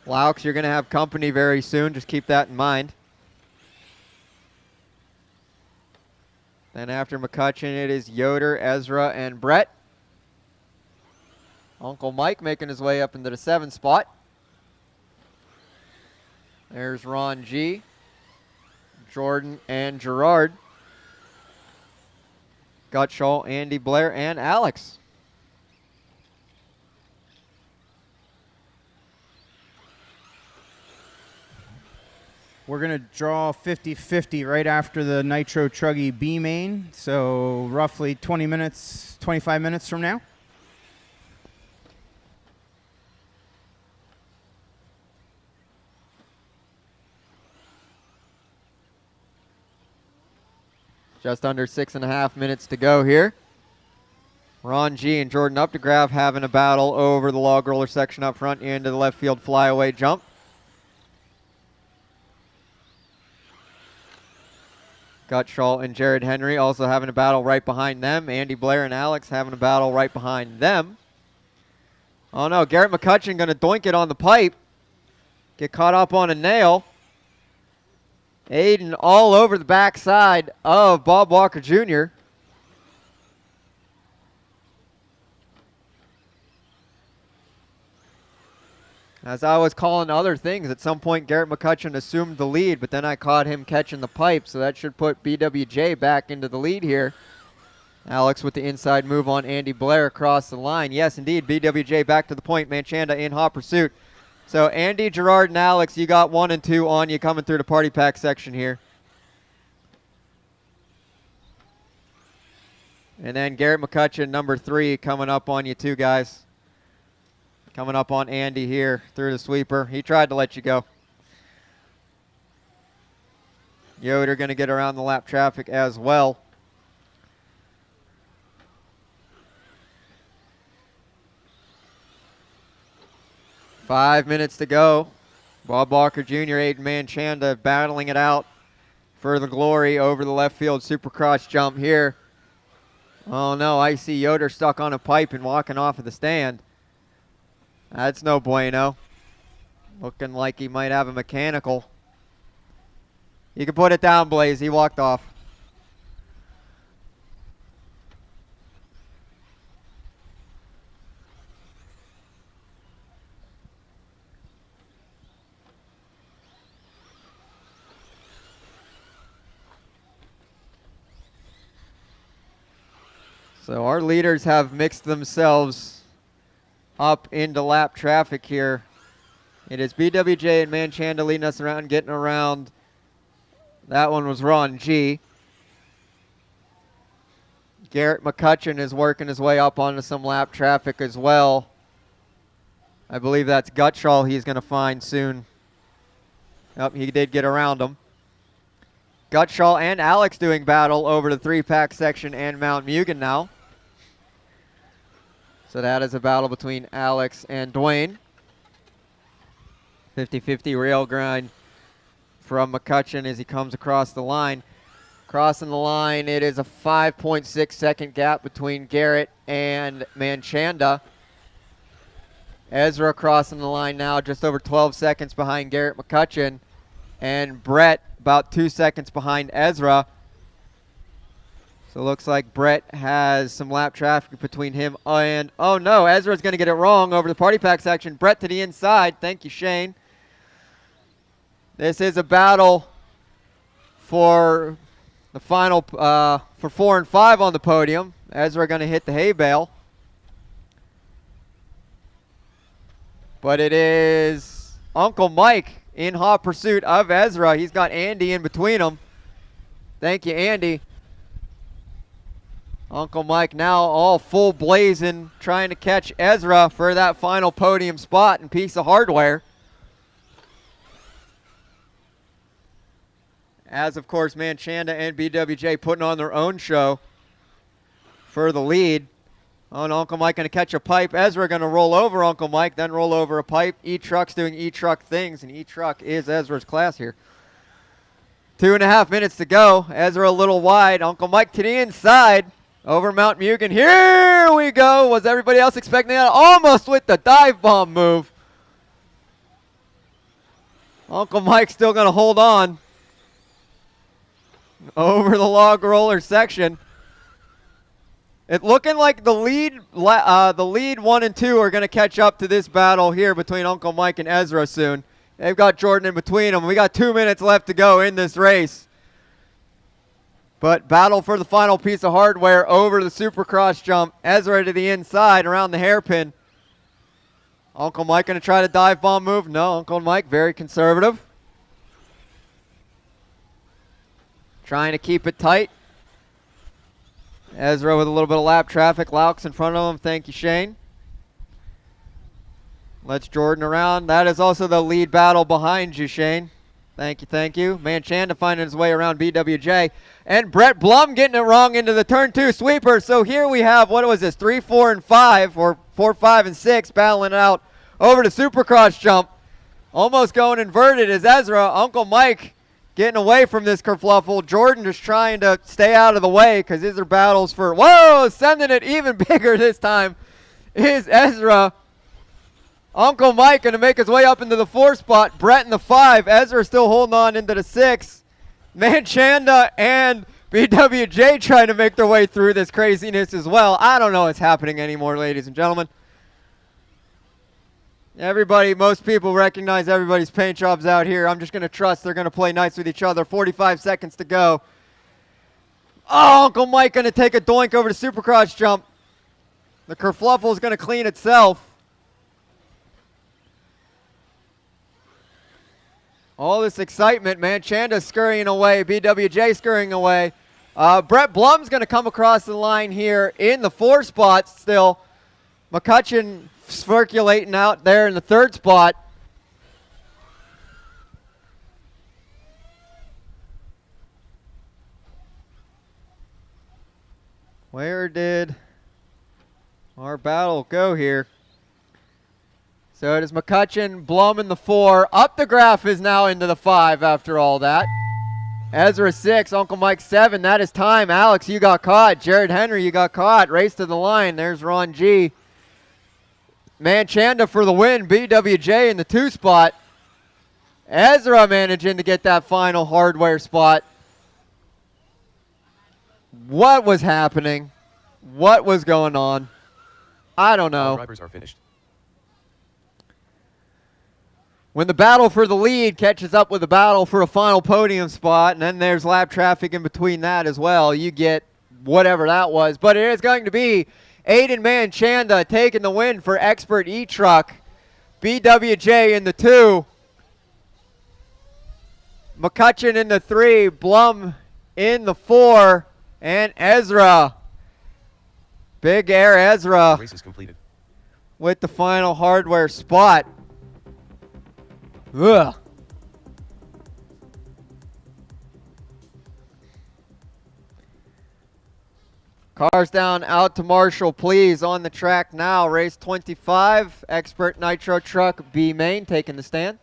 Laux, you're gonna have company very soon. Just keep that in mind. Then after McCutcheon, it is Yoder, Ezra, and Brett. Uncle Mike making his way up into the 7 spot. There's Ron G, Jordan, and Gerard. Gutschall, Andy Blair, and Alex. We're going to draw 50-50 right after the Nitro Truggy B main, so roughly 20 minutes, 25 minutes from now. Just under 6.5 minutes to go here. Ron G and Jordan Updegraff having a battle over the log roller section up front into the left field flyaway jump. Gutschall and Jared Henry also having a battle right behind them. Andy Blair and Alex having a battle right behind them. Oh no, Garrett McCutcheon going to doink it on the pipe. Get caught up on a nail. Aiden all over the backside of Bob Walker Jr. As I was calling other things, at some point Garrett McCutcheon assumed the lead, but then I caught him catching the pipe, so that should put BWJ back into the lead here. Alex with the inside move on Andy Blair across the line. Yes, indeed, BWJ back to the point. Manchanda in hot pursuit. So Andy, Gerard, and Alex, you got 1 and 2 on you coming through the party pack section here. And then Garrett McCutcheon, number 3, coming up on you too, guys. Coming up on Andy here through the sweeper. He tried to let you go. Yoder going to get around the lap traffic as well. Five minutes to go. Bob Walker Jr., Aiden Manchanda battling it out for the glory over the left field supercross jump here. Oh no, I see Yoder stuck on a pipe and walking off of the stand. That's no bueno. Looking like he might have a mechanical. You can put it down, Blaze. He walked off. So our leaders have mixed themselves up into lap traffic here. It is BWJ and Manchanda leading us around, getting around. That one was Ron G. Garrett McCutcheon is working his way up onto some lap traffic as well. I believe that's Gutschall he's going to find soon. Yep, he did get around him. Gutschall and Alex doing battle over the 3-pack section and Mount Mugen now. So that is a battle between Alex and Dwayne. 50-50 rail grind from McCutcheon as he comes across the line. Crossing the line, it is a 5.6 second gap between Garrett and Manchanda. Ezra crossing the line now, just over 12 seconds behind Garrett McCutcheon. And Brett about 2 seconds behind Ezra. So it looks like Brett has some lap traffic between him and, oh no, Ezra's going to get it wrong over the party pack section. Brett to the inside. Thank you, Shane. This is a battle for the final, for 4 and 5 on the podium. Ezra going to hit the hay bale. But it is Uncle Mike in hot pursuit of Ezra. He's got Andy in between them. Thank you, Andy. Uncle Mike now all full blazing, trying to catch Ezra for that final podium spot and piece of hardware. As, of course, Manchanda and BWJ putting on their own show for the lead. Oh, and Uncle Mike going to catch a pipe. Ezra going to roll over Uncle Mike, then roll over a pipe. E-Truck's doing E-Truck things, and E-Truck is Ezra's class here. 2.5 minutes to go. Ezra a little wide. Uncle Mike to the inside. Over Mount Mugen. Here we go. Was everybody else expecting that? Almost with the dive bomb move. Uncle Mike still going to hold on. Over the log roller section. It looking like the lead 1 and 2 are going to catch up to this battle here between Uncle Mike and Ezra soon. They've got Jordan in between them. We got 2 minutes left to go in this race. But battle for the final piece of hardware over the supercross jump. Ezra to the inside around the hairpin. Uncle Mike going to try to dive bomb move. No, Uncle Mike very conservative. Trying to keep it tight. Ezra with a little bit of lap traffic. Laux in front of him. Thank you, Shane. Let's Jordan around. That is also the lead battle behind you, Shane. Thank you, thank you. Manchanda finding his way around BWJ. And Brett Blum getting it wrong into the turn 2 sweeper. So here we have, what was this, 3, 4, and 5, or 4, 5, and 6 battling it out over the supercross jump. Almost going inverted is Ezra. Uncle Mike getting away from this kerfluffle. Jordan just trying to stay out of the way because these are battles for, whoa, sending it even bigger this time is Ezra. Uncle Mike going to make his way up into the 4 spot. Brett in the 5. Ezra still holding on into the 6. Manchanda and BWJ trying to make their way through this craziness as well. I don't know what's happening anymore, ladies and gentlemen. Most people recognize everybody's paint jobs out here. I'm just going to trust they're going to play nice with each other. 45 seconds to go. Oh, Uncle Mike going to take a doink over the Supercross jump. The kerfluffle is going to clean itself. All this excitement, man. Chanda scurrying away. BWJ scurrying away. Brett Blum's going to come across the line here in the 4 spot still. McCutcheon circulating out there in the 3rd spot. Where did our battle go here? So it is McCutcheon, Blum in the 4. Up the graph is now into the 5 after all that. Ezra 6, Uncle Mike 7. That is time. Alex, you got caught. Jared Henry, you got caught. Race to the line. There's Ron G. Manchanda for the win. BWJ in the 2 spot. Ezra managing to get that final hardware spot. What was happening? What was going on? I don't know. All drivers are finished. When the battle for the lead catches up with the battle for a final podium spot, and then there's lap traffic in between that as well, you get whatever that was. But it is going to be Aiden Manchanda taking the win for Expert E-Truck. BWJ in the 2. McCutcheon in the 3. Blum in the 4. And Ezra. Big Air Ezra. Race is completed. With the final hardware spot. Ugh. Cars down out to Marshall, please. On the track now. Race 25. Expert Nitro Truck B main taking the stand.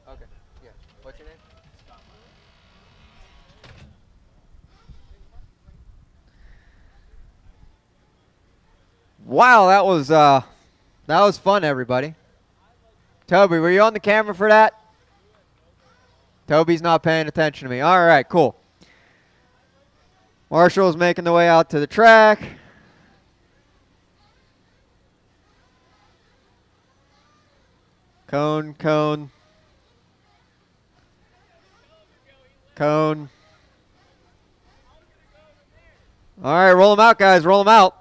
Okay. Yeah. What's your name? Wow, that was fun, everybody. Toby, were you on the camera for that? Toby's not paying attention to me. All right, cool. Marshall's making the way out to the track. Cone, cone. Cone. All right, roll them out, guys. Roll them out.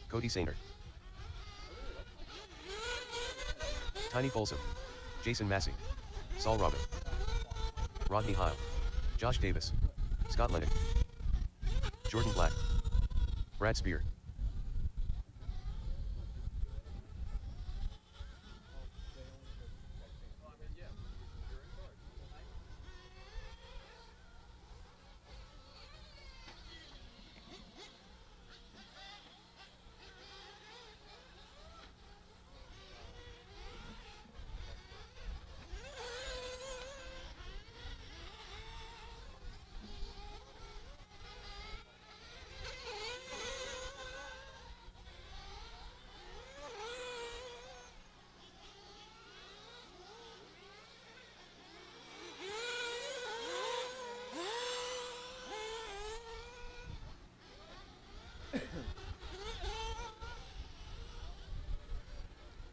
Cody Sainer. Tiny Folsom. Jason Massey. Saul Robin. Rodney Heil. Josh Davis. Scott Lennon. Jordan Black. Brad Spear.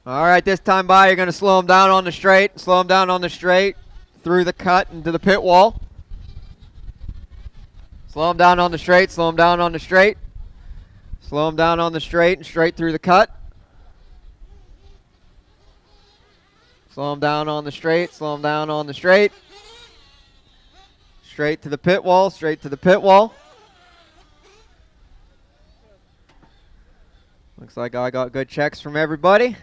All right, this time by, you're going to slow him down on the straight. Slow him down on the straight. Through the cut into the pit wall. Slow him down on the straight. Slow him down on the straight. Slow him down on the straight and straight through the cut. Slow him down on the straight. Slow him down on the straight. Straight to the pit wall. Straight to the pit wall. Looks like I got good checks from everybody.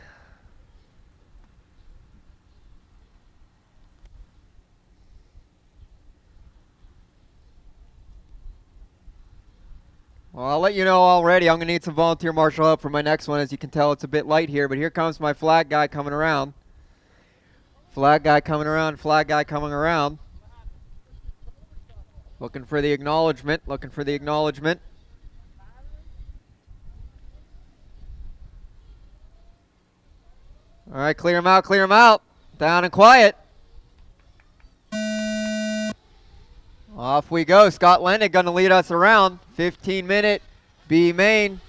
Well, I'll let you know already. I'm going to need some volunteer marshal help for my next one. As you can tell, it's a bit light here, but here comes my flag guy coming around. Flag guy coming around, flag guy coming around. Looking for the acknowledgement, looking for the acknowledgement. All right, clear him out, clear him out. Down and quiet. Off we go. Scott Lennig going to lead us around. 15-minute B main.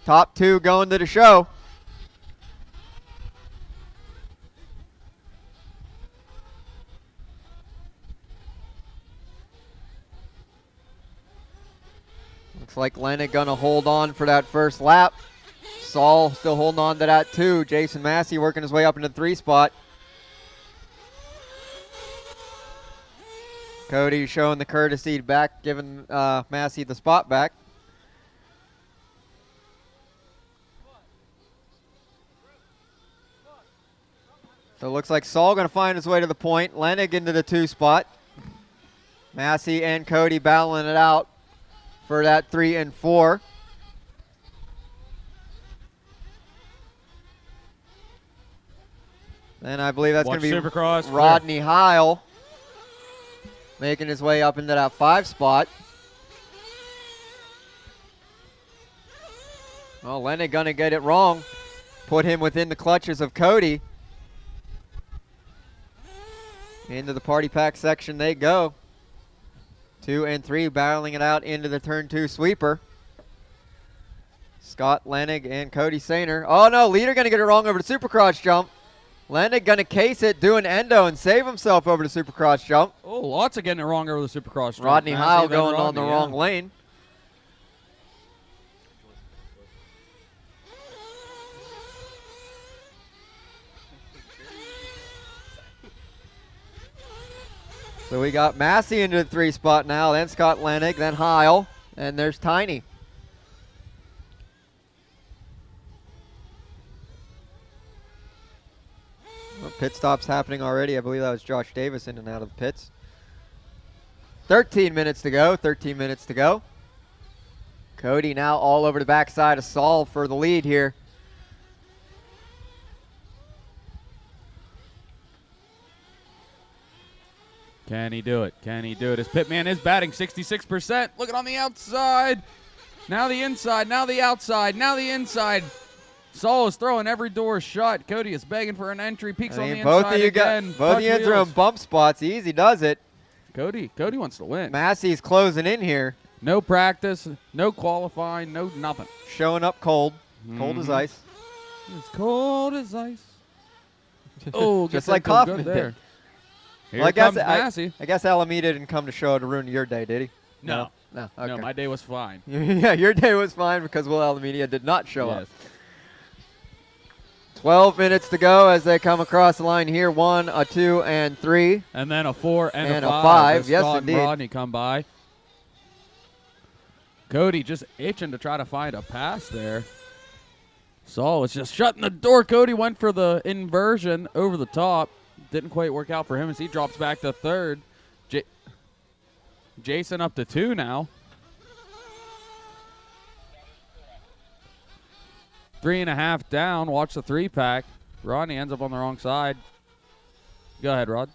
Top 2 going to the show. Looks like Lennig going to hold on for that first lap. Saul still holding on to that 2. Jason Massey working his way up into the 3 spot. Cody showing the courtesy back, giving Massey the spot back. So it looks like Saul going to find his way to the point. Lennig into the 2 spot. Massey and Cody battling it out for that 3 and 4. Then I believe that's going to be Supercross, Rodney Heil making his way up into that 5 spot. Well, Lennig going to get it wrong. Put him within the clutches of Cody. Into the party pack section they go. 2 and 3 battling it out into the turn 2 sweeper. Scott Lennig and Cody Sainer. Oh no, leader going to get it wrong over the Supercross jump. Lennig going to case it, do an endo, and save himself over the Supercross jump. Oh, lots of getting it wrong over the Supercross jump. Rodney Massey, Heil then going on Rodney, the yeah. wrong lane. So we got Massey into the 3 spot now, then Scott Lennig, then Heil, and there's Tiny. Well, pit stops happening already. I believe that was Josh Davis in and out of the pits. 13 minutes to go, 13 minutes to go. Cody now all over the backside of Saul for the lead here. Can he do it? Can he do it? His pitman is batting 66%. Looking on the outside. Now the inside. Now the outside. Now the inside. Saul is throwing every door shut. Cody is begging for an entry. Peeks on the both inside of you again. both of you are in bump spots. Easy does it. Cody wants to win. Massey's closing in here. No practice. No qualifying. No nothing. Showing up cold. Cold as ice. It's cold as ice. Oh, just gets like that feel Kaufman good did. there. Here Well, comes Massey. I guess Alameda didn't come to show to ruin your day, did he? No. No. No, Okay. my day was fine. Yeah, your day was fine because Will Alameda did not show Yes. up. 12 minutes to go as they come across the line here. 1, a 2, and 3. And then a 4 and a a 5. 5. As Yes, Scott indeed. and Rodney come by. Cody just itching to try to find a pass there. Saul was just shutting the door. Cody went for the inversion over the top. Didn't quite work out for him as he drops back to 3rd. Jason up to 2 now. 3.5 down. Watch the 3-pack. Rodney ends up on the wrong side. Go ahead, Rod.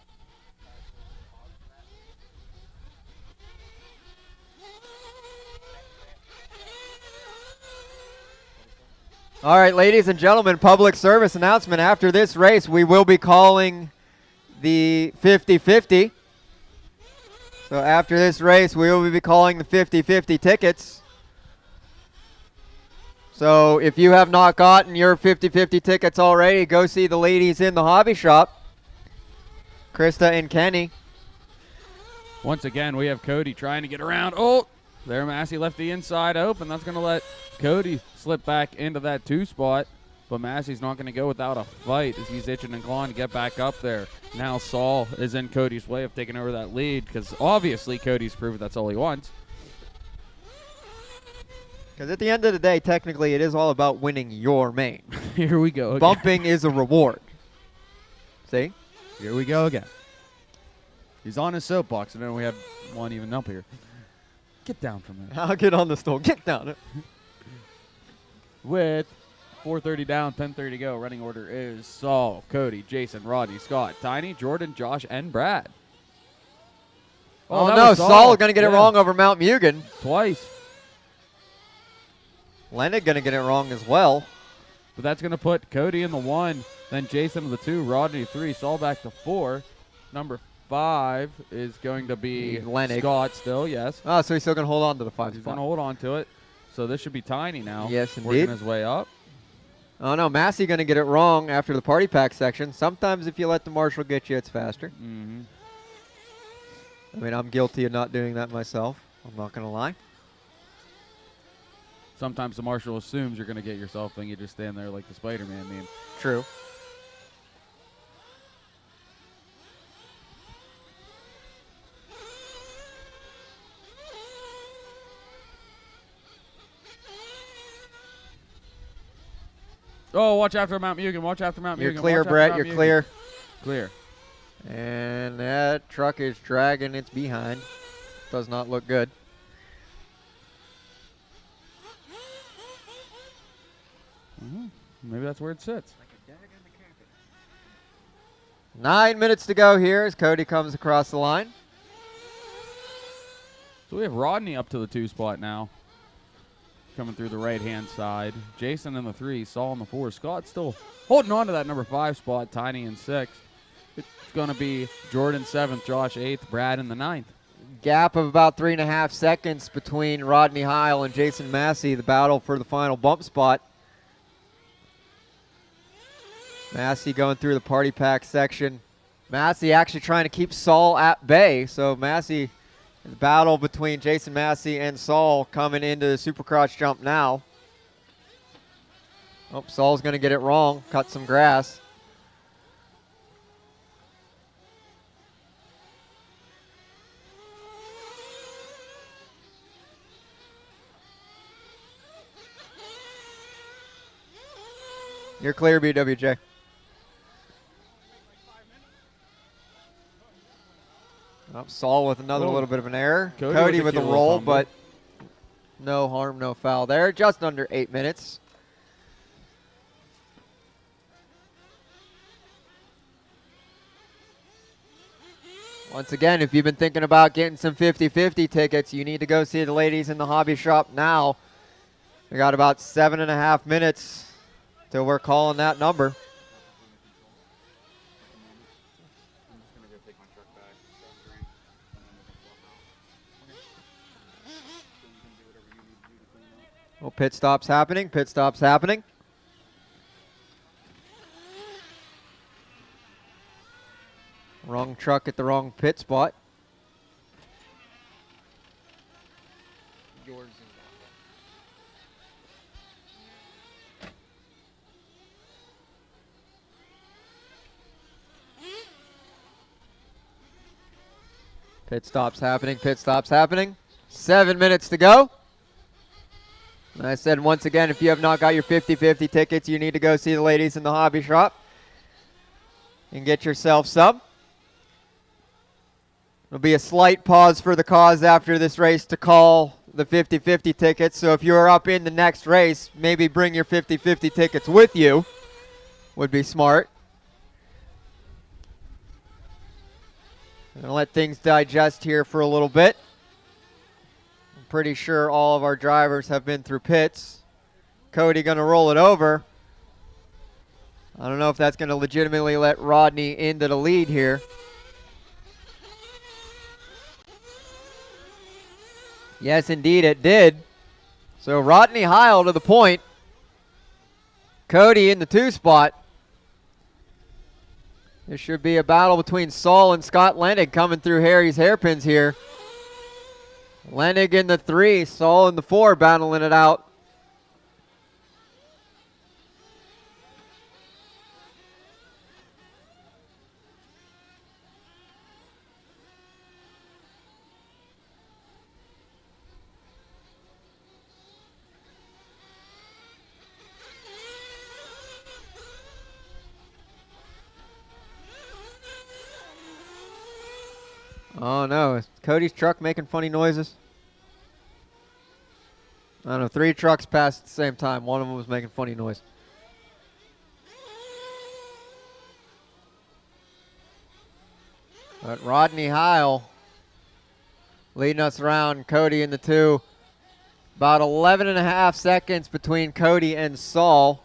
All right, ladies and gentlemen, public service announcement. After this race, we will be calling the 50-50. So after this race, we will be calling the 50-50 tickets. So if you have not gotten your 50-50 tickets already, go see the ladies in the hobby shop, Krista and Kenny. Once again, we have Cody trying to get around. Oh, there Massey left the inside open. That's going to let Cody slip back into that 2 spot. But Massey's not going to go without a fight as he's itching and clawing to get back up there. Now Saul is in Cody's way of taking over that lead because obviously Cody's proven that's all he wants. Because at the end of the day, technically, it is all about winning your main. Here we go. Again. Bumping is a reward. See? Here we go again. He's on his soapbox, and then we have one even up here. Get down from there. I'll get on the stool. Get down. With 4:30 down, 10:30 to go. Running order is Saul, Cody, Jason, Rodney, Scott, Tiny, Jordan, Josh, and Brad. Oh, that no. was Saul going to get it Yeah. wrong over Mount Mugen. Twice. Leonard going to get it wrong as well. But that's going to put Cody in the 1, then Jason in the 2, Rodney 3, Saul back to 4. Number 5 is going to be Leonard. Scott still, yes. Oh, so he's still going to hold on to the 5 He's spot. going to hold on to it. So this should be Tiny now. Yes, Working indeed. his way up. Oh, no. Massey going to get it wrong after the party pack section. Sometimes if you let the marshal get you, it's faster. Mm-hmm. I mean, I'm guilty of not doing that myself. I'm not going to lie. Sometimes the marshal assumes you're going to get yourself, and you just stand there like the Spider-Man meme. True. Oh, watch after Mount Mugen. Watch after Mount Mugen. You're clear, Watch after Brett. Mount You're Mugen. clear. Clear. And that truck is dragging its behind. Does not look good. Maybe that's where it sits. 9 minutes to go here as Cody comes across the line. So we have Rodney up to the 2 spot now. Coming through the right-hand side. Jason in the 3, Saul in the 4. Scott still holding on to that number 5 spot. Tiny in 6. It's going to be Jordan 7th, Josh 8th, Brad in the 9th. Gap of about 3.5 seconds between Rodney Heil and Jason Massey. The battle for the final bump spot. Massey going through the party pack section. Massey actually trying to keep Saul at bay. So Massey, the battle between Jason Massey and Saul coming into the Supercross jump now. Oh, Saul's going to get it wrong. Cut some grass. You're clear, BWJ. Oh, Saul with another Whoa. little bit of an error. Cody Cody with with a a cute roll, little fumble. but no harm, no foul there. Just under 8 minutes. Once again, if you've been thinking about getting some 50-50 tickets, you need to go see the ladies in the hobby shop now. We got about 7.5 minutes till we're calling that number. Well, pit stop's happening. Pit stop's happening. Wrong truck at the wrong pit spot. Pit stop's happening. Pit stop's happening. 7 minutes to go. And I said once again, if you have not got your 50-50 tickets, you need to go see the ladies in the hobby shop and get yourself some. There'll be a slight pause for the cause after this race to call the 50-50 tickets. So if you're up in the next race, maybe bring your 50-50 tickets with you. Would be smart. And let things digest here for a little bit. I'm pretty sure all of our drivers have been through pits. Cody going to roll it over. I don't know if that's going to legitimately let Rodney into the lead here. Yes, indeed, it did. So Rodney Heil to the point. Cody in the 2 spot. There should be a battle between Saul and Scott Lennig coming through Harry's hairpins here. Lennig in the 3, Saul in the 4, battling it out. Oh no, is Cody's truck making funny noises? I don't know, 3 trucks passed at the same time. One of them was making funny noise. But Rodney Heil leading us around, Cody in the 2. About 11.5 seconds between Cody and Saul.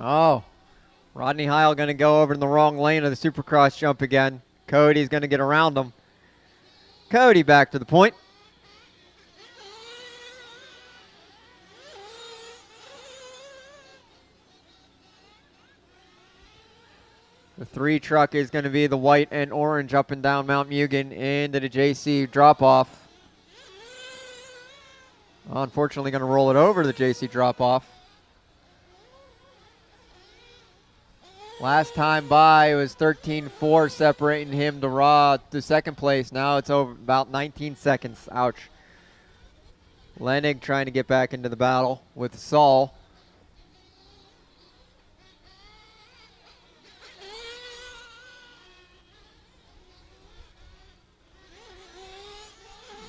Oh, Rodney Heil going to go over in the wrong lane of the Supercross jump again. Cody's going to get around him. Cody back to the point. The 3 truck is going to be the white and orange up and down Mount Mugen into the JC drop-off. Unfortunately, going to roll it over the JC drop-off. Last time by, it was 13-4 separating him to second place. Now it's over about 19 seconds. Ouch. Lenig trying to get back into the battle with Saul.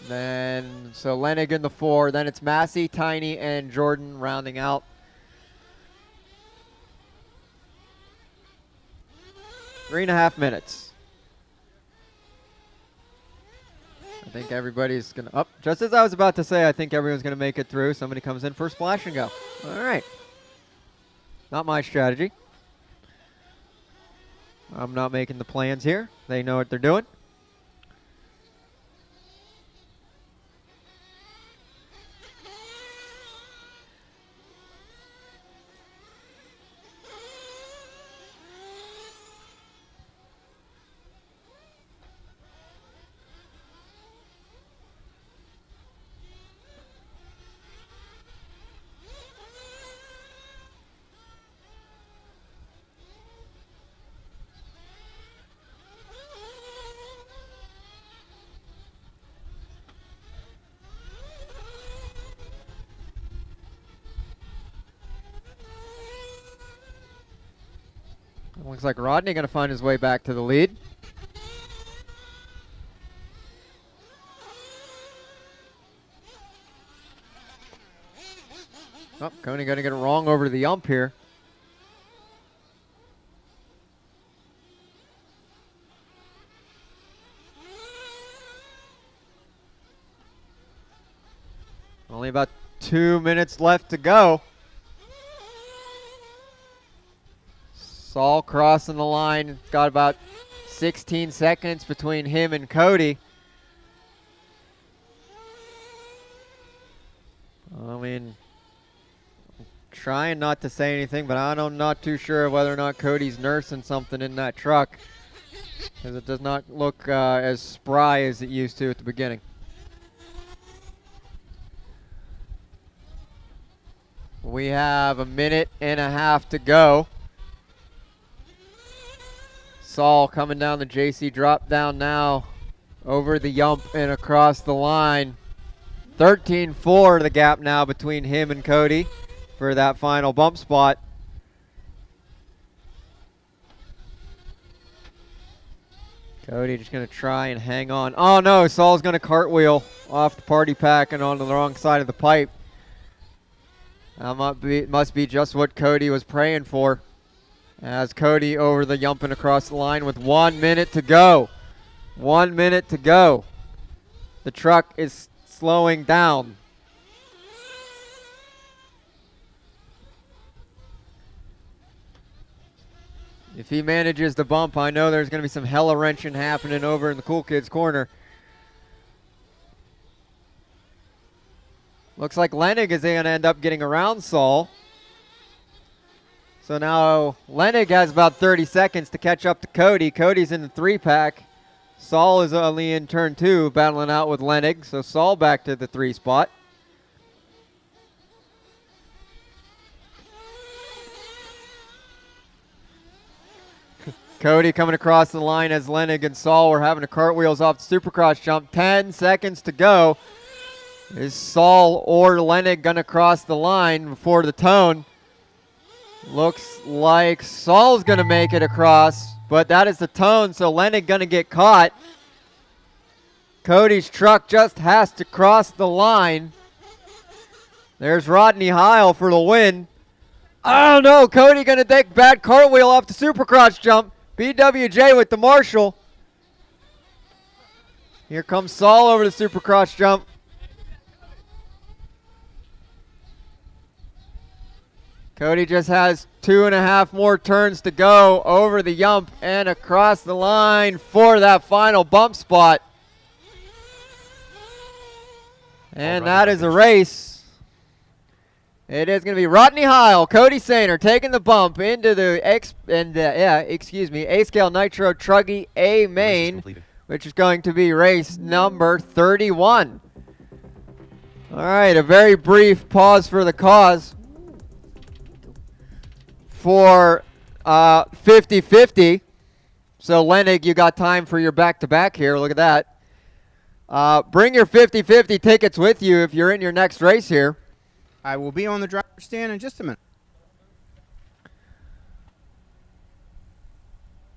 Then, so Lenig in the 4. Then it's Massey, Tiny, and Jordan rounding out. 3.5 minutes. I think everybody's going to, just as I was about to say, I think everyone's going to make it through. Somebody comes in for a splash and go. All right. Not my strategy. I'm not making the plans here. They know what they're doing. Looks like Rodney going to find his way back to the lead. Oh, Coney going to get it wrong over to the ump here. Only about 2 minutes left to go. Saul crossing the line. Got about 16 seconds between him and Cody. I mean, I'm trying not to say anything, but I'm not too sure whether or not Cody's nursing something in that truck, because it does not look as spry as it used to at the beginning. We have 1.5 minutes to go. Saul coming down the JC drop down now over the yump and across the line. 13-4 the gap now between him and Cody for that final bump spot. Cody just going to try and hang on. Oh no, Saul's going to cartwheel off the party pack and onto the wrong side of the pipe. That must be just what Cody was praying for. As Cody over the yump and across the line with 1 minute to go. 1 minute to go. The truck is slowing down. If he manages the bump, I know there's going to be some hella wrenching happening over in the Cool Kids corner. Looks like Lenig is going to end up getting around Saul. So now Lenig has about 30 seconds to catch up to Cody. Cody's in the 3-pack. Saul is only in turn 2, battling out with Lenig. So Saul back to the 3 spot. Cody coming across the line as Lenig and Saul were having a cartwheels off the Supercross jump. 10 seconds to go. Is Saul or Lenig going to cross the line before the tone? Looks like Saul's going to make it across, but that is the tone, so Lenig going to get caught. Cody's truck just has to cross the line. There's Rodney Heil for the win. Oh no, Cody going to take bad cartwheel off the Supercross jump. BWJ with the Marshall. Here comes Saul over the Supercross jump. Cody just has 2.5 more turns to go over the yump and across the line for that final bump spot. And that is a race. It is going to be Rodney Heil, Cody Sainer taking the bump into the A-Scale Nitro Truggy A main, which is going to be race number 31. All right, a very brief pause for the cause for 50-50. So Lenig, you got time for your back-to-back here. Look at that. Bring your 50-50 tickets with you if you're in your next race here. I will be on the driver's stand in just a minute.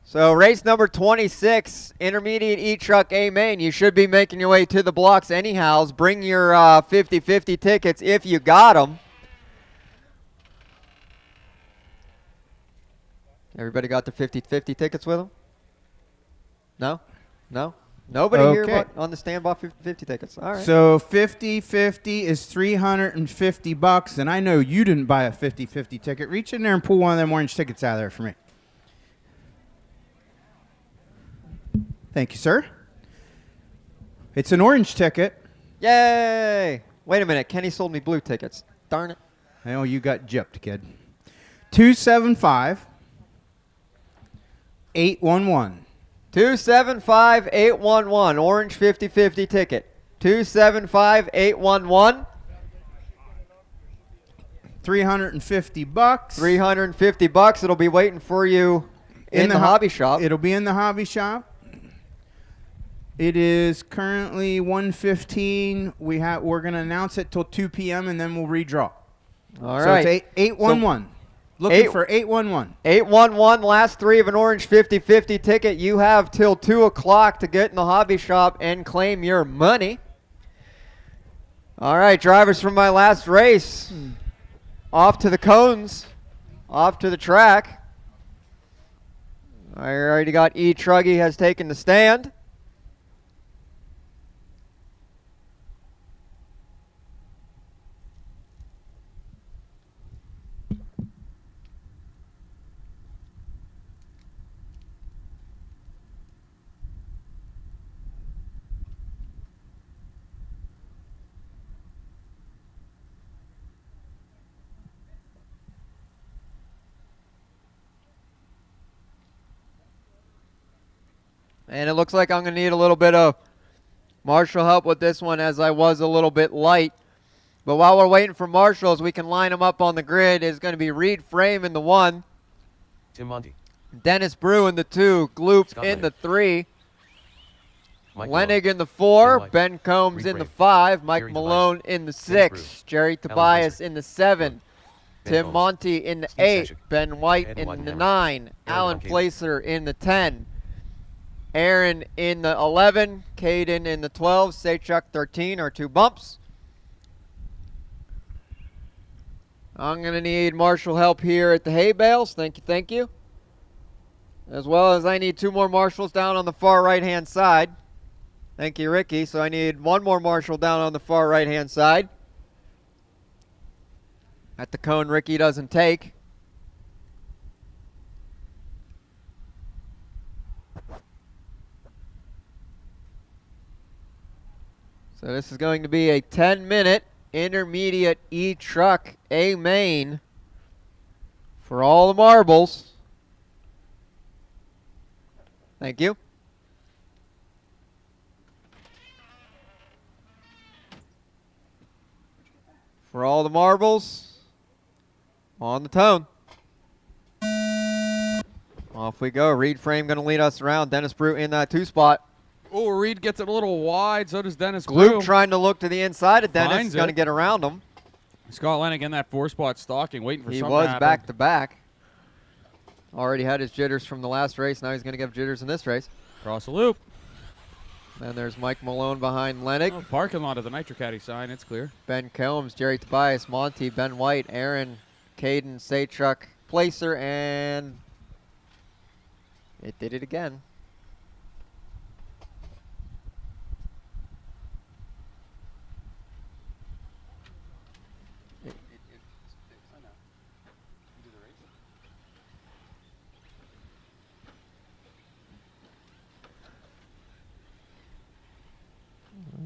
So race number 26, Intermediate E-Truck A main. You should be making your way to the blocks anyhow. Bring your 50-50 tickets if you got them. Everybody got their 50-50 tickets with them? No? No? Nobody here on the stand bought 50 tickets. All right. So 50-50 is $350, and I know you didn't buy a 50-50 ticket. Reach in there and pull one of them orange tickets out of there for me. Thank you, sir. It's an orange ticket. Yay! Wait a minute. Kenny sold me blue tickets. Darn it. Oh, you got gypped, kid. 275-811. 275-811. Orange 50-50 ticket. 275-811. $350. $350. It'll be waiting for you in the hobby shop. It'll be in the hobby shop. It is currently 1:15. We're going to announce it till 2 p.m. and then we'll redraw. All right. So it's 811. Looking for 811. 811, last 3 of an orange 50-50 ticket. You have till 2 o'clock to get in the hobby shop and claim your money. All right, drivers from my last race. Off to the cones. Off to the track. I already got E. Truggy has taken the stand. And it looks like I'm going to need a little bit of Marshall help with this one as I was a little bit light. But while we're waiting for Marshall, we can line them up on the grid. Is going to be Reed Frame in the 1. Tim Monty. Dennis Brew in the 2. Gloop Scott in Leonard. the 3. Mike Lenig Malone. in the 4. Light. Ben Combs Reed in the Frame. 5. Mike Jerry Malone Tobias. in the Dennis 6. Jerry Alan Tobias Glazer. in the 7. Ben Tim Combs. Monty in the Steve 8. Seshik. Ben White Ed in Wattenhammer. the 9. Alan Ron Caden. Placer in the 10. Aaron in the 11, Caden in the 12, Saychuk 13 are 2 bumps. I'm going to need Marshall help here at the hay bales. Thank you, thank you. As well as I need 2 more Marshalls down on the far right-hand side. Thank you, Ricky. So I need 1 more Marshall down on the far right-hand side. At the cone Ricky doesn't take. So this is going to be a 10-minute intermediate E-Truck A main For all the marbles. Thank you. For all the marbles. On the tone. Off we go. Reed Frame going to lead us around. Dennis Brew in that 2 spot. Oh, Reed gets it a little wide. So does Dennis Gloop Brew. trying to look to the inside of Dennis. Finds He's going to it. get around him. Scott Lennox in that 4 spot stalking, waiting for He something was to happen. back to back. Already had his jitters from the last race. Now he's going to get jitters in this race. Cross the loop. Then there's Mike Malone behind Lennox. Oh, parking lot of the Nitro Caddy sign. It's clear. Ben Combs, Jerry Tobias, Monty, Ben White, Aaron, Caden, Saychuk, Placer, and it did it again.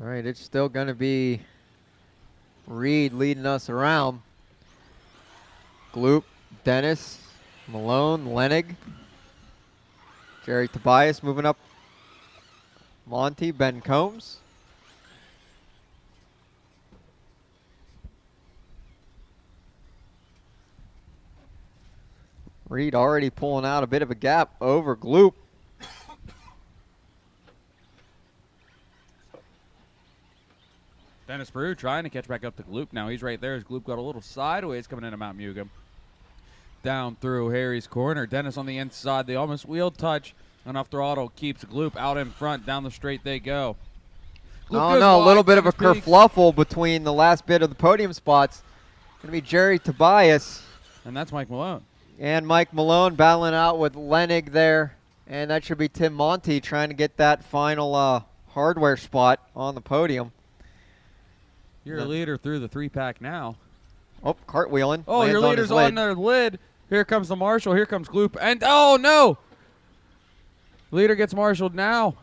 All right, it's still going to be Reed leading us around. Gloop, Dennis, Malone, Lenig, Jerry Tobias moving up. Monty, Ben Combs. Reed already pulling out a bit of a gap over Gloop. Dennis Brew trying to catch back up to Gloop now. He's right there as Gloop got a little sideways coming into Mount Mugam. Down through Harry's corner. Dennis on the inside. They almost wheel touch. Enough throttle keeps Gloop out in front. Down the straight they go. Gloop Oh goes no, a wide, little bit of a Dennis peaks. kerfluffle between the last bit of the podium spots. Going to be Jerry Tobias And that's Mike Malone. and Mike Malone battling out with Lenig there. And that should be Tim Monty trying to get that final hardware spot on the podium. You're a leader through the 3-pack now. Oh, cartwheeling. Oh, lands your on leader's his lid. on their lid. Here comes the marshal. Here comes Gloop. And, oh, no. Leader gets marshaled now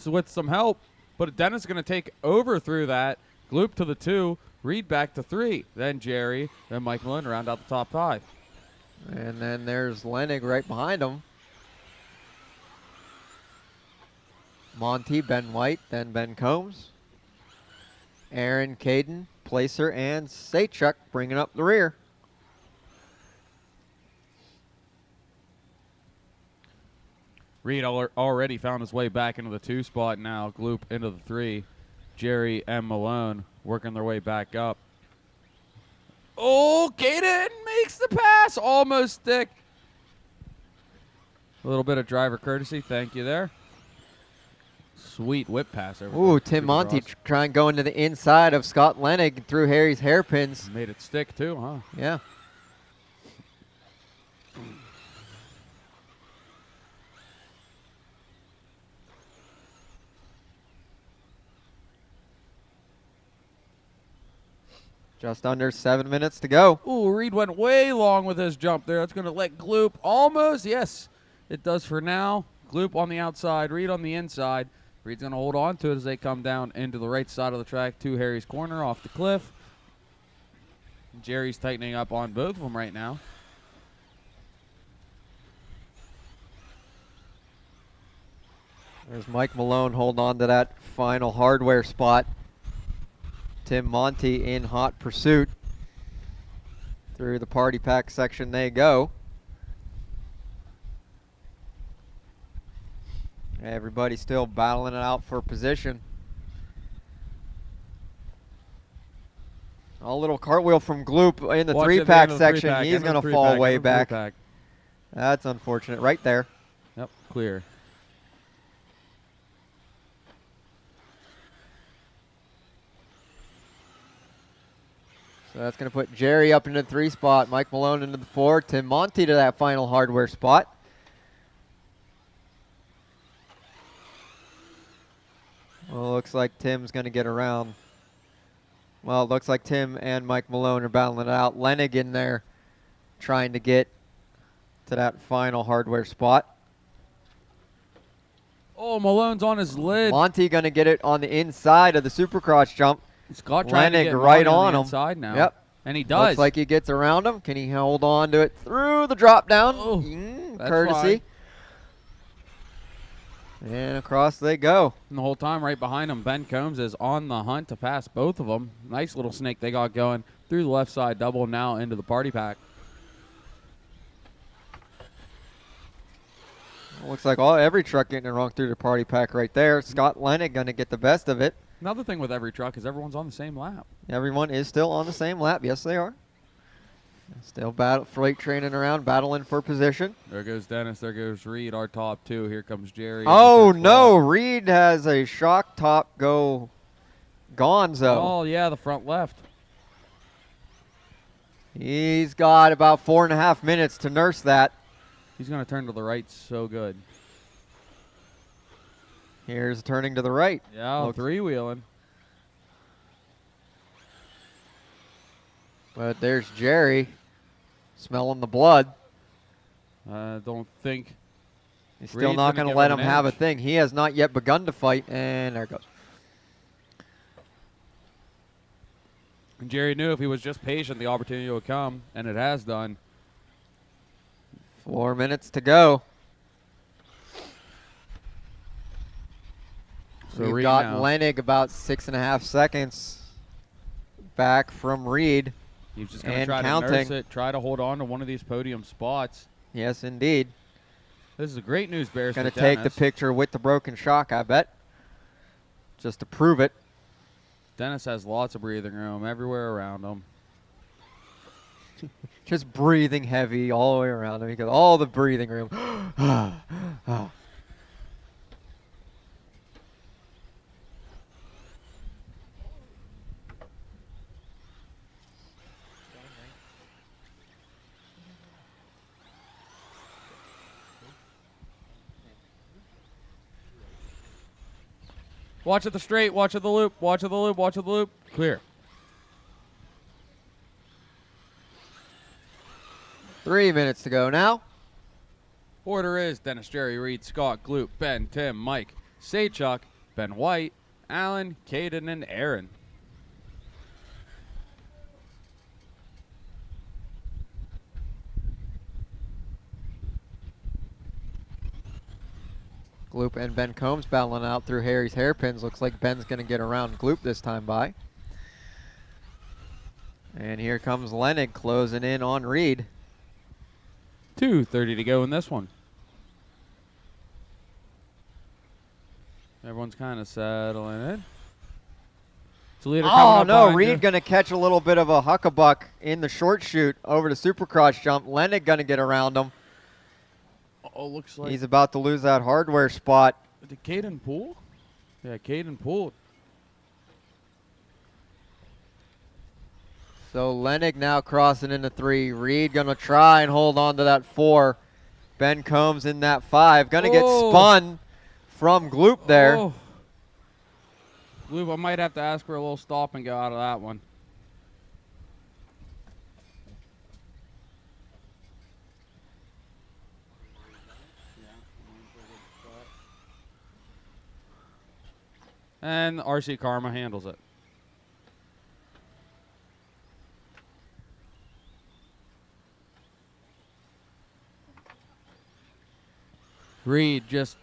with some help. But Dennis is going to take over through that. Gloop to the 2. Reed back to 3. Then Jerry. Then Mike Malone round out the top 5. And then there's Lenig right behind him. Monty, Ben White, then Ben Combs. Aaron, Caden, Placer, and Saychuk bringing up the rear. Reed already found his way back into the 2 spot now. Gloop into the 3. Jerry and Malone working their way back up. Oh, Caden makes the pass. Almost stick. A little bit of driver courtesy. Thank you there. Sweet whip pass over. Ooh, Tim Monty trying to go into the inside of Scott Lenig through Harry's hairpins. Made it stick too, huh? Yeah. Just under 7 minutes to go. Ooh, Reed went way long with his jump there. That's going to let Gloop almost. Yes, it does for now. Gloop on the outside, Reed on the inside. Reed's going to hold on to it as they come down into the right side of the track to Harry's corner off the cliff. Jerry's tightening up on both of them right now. There's Mike Malone holding on to that final hardware spot. Tim Monty in hot pursuit. Through the party pack section they go. Everybody still battling it out for position. A little cartwheel from Gloop in the Watch at the 3-pack end of the section. 3-pack, He's end of going the to fall 3-pack, way end of the back. 3-pack. That's unfortunate. Right there. Yep, clear. So that's going to put Jerry up into the 3 spot. Mike Malone into the 4. Tim Monty to that final hardware spot. Well, looks like Tim's going to get around. Well, it looks like Tim and Mike Malone are battling it out. Lenig in there trying to get to that final hardware spot. Oh, Malone's on his lid. Monty going to get it on the inside of the Supercross jump. Scott trying to Lenig get right Monty on the him. inside now. Yep. And he does. Looks like he gets around him. Can he hold on to it through the drop down? That's Courtesy. fine. And across they go. And the whole time right behind him, Ben Combs is on the hunt to pass both of them. Nice little snake they got going through the left side double now into the party pack. Looks like every truck getting it wrong through the party pack right there. Scott Lennig going to get the best of it. Another thing with every truck is everyone's on the same lap. Everyone is still on the same lap. Yes, they are. Still freight training around, battling for position. There goes Dennis. There goes Reed, our top two. Here comes Jerry. Oh, no. Reed has a shock top go gonzo. Oh, yeah, the front left. He's got about 4.5 minutes to nurse that. He's going to turn to the right so good. Here's turning to the right. Yeah, three-wheeling. But there's Jerry smelling the blood. I don't think he's still not going to let him have a thing. He has not yet begun to fight, and there it goes. And Jerry knew if he was just patient, the opportunity would come, and it has done. 4 minutes to go. So We've got Lennig about 6.5 seconds back from Reed. He's just going to try to nurse it, try to hold on to one of these podium spots. Yes, indeed. This is a great news bears. Going to take the picture with the broken shock, I bet, just to prove it. Dennis has lots of breathing room everywhere around him. Just breathing heavy all the way around him. He got all the breathing room. Watch at the straight, watch at the loop, watch at the loop, watch at the loop. Clear. 3 minutes to go now. Order is Dennis, Jerry, Reed, Scott, Gloop, Ben, Tim, Mike, Saychuk, Ben White, Alan, Caden, and Aaron. Gloop and Ben Combs battling out through Harry's hairpins. Looks like Ben's going to get around Gloop this time by. And here comes Lennig closing in on Reed. 2:30 to go in this one. Everyone's kind of settling in. Oh, no, Reed going to catch a little bit of a huckabuck in the short shoot over the Supercross jump. Lennig going to get around him. Oh, looks like he's about to lose that hardware spot. Did Caden pull? Yeah, Caden pulled. So Lennig now crossing into 3. Reed going to try and hold on to that 4. Ben Combs in that 5. Going to get spun from Gloop there. Oh. Gloop, I might have to ask for a little stop and go out of that one. And RC Karma handles it. Reed just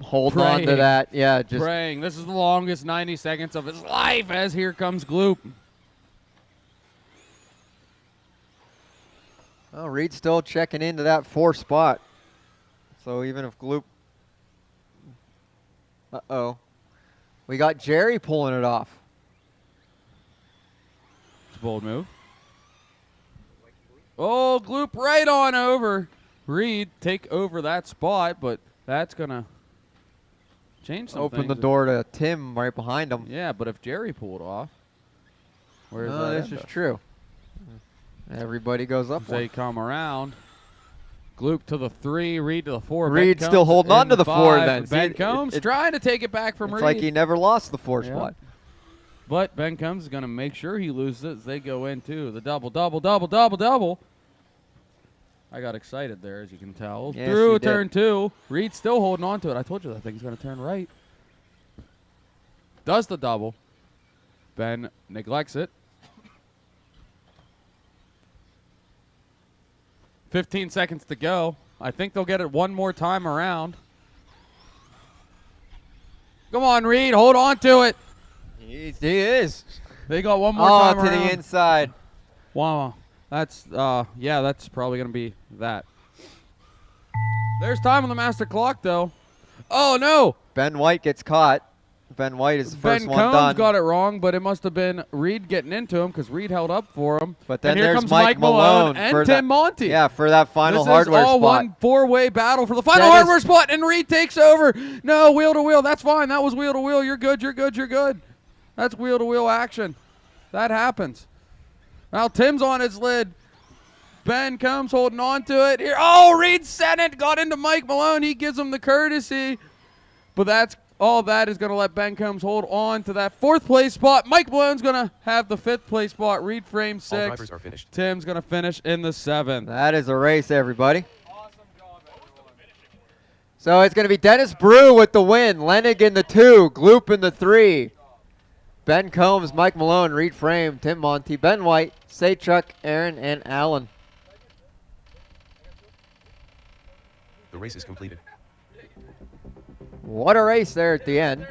hold on to that. Yeah, just praying. This is the longest 90 seconds of his life as here comes Gloop. Oh, Reed's still checking into that 4 spot. So even if Gloop... Uh-oh. We got Jerry pulling it off. It's a bold move. Oh, Gloop right on over. Reed take over that spot, but that's going to change something. Open the door to Tim right behind him. Yeah, but if Jerry pulled off, where's that? This is true. Everybody goes up. They come around. Gloop to the 3, Reed to the 4. Reed still holding on to the 4 then. Ben Combs trying to take it back from Reed. It's like he never lost the 4 spot. But Ben Combs is going to make sure he loses it as they go into the double, double, double, double, double. I got excited there, as you can tell. Yes, through you did. turn 2. Reed still holding on to it. I told you that thing's going to turn right. Does the double. Ben neglects it. 15 seconds to go. I think they'll get it one more time around. Come on, Reed. Hold on to it. He is. They got one more time to around. the inside. Wow. That's, yeah, that's probably going to be that. There's time on the master clock, though. Oh, no. Ben White gets caught. Ben White is the first one Ben done. Combs got it wrong, but it must have been Reed getting into him because Reed held up for him. But then and here there's comes Mike Malone and for Tim Monty. Yeah, for that final this hardware is all spot. one four-way battle for the final Dennis- hardware spot, and Reed takes over. No, wheel to wheel. That's fine. That was wheel to wheel. You're good. You're good. You're good. That's wheel to wheel action. That happens. Now Tim's on his lid. Ben Combs holding on to it here. Oh, Reed sent it. Got into Mike Malone. He gives him the courtesy. But that's all that is going to let Ben Combs hold on to that fourth place spot. Mike Malone's going to have the fifth place spot. Reed frame 6. All drivers are finished. Tim's going to finish in the 7th. That is a race, everybody. So it's going to be Dennis Brew with the win, Lenig in the 2, Gloop in the 3, Ben Combs, Mike Malone, Reed Frame, Tim Monty, Ben White, Saychuk, Aaron, and Allen. The race is completed. What a race there at the end.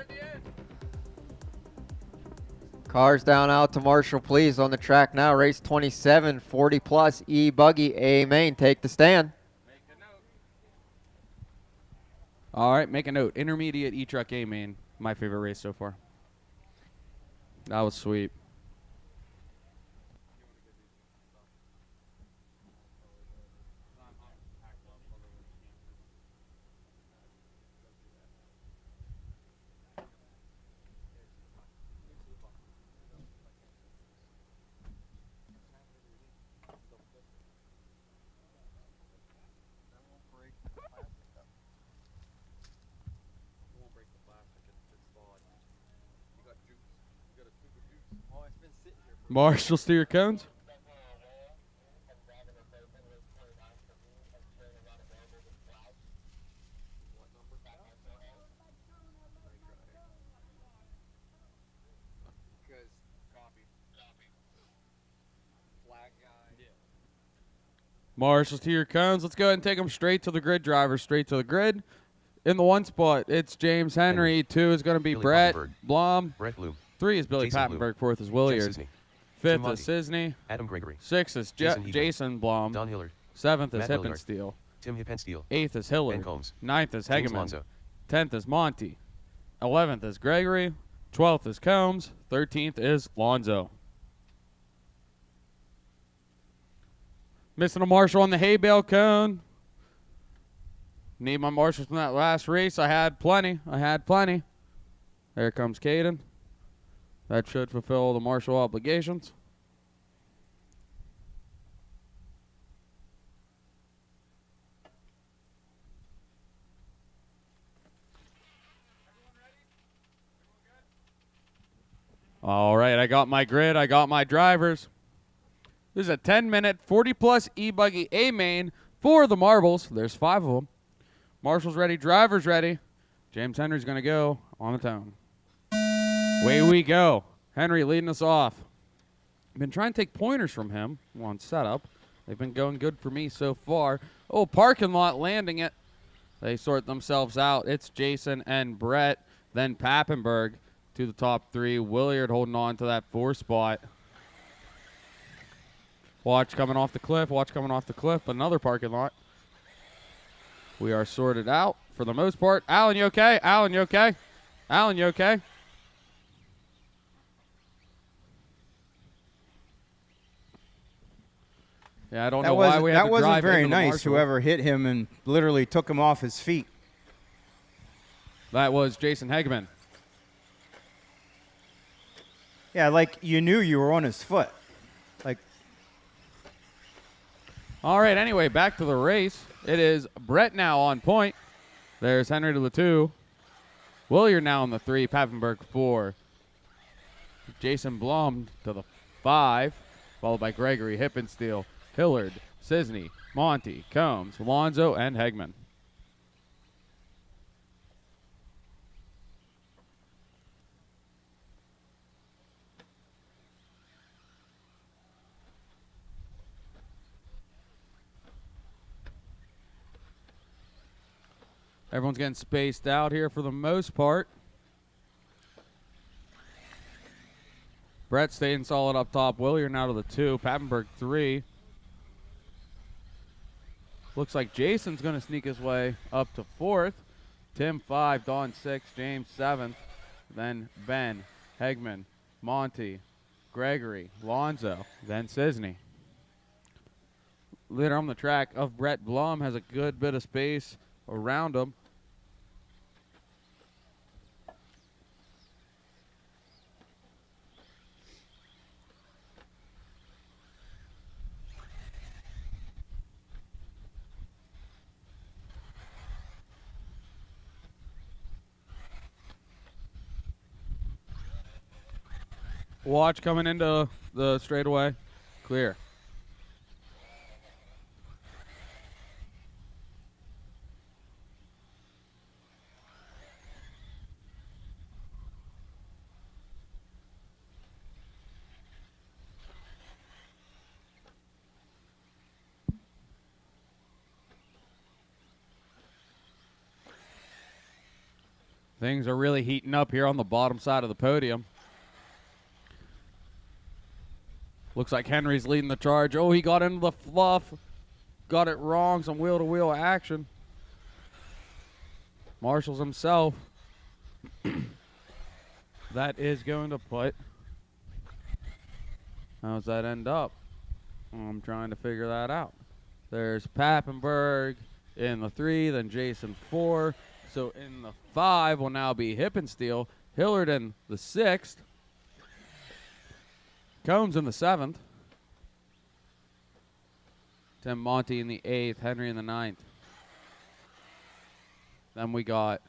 Cars down out to Marshall, please, on the track now. Race 27, 40 plus, E-Buggy, A main. Take the stand. All right, make a note. Intermediate E-Truck A main. My favorite race so far. That was sweet. Marshall steer cones. Marshall's to your cones. Let's go ahead and take them straight to the grid. Drivers straight to the grid. In the 1 spot, it's James Henry. 2 is going to be Billy Brett Papenberg. Blom. Brett Bloom. 3 is Billy Jason Papenberg. Bloom. 4th is Williard. Jeff Cisney. 5th Tim is Cisney. Adam Gregory. 6th is Jason Hebert. Jason Blom. Don Hillard. 7th is Matt Hilliard. Hippensteel. Tim Hippensteel. 8th is Hillard. Ben Combs. 9th is James Hegeman. Lonzo. 10th is Monty. 11th is Gregory. 12th is Combs. 13th is Lonzo. Missing a Marshall on the hay bale cone. Need my Marshalls from that last race. I had plenty. There comes Caden. That should fulfill the Marshall obligations. All right, I got my grid. I got my drivers. This is a 10-minute, 40-plus E-Buggy A-Main for the Marbles. There's 5 of them. Marshall's ready. Drivers ready. James Henry's going to go on the tone. Away we go. Henry leading us off. I've been trying to take pointers from him on setup. They've been going good for me so far. Oh, parking lot landing it. They sort themselves out. It's Jason and Brett. Then Papenberg to the top 3. Williard holding on to that 4 spot. Watch coming off the cliff. Watch coming off the cliff. Another parking lot. We are sorted out for the most part. Alan, you okay? Alan, you okay? Alan, you okay? Yeah, I don't know why we had to That wasn't drive very into the nice, Marshall. whoever hit him and literally took him off his feet. That was Jason Hegeman. Yeah, like you knew you were on his foot. Like, All right, anyway, back to the race. It is Brett now on point. There's Henry to the 2. Williard now on the 3. Papenberg 4. Jason Blum to the 5. Followed by Gregory, Hippensteel, Hillard, Cisney, Monty, Combs, Lonzo, and Hegman. Everyone's getting spaced out here for the most part. Brett staying solid up top. Williard now to the 2. Pappenberg 3. Looks like Jason's going to sneak his way up to 4th. Tim 5, Don 6, James 7th. Then Ben, Hegman, Monty, Gregory, Lonzo, then Cisney. Leader on the track of Brett Blum has a good bit of space around him. Watch coming into the straightaway. Clear. Things are really heating up here on the bottom side of the podium. Looks like Henry's leading the charge. Oh, he got into the fluff. Got it wrong. Some wheel-to-wheel action. Marshall's himself. That is going to put. How does that end up? I'm trying to figure that out. There's Pappenberg in the 3, then Jason 4. So in the 5 will now be Hippensteel. Hillard in the 6th. Combs in the 7th. Tim Monty in the 8th. Henry in the 9th. Then we got,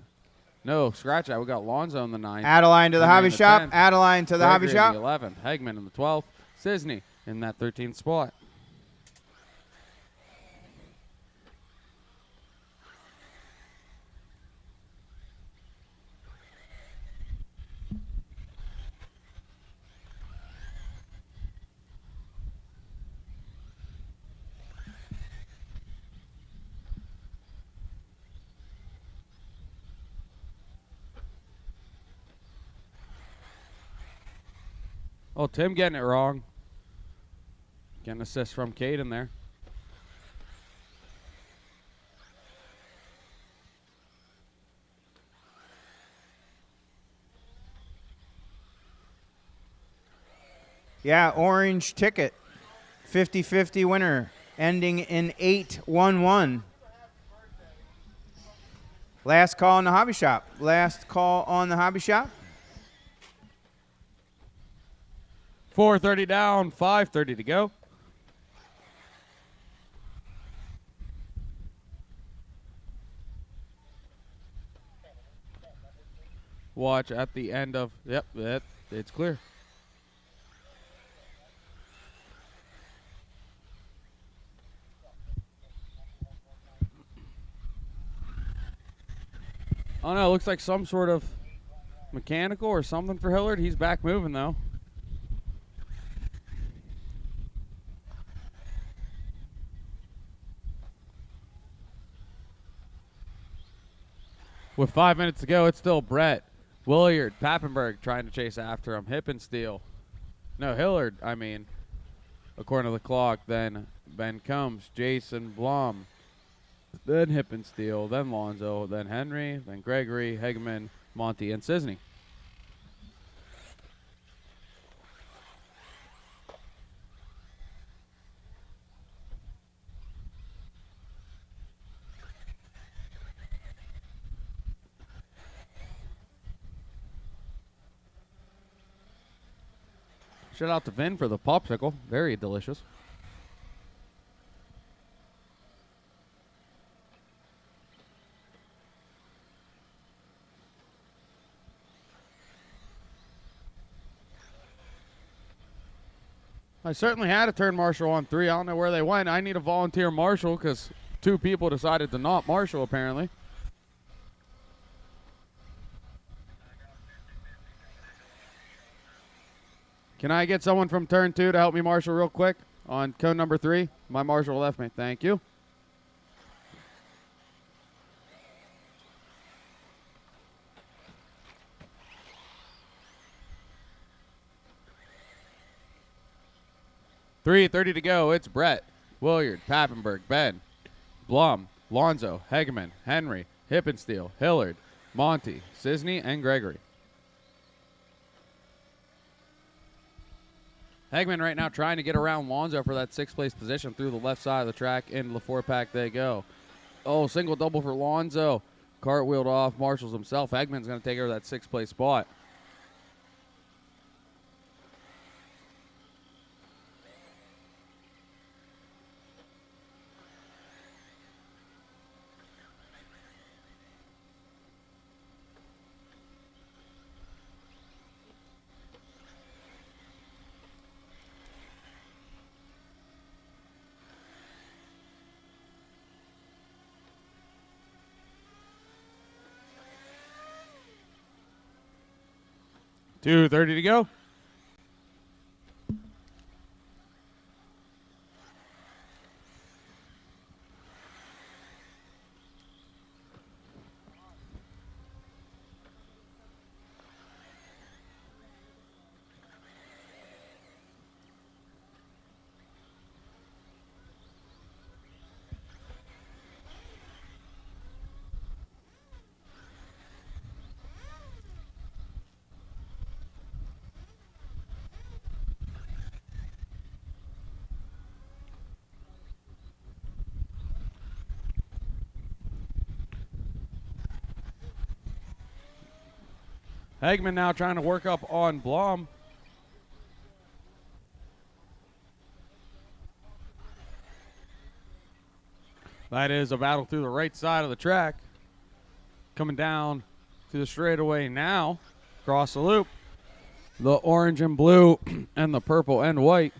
no, scratch that. We got Lonzo in the 9th. Adeline to the Henry hobby in the shop. 10th. Adeline to the hobby Gregory shop. in the 11th. Hegman in the 12th. Cisney in that 13th spot. Oh, Tim getting it wrong. Getting an assist from Caden there. Yeah, orange ticket. 50-50 winner. Ending in 8-1-1. Last call on the hobby shop. Last call on the hobby shop. 4:30 down, 5:30 to go. Watch at the end of, yep, it's clear. Oh no, looks like some sort of mechanical or something for Hillard. He's back moving though. With 5 minutes to go, it's still Brett, Williard, Pappenberg trying to chase after him. Hippensteel. No, Hillard, I mean, according to the clock. Then Ben Combs, Jason Blum, then Hippensteel, then Lonzo, then Henry, then Gregory, Hegman, Monty, and Cisney. Shout out to Vin for the popsicle. Very delicious. I certainly had a turn marshal on 3. I don't know where they went. I need a volunteer marshal because 2 people decided to not marshal apparently. Can I get someone from turn 2 to help me marshal real quick on cone number 3? My marshal left me. Thank you. 3:30 to go. It's Brett, Williard, Pappenberg, Ben, Blum, Lonzo, Hegeman, Henry, Hippensteel, Hillard, Monty, Cisney, and Gregory. Hegman right now trying to get around Lonzo for that 6th place position through the left side of the track. Into the 4-pack they go. Oh, single double for Lonzo. Cartwheeled off, marshals himself. Hegman's going to take over that 6th place spot. $2:30 to go. Hegman now trying to work up on Blum. That is a battle through the right side of the track. Coming down to the straightaway now. Across the loop. The orange and blue and the purple and white.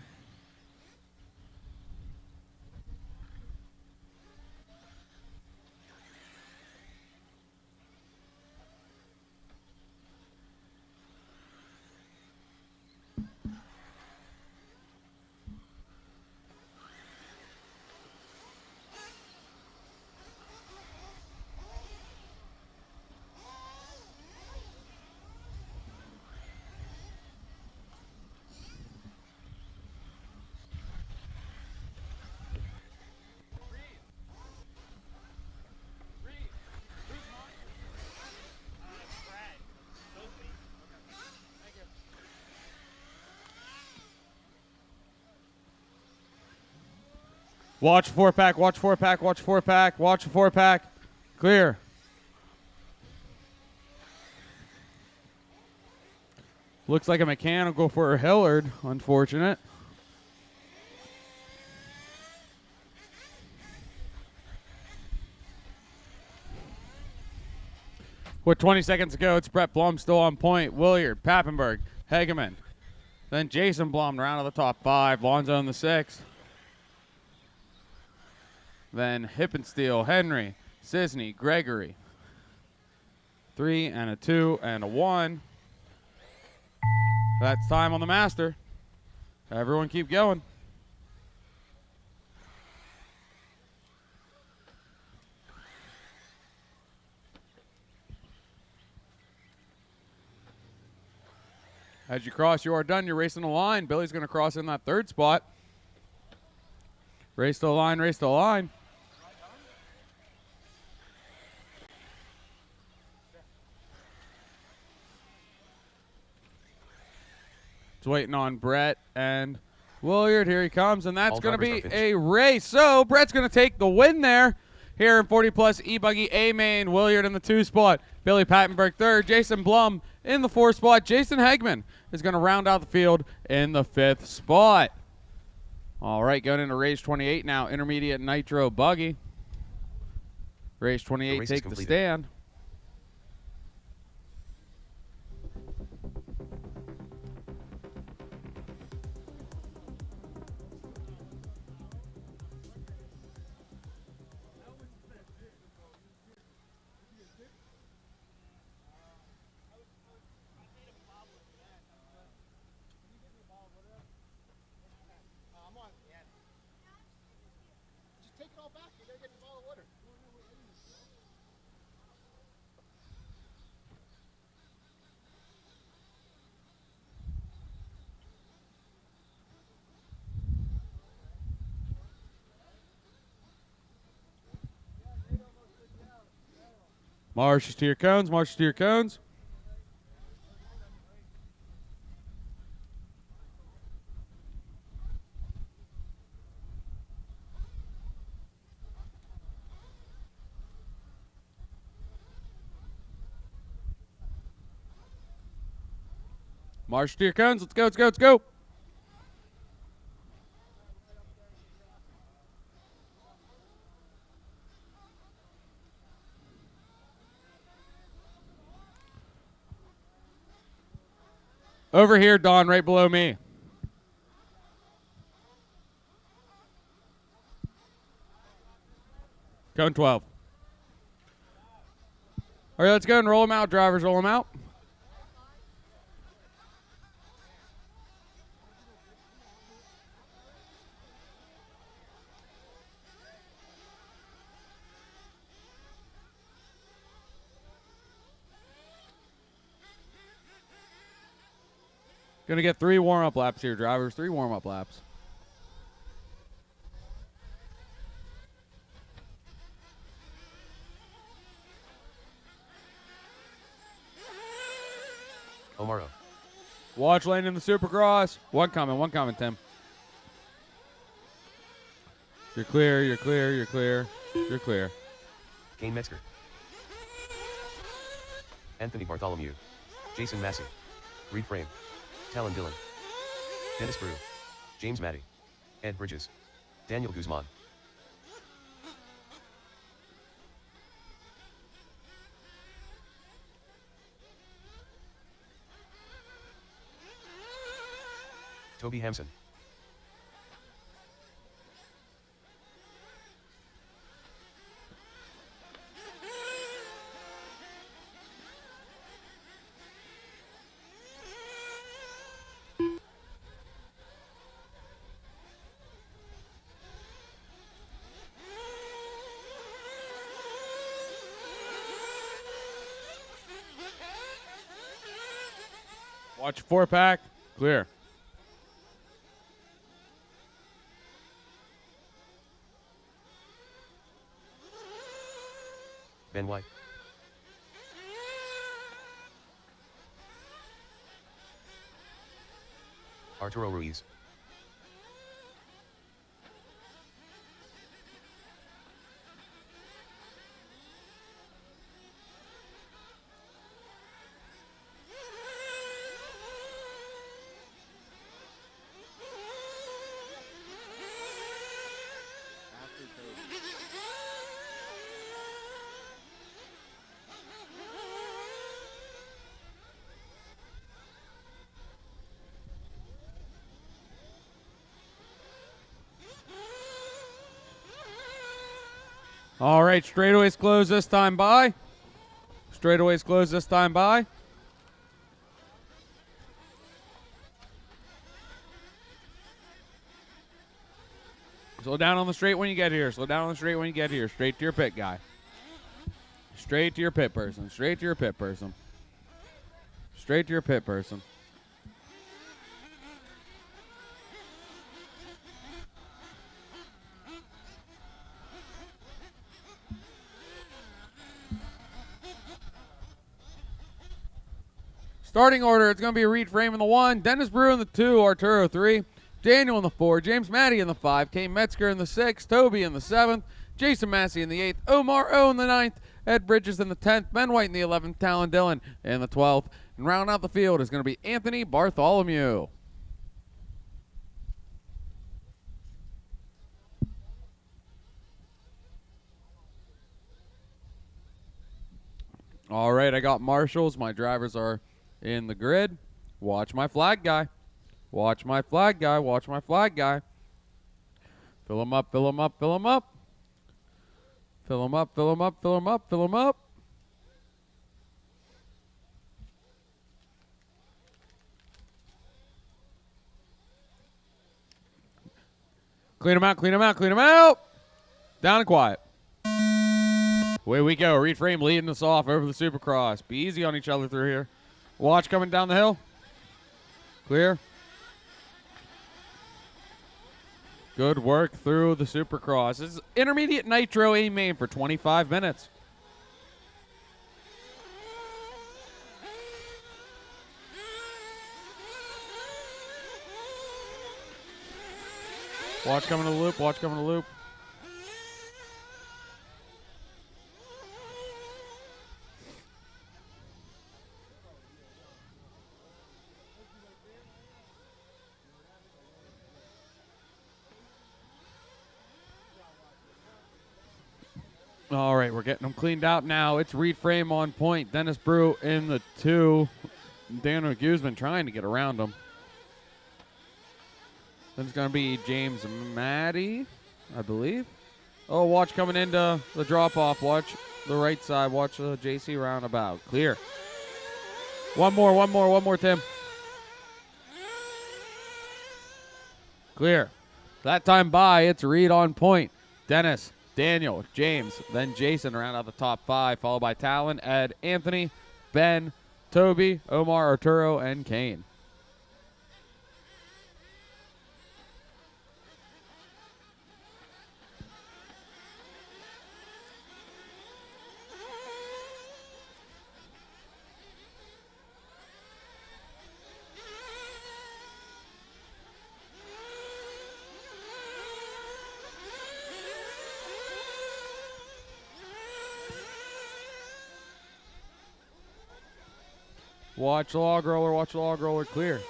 Watch 4-pack, watch 4-pack, watch 4-pack, watch 4-pack. Clear. Looks like a mechanical for Hillard. Unfortunate. With 20 seconds to go, it's Brett Blum still on point. Williard, Pappenberg, Hegeman. Then Jason Blum round of the top 5. Lonzo in the 6th. Then Hippensteel, Henry, Cisney, Gregory. 3 and a 2 and a 1. That's time on the master. Everyone keep going. As you cross, you are done. You're racing the line. Billy's going to cross in that 3rd spot. Race to the line, race to the line. It's waiting on Brett and Williard. Here he comes, and that's going to be a race. So Brett's going to take the win there here in 40-plus E-Buggy A-Main. Williard in the 2 spot. Billy Pattenberg 3rd. Jason Blum in the 4th spot. Jason Hegman is going to round out the field in the 5th spot. All right, going into race 28 now. Intermediate Nitro Buggy. Race 28, take the stand. Marches to your cones. Marches to your cones. March to your cones. Let's go, let's go, let's go. Over here, Don, right below me. Cone 12. All right, let's go and roll them out, drivers. Roll them out. Going to get 3 warm-up laps here, drivers. 3 warm-up laps. Omaro. Watch lane in the Supercross. One coming, Tim. You're clear, you're clear, you're clear, you're clear. Kane Metzger. Anthony Bartholomew. Jason Massey. Reed Frame. Talon Dillon. Dennis Brew. James Matty. Ed Bridges. Daniel Guzman. Toby Hampson. Watch 4-pack. Clear. Ben White. Arturo Ruiz. All right, straightaways close this time by. Straightaways close this time by. Slow down on the straight when you get here. Slow down on the straight when you get here. Straight to your pit guy. Straight to your pit person. Straight to your pit person. Straight to your pit person. Starting order, it's going to be Reed Frame in the 1, Dennis Brew in the 2, Arturo 3, Daniel in the 4, James Matty in the 5, Kane Metzger in the 6, Toby in the 7th, Jason Massey in the 8th, Omar O in the 9th, Ed Bridges in the 10th, Ben White in the 11th, Talon Dillon in the 12th, and rounding out the field is going to be Anthony Bartholomew. All right, I got marshals. My drivers are in the grid. Watch my flag guy. Watch my flag guy. Watch my flag guy. Fill him up, fill him up, fill him up. Fill him up, fill him up, fill him up, fill him up. Clean him out, clean him out, clean him out. Down and quiet. Away we go. Reed Frame leading us off over the Supercross. Be easy on each other through here. Watch coming down the hill. Clear. Good work through the Supercross. This is intermediate Nitro A main for 25 minutes. Watch coming to the loop. Watch coming to the loop. All right, we're getting them cleaned out now. It's Reed Frame on point. Dennis Brew in the 2. Daniel Guzman trying to get around him. Then it's going to be James Maddie, I believe. Oh, watch coming into the drop-off. Watch the right side. Watch the JC roundabout. Clear. One more, Tim. Clear. That time by, it's Reed on point. Dennis, Daniel, James, then Jason around out the top 5, followed by Talon, Ed, Anthony, Ben, Toby, Omar, Arturo, and Kane. Watch the log roller, clear.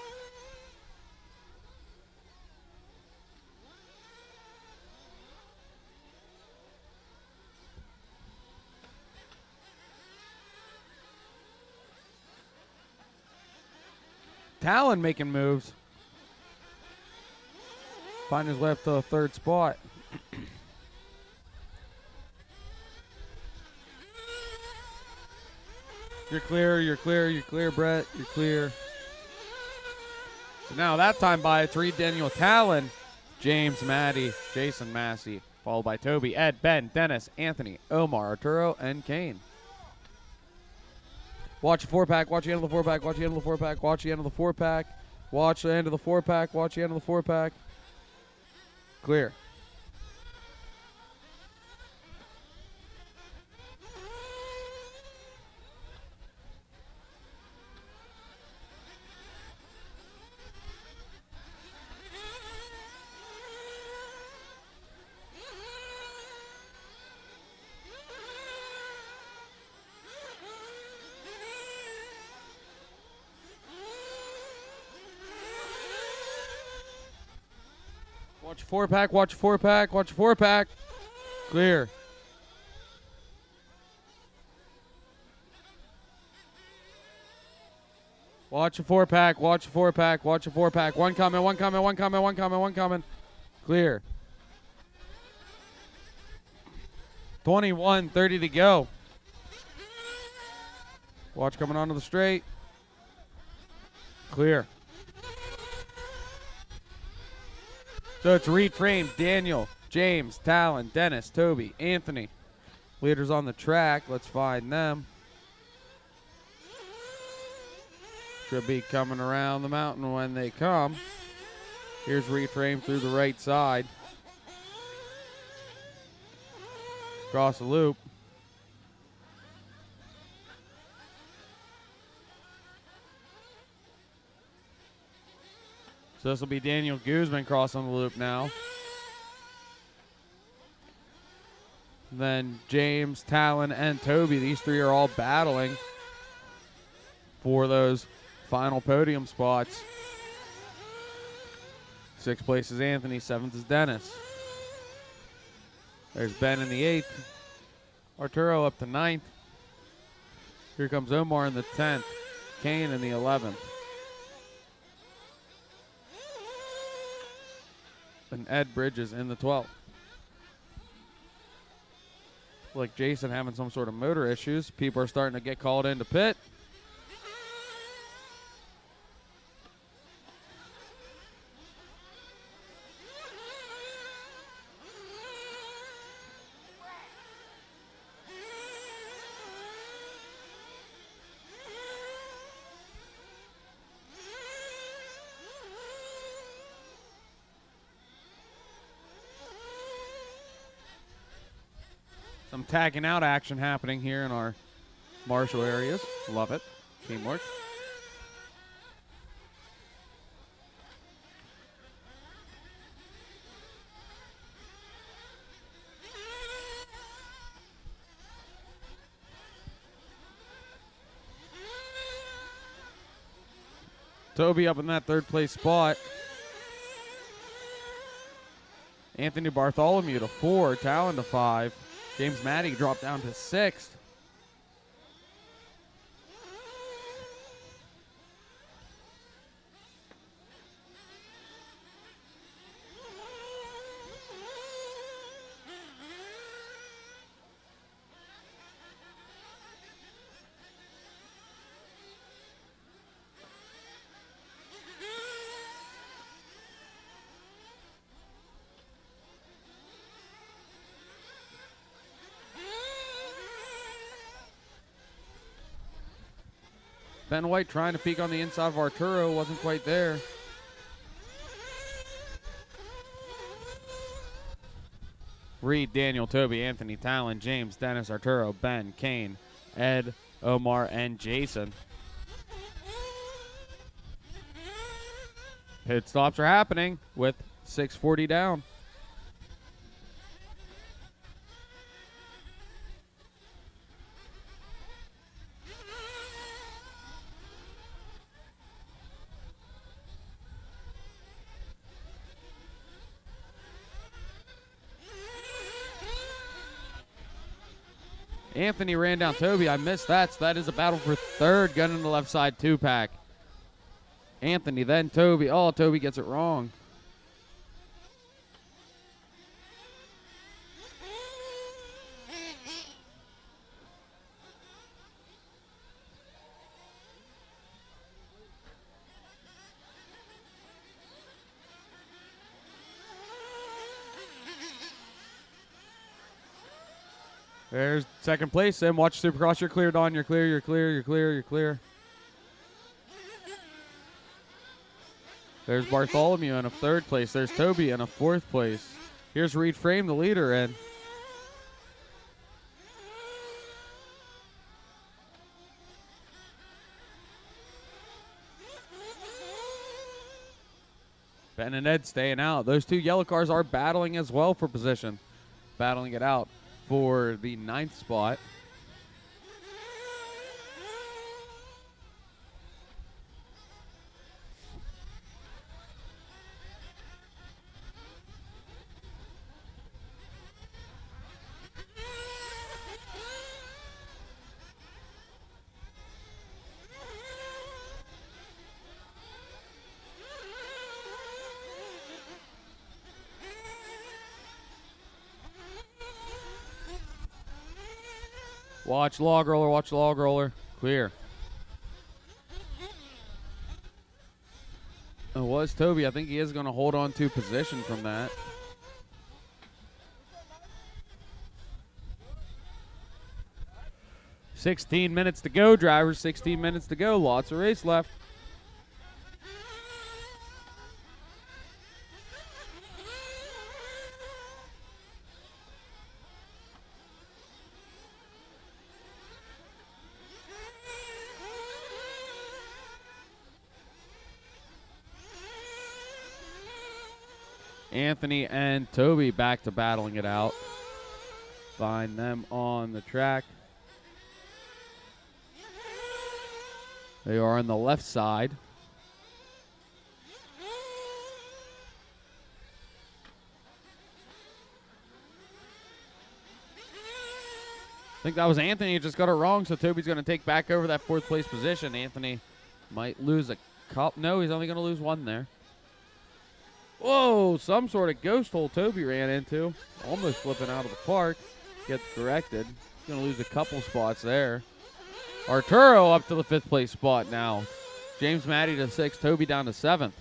Talon making moves. Find his way up to the 3rd spot. You're clear, Brett. You're clear. So now that time by, it's Reed, Daniel, Talon, James, Maddie, Jason, Massey, followed by Toby, Ed, Ben, Dennis, Anthony, Omar, Arturo, and Kane. Watch the 4-pack, watch the end of the 4-pack, watch the end of the 4-pack, watch the end of the 4-pack, watch the end of the 4-pack, watch the end of the 4-pack. Clear. Watch 4-pack, watch 4-pack, watch 4-pack. Clear. Watch a 4-pack, watch a 4-pack, watch a 4-pack. One coming. Clear. 21:30 to go. Watch coming onto the straight. Clear. So it's Reed Frame, Daniel, James, Talon, Dennis, Toby, Anthony. Leaders on the track. Let's find them. Should be coming around the mountain when they come. Here's Reed Frame through the right side. Across the loop. So this will be Daniel Guzman crossing the loop now. Then James, Talon, and Toby. These 3 are all battling for those final podium spots. 6th place is Anthony. 7th is Dennis. There's Ben in the 8th. Arturo up to 9th. Here comes Omar in the 10th. Kane in the 11th. And Ed Bridges in the 12th. Like Jason having some sort of motor issues. People are starting to get called into pit. Some tagging out action happening here in our Marshall areas. Love it. Teamwork. Toby up in that third place spot. Anthony Bartholomew to 4, Talon to 5. James Maddie dropped down to 6th. Ben White trying to peek on the inside of Arturo, wasn't quite there. Reed, Daniel, Toby, Anthony, Talon, James, Dennis, Arturo, Ben, Kane, Ed, Omar, and Jason. Pit stops are happening with 6:40 down. Anthony ran down Toby. I missed that, so that is a battle for third. Gun in the left side, 2-pack. Anthony, then Toby. Oh, Toby gets it wrong. There's second place. Sim, watch Supercross. You're clear, Don. You're clear, you're clear, you're clear, you're clear. There's Bartholomew in a third place. There's Toby in a fourth place. Here's Reed Frame, the leader, and Ben and Ed staying out. Those two yellow cars are battling as well for position. Battling it out for the 9th spot. Watch log roller, watch log roller. Clear. It was Toby. I think he is going to hold on to position from that. "16 minutes to go, drivers. 16 minutes to go. Lots of race left." Anthony and Toby back to battling it out. Find them on the track. They are on the left side. I think that was Anthony who just got it wrong, so Toby's going to take back over that 4th place position. Anthony might lose a cup. No, he's only going to lose one there. Whoa, some sort of ghost hole Toby ran into. Almost flipping out of the park. Gets corrected. Going to lose a couple spots there. Arturo up to the 5th place spot now. James Maddie to 6th, Toby down to 7th.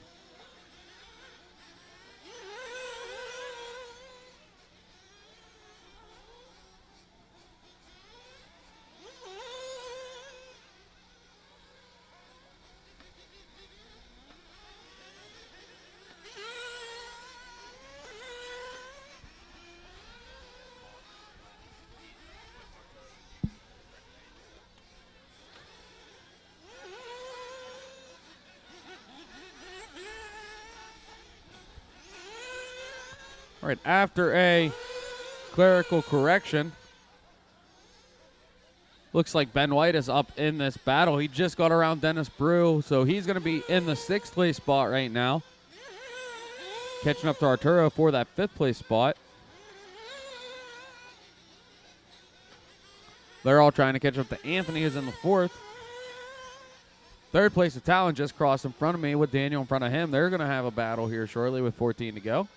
All right, after a clerical correction, Looks like Ben White is up in this battle. He just got around Dennis Brew, so he's going to be in the 6th place spot right now. Catching up to Arturo for that 5th place spot. They're all trying to catch up to Anthony, who's in the 4th. 3rd place of Talon just crossed in front of me with Daniel in front of him. They're going to have a battle here shortly with 14 to go.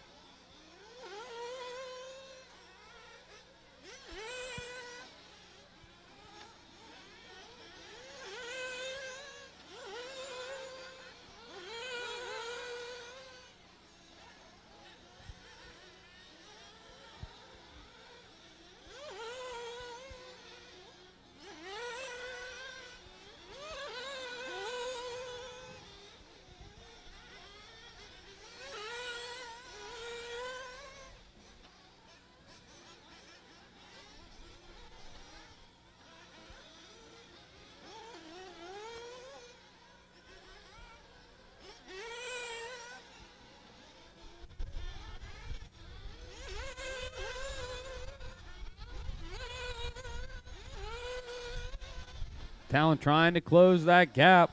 Talon trying to close that gap.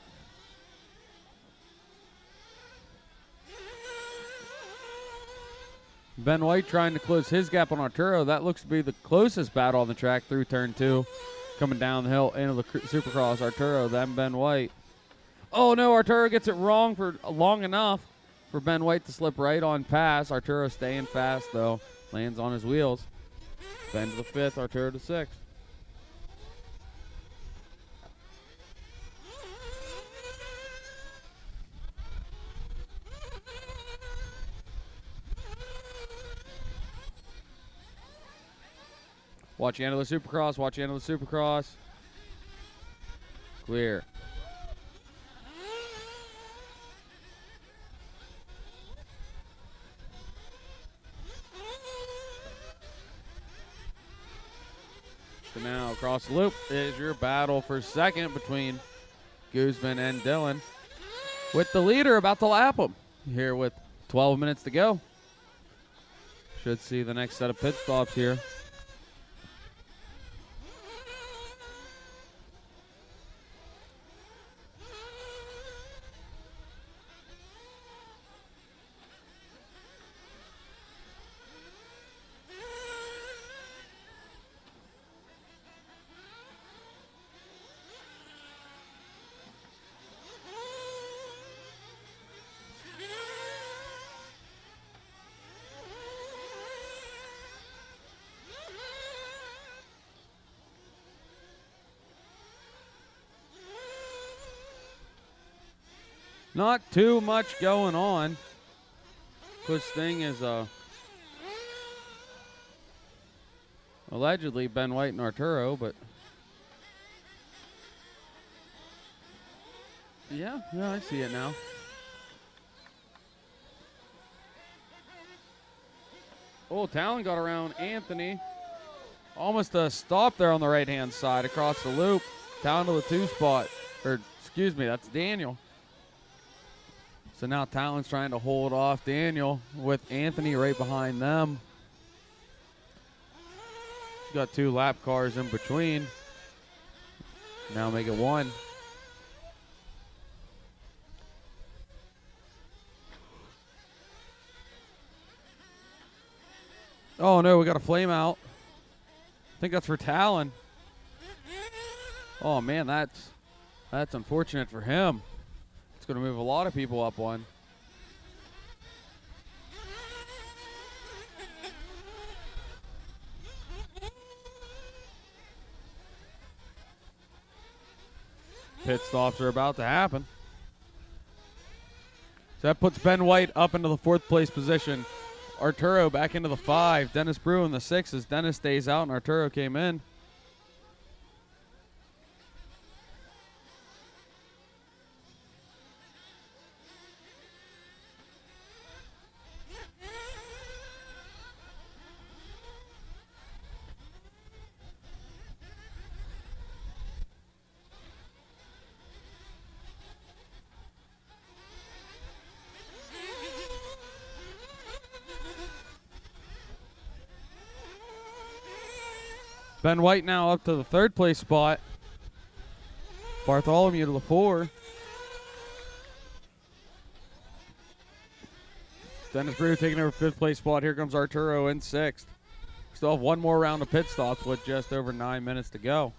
Ben White trying to close his gap on Arturo. That looks to be the closest battle on the track through turn 2. Coming down the hill into the Supercross. Arturo, then Ben White. Oh no, Arturo gets it wrong for long enough for Ben White to slip right on past. Arturo staying fast though. Lands on his wheels. Ben to the 5th, Arturo to 6th. Watch the end of the Supercross. Watch the end of the Supercross. Clear. So now across the loop is your battle for 2nd between Guzman and Dylan, with the leader about to lap him here with 12 minutes to go. Should see the next set of pit stops here. Not too much going on. This thing is allegedly Ben White and Arturo, but yeah, I see it now. Oh, Talon got around Anthony. Almost a stop there on the right-hand side across the loop. Down to the 2 spot. Or, excuse me, that's Daniel. So now Talon's trying to hold off Daniel with Anthony right behind them. Got 2 lap cars in between. Now make it 1. Oh no, we got a flame out. I think that's for Talon. Oh man, that's unfortunate for him. It's going to move a lot of people up 1. Pit stops are about to happen. So that puts Ben White up into the 4th place position. Arturo back into the 5. Dennis Brew in the 6 as Dennis stays out and Arturo came in. Ben White now up to the 3rd place spot. Bartholomew to the 4. Dennis Brew taking over 5th place spot. Here comes Arturo in 6th. Still have one more round of pit stops with just over 9 minutes to go.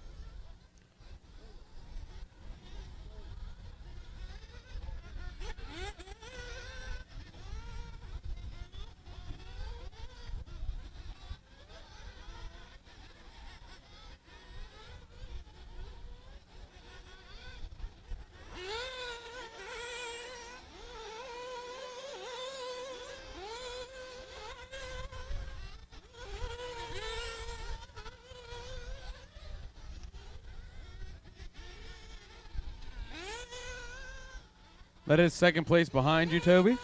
That is 2nd place behind you, Toby.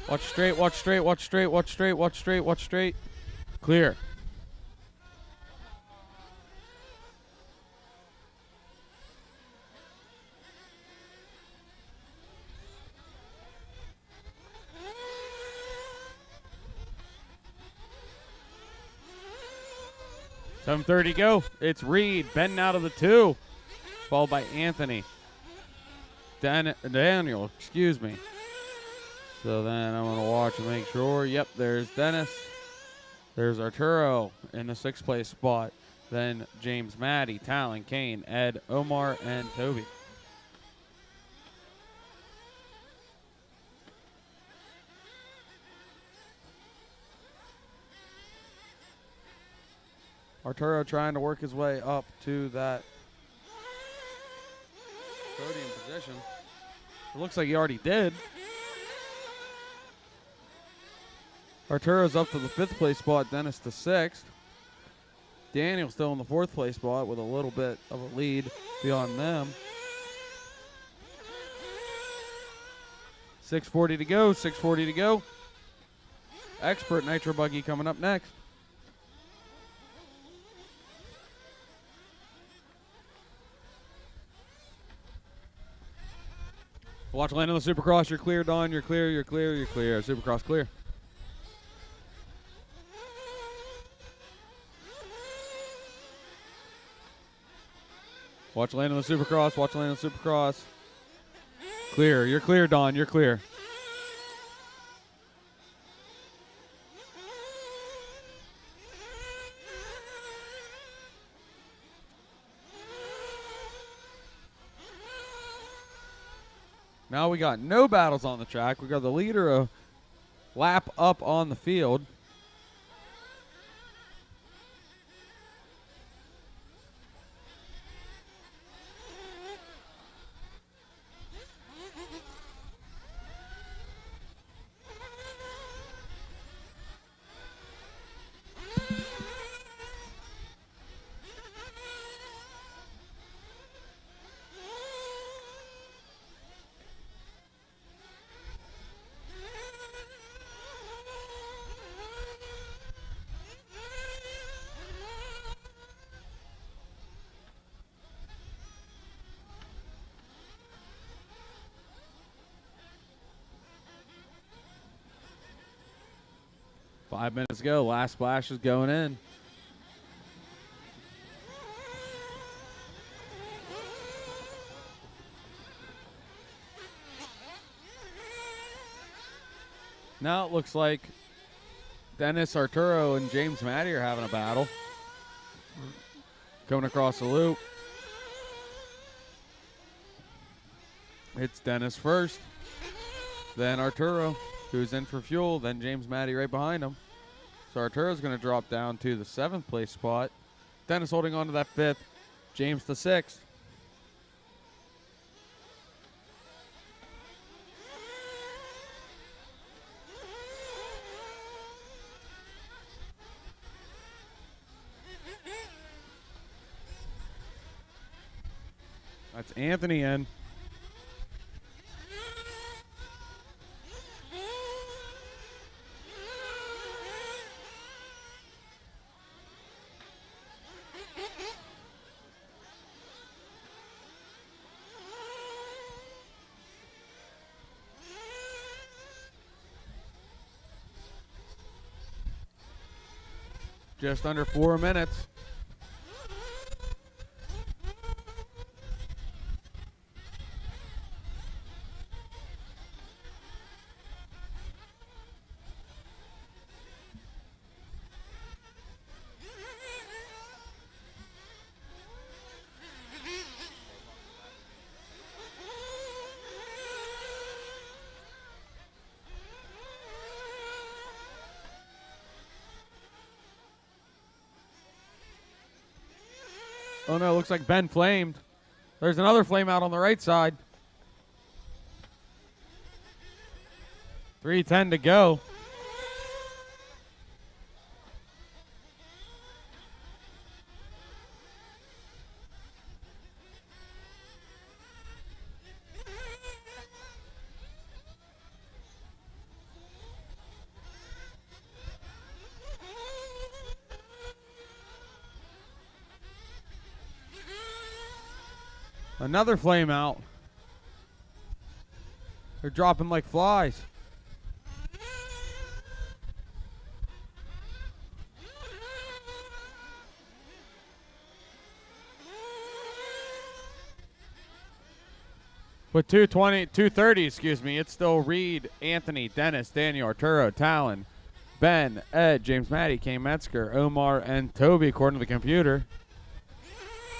Watch straight, watch straight, watch straight, watch straight, watch straight, watch straight. Clear. $7:30 go. It's Reed bending out of the 2, followed by Anthony. Daniel, excuse me. So then I'm going to watch and make sure. Yep, there's Dennis. There's Arturo in the 6th place spot. Then James, Maddie, Talon, Kane, Ed, Omar, and Toby. Arturo trying to work his way up to that podium position. It looks like he already did. Arturo's up to the 5th place spot, Dennis to 6th. Daniel still in the 4th place spot with a little bit of a lead beyond them. 6:40 to go, 6:40 to go. Expert Nitro Buggy coming up next. Watch land on the Supercross. You're clear, Don. You're clear, you're clear, you're clear. Supercross clear. Watch land on the Supercross. Watch land on the Supercross. Clear. You're clear, Don. You're clear. Now we got no battles on the track. We got the leader a lap up on the field. Five minutes to go. Last splash is going in. Now it looks like Dennis, Arturo, and James Maddie are having a battle. Coming across the loop. It's Dennis first. Then Arturo, who's in for fuel. Then James Maddie right behind him. So Arturo's going to drop down to the 7th place spot. Dennis holding on to that 5th. James the 6th. That's Anthony in. Just under 4 minutes. Oh no, looks like Ben flamed. There's another flame out on the right side. 3:10 to go. Another flame out. They're dropping like flies. With 2:30, excuse me, it's still Reed, Anthony, Dennis, Daniel, Arturo, Talon, Ben, Ed, James Matty, Kane Metzger, Omar, and Toby, according to the computer.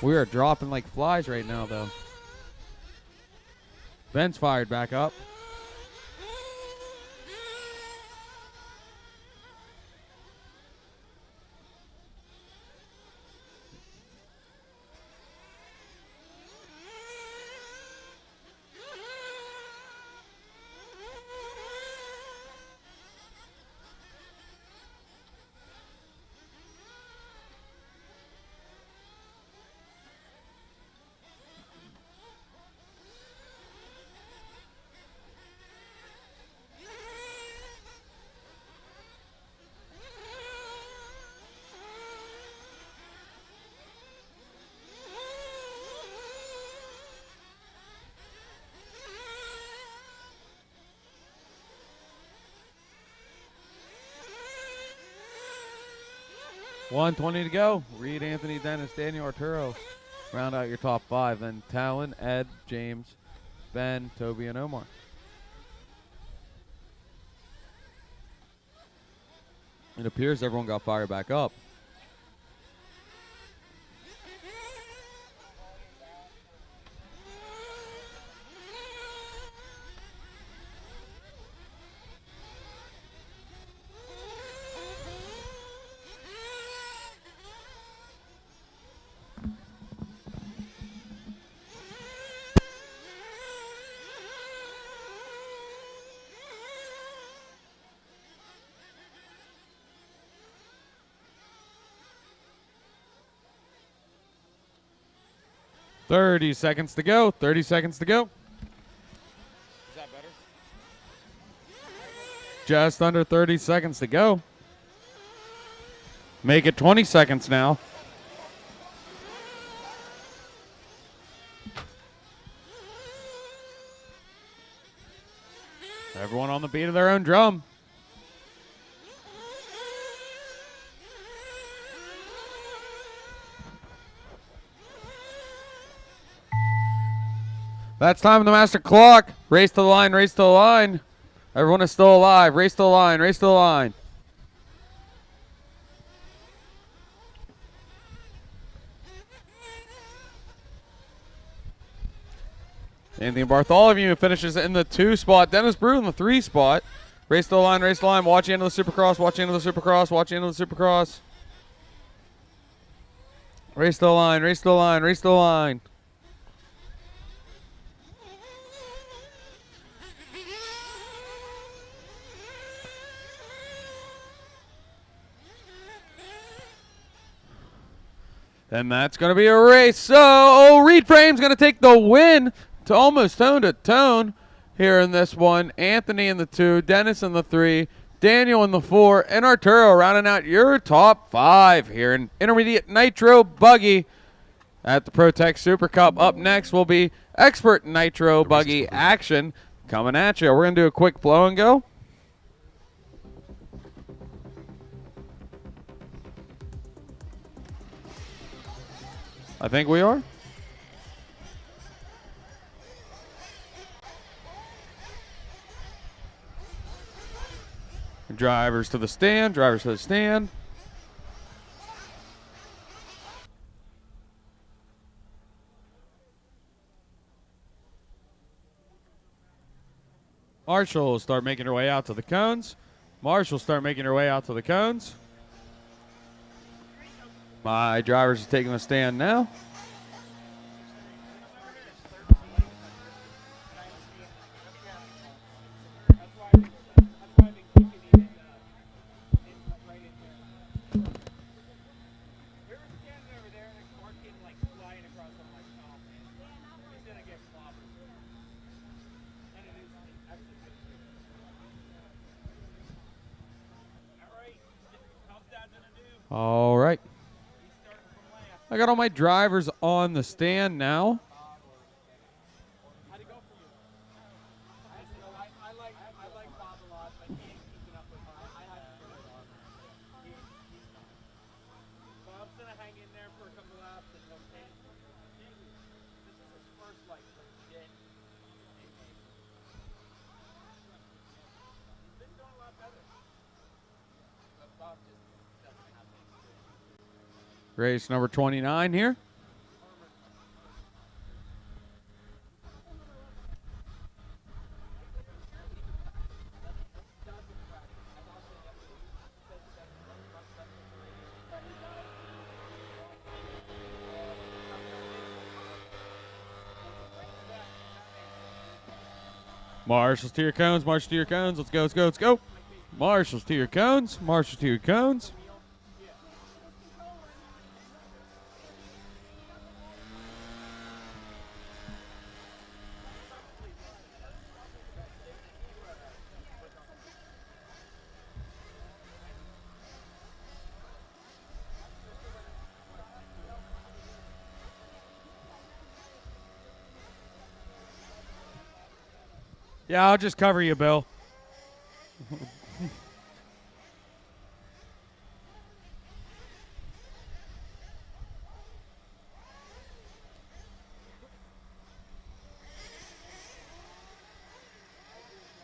We are dropping like flies right now, though. Ben's fired back up. $1:20 to go. Reed, Anthony, Dennis, Daniel, Arturo. Round out your top five. Then Talon, Ed, James, Ben, Toby, and Omar. It appears everyone got fired back up. $30 seconds to go. 30 seconds to go. Is that better? Just under 30 seconds to go. Make it 20 seconds now. Everyone on the beat of their own drum. That's time of the master clock. Race to the line, race to the line. Everyone is still alive. Race to the line, race to the line. Anthony Bartholomew finishes in the 2 spot. Dennis Brew in the 3 spot. Race to the line, race to the line. Watch the end of the Supercross, watch the end of the Supercross, watch the end of the Supercross. Race to the line, race to the line, race to the line. And that's going to be a race. So, Reed Frame's going to take the win to almost tone to tone here in this one. Anthony in the 2, Dennis in the 3, Daniel in the 4, and Arturo rounding out your top 5 here in Intermediate Nitro Buggy at the Protek Super Cup. Up next will be Expert Nitro Buggy action coming at you. We're going to do a quick blow and go. I think we are. Drivers to the stand, drivers to the stand. Marshall will start making her way out to the cones. Marshall start making her way out to the cones. My drivers are taking the stand now. All right. I got all my drivers on the stand now. Race number 29 here. Marshals to your cones, marshals to your cones. Let's go, let's go, let's go. Marshals to your cones, marshals to your cones. Yeah, I'll just cover you, Bill.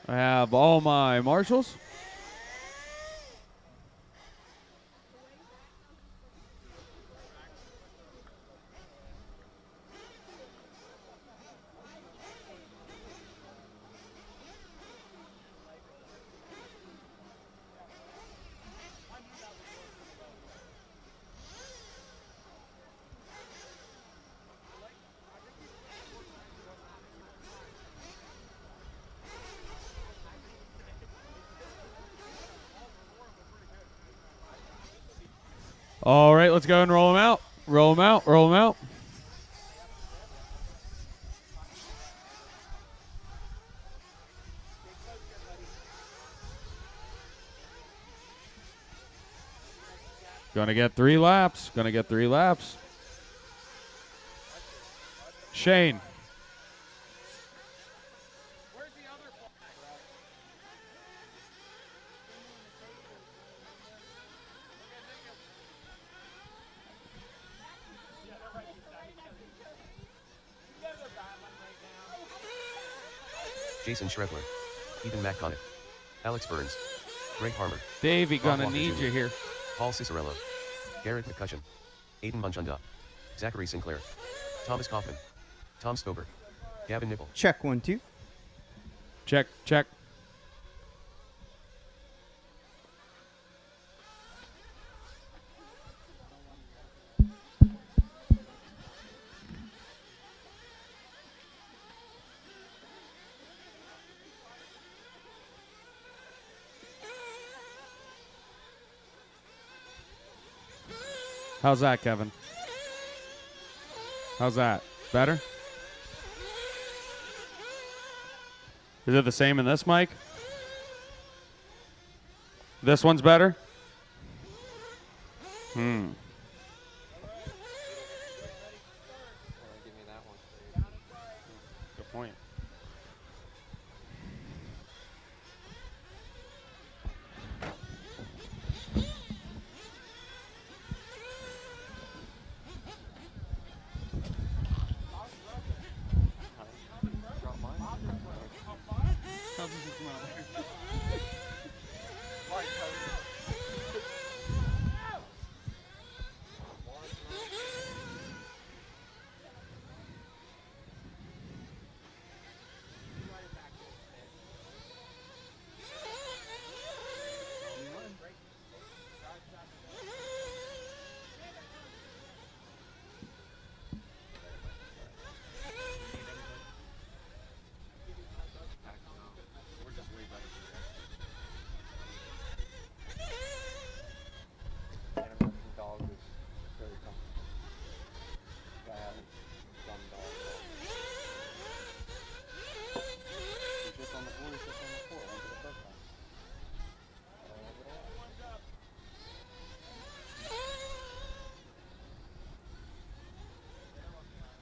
I have all my marshals. All right, let's go and roll them out. Roll them out, roll them out. Gonna get 3 laps, gonna get 3 laps. Shane. Jason Schredler, Ethan McConnett, Alex Burns, Greg Harmer, Davey, Bob gonna Walker need Jr., you here. Paul Cicerello, Garrett McCutcheon, Aiden Munchunda, Zachary Sinclair, Thomas Kaufman, Tom Stober, Gavin Nipple. Check 1, 2. Check, check. How's that, Kevin? How's that? Better? Is it the same in this mic? This one's better? Hmm. Good point.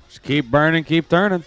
Just keep burning, keep turning.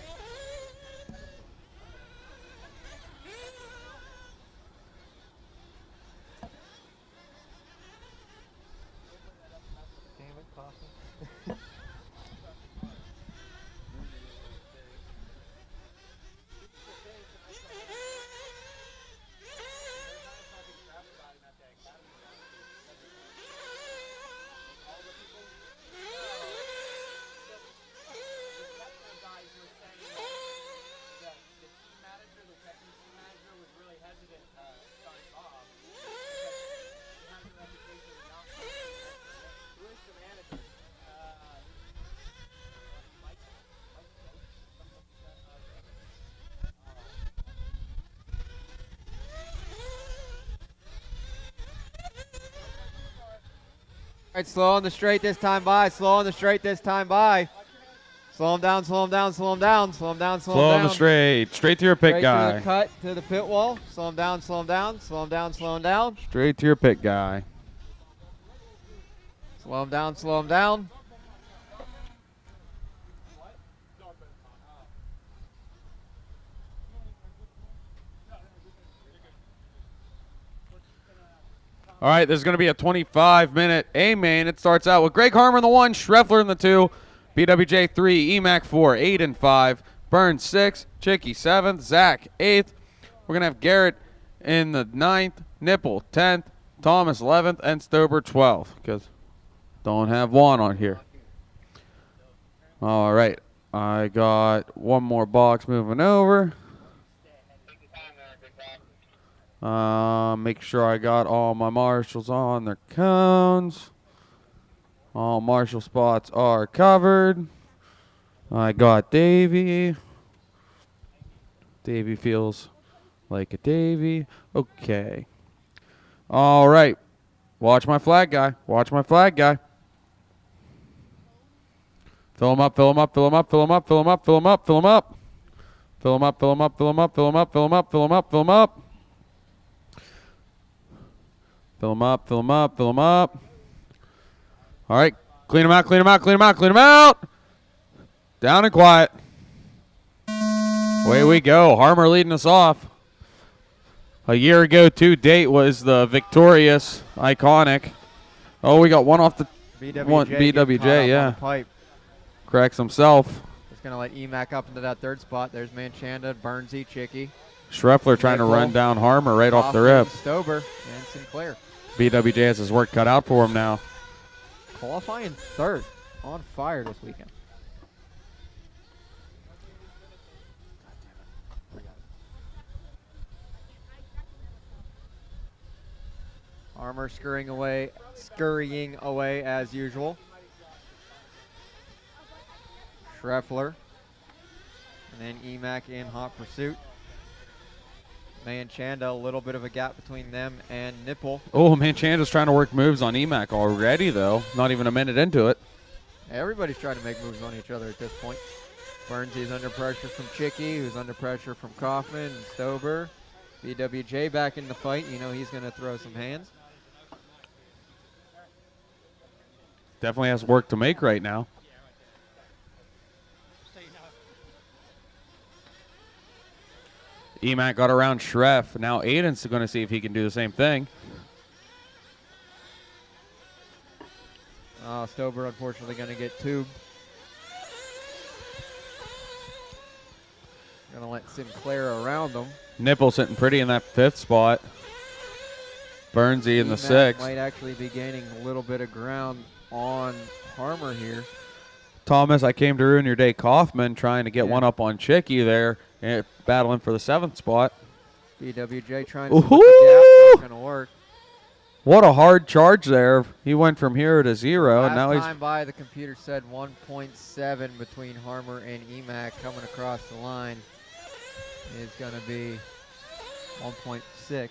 All right, slow on the straight this time by. Slow on the straight this time by. Slow him down, slow him down, slow him down, slow him down, slow him Slow down. on the straight. Straight to your pit Straight guy. to the cut, to the pit wall. Slow him down, slow him down, slow him down, slow him down. Straight to your pit guy. Slow him down, slow him down. All right, this is going to be a 25-minute A-main. It starts out with Greg Harmer in the 1, Schreffler in the 2, BWJ 3, EMAC 4, 8 and 5, Burns 6, Chicky 7th, Zach 8th. We're going to have Garrett in the 9th, Nipple 10th, Thomas 11th, and Stober 12th because don't have Juan on here. All right, I got one more box moving over. Make sure I got all my marshals on their cones. All marshal spots are covered. I got Davey. Davey feels like a Davey. Okay. All right. Watch my flag guy. Watch my flag guy. Fill him up, fill him up, fill him up, fill him up, fill him up, fill him up, fill him up. Fill him up, fill him up, fill him up, fill him up, fill him up, fill him up, fill him up. Fill him up, fill him up, fill him up. All right. Clean him out, clean him out, clean him out, clean him out. Down and quiet. Away we go. Harmer leading us off. A year ago to date was the victorious, iconic. Oh, we got one off the BWJ, yeah. Pipe. Cracks himself. Just going to let EMAC up into that third spot. There's Manchanda, Burnsy, Chicky. Schreffler trying to run down Harmer right off the rip. Stober and Sinclair. BWJ has his work cut out for him now. Qualifying third. On fire this weekend. Armor scurrying away as usual. Schreffler. And then EMAC in hot pursuit. Manchanda, a little bit of a gap between them and Nipple. Oh, Manchanda's trying to work moves on EMAC already, though. Not even a minute into it. Everybody's trying to make moves on each other at this point. Burnsy's under pressure from Chicky, who's under pressure from Kaufman and Stober. BWJ back in the fight. You know he's going to throw some hands. Definitely has work to make right now. Emac got around Schreff. Now Aiden's going to see if he can do the same thing. Stober unfortunately going to get tubed. Going to let Sinclair around him. Nipple sitting pretty in that 5th spot. Burnsy in the 6th. Might actually be gaining a little bit of ground on Harmer here. Thomas, I came to ruin your day. Kaufman trying to get one up on Chicky there, and battling for the 7th spot. BWJ trying to split the gap. Not going to work. What a hard charge there. He went from 0 to 0, and now Last he's time by, the computer said 1.7 between Harmer and Emac. Coming across the line is going to be 1.6.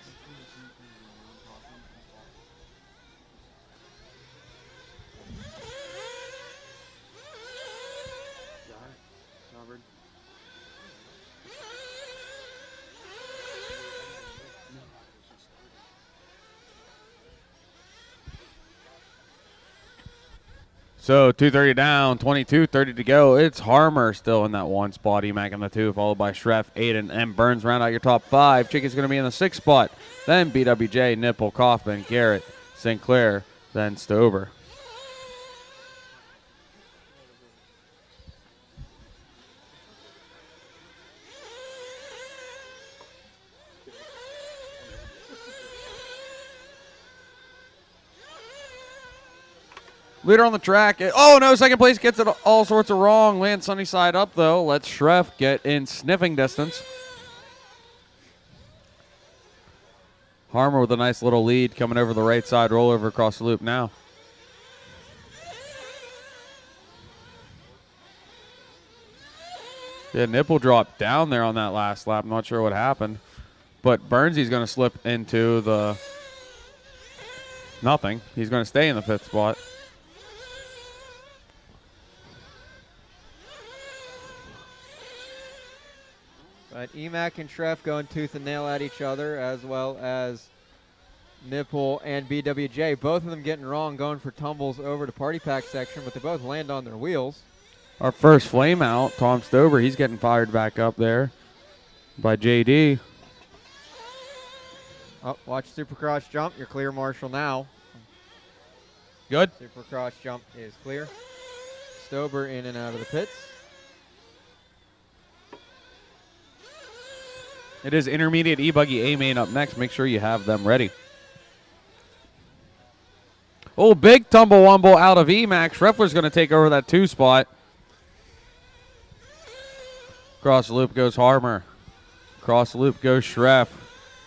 So 2:30 down, 22:30 to go. It's Harmer still in that 1 spot. Emac in the 2, followed by Schreff, Aiden, and Burns round out your top 5. Chicky's going to be in the 6th spot. Then BWJ, Nipple, Kaufman, Garrett, Sinclair, then Stober. Leader on the track. Oh, no, 2nd place gets it all sorts of wrong. Lands sunny side up, though. Lets Schreff get in sniffing distance. Harmer with a nice little lead coming over the right side. Rollover across the loop now. Yeah, Nipple dropped down there on that last lap. I'm not sure what happened. But Burnsy's going to slip into the nothing. He's going to stay in the 5th spot. But Emac and Schreff going tooth and nail at each other, as well as Nipple and BWJ. Both of them getting wrong, going for tumbles over to party pack section, but they both land on their wheels. Our first flame out, Tom Stober, he's getting fired back up there by JD. Oh, watch Supercross jump. You're clear, Marshall, now. Good. Supercross jump is clear. Stober in and out of the pits. It is intermediate E-Buggy A-Main up next. Make sure you have them ready. Oh, big tumble-wumble out of Emac. Schreffler's going to take over that 2 spot. Across the loop goes Harmer. Across the loop goes Schreff.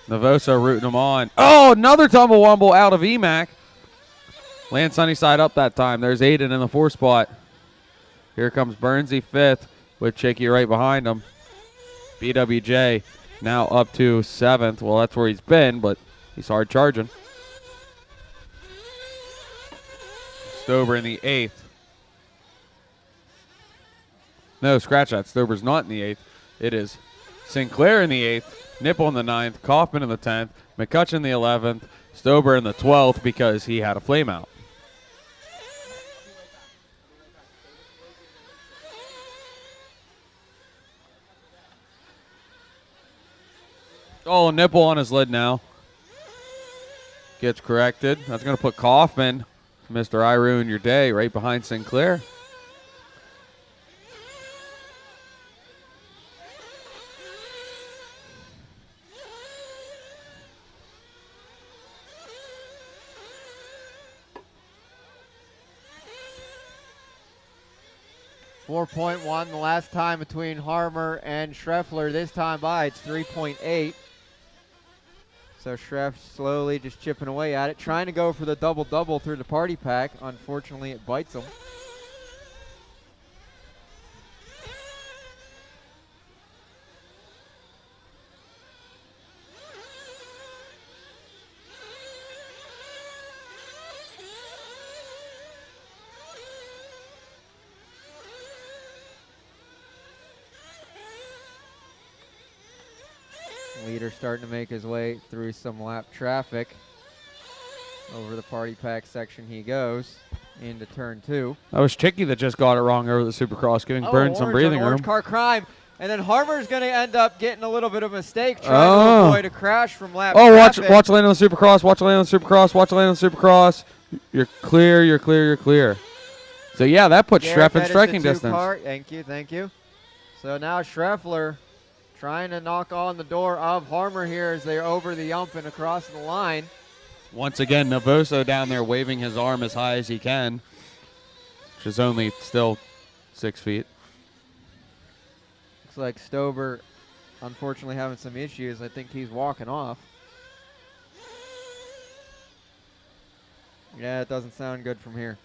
Navosa rooting him on. Oh, another tumble-wumble out of Emac. Land sunny side up that time. There's Aiden in the 4 spot. Here comes Burnsy 5th with Chicky right behind him. BWJ now up to 7th. Well, that's where he's been, but he's hard charging. Stober in the 8th. No, scratch that. Stober's not in the 8th. It is Sinclair in the 8th, Nipple in the 9th, Kaufman in the 10th, McCutcheon in the 11th, Stober in the 12th because he had a flame out. Oh, Nipple on his lid now. Gets corrected. That's going to put Kaufman, Mr. I Ruin Your Day, right behind Sinclair. .1 the last time between Harmer and Schreffler. This time by, it's 3.8. So Schreff slowly just chipping away at it, trying to go for the double-double through the party pack. Unfortunately, it bites him. Leader starting to make his way through some lap traffic. Over the party pack section he goes into turn 2. That was Chicky that just got it wrong over the Supercross, giving Burns some breathing room. Orange car crime. And then Harmer's going to end up getting a little bit of a mistake trying to avoid a crash from lap traffic. Watch land on the Supercross, watch land on the Supercross, watch land on the Supercross. You're clear, you're clear, you're clear. So, yeah, that puts Schreff in striking distance. Thank you, thank you. So now Schreffler trying to knock on the door of Harmer here as they're over the ump and across the line. Once again, Navoso down there waving his arm as high as he can, which is only still 6 feet. Looks like Stover, unfortunately, having some issues. I think he's walking off. Yeah, it doesn't sound good from here.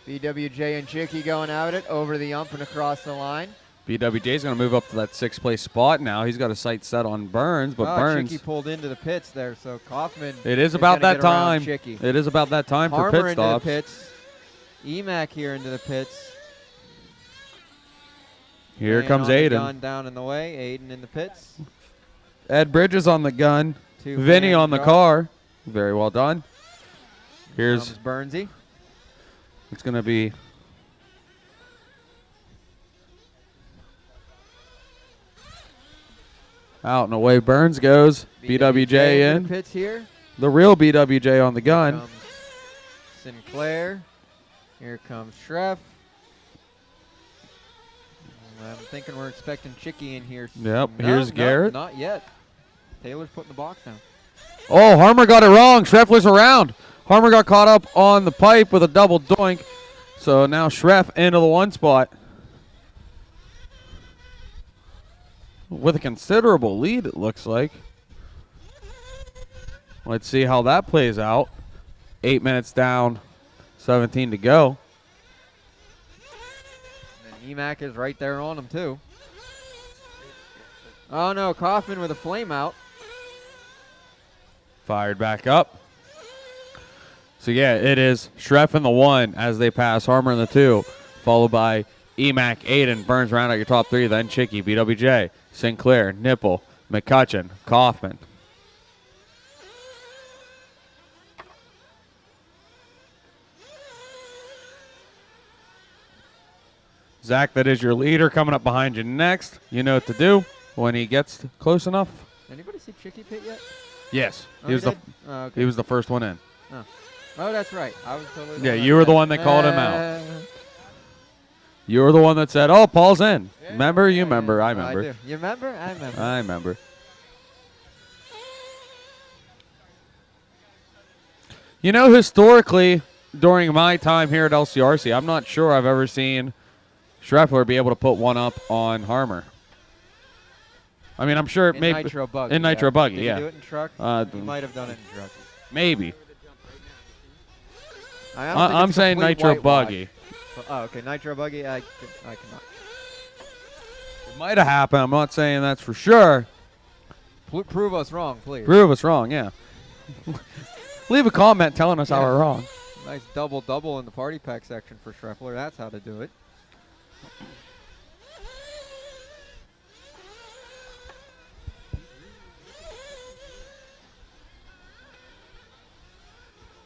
BWJ and Chicky going at it over the ump and across the line. BWJ's going to move up to that 6th place spot now. He's got a sight set on Burns, but Burns. Chicky pulled into the pits there, so Kaufman. It is about that time. It is about that time for pit stops. Into the pits. Emac here into the pits. Here comes Aiden. Gun down in the way. Aiden in the pits. Ed Bridges on the gun. Vinny on the car. Very well done. Here's Burnsy. It's going to be out and away Burns goes. BWJ in. The pits here. The real BWJ on the gun. Here comes Sinclair. Here comes Schreff. I'm thinking we're expecting Chicky in here. Yep. Here's Garrett. Not yet. Taylor's putting the box down. Oh, Harmer got it wrong. Schreffler's around. Harmer got caught up on the pipe with a double doink. So now Schreff into the 1 spot. With a considerable lead, it looks like. Let's see how that plays out. 8 minutes down, 17 to go. And Emac is right there on him, too. Oh, no, Kaufman with a flame out. Fired back up. So, yeah, it is Schreff in the 1 as they pass Harmer in the 2, followed by Emac, Aiden, Burns round out your top 3, then Chicky, BWJ, Sinclair, Nipple, McCutcheon, Kaufman. Zach, that is your leader coming up behind you next. You know what to do when he gets close enough. Anybody see Chicky pit yet? Yes. Oh, he was the first one in. Oh, that's right. I was totally. Yeah, you were the one that called him out. You were the one that said, "Oh, Paul's in." Yeah, remember? You remember? I remember. I do. You remember? I remember. I remember. You know, historically, during my time here at LCRC, I'm not sure I've ever seen Schreffler be able to put one up on Harmer. I mean, I'm sure in maybe Nitro Buggy. In Nitro Buggy, Did yeah. He do it in truck? He might have done it in truck. Maybe. I'm saying Nitro Buggy. Oh, okay. Nitro Buggy, I cannot. It might have happened. I'm not saying that's for sure. Prove us wrong, please. Prove us wrong, yeah. Leave a comment telling us how we're wrong. Nice double in the party pack section for Schreffler. That's how to do it.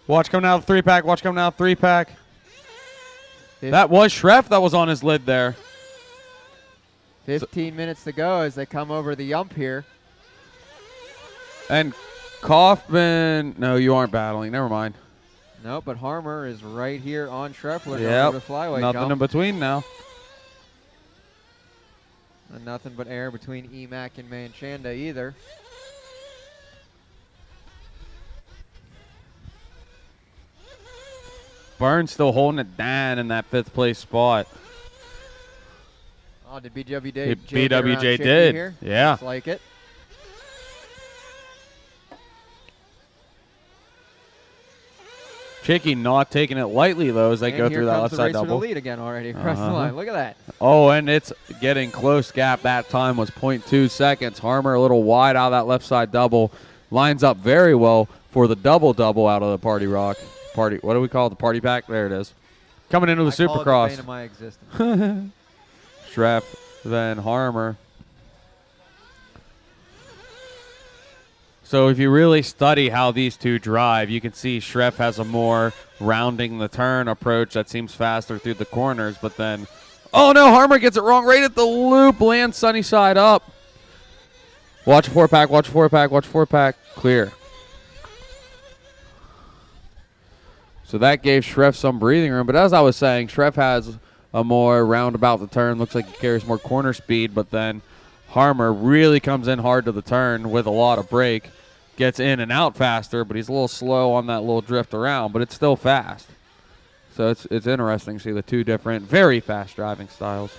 Watch coming out of the 3-pack. Watch coming out of the 3-pack. That was Schreff that was on his lid there. 15 minutes to go as they come over the ump here. And Kaufman, no, you aren't battling. Never mind. No, but Harmer is right here on Schreffler. Yep, the flyway nothing jump. in between now. And nothing but air between Emac and Manchanda either. Burns still holding it down in that 5th place spot. Oh, did BWJ BWJ did. Here? Yeah. Just like it. Chicky not taking it lightly, though, as they go through that left side double. Here comes the lead again already across the line. Look at that. Oh, and it's getting close. Gap that time was 0.2 seconds. Harmer a little wide out of that left side double. Lines up very well for the double-double out of the Party Rock. What do we call it? The party pack? There it is. Coming into the Supercross. Call it the bane of my existence. Schreff, then Harmer. So if you really study how these two drive, you can see Schreff has a more rounding the turn approach that seems faster through the corners, but then, oh no, Harmer gets it wrong right at the loop, lands sunny side up. Watch 4-pack, watch 4-pack, watch 4-pack, clear. So that gave Schreff some breathing room, but as I was saying, Schreff has a more roundabout the turn, looks like he carries more corner speed, but then Harmer really comes in hard to the turn with a lot of brake, gets in and out faster, but he's a little slow on that little drift around, but it's still fast. So it's interesting to see the two different, very fast driving styles.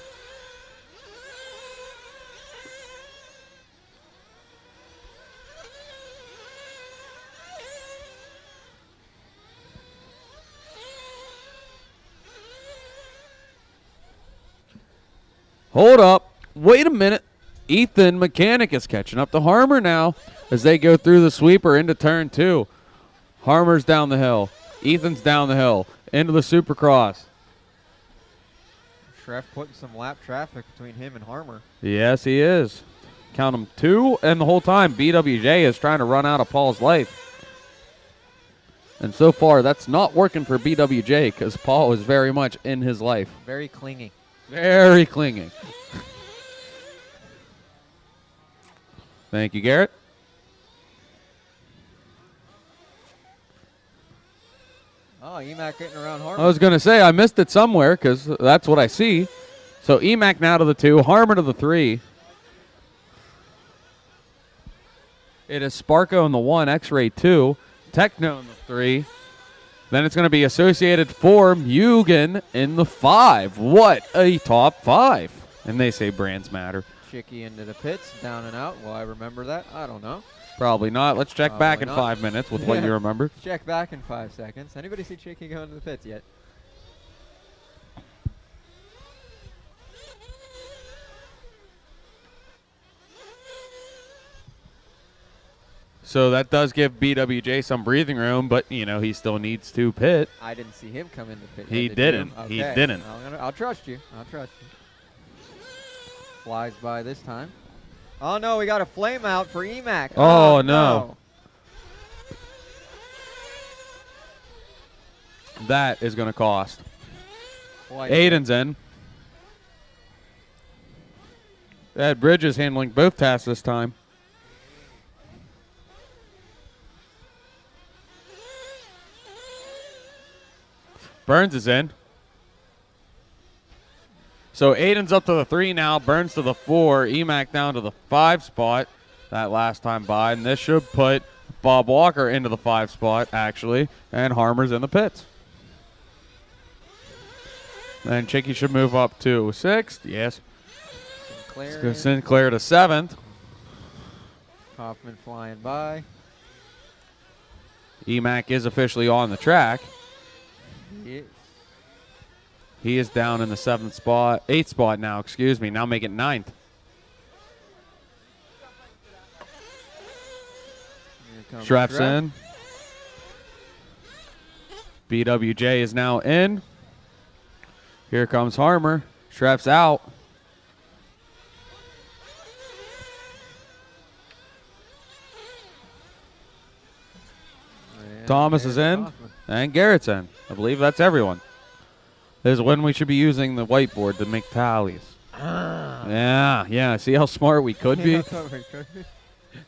Hold up. Wait a minute. Ethan Mechanic is catching up to Harmer now as they go through the sweeper into turn 2. Harmer's down the hill. Ethan's down the hill into the Supercross. Schreff putting some lap traffic between him and Harmer. Yes, he is. Count them 2, and the whole time BWJ is trying to run out of Paul's life. And so far, that's not working for BWJ because Paul is very much in his life. Very clingy. Very clinging. Thank you, Garrett. Oh, Emac getting around Harmer. I was going to say, I missed it somewhere because that's what I see. So Emac now to the 2, Harmer to the 3. It is Sparko in the 1, X-Ray 2, Techno in the 3. Then it's going to be Associated 4, Mugen in the 5. What a top 5. And they say brands matter. Chicky into the pits, down and out. Will I remember that? I don't know. Probably not. Let's check Probably back in not. 5 minutes with what you remember. Check back in 5 seconds. Anybody see Chicky going to the pits yet? So that does give BWJ some breathing room, but, you know, he still needs to pit. I didn't see him come in the pit. He Did didn't. you? He Okay. didn't. I'll trust you. I'll trust you. Flies by this time. Oh, no, we got a flame out for Emac. Oh, no. That is going to cost. Boy, Aiden's in. Ed Bridges handling both tasks this time. Burns is in. So Aiden's up to the 3 now. Burns to the 4. Emac down to the 5 spot that last time by. And this should put Bob Walker into the 5 spot, actually. And Harmer's in the pits. And Chicky should move up to 6th. Yes. Sinclair to 7th. Hoffman flying by. Emac is officially on the track. He is down in the 7th spot, 8th spot now, excuse me. Now make it 9th. Schreff's in. BWJ is now in. Here comes Harmer. Schreff's out. Thomas is in, and Garrett's in. I believe that's everyone. This is when we should be using the whiteboard to make tallies. Yeah. See how smart we could be?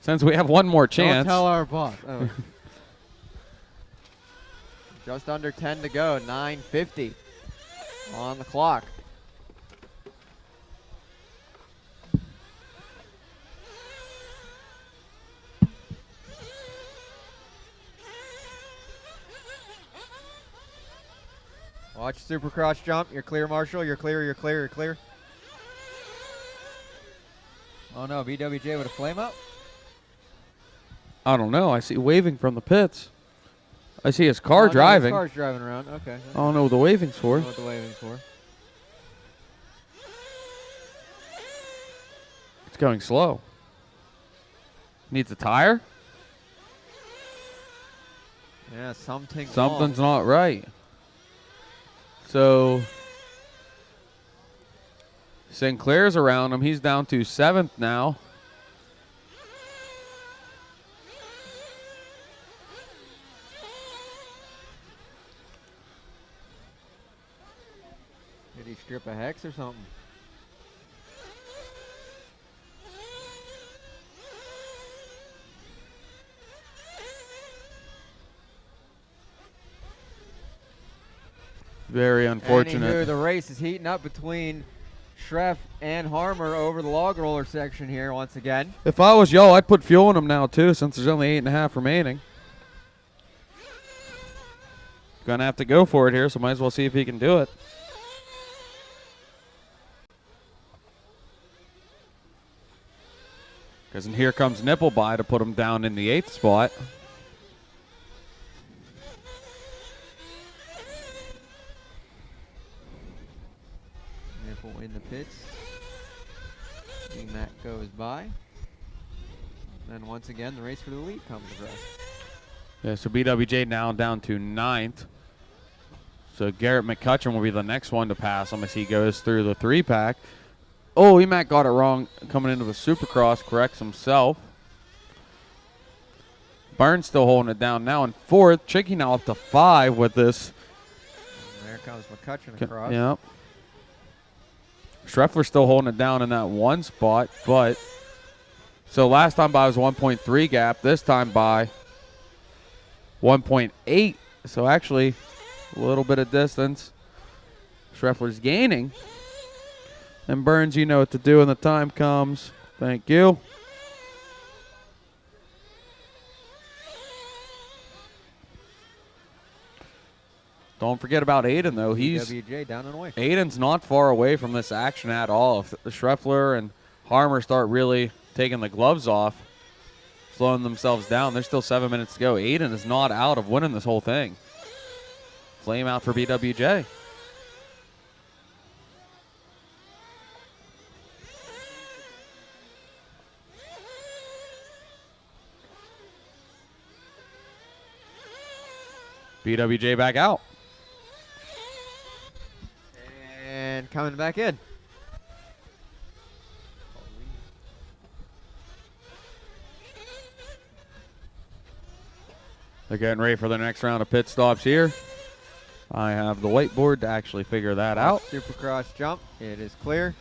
Since we have one more chance. Don't tell our boss. Oh. Just under 10 to go. 9:50 on the clock. Watch Supercross jump. You're clear, Marshall. You're clear, you're clear, you're clear. Oh, no. BWJ with a flame up? I don't know. I see waving from the pits. I see his car driving. His car's driving around. Okay. I don't know what the waving's for. I don't know what the waving's for. It's going slow. Needs a tire? Yeah, something's not right. So Sinclair's around him. He's down to 7th now. Did he strip a hex or something? Very unfortunate. Anywho, the race is heating up between Schreff and Harmer over the log roller section here once again. If I was y'all, I'd put fuel in them now too, since there's only 8.5 remaining. Gonna have to go for it here, so might as well see if he can do it. Because here comes Nippleby to put him down in the 8th spot. Nipple in the pits. Matt goes by. And once again, the race for the lead comes across. Yeah, so BWJ now down to 9th. So Garrett McCutcheon will be the next one to pass him as he goes through the 3-pack. Oh, Emac got it wrong coming into the Supercross, corrects himself. Burns still holding it down now in 4th. Chicky now up to 5 with this. And there comes McCutcheon across. Yep. Schreffler still holding it down in that 1 spot, but so last time by was 1.3 gap. This time by 1.8. So actually a little bit of distance. Schreffler's gaining. And Burns, you know what to do when the time comes. Thank you. Don't forget about Aiden, though. He's WJ down and away. Aiden's not far away from this action at all. If Schreffler and Harmer start really taking the gloves off, slowing themselves down, there's still 7 minutes to go. Aiden is not out of winning this whole thing. Flame out for BWJ. BWJ back out. And coming back in. They're getting ready for the next round of pit stops here. I have the whiteboard to actually figure that out. Supercross jump. It is clear.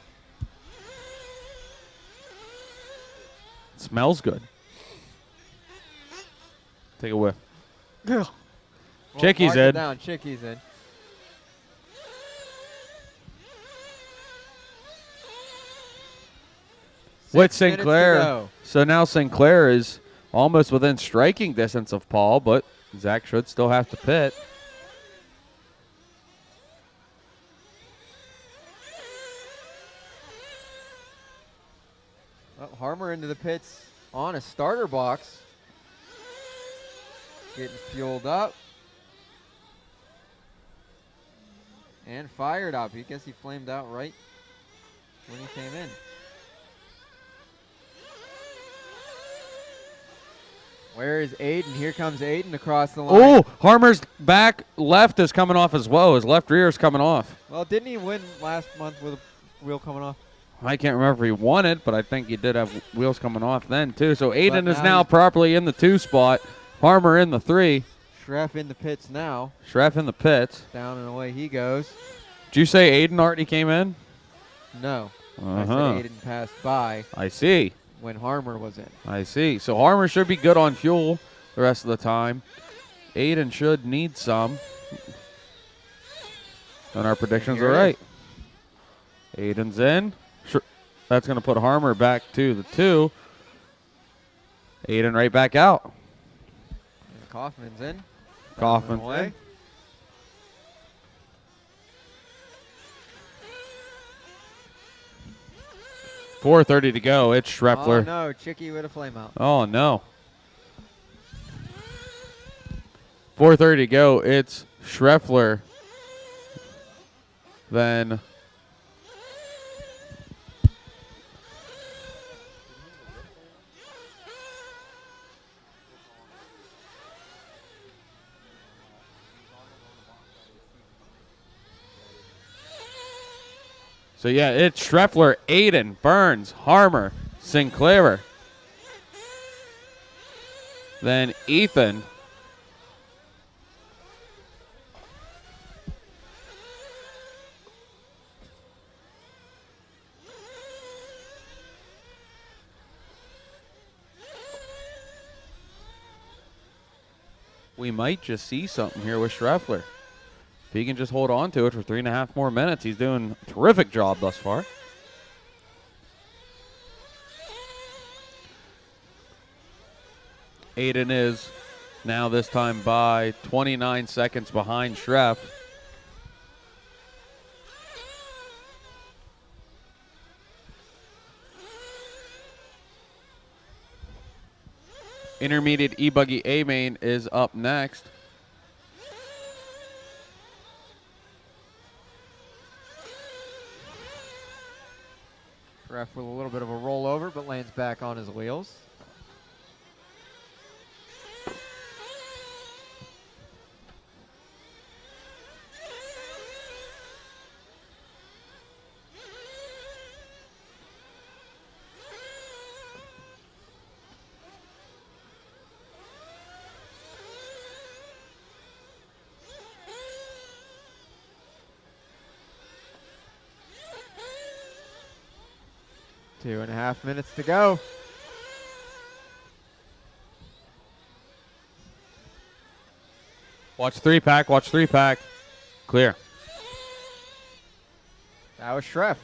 It smells good. Take a whiff. Well, Chicky's mark it in. down. Chicky's in. With 6 minutes to Sinclair. go. So now Sinclair is almost within striking distance of Paul, but Zach should still have to pit. Well, Harmer into the pits on a starter box. Getting fueled up. And fired up. I guess he flamed out right when he came in. Where is Aiden? Here comes Aiden across the line. Oh, Harmer's back left is coming off as well. His left rear is coming off. Well, didn't he win last month with a wheel coming off? I can't remember if he won it, but I think he did have wheels coming off then, too. So Aiden is now now he's- properly in the 2 spot. Harmer in the 3. Schreff in the pits now. Schreff in the pits. Down and away he goes. Did you say Aiden already came in? No. I Uh-huh. said Aiden passed by I see. when Harmer was in. I see. So Harmer should be good on fuel the rest of the time. Aiden should need some. And our predictions Here are it right. Aiden's in. That's going to put Harmer back to the 2. Aiden right back out. And Kaufman's in. Kaufman's away. in. .430 to go. It's Oh, Schreffler. no. Chicky with a flame out. Oh, no. 4:30 to go. It's Schreffler. Then so yeah, it's Schreffler, Aiden, Burns, Harmer, Sinclair. Then Ethan. we might just see something here with Schreffler. If he can just hold on to it for 3.5 more minutes, he's doing a terrific job thus far. Aiden is now this time by 29 seconds behind Schreff. Intermediate E-Buggy A-Main is up next. Ref with a little bit of a rollover, but lands back on his wheels. Two and a half minutes to go. Watch 3-pack, watch 3-pack. Clear. That was Schreff.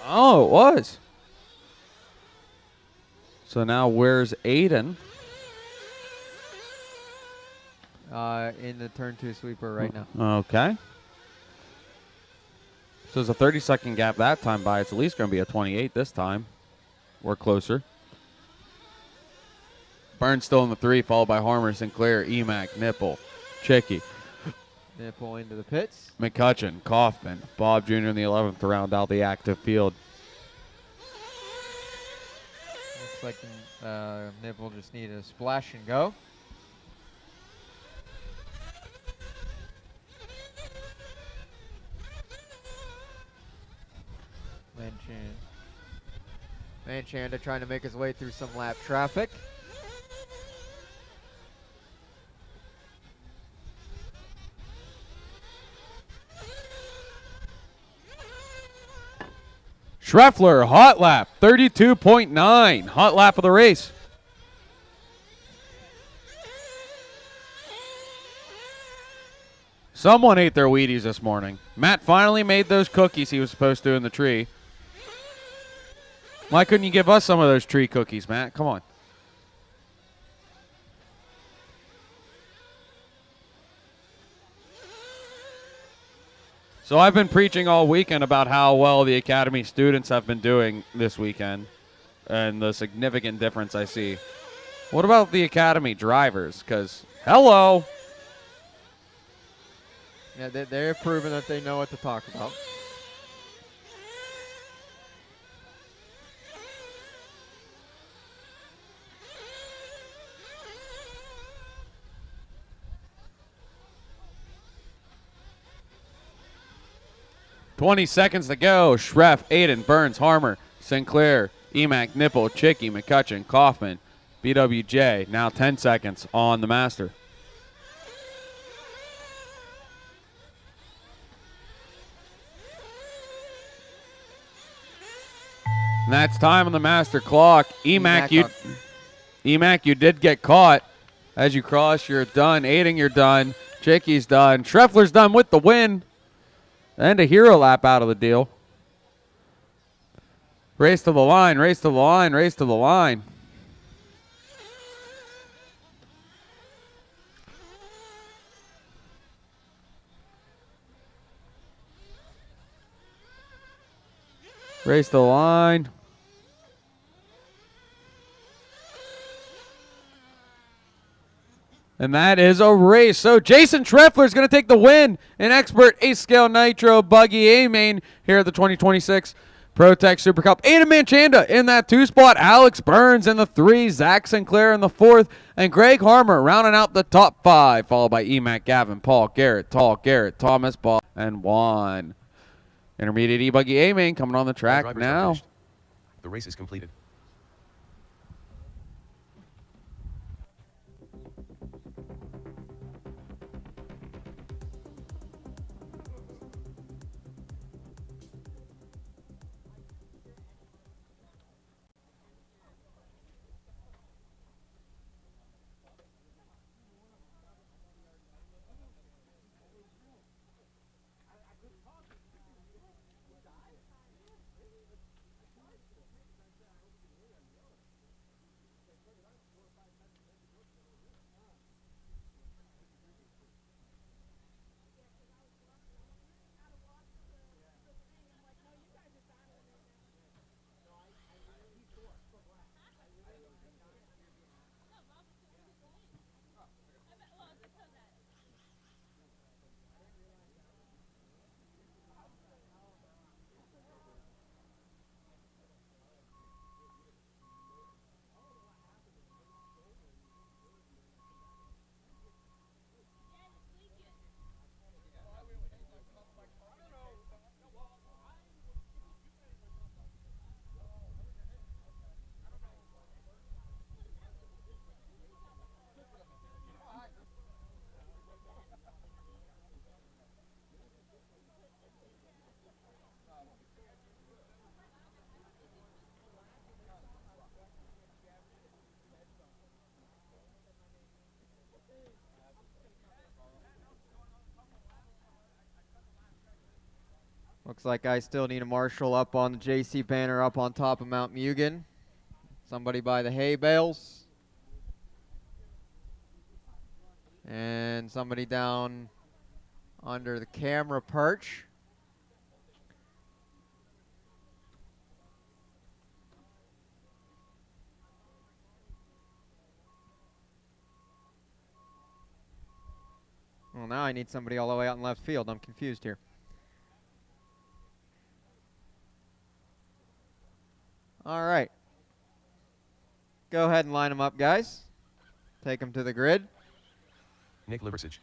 Oh, it was. So now where's Aiden? In the turn 2 sweeper right now. Okay. So there's a 30-second gap that time by. It's at least going to be a 28 this time. We're closer. Burns still in the 3, followed by Harmer, Sinclair, Emack, Nipple, Chicky. Nipple into the pits. McCutcheon, Kaufman, Bob Jr. in the 11th to round out the active field. Looks like Nipple just needed a splash and go. Manchanda trying to make his way through some lap traffic. Schreffler, hot lap, 32.9. Hot lap of the race. Someone ate their Wheaties this morning. Matt finally made those cookies he was supposed to in the tree. Why couldn't you give us some of those tree cookies, Matt? Come on. So I've been preaching all weekend about how well the Academy students have been doing this weekend and the significant difference I see. What about the Academy drivers? Because, hello. Yeah, they're proven that they know what to talk about. $20 seconds to go. Schreff, Aiden, Burns, Harmer, Sinclair, Emack, Nipple, Chicky, McCutcheon, Kaufman, BWJ. Now 10 seconds on the Master. And that's time on the Master clock. Emack, you did get caught. As you cross, you're done. Aiden, you're done. Chicky's done. Schreffler's done with the win. And a hero lap out of the deal. Race to the line, race to the line, race to the line. Race to the line. And that is a race. So Jason Schreffler is going to take the win in Expert Ace-Scale Nitro Buggy A-Main here at the 2026 Protek Super Cup. Aiden Manchanda in that 2 spot. Alex Burns in the 3. Zach Sinclair in the 4th. And Greg Harmer rounding out the top 5, followed by Emack, Gavin, Paul, Garrett, Thomas, Bob, and Juan. Intermediate E-Buggy A-Main coming on the track now. The race is completed. Looks like I still need a marshal up on the JC banner up on top of Mount Mugen. Somebody by the hay bales. And somebody down under the camera perch. Well, now I need somebody all the way out in left field. I'm confused here. All right. Go ahead and line them up, guys. Take them to the grid. Nick Liversidge.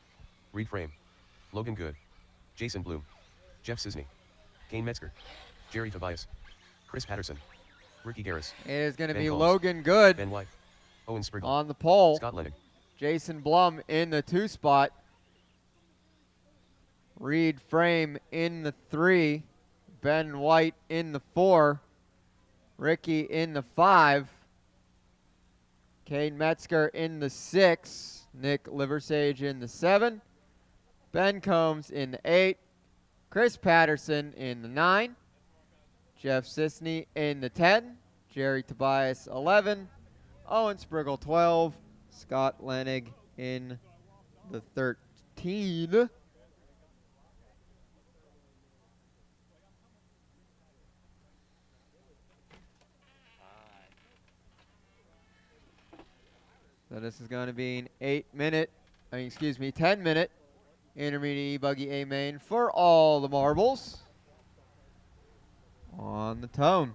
Reed Frame. Logan Good. Jason Bloom. Jeff Cisney. Kane Metzger. Jerry Tobias. Chris Patterson. Ricky Garris. It is going to Ben be Combs. Logan Good Ben White. Owen Spriggle. on the pole. Scott Lennig. Jason Blum in the 2 spot. Reed Frame in the 3. Ben White in the 4. Ricky in the 5. Kane Metzger in the 6. Nick Liversage in the 7. Ben Combs in the 8. Chris Patterson in the 9. Jeff Cisney in the 10. Jerry Tobias 11. Owen Spriggle 12. Scott Lennig in the 13. So this is going to be an 10-minute intermediate E-Buggy A main for all the marbles on the tone.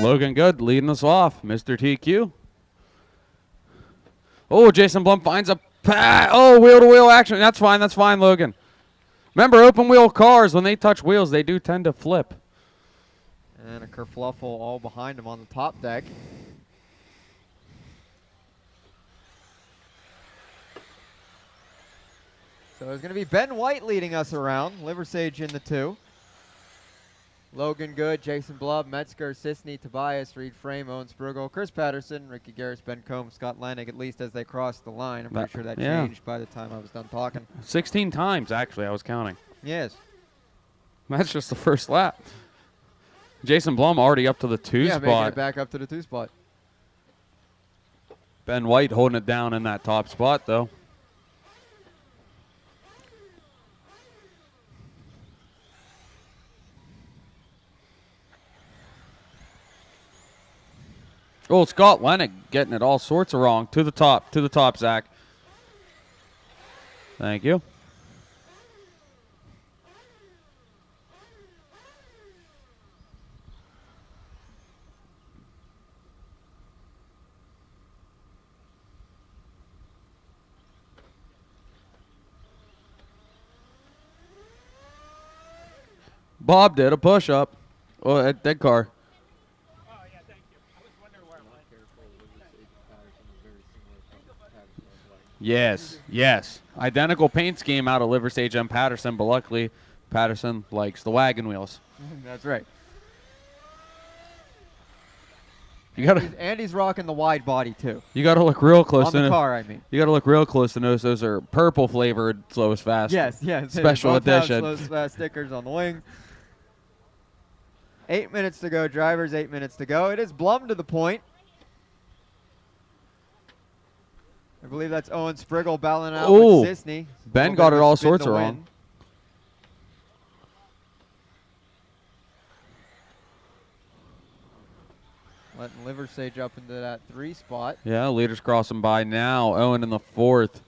Logan Good leading us off, Mr. TQ. Oh, Jason Blum finds a wheel-to-wheel action. That's fine, Logan. Remember, open wheel cars, when they touch wheels, they do tend to flip. And a kerfluffle all behind him on the top deck. So it's going to be Ben White leading us around. Liversage in the 2. Logan Good, Jason Blum, Metzger, Cisney, Tobias, Reed Frame, Owen Spriggle, Chris Patterson, Ricky Garris, Ben Combs, Scott Lennig, at least as they crossed the line. I'm pretty sure that changed by the time I was done talking. 16 times, actually, I was counting. Yes. That's just the first lap. Jason Blum already up to the 2 spot. spot. Making it back up to the 2 spot. Ben White holding it down in that top spot, though. Oh, Scott Lennig getting it all sorts of wrong. To the top, Zach. Thank you. Bob did a push-up. Oh, at dead car. Yes. Identical paint scheme out of Liversage and Patterson, but luckily Patterson likes the wagon wheels. That's right. Andy's rocking the wide body too. You got to look real close on the car. I mean, you got to look real close to notice those are purple flavored Slowest Fast. Yes. Special edition. Slowest Fast stickers on the wing. 8 minutes to go, drivers. 8 minutes to go. It is Blum to the point. I believe that's Owen Spriggle battling out with Cisney. Ben got it all sorts of wrong. Letting Liversage up into that 3 spot. Yeah, leaders crossing by now. Owen in the 4th.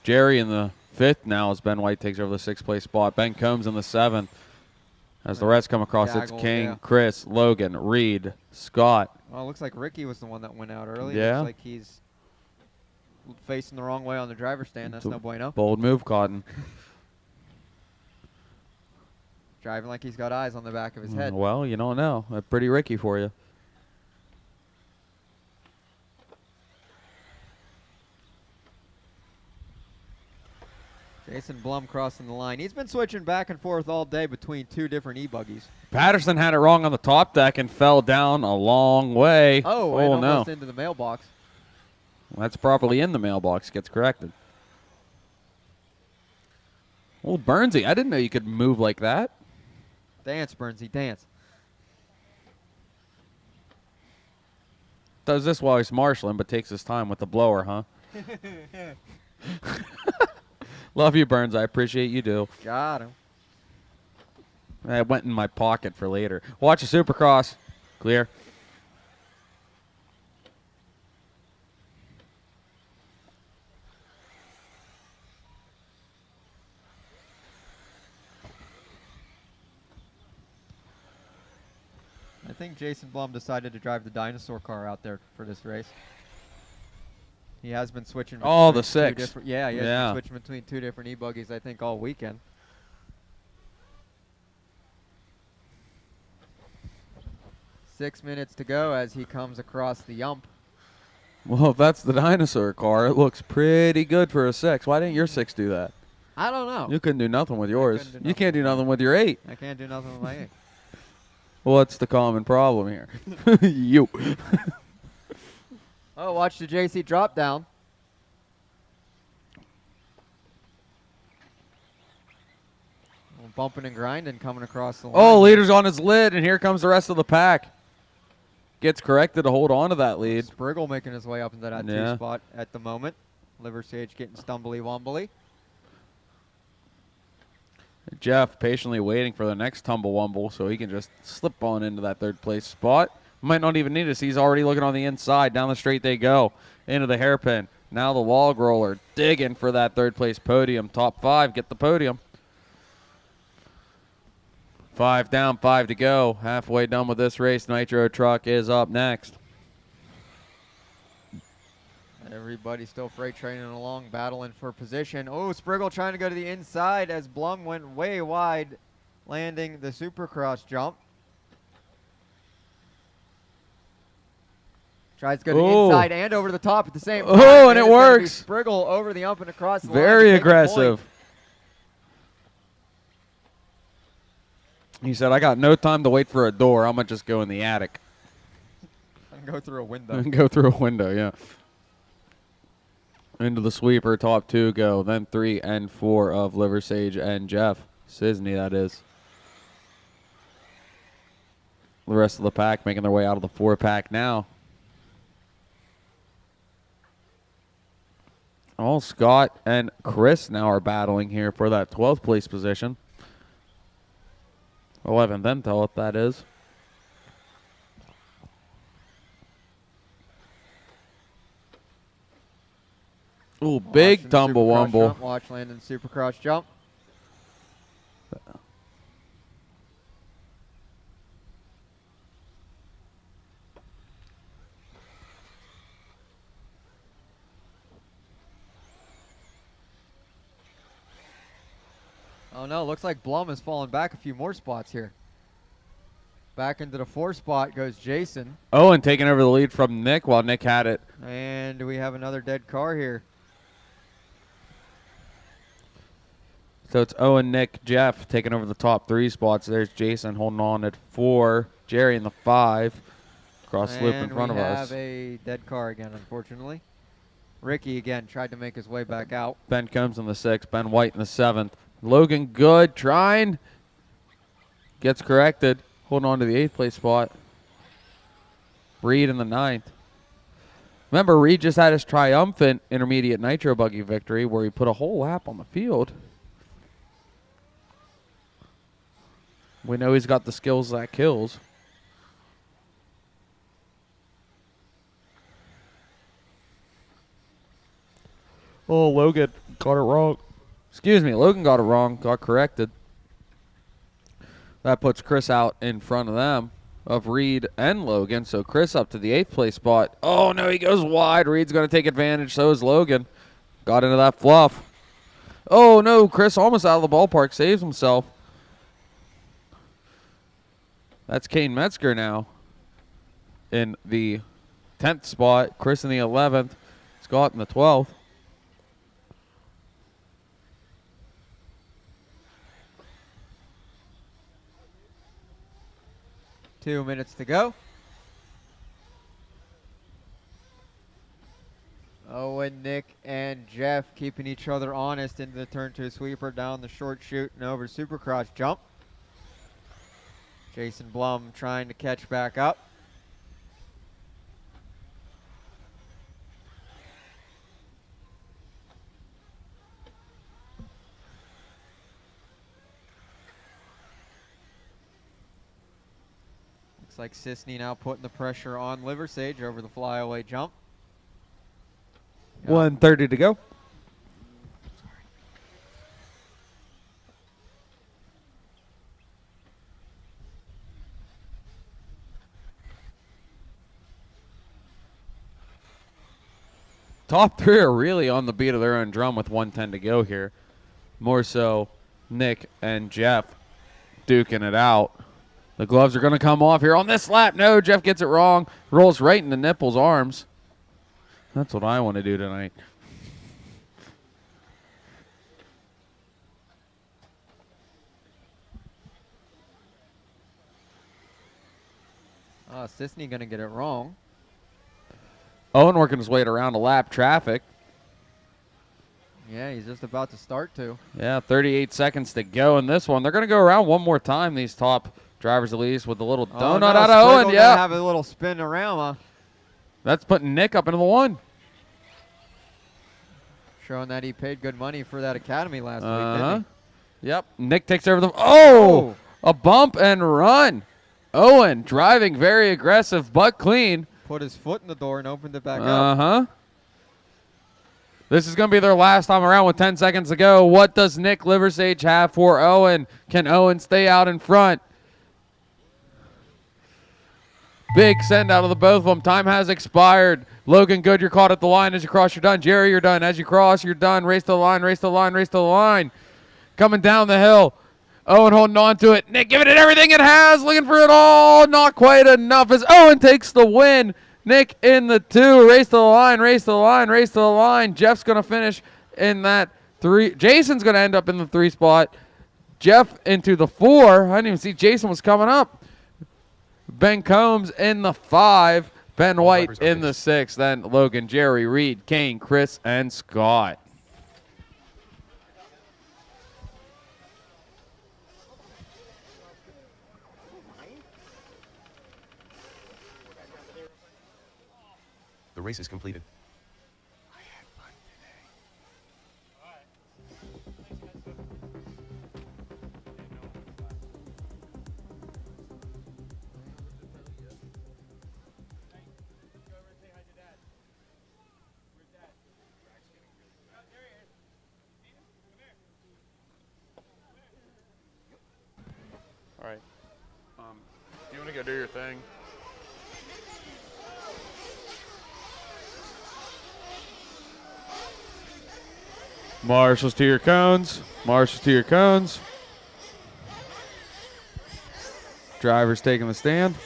Jerry in the 5th now as Ben White takes over the 6th place spot. Ben Combs in the 7th. As the rest come across, it's King, Chris, Logan, Reed, Scott. Well, it looks like Ricky was the one that went out early. Yeah. Looks like he's facing the wrong way on the driver's stand. That's no bueno. Bold move, Cotton. Driving like he's got eyes on the back of his head. Well, you don't know. A pretty Ricky for you. Jason Blum crossing the line. He's been switching back and forth all day between 2 different E-buggies. Patterson had it wrong on the top deck and fell down a long way. And almost into the mailbox. That's properly in the mailbox. Gets corrected. Oh, Burnsy, I didn't know you could move like that. Dance, Burnsy, dance. Does this while he's marshalling, but takes his time with the blower, huh? Love you, Burns. I appreciate you do. Got him. I went in my pocket for later. Watch the Supercross. Clear. I think Jason Blum decided to drive the dinosaur car out there for this race. He has been switching. Oh, the between 6. Yeah, he has Yeah. been switching between 2 different e-buggies, I think, all weekend. Six minutes to go as he comes across the ump. Well, if that's the dinosaur car, it looks pretty good for a 6. Why didn't your 6 do that? I don't know. You couldn't do nothing with yours. couldn't do You can't do nothing nothing with your 8. I can't do nothing with my 8. What's the common problem here? You. Oh, watch the JC drop down. Bumping and grinding coming across the line. Oh, leader's on his lid, and here comes the rest of the pack. Gets corrected to hold on to that lead. Spriggle making his way up into that 2 Yeah. spot at the moment. Liver Sage getting stumbly wombly. Jeff patiently waiting for the next tumble-wumble so he can just slip on into that 3rd place spot. Might not even need us. He's already looking on the inside. Down the straight they go. Into the hairpin. Now the log roller digging for that 3rd place podium. Top 5 get the podium. 5 down, 5 to go. Halfway done with this race. Nitro Truck is up next. Everybody still freight training along, battling for position. Oh, Spriggle trying to go to the inside as Blum went way wide, landing the Supercross jump. Tries to go to the Oh. inside and over the top at the same time. Oh, and it it's gonna be works. Spriggle over the ump and across the line. Very to take the point. aggressive. He said, I got no time to wait for a door. I'm going to just go in the attic. And go through a window. Go through a window, yeah. Into the sweeper, top 2 go. Then 3 and 4 of Liver Sage and Jeff. Sisney, that is. The rest of the pack making their way out of the 4-pack now. All Scott and Chris now are battling here for that 12th place position. 11th Intel, that is. Ooh, big Watching tumble Supercross wumble. jump. Watch Landon Supercross jump. Oh no, looks like Blum has fallen back a few more spots here. Back into the 4 spot goes Jason. Owen taking over the lead from Nick while Nick had it. And we have another dead car here. So it's Owen, Nick, Jeff taking over the top 3 spots. There's Jason holding on at 4. Jerry in the 5. Cross loop in front of us. We have a dead car again, unfortunately. Ricky again tried to make his way back out. Ben Combs in the 6th. Ben White in the 7th. Logan Good trying. Gets corrected. Holding on to the 8th place spot. Reed in the 9th. Remember, Reed just had his triumphant intermediate Nitro buggy victory where he put a whole lap on the field. We know he's got the skills that kills. Oh, Logan got it wrong. Excuse me, Logan got it wrong, got corrected. That puts Chris out in front of them, of Reed and Logan. So Chris up to the 8th place spot. Oh, no, he goes wide. Reed's going to take advantage. So is Logan. Got into that fluff. Oh, no, Chris almost out of the ballpark. Saves himself. That's Kane Metzger now in the 10th spot. Chris in the 11th. Scott in the 12th. Two minutes to go. Owen, Nick, and Jeff half, keeping each other honest into the turn 2 sweeper, down the short chute and over Supercross jump. Jason Blum trying to catch back up. Looks like Sisney now putting the pressure on Liversage over the flyaway jump. 1:30 to go. Top three are really on the beat of their own drum with 1:10 to go here. More so Nick and Jeff duking it out. The gloves are going to come off here on this lap. No, Jeff gets it wrong. Rolls right into Nipple's arms. That's what I want to do tonight. Sisney going to get it wrong. Owen working his way around to lap traffic. Yeah, he's just about to start to. Yeah, 38 seconds to go in this one. They're going to go around one more time, these top drivers at least, with the little donut out of Owen. Yeah. Have a little spin around, huh? That's putting Nick up into the one. Showing that he paid good money for that academy last week, didn't he? Yep. Nick takes over the... Oh! A bump and run. Owen driving very aggressive, but clean. Put his foot in the door and opened it back up. Uh-huh. This is going to be their last time around with 10 seconds to go. What does Nick Liversage have for Owen? Can Owen stay out in front? Big send out of the both of them. Time has expired. Logan Good, you're caught at the line. As you cross, you're done. Jerry, you're done. As you cross, you're done. Race to the line, race to the line, race to the line. Coming down the hill. Owen holding on to it. Nick giving it everything it has. Looking for it all. Not quite enough as Owen takes the win. Nick in the 2. Race to the line, race to the line, race to the line. Jeff's going to finish in that 3. Jason's going to end up in the 3 spot. Jeff into the 4. I didn't even see Jason was coming up. Ben Combs in the 5. Ben White in the 6. Then Logan, Jerry, Reed, Kane, Chris, and Scott. The race is completed. All right. You want to go do your thing? Marshals to your cones. Marshals to your cones. Drivers taking the stand.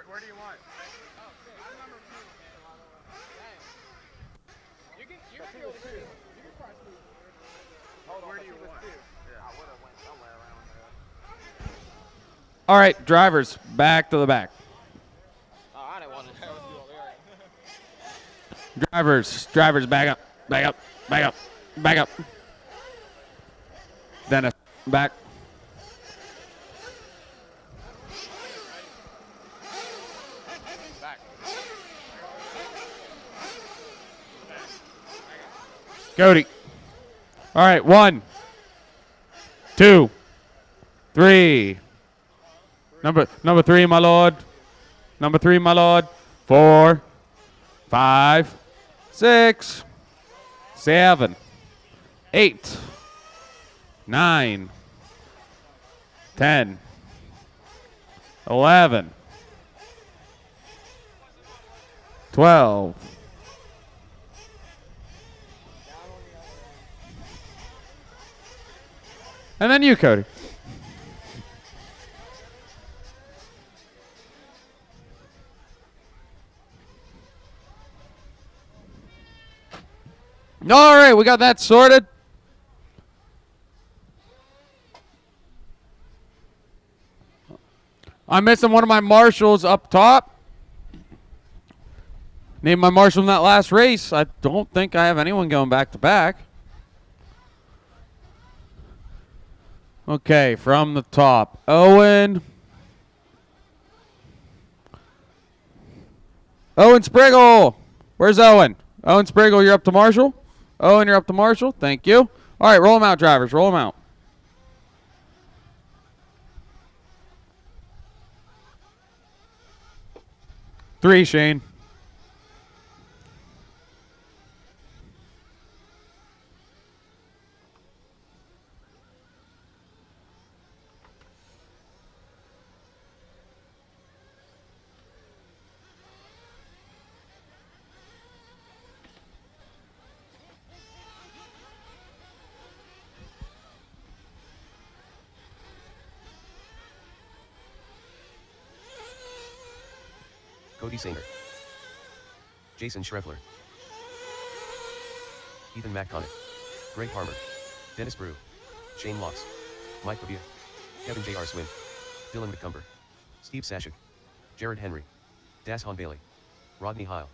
Where do you want? Oh, I'm number 2. You can be able to see. You can cross me. Where do you want? Yeah. I would have went somewhere around there. All right, drivers, back to the back. Oh, I didn't want to do all Drivers, back up, back up, back up, back up. Dennis, back. Cody. All right, 1, 2, 3. Number 3, my lord. Number 3, my lord. 4, 5, 6, 7, 8, 9, 10, 11, 12. And then you, Cody. All right, we got that sorted. I'm missing one of my marshals up top. Named my marshal in that last race. I don't think I have anyone going back to back. Okay, from the top. Owen. Owen Spriggle. Where's Owen? Owen Spriggle, you're up to marshal. Owen, you're up to marshal. Thank you. All right, roll them out, drivers. Roll them out. Three, Shane. Cody Singer, Jason Schreffler, Ethan McConaughey, Greg Harmer, Dennis Brew, Shane Locks, Mike Pavia, Kevin J.R. Swin, Dylan McCumber, Steve Sashik, Jared Henry, Das Hon Bailey, Rodney Heil.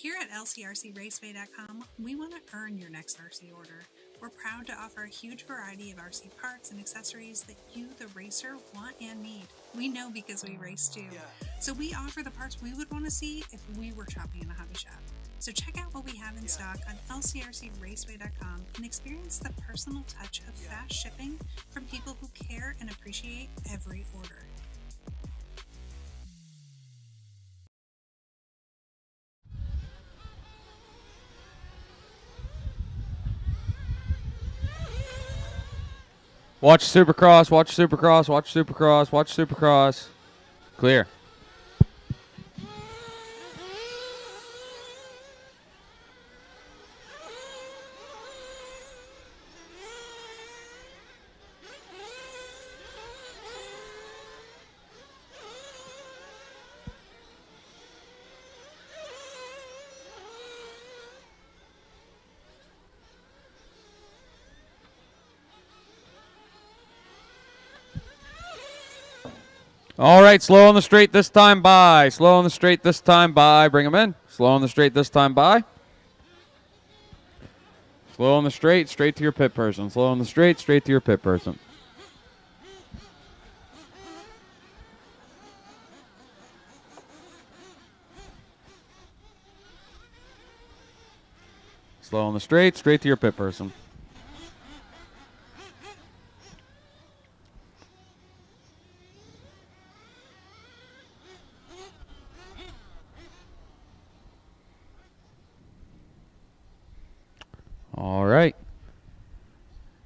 Here at LCRCRaceway.com, we want to earn your next RC order. We're proud to offer a huge variety of RC parts and accessories that you, the racer, want and need. We know because we race too. So we offer the parts we would want to see if we were shopping in a hobby shop. So check out what we have in stock on LCRCRaceway.com and experience the personal touch of fast shipping from people who care and appreciate every order. Watch Supercross, watch Supercross, watch Supercross, watch Supercross. Clear. All right, slow on the straight this time by. Slow on the straight this time by. Bring them in. Slow on the straight this time by. Slow on the straight, straight to your pit person. Slow on the straight, straight to your pit person. Slow on the straight, straight to your pit person. All right.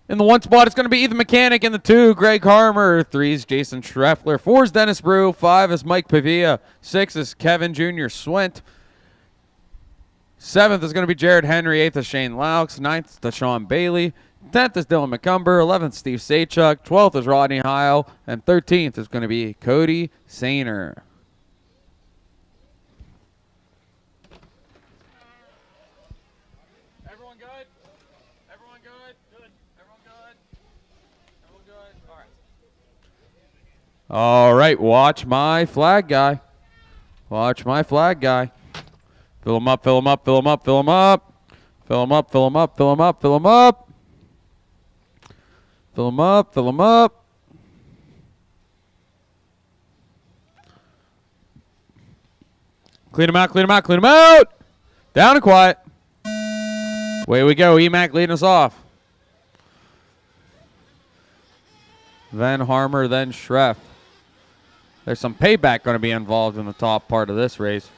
In the one spot, it's going to be Ethan Mechanic. In the two, Greg Harmer. Three is Jason Schreffler. Four is Dennis Brew. Five is Mike Pavia. Six is Kevin Jr. Swint. Seventh is going to be Jared Henry. Eighth is Shane Laux. Ninth is Deshaun Bailey. 10th is Dylan McCumber. 11th, Steve Sachuk. 12th is Rodney Heil. And 13th is going to be Cody Sainer. All right, watch my flag guy. Watch my flag guy. Fill him up, fill him up, fill him up, fill him up. Fill him up, fill him up, fill him up, fill him up. Fill him up, fill him up. Clean him out, clean him out, clean him out. Down and quiet. Away we go, EMAC leading us off. then Harmer, then Schreff. There's some payback going to be involved in the top part of this race.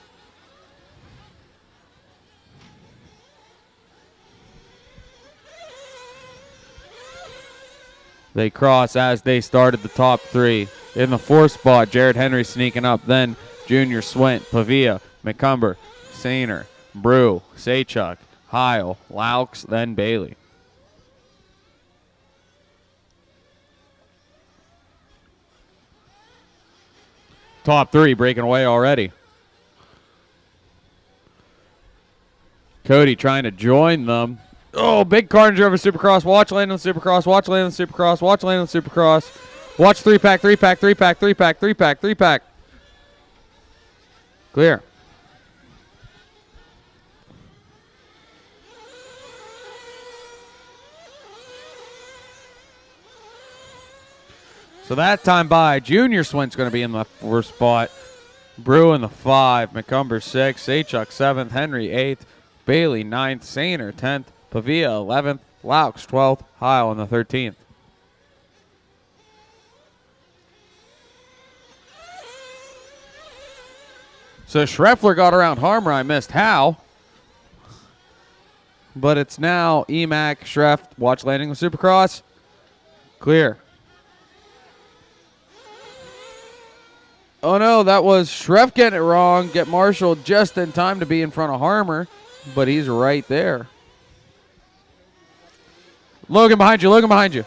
They cross as they started the top three. In the fourth spot, Jared Henry sneaking up. Then Junior Swint, Pavia, McCumber, Sainer, Brew, Saychuk, Heil, Laux, then Bailey. Top three breaking away already. Cody trying to join them. Oh, big car over Supercross. Watch land on Supercross. Watch land on Supercross. Watch land on Supercross. Watch 3-pack, 3-pack, 3-pack, 3-pack, 3-pack, 3-pack. Clear. So that time by, Junior Swint's going to be in the 4th spot. Brew in the 5. McCumber 6. Saychuk 7th. Henry 8th. Bailey 9th. Sainer 10th. Pavia 11th. Laux 12th. Heil in the 13th. So Schreffler got around Harmer. I missed how. But it's now Emac, Schreff. Watch landing with Supercross. Clear. Oh no, that was Schreff getting it wrong. Get marshaled just in time to be in front of Harmer. But he's right there. Logan behind you, Logan behind you.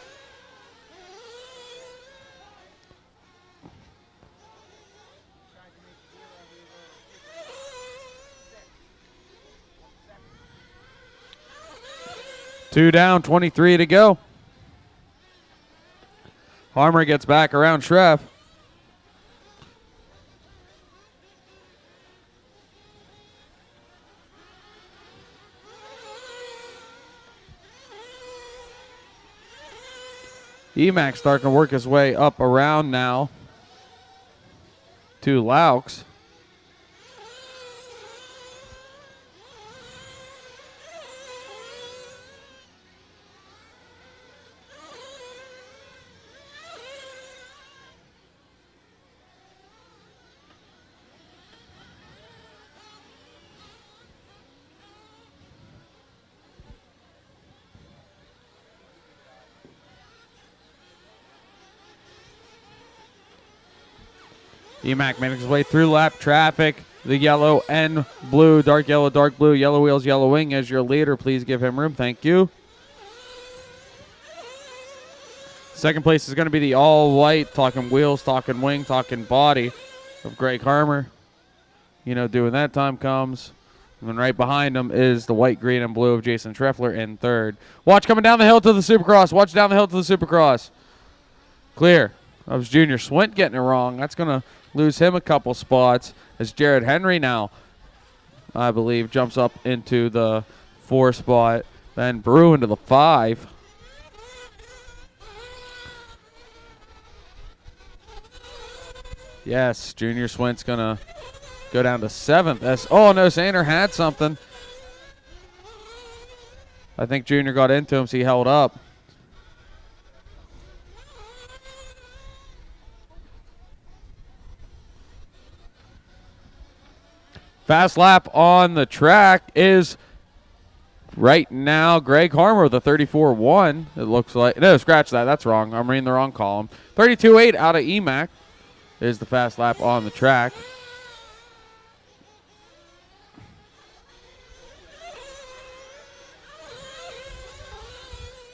Two down, 23 to go. Harmer gets back around Schreff. Emac starting to work his way up around now to Laux. Emac making his way through lap traffic. The yellow and blue, dark blue, yellow wheels, yellow wing as your leader. Please give him room. Thank you. Second place is going to be the all white, talking wheels, talking wing, talking body of Greg Harmer. You know, doing that time comes. And then right behind him is the white, green, and blue of Jason Treffler in third. Watch coming down the hill to the Supercross. Watch down the hill to the Supercross. Clear. That was Junior Swint getting it wrong. That's going to lose him a couple spots as Jared Henry now, I believe, jumps up into the 4 spot. Then Brew into the 5. Yes, Junior Swint's going to go down to 7th. Oh, no, Sander had something. I think Junior got into him, so he held up. Fast lap on the track is right now Greg Harmer with a 34.1. It looks like. No, scratch that. That's wrong. I'm reading the wrong column. 32.8 out of Emac is the fast lap on the track.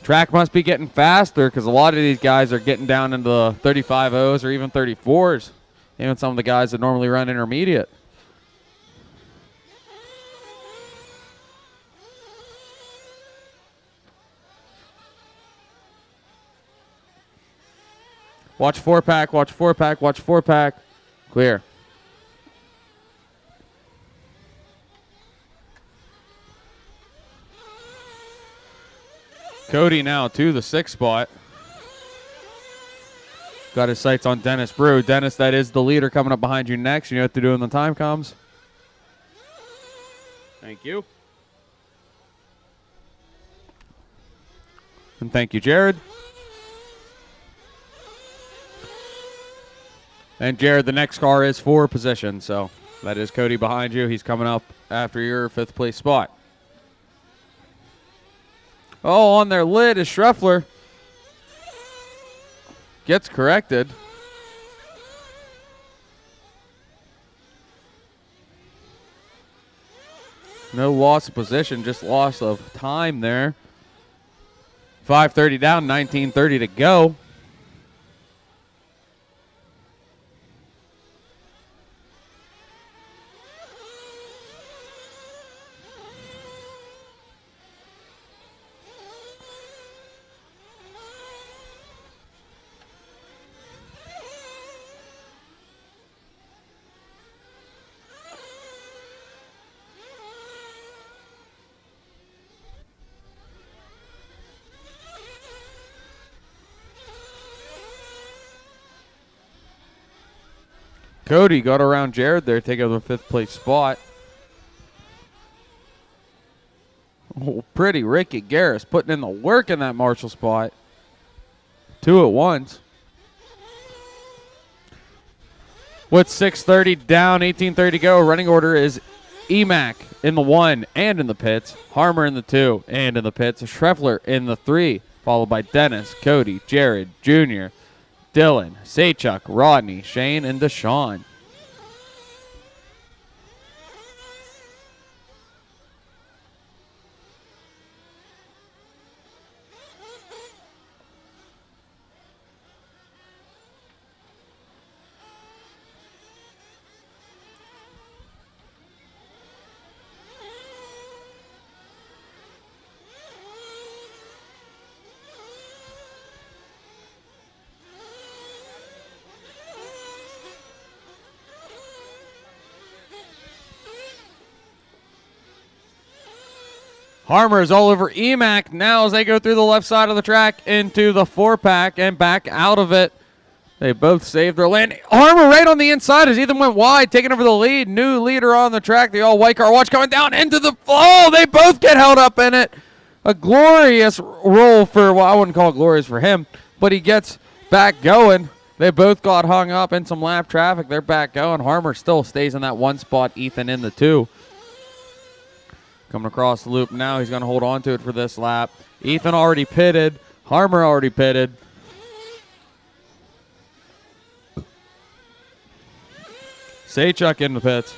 Track must be getting faster because a lot of these guys are getting down into the 35.0s or even 34s. Even some of the guys that normally run intermediate. Watch 4-pack, watch 4-pack, watch 4-pack. Clear. Cody now to the 6th spot. Got his sights on Dennis Brew. Dennis, that is the leader coming up behind you next. You know what to do when the time comes. Thank you. And thank you, Jared. And Jared, the next car is for position, so that is Cody behind you. He's coming up after your 5th place spot. Oh, on their lid is Schreffler. Gets corrected. No loss of position, just loss of time there. 5:30 down, 19:30 to go. Cody got around Jared there, taking up the 5th place spot. Oh, pretty Ricky Garris putting in the work in that Marshall spot. 2 at once. With 6:30 down, 18:30 to go. Running order is Emack in the 1 and in the pits. Harmer in the 2 and in the pits. Schreffler in the 3, followed by Dennis, Cody, Jared, Jr., Dylan, Saychuk, Rodney, Shane, and Deshaun. Harmer is all over Emack now as they go through the left side of the track into the 4-pack and back out of it. They both saved their landing. Harmer right on the inside as Ethan went wide, taking over the lead. New leader on the track, the all-white car. Watch coming down into the flow. They both get held up in it. A glorious roll for, well, I wouldn't call it glorious for him, but he gets back going. They both got hung up in some lap traffic. They're back going. Harmer still stays in that 1 spot. Ethan in the 2. Coming across the loop now. He's going to hold on to it for this lap. Ethan already pitted. Harmer already pitted. Saychuk in the pits.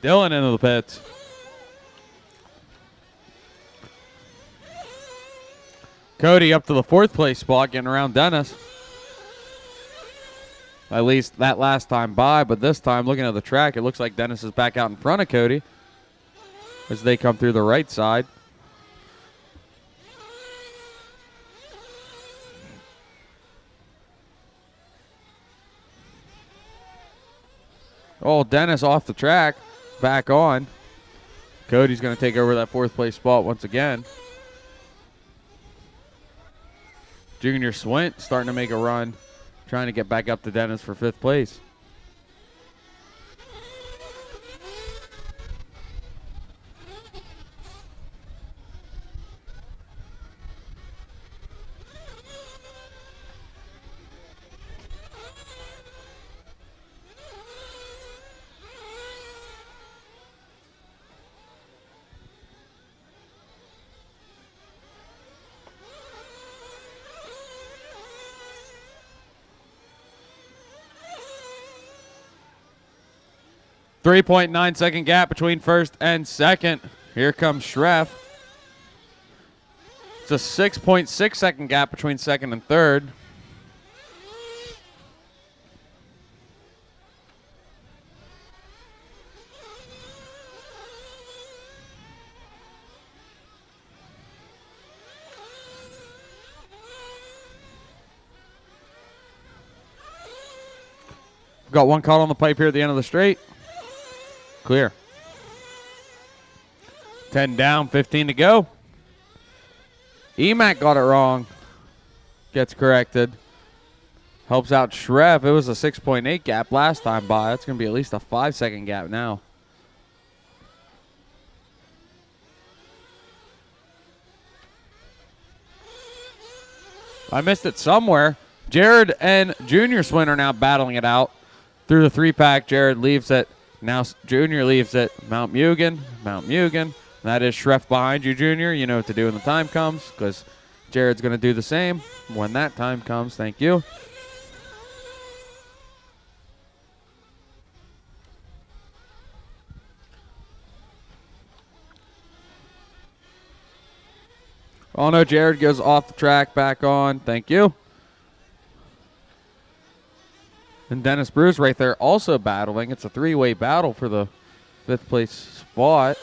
Dylan into the pits. Cody up to the 4th place spot, getting around Dennis. At least that last time by, but this time, looking at the track, it looks like Dennis is back out in front of Cody as they come through the right side. Oh, Dennis off the track. Back on. Cody's going to take over that 4th place spot once again. Junior Swint starting to make a run, trying to get back up to Dennis for 5th place. .9-second gap between 1st and 2nd. Here comes Schreff. It's a 6.6-second gap between 2nd and 3rd. Got one caught on the pipe here at the end of the straight. Clear. 10 down, 15 to go. Emac got it wrong. Gets corrected. Helps out Shrev. It was a 6.8 gap last time by. That's going to be at least a 5-second gap now. I missed it somewhere. Jared and Junior Swin are now battling it out through the 3-pack. Jared leaves it. Now Junior leaves it. Mount Mugen. That is Shreff behind you, Junior. You know what to do when the time comes, because Jared's going to do the same when that time comes. Thank you. Oh no, Jared goes off the track, back on. Thank you. And Dennis Bruce right there also battling. It's a 3-way battle for the 5th place spot.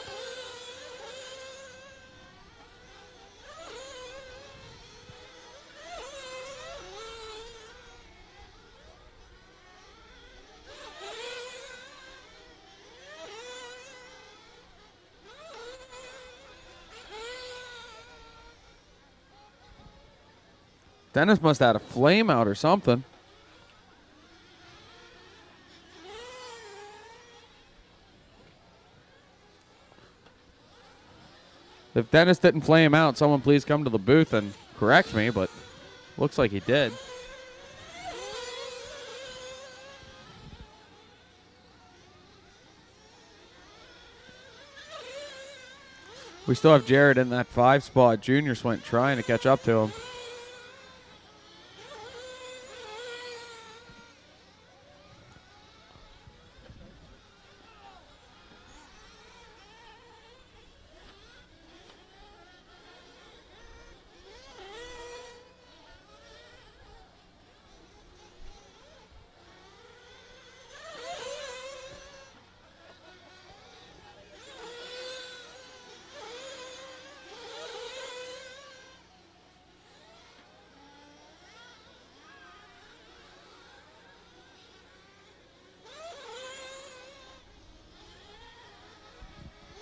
Dennis must have had a flame out or something. If Dennis didn't flame out, someone please come to the booth and correct me, but looks like he did. We still have Jared in that 5 spot. Junior Swint trying to catch up to him.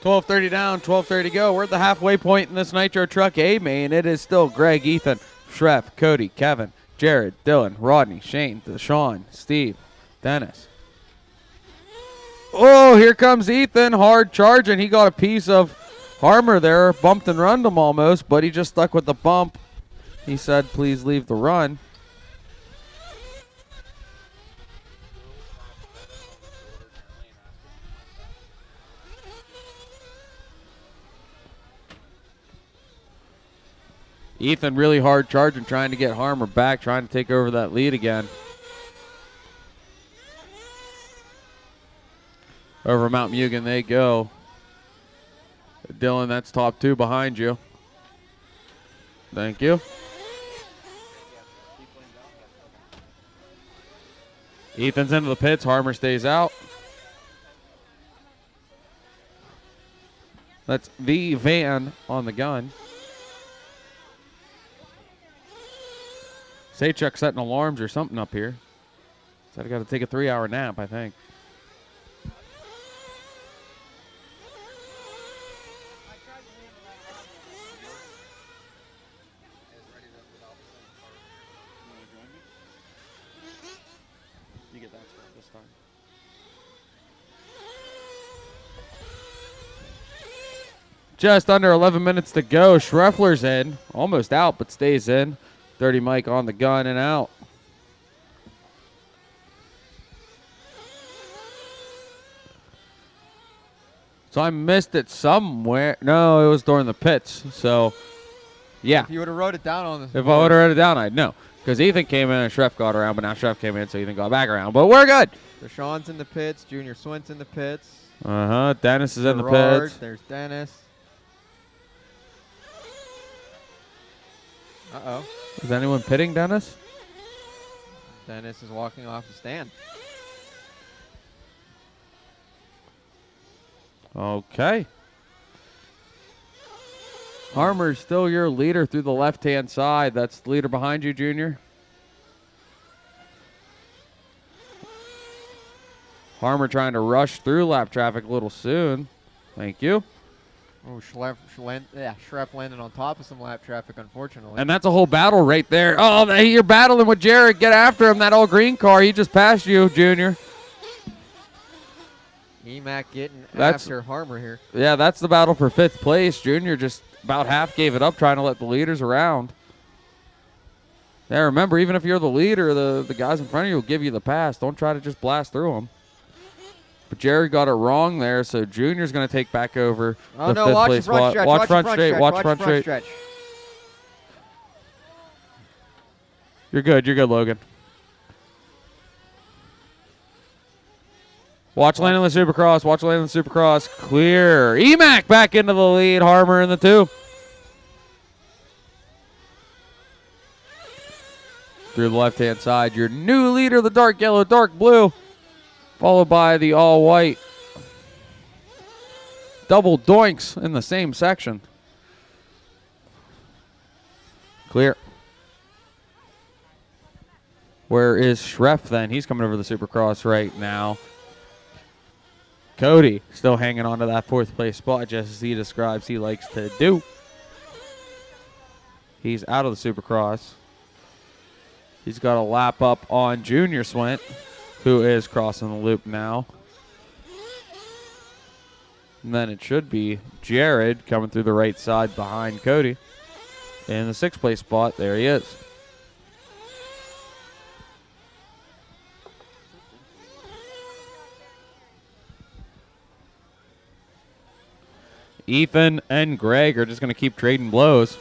$12.30 down, $12.30 to go. We're at the halfway point in this Nitro Truck A main. It is still Greg, Ethan, Shreff, Cody, Kevin, Jared, Dylan, Rodney, Shane, Deshaun, Steve, Dennis. Oh, here comes Ethan, hard charging. He got a piece of Harmer there, bumped and runned him almost, but he just stuck with the bump. He said, please leave the run. Ethan really hard charging, trying to get Harmer back, trying to take over that lead again. Over Mount Mugen they go. Dylan, that's top 2 behind you. Thank you. Ethan's into the pits. Harmer stays out. That's the van on the gun. Saychuk setting alarms or something up here. Said I got to take a 3-hour nap, I think. You get that spot this time. Just under 11 minutes to go. Schreffler's in. Almost out, but stays in. 30 Mike on the gun and out. So I missed it somewhere. No, it was during the pits. So, yeah. If you would have wrote it down on the If I would have wrote it down, I'd know. Because Ethan came in and Shreff got around, but now Shreff came in, so Ethan got back around. But we're good. Deshaun's in the pits. Junior Swint's in the pits. Dennis is in the Gerard, pits. There's Dennis. Uh-oh. Is anyone pitting Dennis? Dennis is walking off the stand. Okay. Harmer's still your leader through the left-hand side. That's the leader behind you, Junior. Harmer trying to rush through lap traffic a little soon. Thank you. Oh, Schrepp landing on top of some lap traffic, unfortunately. And that's a whole battle right there. Oh, you're battling with Jared. Get after him. That old green car. He just passed you, Junior. Emac getting That's- after Harmer here. Yeah, that's the battle for 5th place. Junior just about half gave it up trying to let the leaders around. Yeah, remember, even if you're the leader, the guys in front of you will give you the pass. Don't try to just blast through them. But Jared got it wrong there, so Junior's going to take back over Oh, the no, 5th watch place the front spot. stretch. Watch front the straight. stretch. Watch front straight. Stretch. You're good. You're good, Logan. Watch landing the Supercross. Watch landing the Supercross. Clear. Emac back into the lead. Harmer in the 2. Through the left-hand side, your new leader, the dark yellow, dark blue, followed by the all-white. Double doinks in the same section. Clear. Where is Schreff then? He's coming over the Supercross right now. Cody still hanging on to that 4th place spot, just as he describes he likes to do. He's out of the Supercross. He's got a lap up on Junior Swint, who is crossing the loop now. And then it should be Jared coming through the right side behind Cody. In the 6th place spot, there he is. Ethan and Greg are just going to keep trading blows.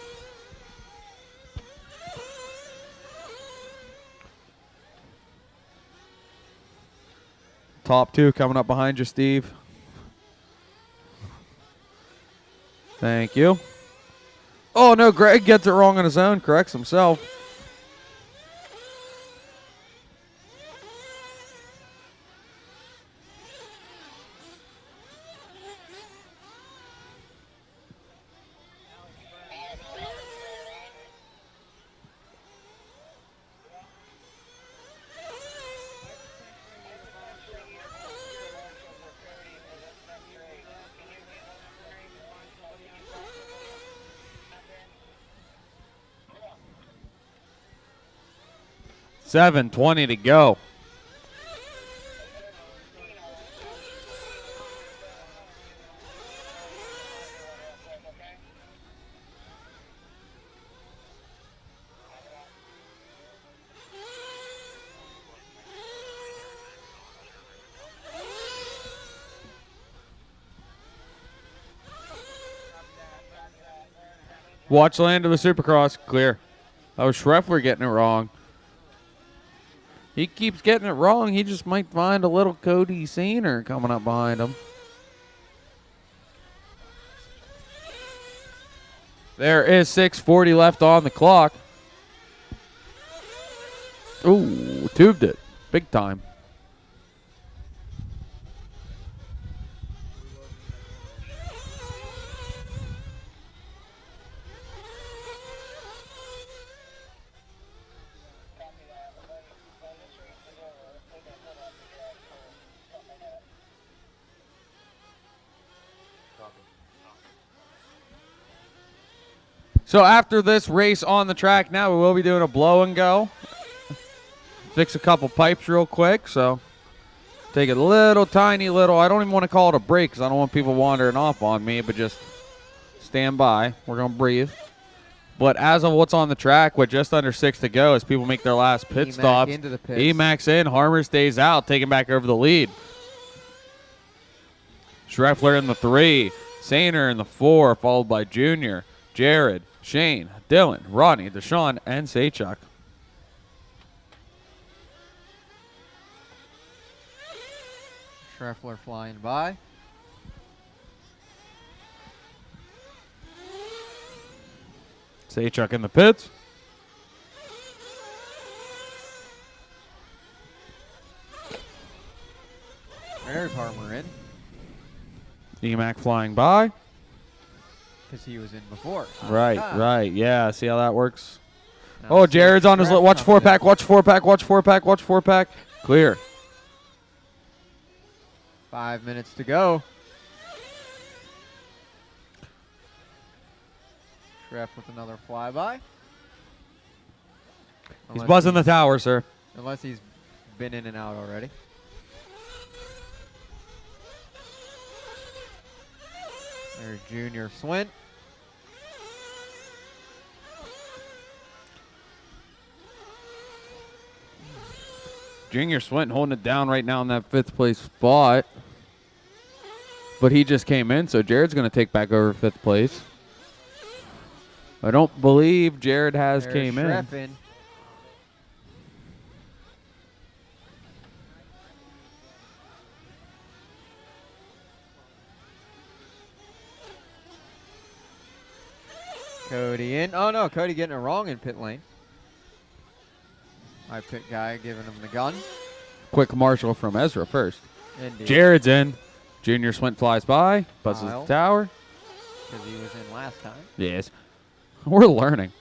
Top 2 coming up behind you, Steve. Thank you. Oh, no, Greg gets it wrong on his own, corrects himself. $7:20 to go. Watch land of the Supercross. Clear. That was Schreffler getting it wrong. He keeps getting it wrong. He just might find a little Cody Senior coming up behind him. There is 6:40 left on the clock. Ooh, tubed it. Big time. So after this race on the track now, we will be doing a blow and go. Fix a couple pipes real quick. So take a little, tiny little, I don't even want to call it a break because I don't want people wandering off on me, but just stand by. We're going to breathe. But as of what's on the track, with just under 6 to go, as people make their last pit stops, into the pits. Emacs in, Harmer stays out, taking back over the lead. Schreffler in the 3, Sainer in the 4, followed by Junior, Jared, Shane, Dylan, Rodney, Deshaun, and Sachuk. Schreffler flying by. Sachuk in the pits. There's Harmer in. Emac flying by. Because he was in before. Right, right. Yeah, see how that works? Now Oh, see Jared's on his Schreff watch comes 4-pack, in. watch 4-pack, watch 4-pack, watch 4-pack. Clear. 5 minutes to go. Treff with another flyby. He's buzzing the tower, sir. Unless he's been in and out already. There's Junior Swint. Junior Swinton holding it down right now in that 5th place spot. But he just came in, so Jared's going to take back over 5th place. I don't believe Jared has came in. Cody in. Oh, no, Cody getting it wrong in pit lane. My pit guy giving him the gun. Quick marshal from Ezra first. Indeed. Jared's in. Junior Swint flies by, buzzes the tower. Because he was in last time. Yes. We're learning.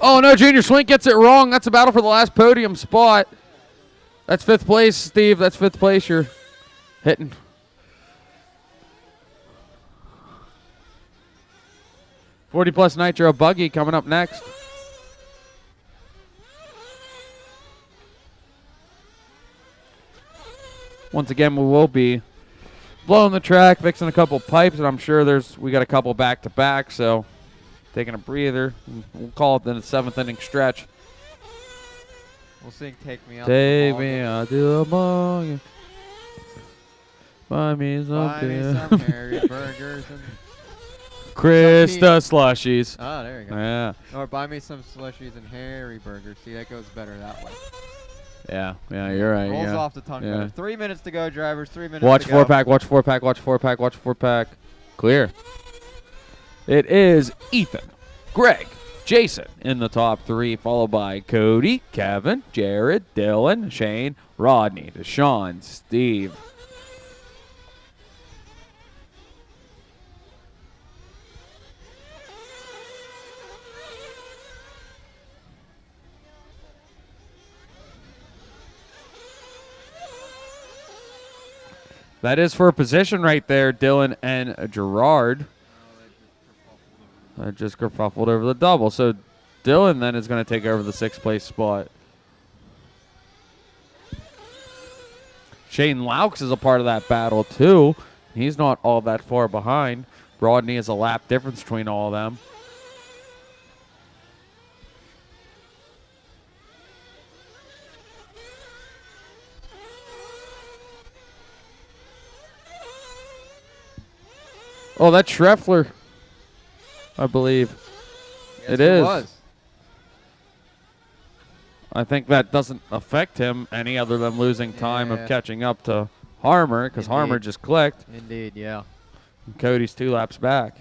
Oh, no, Junior Swint gets it wrong. That's a battle for the last podium spot. That's 5th place, Steve. That's 5th place you're hitting. +40 Nitro buggy coming up next. Once again, we will be blowing the track, fixing a couple pipes, and I'm sure we got a couple back-to-back, so taking a breather. We'll call it the 7th inning stretch. We'll sing Take Me Out Take me out to the ball. Buy me some Harry burgers and Krista slushies. Oh, there you go. Yeah. Or buy me some slushies and Harry burgers. See, that goes better that way. Yeah, you're right. Rolls yeah. off the tongue. Yeah. 3 minutes to go, drivers. 3 minutes Watch to go. 4-pack, watch 4-pack, watch 4-pack, watch 4-pack. Clear. It is Ethan, Greg, Jason in the top 3, followed by Cody, Kevin, Jared, Dylan, Shane, Rodney, Deshaun, Steve. That is for a position right there, Dylan and Gerard. I just kerfuffled over the double. So Dylan then is going to take over the 6th place spot. Shane Laux is a part of that battle too. He's not all that far behind. Rodney is a lap difference between all of them. Oh, that's Schreffler, I believe. Yes, it is. Was. I think that doesn't affect him any other than losing time of catching up to Harmer, because Harmer just clicked. Indeed, yeah. And Cody's 2 laps back.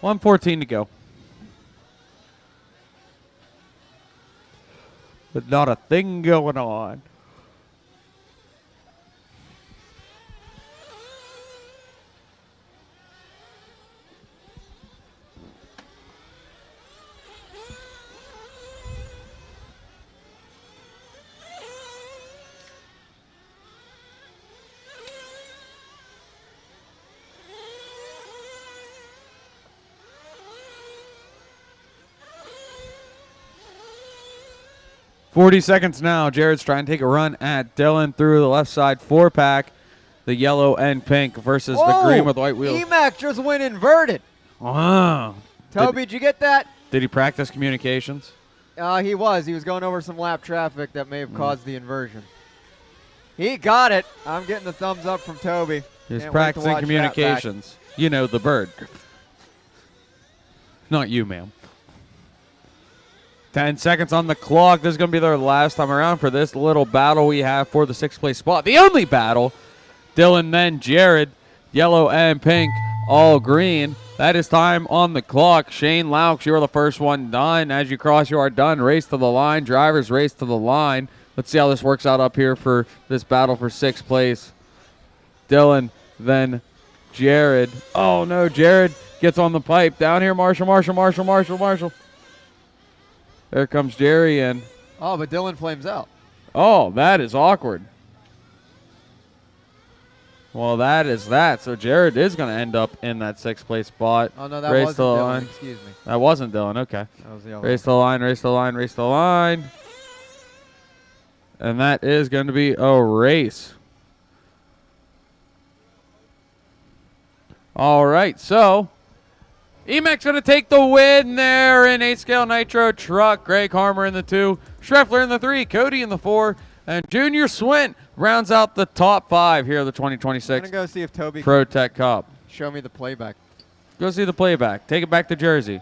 $1:14 to go. But not a thing going on. $40 seconds now. Jared's trying to take a run at Dylan through the left side 4-pack. The yellow and pink versus the green with white wheels. Emac just went inverted. Wow. Toby, did you get that? Did he practice communications? He was. He was going over some lap traffic that may have caused the inversion. He got it. I'm getting the thumbs up from Toby. He's Can't wait to practicing watch that back. communications. You know, the bird. Not you, ma'am. 10 seconds on the clock. This is going to be their last time around for this little battle we have for the 6th place spot. The only battle. Dylan, then Jared. Yellow and pink, all green. That is time on the clock. Shane Laux, you're the first one done. As you cross, you are done. Race to the line. Drivers race to the line. Let's see how this works out up here for this battle for 6th place. Dylan, then Jared. Oh, no, Jared gets on the pipe. Down here, Marshall. There comes Jerry in. Oh, but Dylan flames out. Oh, that is awkward. Well, that is that. So Jared is going to end up in that 6th place spot. Oh, no, that race wasn't to the Dylan. line. Excuse me. That wasn't Dylan. Okay. That was the other Race to the line, race to the line, race to the line. And that is going to be a race. All right, so Emacs going to take the win there in 8-scale Nitro truck. Greg Harmer in the 2, Schreffler in the 3, Cody in the 4, and Junior Swint rounds out the top 5 here of the 2026 I'm going to go see if Toby Protek Cup. Show me the playback. Go see the playback. Take it back to Jersey.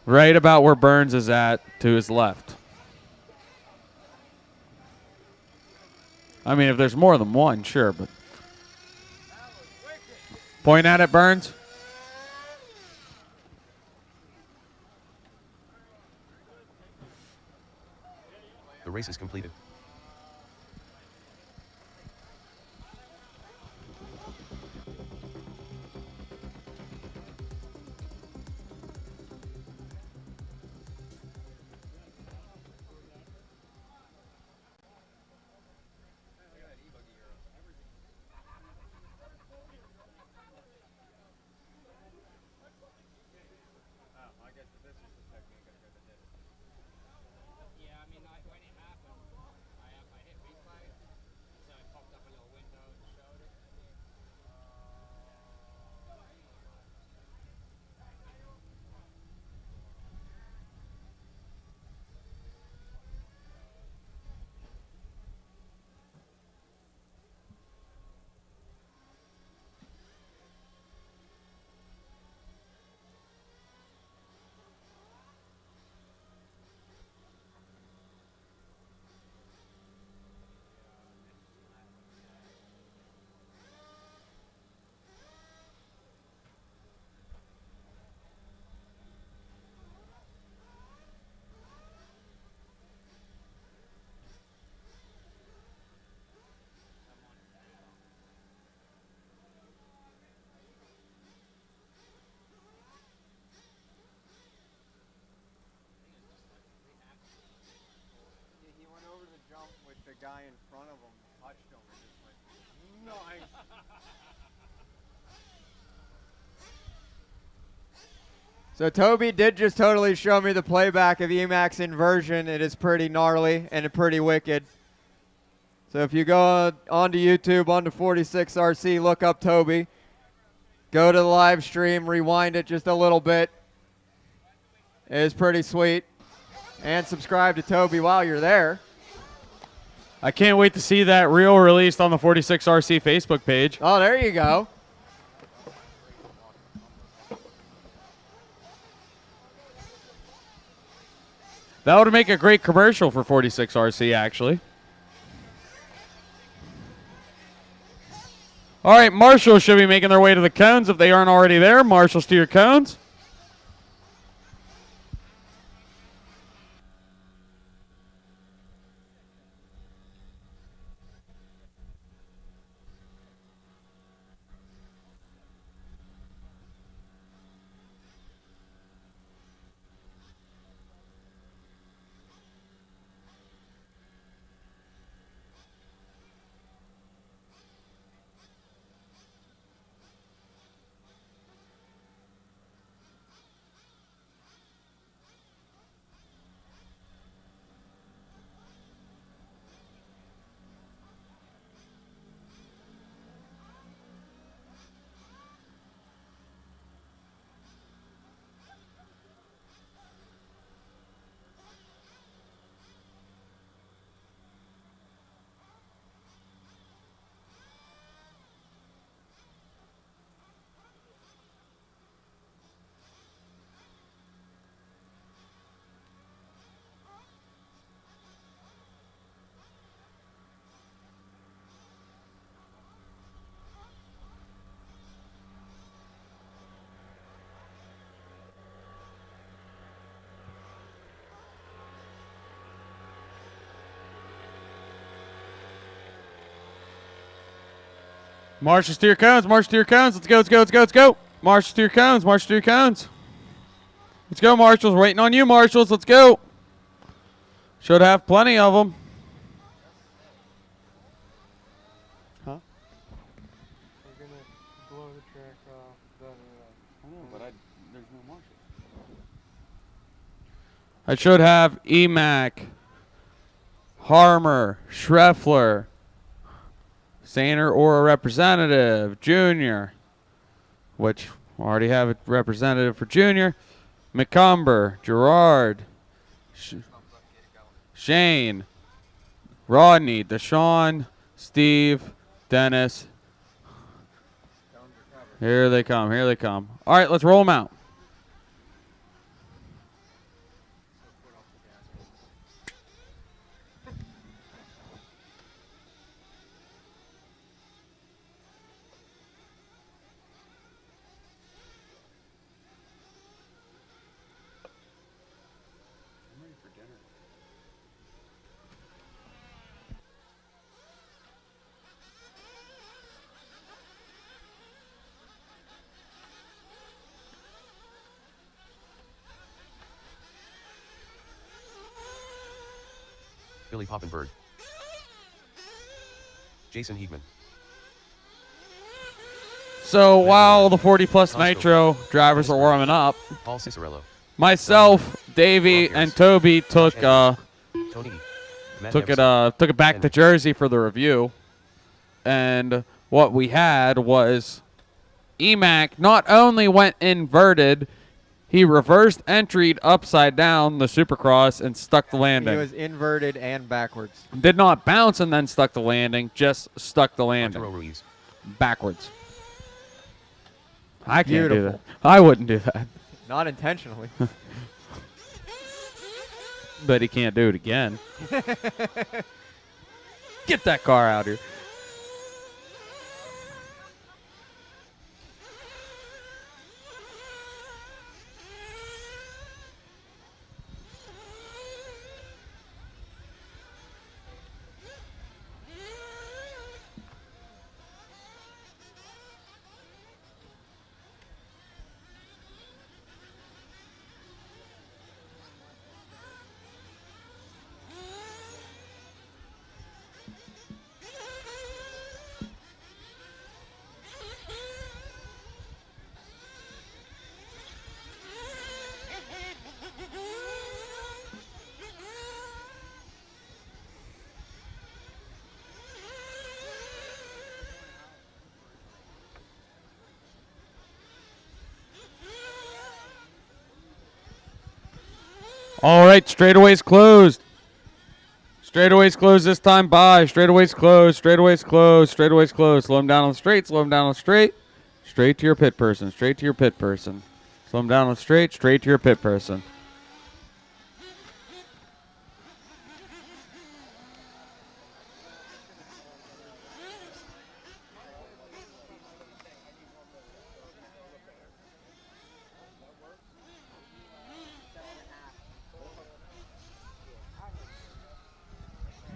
Right about where Burns is at to his left. I mean, if there's more than one, sure, but point at it, Burns. The race is completed. He went over the jump with the guy in front of him, touched him, and just went, nice. So Toby did just totally show me the playback of Emacs inversion. It is pretty gnarly and pretty wicked. So if you go onto YouTube, onto 46RC, look up Toby. Go to the live stream, rewind it just a little bit. It is pretty sweet. And subscribe to Toby while you're there. I can't wait to see that reel released on the 46RC Facebook page. Oh, there you go. That would make a great commercial for 46RC, actually. All right, marshals should be making their way to the cones if they aren't already there. Marshals to your cones. Marches to your cones. March to your cones. Let's go. Let's go. Let's go. Let's go. March to your cones. March to your cones. Let's go, Marshals. Waiting on you, Marshals. Let's go. Should have plenty of them. Huh? We're gonna blow the track off. I know, but there's no marshals. I should have Emac, Harmer, Schreffler, Sainer or a representative, Junior, which we already have a representative for Junior, McCumber, Gerard, Shane, Rodney, Deshaun, Steve, Dennis. Here they come. Here they come. All right, let's roll them out. Billy Poppenberg. Jason Heegman. So while the 40-plus Nitro drivers are warming up, Paul Cicerello. myself, Davey, and Toby took it back to Jersey for the review, and what we had was Emac not only went inverted, he reversed entried upside down the Supercross and stuck the landing. He was inverted and backwards. Did not bounce and then stuck the landing, just stuck the landing. Backwards. I can't do that. I wouldn't do that. Not intentionally. But he can't do it again. Get that car out here. All right, straightaways closed. Straightaways closed this time. Bye. Straightaways closed. Straightaways closed. Straightaways closed. Slow them down on the straight. Slow them down on the straight. Straight to your pit person. Straight to your pit person. Slow them down on the straight. Straight to your pit person.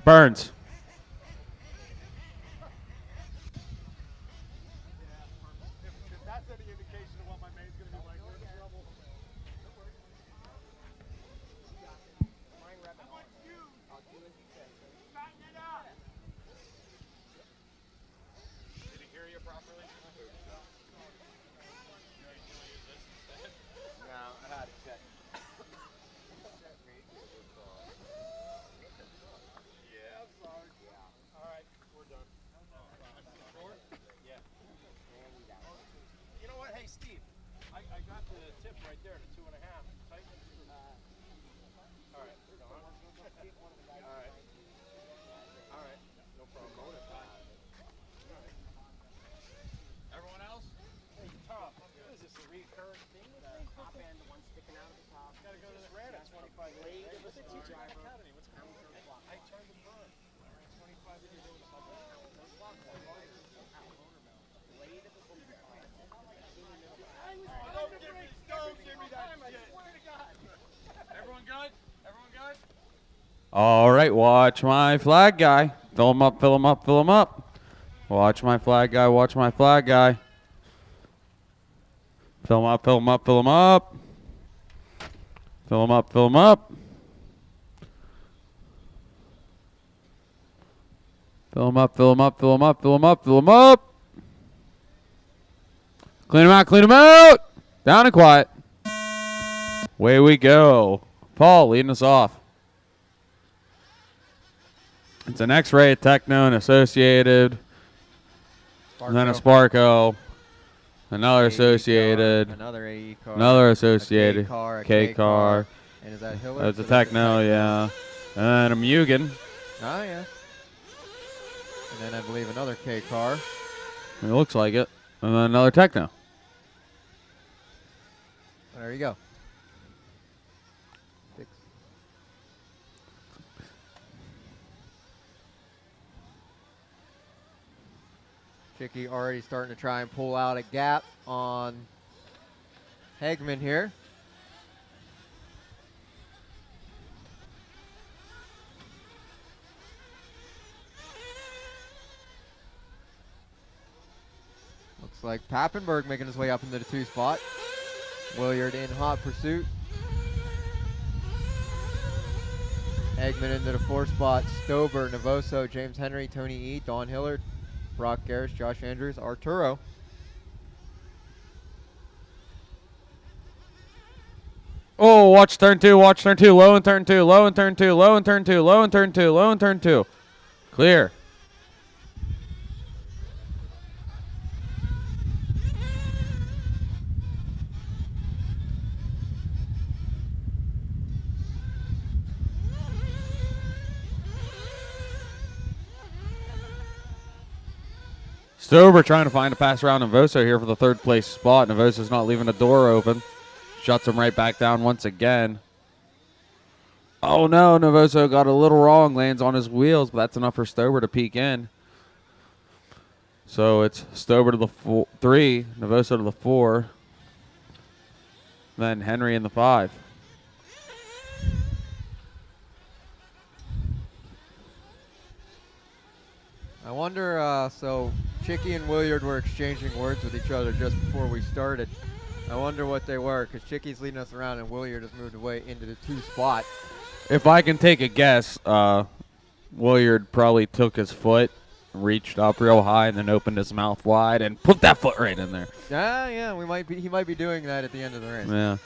Burns. That's any indication of what my main's going to be like. We're in trouble. Mine revving on. I'll do as you say. Tighten it up. Did he hear you properly? No, I had to check. Yeah, I'm sorry. Yeah. All right, we're done. Sure? Yeah. You know what? Hey, Steve, I got the tip right there, the 2.5. Tighten it. All right. All right. All right. No problem. All right. Everyone else? Hey, Tom, what is this, a recurring thing? The top end, the one sticking out of the top. Gotta go to the red at 25. Blade of the screwdriver. What's going on? I turned the burn. 25 to do the blade of the screwdriver. Don't give me that shit. I swear to God. Everyone good? Everyone good? All right, watch my flag guy. Fill him up, fill him up, fill him up. Watch my flag guy. Watch my flag guy. Fill him up. Fill him up. Fill him up. Fill him up. Fill him up. Fill him up. Fill him up. Fill him up. Fill him up. Fill him up. Clean him out. Clean him out. Down and quiet. Away we go. Paul leading us off. It's an X-Ray, a Techno, an Associated, and then a Sparco, another Associated, another AE car, another Associated, a K car. And is that Hiller? That's a Techno, yeah. And then a Mugen. Oh, yeah. And then I believe another K car. It looks like it. And then another Techno. There you go. Chicky already starting to try and pull out a gap on Hegman here. Looks like Pappenberg making his way up into the 2 spot. Williard in hot pursuit. Hegman into the 4 spot. Stober, Navoso, James Henry, Tony E, Don Hillard, Brock Garris, Josh Andrews, Arturo. Oh, watch turn 2, watch turn 2, low in turn 2, low in turn 2, low in turn 2, low in turn 2, low in turn 2. Clear. Stober trying to find a pass around Navoso here for the 3rd place spot. Navoso's not leaving the door open. Shuts him right back down once again. Oh no, Navoso got a little wrong, lands on his wheels, but that's enough for Stober to peek in. So it's Stober to the 3, Navoso to the 4, then Henry in the 5. I wonder, so Chicky and Williard were exchanging words with each other just before we started. I wonder what they were, because Chicky's leading us around and Williard has moved away into the 2 spot. If I can take a guess, Williard probably took his foot, reached up real high, and then opened his mouth wide and put that foot right in there. Yeah, he might be doing that at the end of the race. Yeah.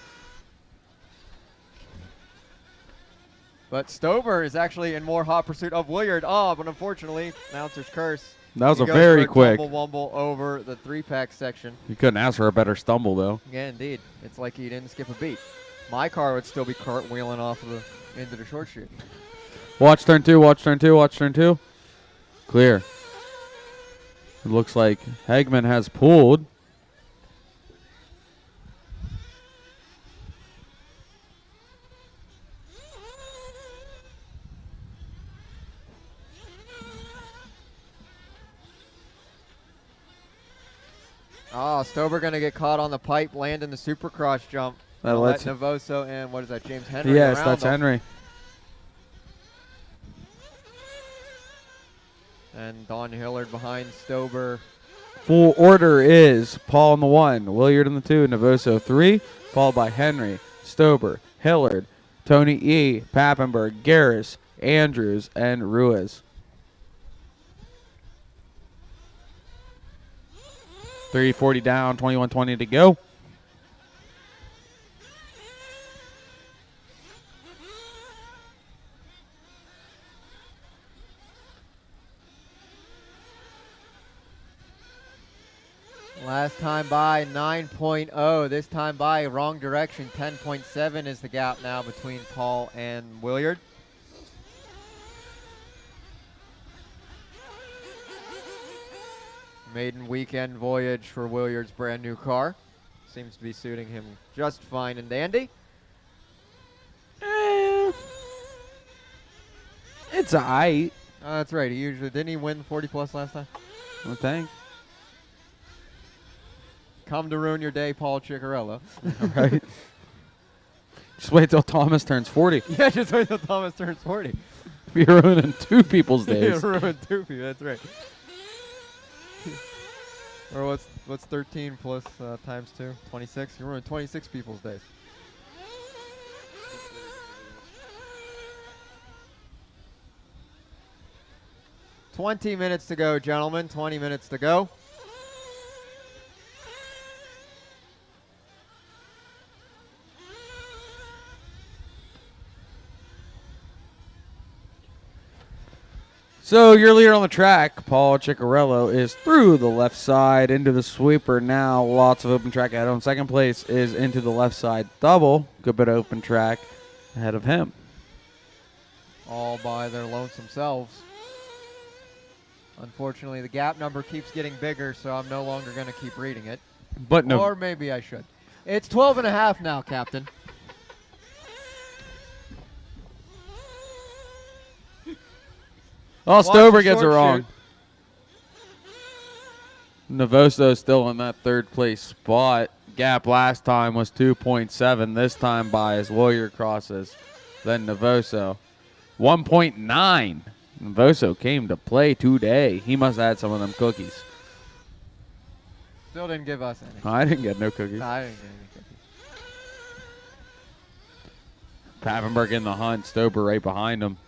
But Stober is actually in more hot pursuit of Williard. Oh, but unfortunately, announcer's curse. That was He a goes very for quick. Tumble-wumble over the 3-pack section. You couldn't ask for a better stumble, though. Yeah, indeed. It's like he didn't skip a beat. My car would still be cartwheeling off of into the short chute. Watch turn 2, watch turn 2, watch turn 2. Clear. It looks like Hegman has pulled. Oh, Stober going to get caught on the pipe, land in the supercross jump. That Let lets Navoso and, what is that, James Henry Yes, around that's him. Henry. And Don Hillard behind Stober. Full order is Paul in the 1, Williard in the 2, Navoso 3, followed by Henry, Stober, Hillard, Tony E, Pappenberg, Garris, Andrews, and Ruiz. 3:40 down, 21:20 to go. Last time by 9.0. This time by wrong direction. 10.7 is the gap now between Paul and Williard. Maiden weekend voyage for Williard's brand new car. Seems to be suiting him just fine and dandy. It's aight. Oh, that's right. He usually didn't he win 40 plus last time? I think. Come to ruin your day, Paul Ciccarello. Right. Just wait till Thomas turns 40. Yeah, just wait till Thomas turns 40. You're ruining two people's days. You're ruining two people. That's right. Or what's 13 plus times 2? 26. You're ruining 26 people's days. "20 minutes to go, gentlemen. 20 minutes to go." So your leader on the track, Paul Ciccarello, is through the left side into the sweeper now. Lots of open track ahead of him. Second place is into the left side double. Good bit of open track ahead of him. All by their lonesome selves. Unfortunately, the gap number keeps getting bigger, so I'm no longer going to keep reading it. But no. Or maybe I should. It's 12 and a half now, Captain. Oh, Watch Stover the gets it short wrong. shoot. Navoso still in that third place spot. Gap last time was 2.7. This time by as Willier crosses. Then Navoso. 1.9. Navoso came to play today. He must have had some of them cookies. Still didn't give us any. I didn't get no cookies. No, I didn't get any cookies. Papenburg in the hunt. Stober right behind him.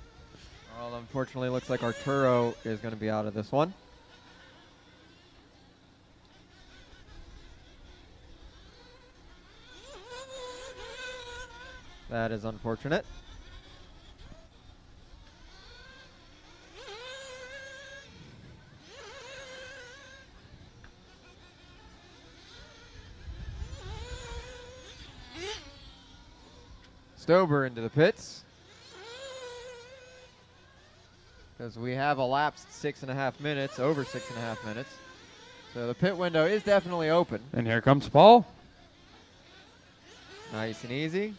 Well, unfortunately, looks like Arturo is going to be out of this one. That is unfortunate. Stober into the pits. Because we have elapsed 6.5 minutes, over 6.5 minutes. So the pit window is definitely open. And here comes Paul. Nice and easy.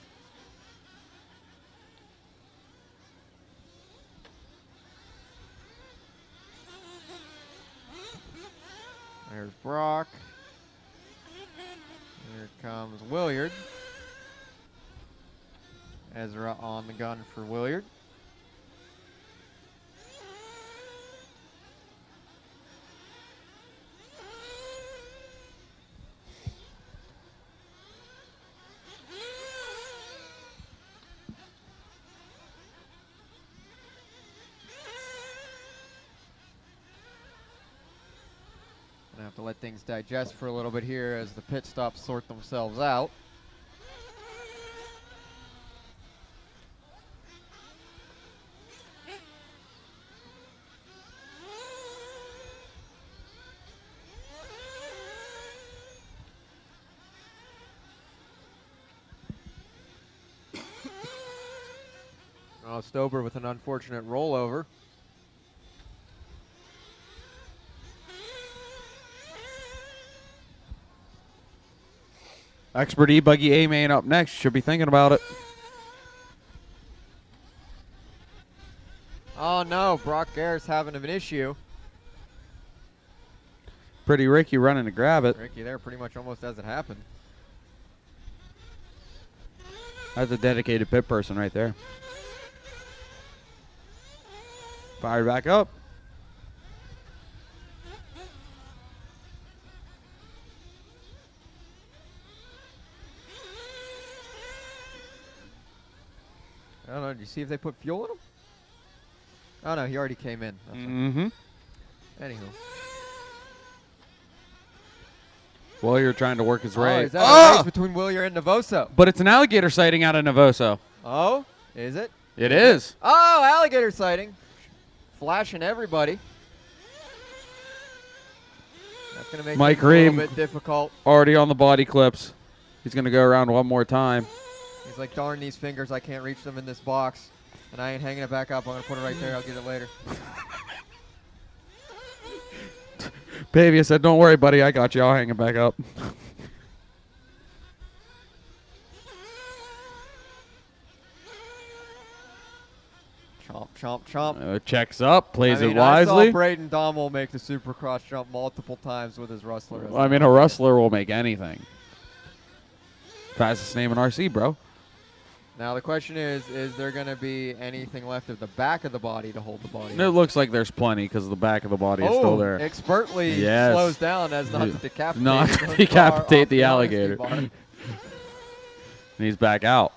There's Brock. Here comes Williard. Ezra on the gun for Williard. Gonna have to let things digest for a little bit here as the pit stops sort themselves out. Stober with an unfortunate rollover. Expert E-Buggy A-Main up next. Should be thinking about it. Oh no, Brock Gare's having an issue. Pretty Ricky running to grab it. Ricky there pretty much almost as it happened. That's a dedicated pit person right there. Fired back up. I don't know. Did you see if they put fuel in him? Oh no, he already came in. Mm-hmm. Anywho. Well, you're trying to work his Oh, race. is that a race between Willier and Navoso? But it's an alligator sighting out of Navoso. Oh, is it? It is. Oh, alligator sighting. Flashing everybody. That's going to make Mike it a little Ream bit difficult. already on the body clips. He's going to go around one more time. He's like, darn these fingers, I can't reach them in this box. And I ain't hanging it back up. I'm going to put it right there. I'll get it later. Baby, I said, don't worry, buddy. I got you. I'll hang it back up. Chomp, chomp, chomp. Checks up, plays it I wisely. saw Braden Dommel make the Supercross jump multiple times with his Rustler. I mean, a Rustler will make anything. Fastest name in RC, bro. Now the question is there going to be anything left of the back of the body to hold the body? It looks like there's plenty because the back of the body is still there. Expertly Yes. slows down as not to decapitate, Not the to bar decapitate off the honesty alligator. bar. And he's back out.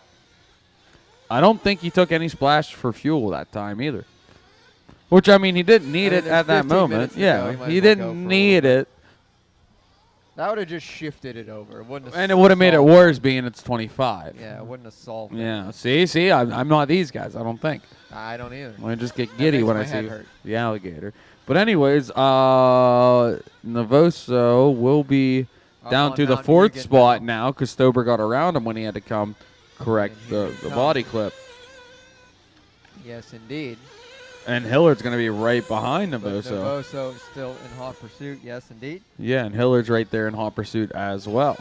I don't think he took any splash for fuel that time either. Which, I mean, he didn't need I it mean, at there's that 15 moment. minutes to go. Yeah, He might he as well go didn't for a need little it. That would have just shifted it over. It wouldn't have And it would have made it solved worse being it's 25. Yeah, it wouldn't have solved Yeah, see, I'm not these guys, I don't think. I don't either. I just get That giddy makes when my I head see hurt. the alligator. But anyways, Navoso will be Up down on to the Mount 4th Egan spot now because Stober got around him when he had to come correct And here the he comes. body clip. Yes, indeed. And Hillard's going to be right behind But Navoso. Navoso is still in hot pursuit. Yes, indeed. Yeah, and Hillard's right there in hot pursuit as well.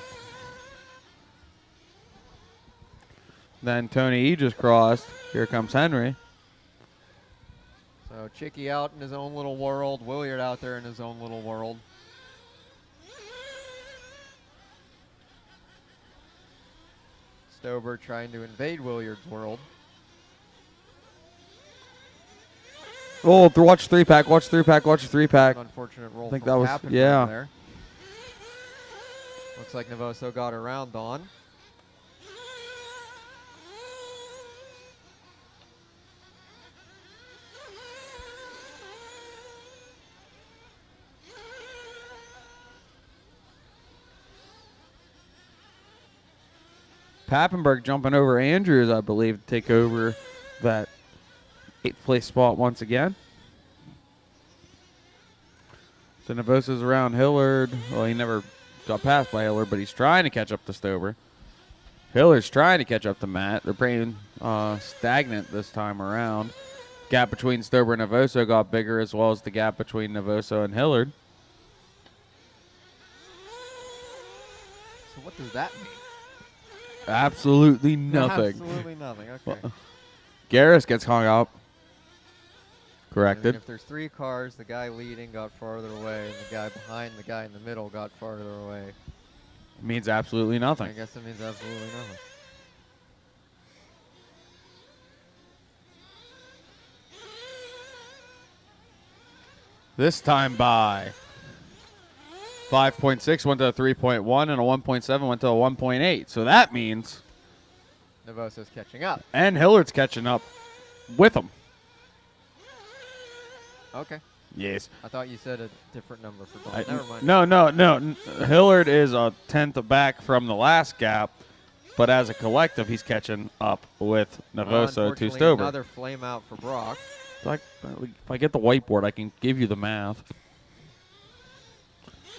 Then Tony E just crossed. Here comes Henry. So Chicky out in his own little world. Williard out there in his own little world. Stober trying to invade Williard's world. Oh, watch 3-pack, watch 3-pack, watch 3-pack. An unfortunate roll I think from that was, Pappenberg yeah. there. Looks like Navoso got around on. Pappenberg jumping over Andrews, I believe, to take over that 8th place spot once again. So Navoso's around Hillard. Well, he never got passed by Hillard, but he's trying to catch up to Stober. Hillard's trying to catch up to Matt. They're playing stagnant this time around. Gap between Stober and Navoso got bigger, as well as the gap between Navoso and Hillard. So what does that mean? Absolutely nothing. Absolutely nothing. Okay. Garris gets hung up. And Corrected. if there's 3 cars, the guy leading got farther away, and the guy behind the guy in the middle got farther away. Means absolutely nothing. I guess it means absolutely nothing. This time by 5.6 went to a 3.1, and a 1.7 went to a 1.8. So that means, Navoso's catching up. and Hillard's catching up with him. Okay. Yes. I thought you said a different number for Dawn. Never mind. No. Hillard is a 10th back from the last gap, but as a collective, he's catching up with Navoso to Unfortunately, Stober. another flame out for Brock. If I get the whiteboard, I can give you the math.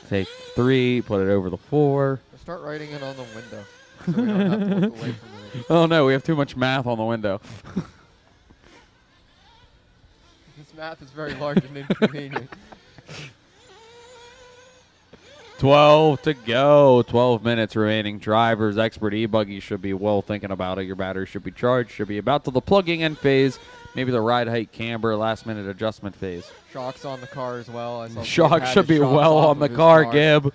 Take 3, put it over the 4. Start writing it on the window so we don't have to look away from it. Oh, no, we have too much math on the window. This math is very large and inconvenient. 12 to go. 12 minutes remaining. Drivers, expert e-buggy should be well thinking about it. Your battery should be charged. Should be about to the plugging in phase. Maybe the ride height camber, last minute adjustment phase. Shocks on the car as well. I saw Steve Shock had should his be shocks well off on of the his car, Gib.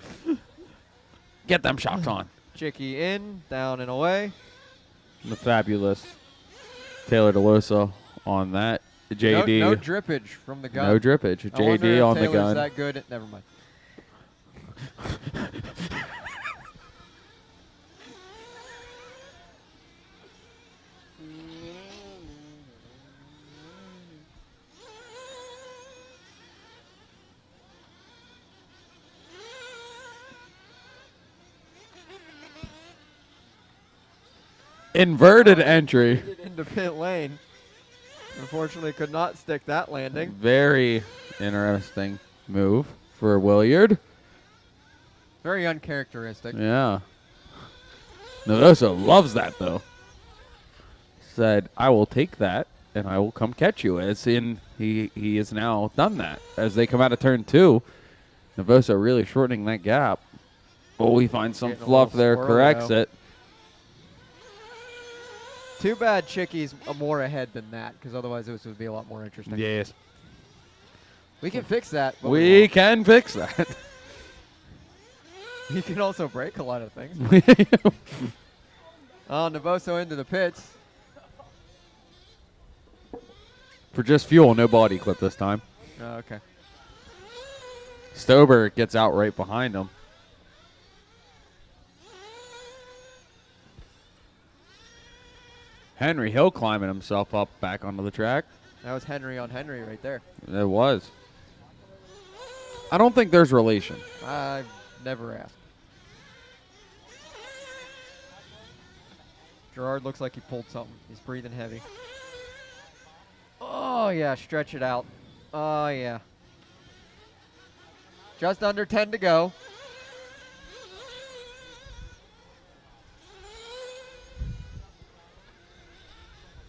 Get them shocks on. Chicky in, down and away. The fabulous Taylor DeLosa on that. JD. No drippage from the gun. No drippage. I wonder JD if on the Taylor's gun. that good. Never mind. Inverted entry. Into pit lane. Unfortunately, could not stick that landing. Very interesting move for Williard. Very uncharacteristic. Yeah. Navoso loves that, though. Said, I will take that, and I will come catch you. As in, he has now done that. As they come out of turn 2, Navoso really shortening that gap. Oh, he finds some Getting a fluff little there, swirl, corrects though. it. Too bad Chicky's more ahead than that, because otherwise this would be a lot more interesting. Yes. We can fix that. But We won't. can fix that. He can also break a lot of things. Oh, Navoso into the pits. for just fuel, no body clip this time. Oh, okay. Stober gets out right behind him. Henry Hill climbing himself up back onto the track. That was Henry on Henry right there. It was. I don't think there's relation. I've never asked. Gerard looks like he pulled something. He's breathing heavy. Oh, yeah, stretch it out. Oh, yeah. Just under 10 to go.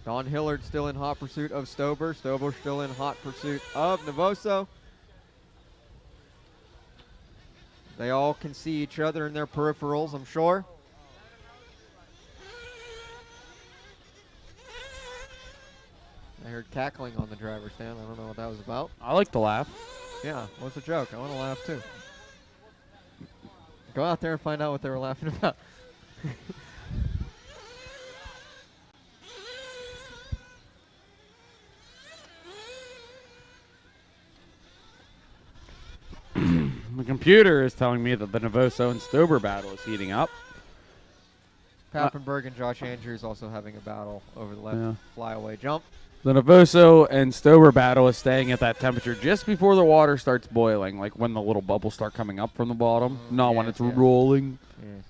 Don Hillard still in hot pursuit of Stober. Stober still in hot pursuit of Novoso. They all can see each other in their peripherals, I'm sure. I heard cackling on the driver's stand. I don't know what that was about. I like to laugh. Yeah, what's the joke? I want to laugh too. Go out there and find out what they were laughing about. The computer is telling me that the Novoso and Stober battle is heating up. Pappenberg and Josh Andrews also having a battle over the left flyaway jump. The Novoso and Stober battle is staying at that temperature just before the water starts boiling, like when the little bubbles start coming up from the bottom, not when it's rolling. Yes.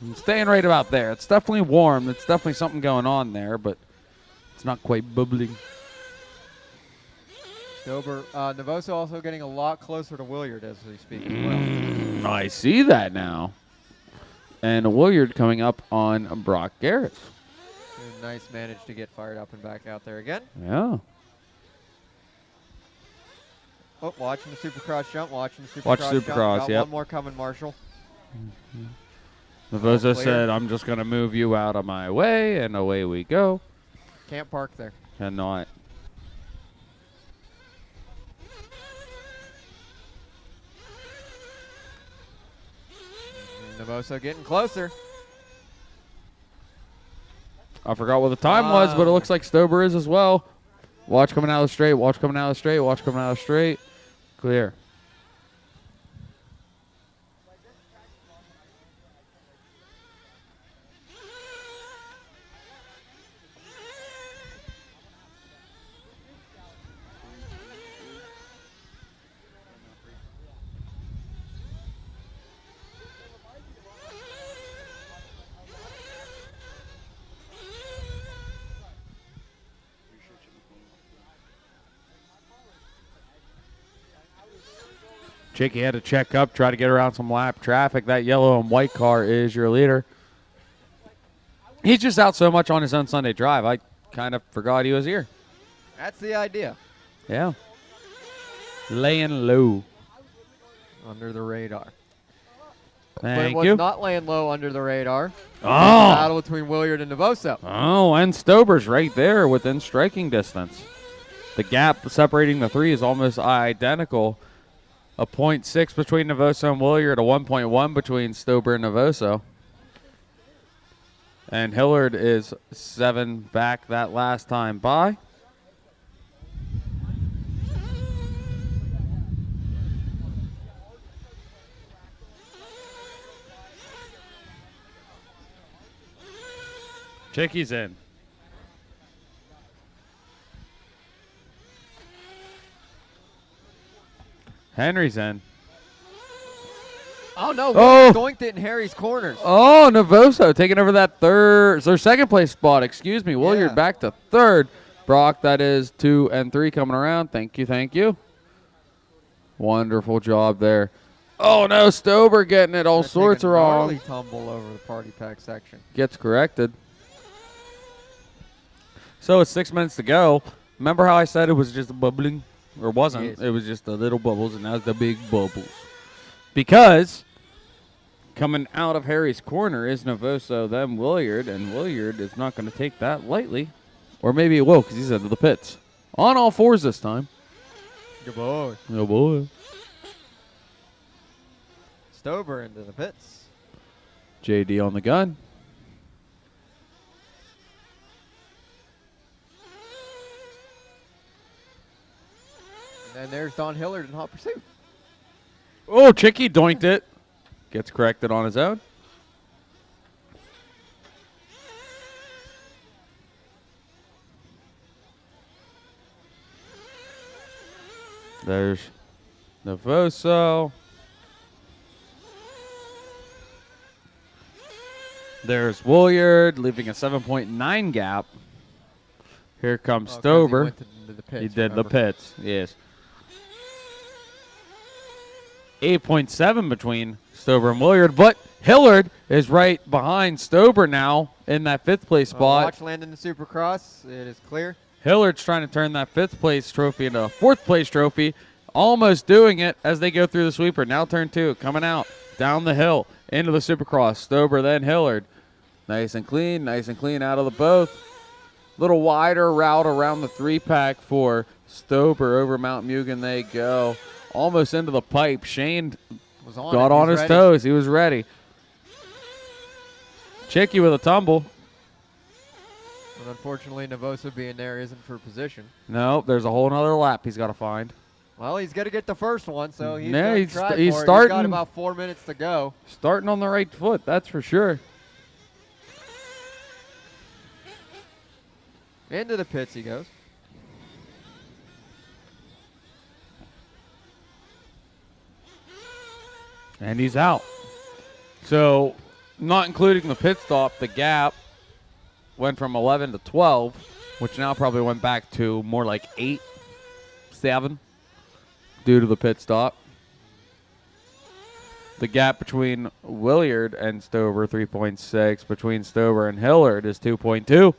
I'm staying right about there. It's definitely warm. It's definitely something going on there, but it's not quite bubbling. Stober, Novoso also getting a lot closer to Williard as we speak as well. I see that now. And Williard coming up on Brock Garrett. Nice manage to get fired up and back out there again. Yeah. Oh, watching the Supercross jump. Watching the Supercross Watch jump. Supercross, Got yep. one more coming, Marshall. Novoso said, I'm just going to move you out of my way, and away we go. Can't park there. Cannot. Novoso getting closer. I forgot what the time was, but it looks like Stober is as well. Watch coming out of the straight. Watch coming out of the straight. Watch coming out of the straight. Clear. Jakey had to check up, try to get around some lap traffic. That yellow and white car is your leader. He's just out so much on his own Sunday drive. I kind of forgot he was here. That's the idea. Yeah. Laying low. Under the radar. Thank but it you. was not laying low under the radar. Oh. Battle between Williard and Novoso. Oh, and Stober's right there within striking distance. The gap separating the three is almost identical. A 0.6 between Novoso and Williard, a 1.1 between Stober and Novoso. And Hillard is 7 back that last time by. Chicky's in. Henry's in. Oh, no. Oh. Doinked it in Harry's corners. Oh, Novoso taking over that second place spot. Excuse me. Williard back to third. Brock, that is 2 and 3 coming around. Thank you, thank you. Wonderful job there. Oh, no. Stober getting it all sorts of wrong. Gnarly tumble over the party pack section. Gets corrected. So it's 6 minutes to go. Remember how I said it was just bubbling? Or wasn't. Yes. It was just the little bubbles, and now it's the big bubbles. Because coming out of Harry's corner is Novoso, then Williard, and Williard is not going to take that lightly. Or maybe it will, because he's into the pits. On all fours this time. Good boy. Oh, boy. Stober into the pits. JD on the gun. And there's Don Hillard in hot pursuit. Oh, Chicky doinked it. Gets corrected on his own. There's Novoso. There's Woolyard, leaving a 7.9 gap. Here comes Stober. He went to the pits, He did remember? the pits, yes. 8.7 between Stober and Woolyard, but Hillard is right behind Stober now in that 5th place spot. Watch Landon the Supercross. It is clear. Hillard's trying to turn that 5th place trophy into a 4th place trophy. Almost doing it as they go through the sweeper. Now turn 2, coming out down the hill into the Supercross. Stober, then Hillard. Nice and clean out of the both. Little wider route around the 3-pack for Stober. Over Mount Mugen they go. Almost into the pipe. Shane Was on got it. on He's his ready. toes. He was ready. Chicky with a tumble. And unfortunately, Novosa being there isn't for position. No, there's a whole nother lap he's got to find. Well, he's got to get the first one, so he's Yeah, going to he's try he's for it. starting. He's got about 4 minutes to go. Starting on the right foot, that's for sure. Into the pits he goes. And he's out. So, not including the pit stop, the gap went from 11 to 12, which now probably went back to more like 8, 7 due to the pit stop. The gap between Williard and Stober, 3.6. Between Stober and Hillard is 2.2.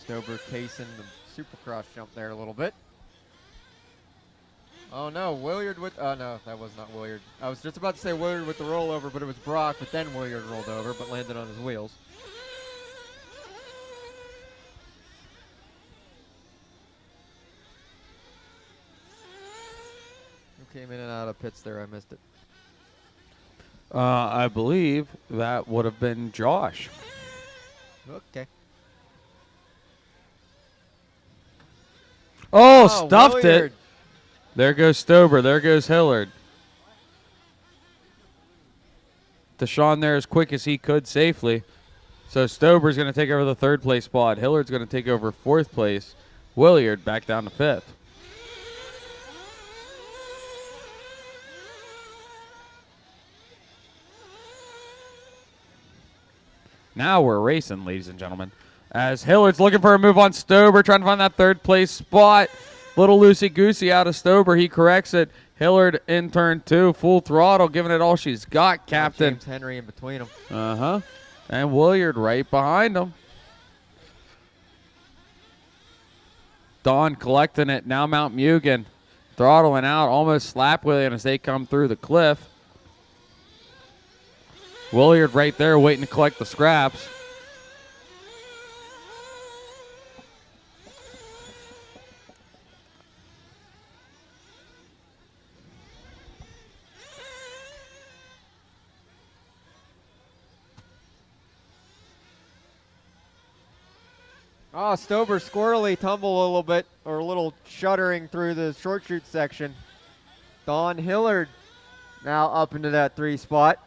Stober casing the Supercross jump there a little bit. Oh no, Williard with, oh no, that was not Williard. I was just about to say Williard with the rollover, but it was Brock, but then Williard rolled over, but landed on his wheels. Who came in and out of pits there? I missed it. I believe that would have been Josh. Okay. Oh, stuffed Williard. it. There goes Stober. There goes Hillard. Deshaun there as quick as he could safely. So Stober's going to take over the 3rd place spot. Hillard's going to take over 4th place. Williard back down to 5th. Now we're racing, ladies and gentlemen. As Hillard's looking for a move on Stober, trying to find that 3rd place spot. Little loosey-goosey out of Stober. He corrects it. Hillard in turn 2, full throttle, giving it all she's got, Captain. James Henry in between them. Uh-huh. And Williard right behind him. Don collecting it. Now Mount Mugen throttling out, almost slap with it as they come through the cliff. Williard right there waiting to collect the scraps. Oh, Stober squirrely tumble a little bit, or a little shuddering through the short shoot section. Don Hillard now up into that 3 spot.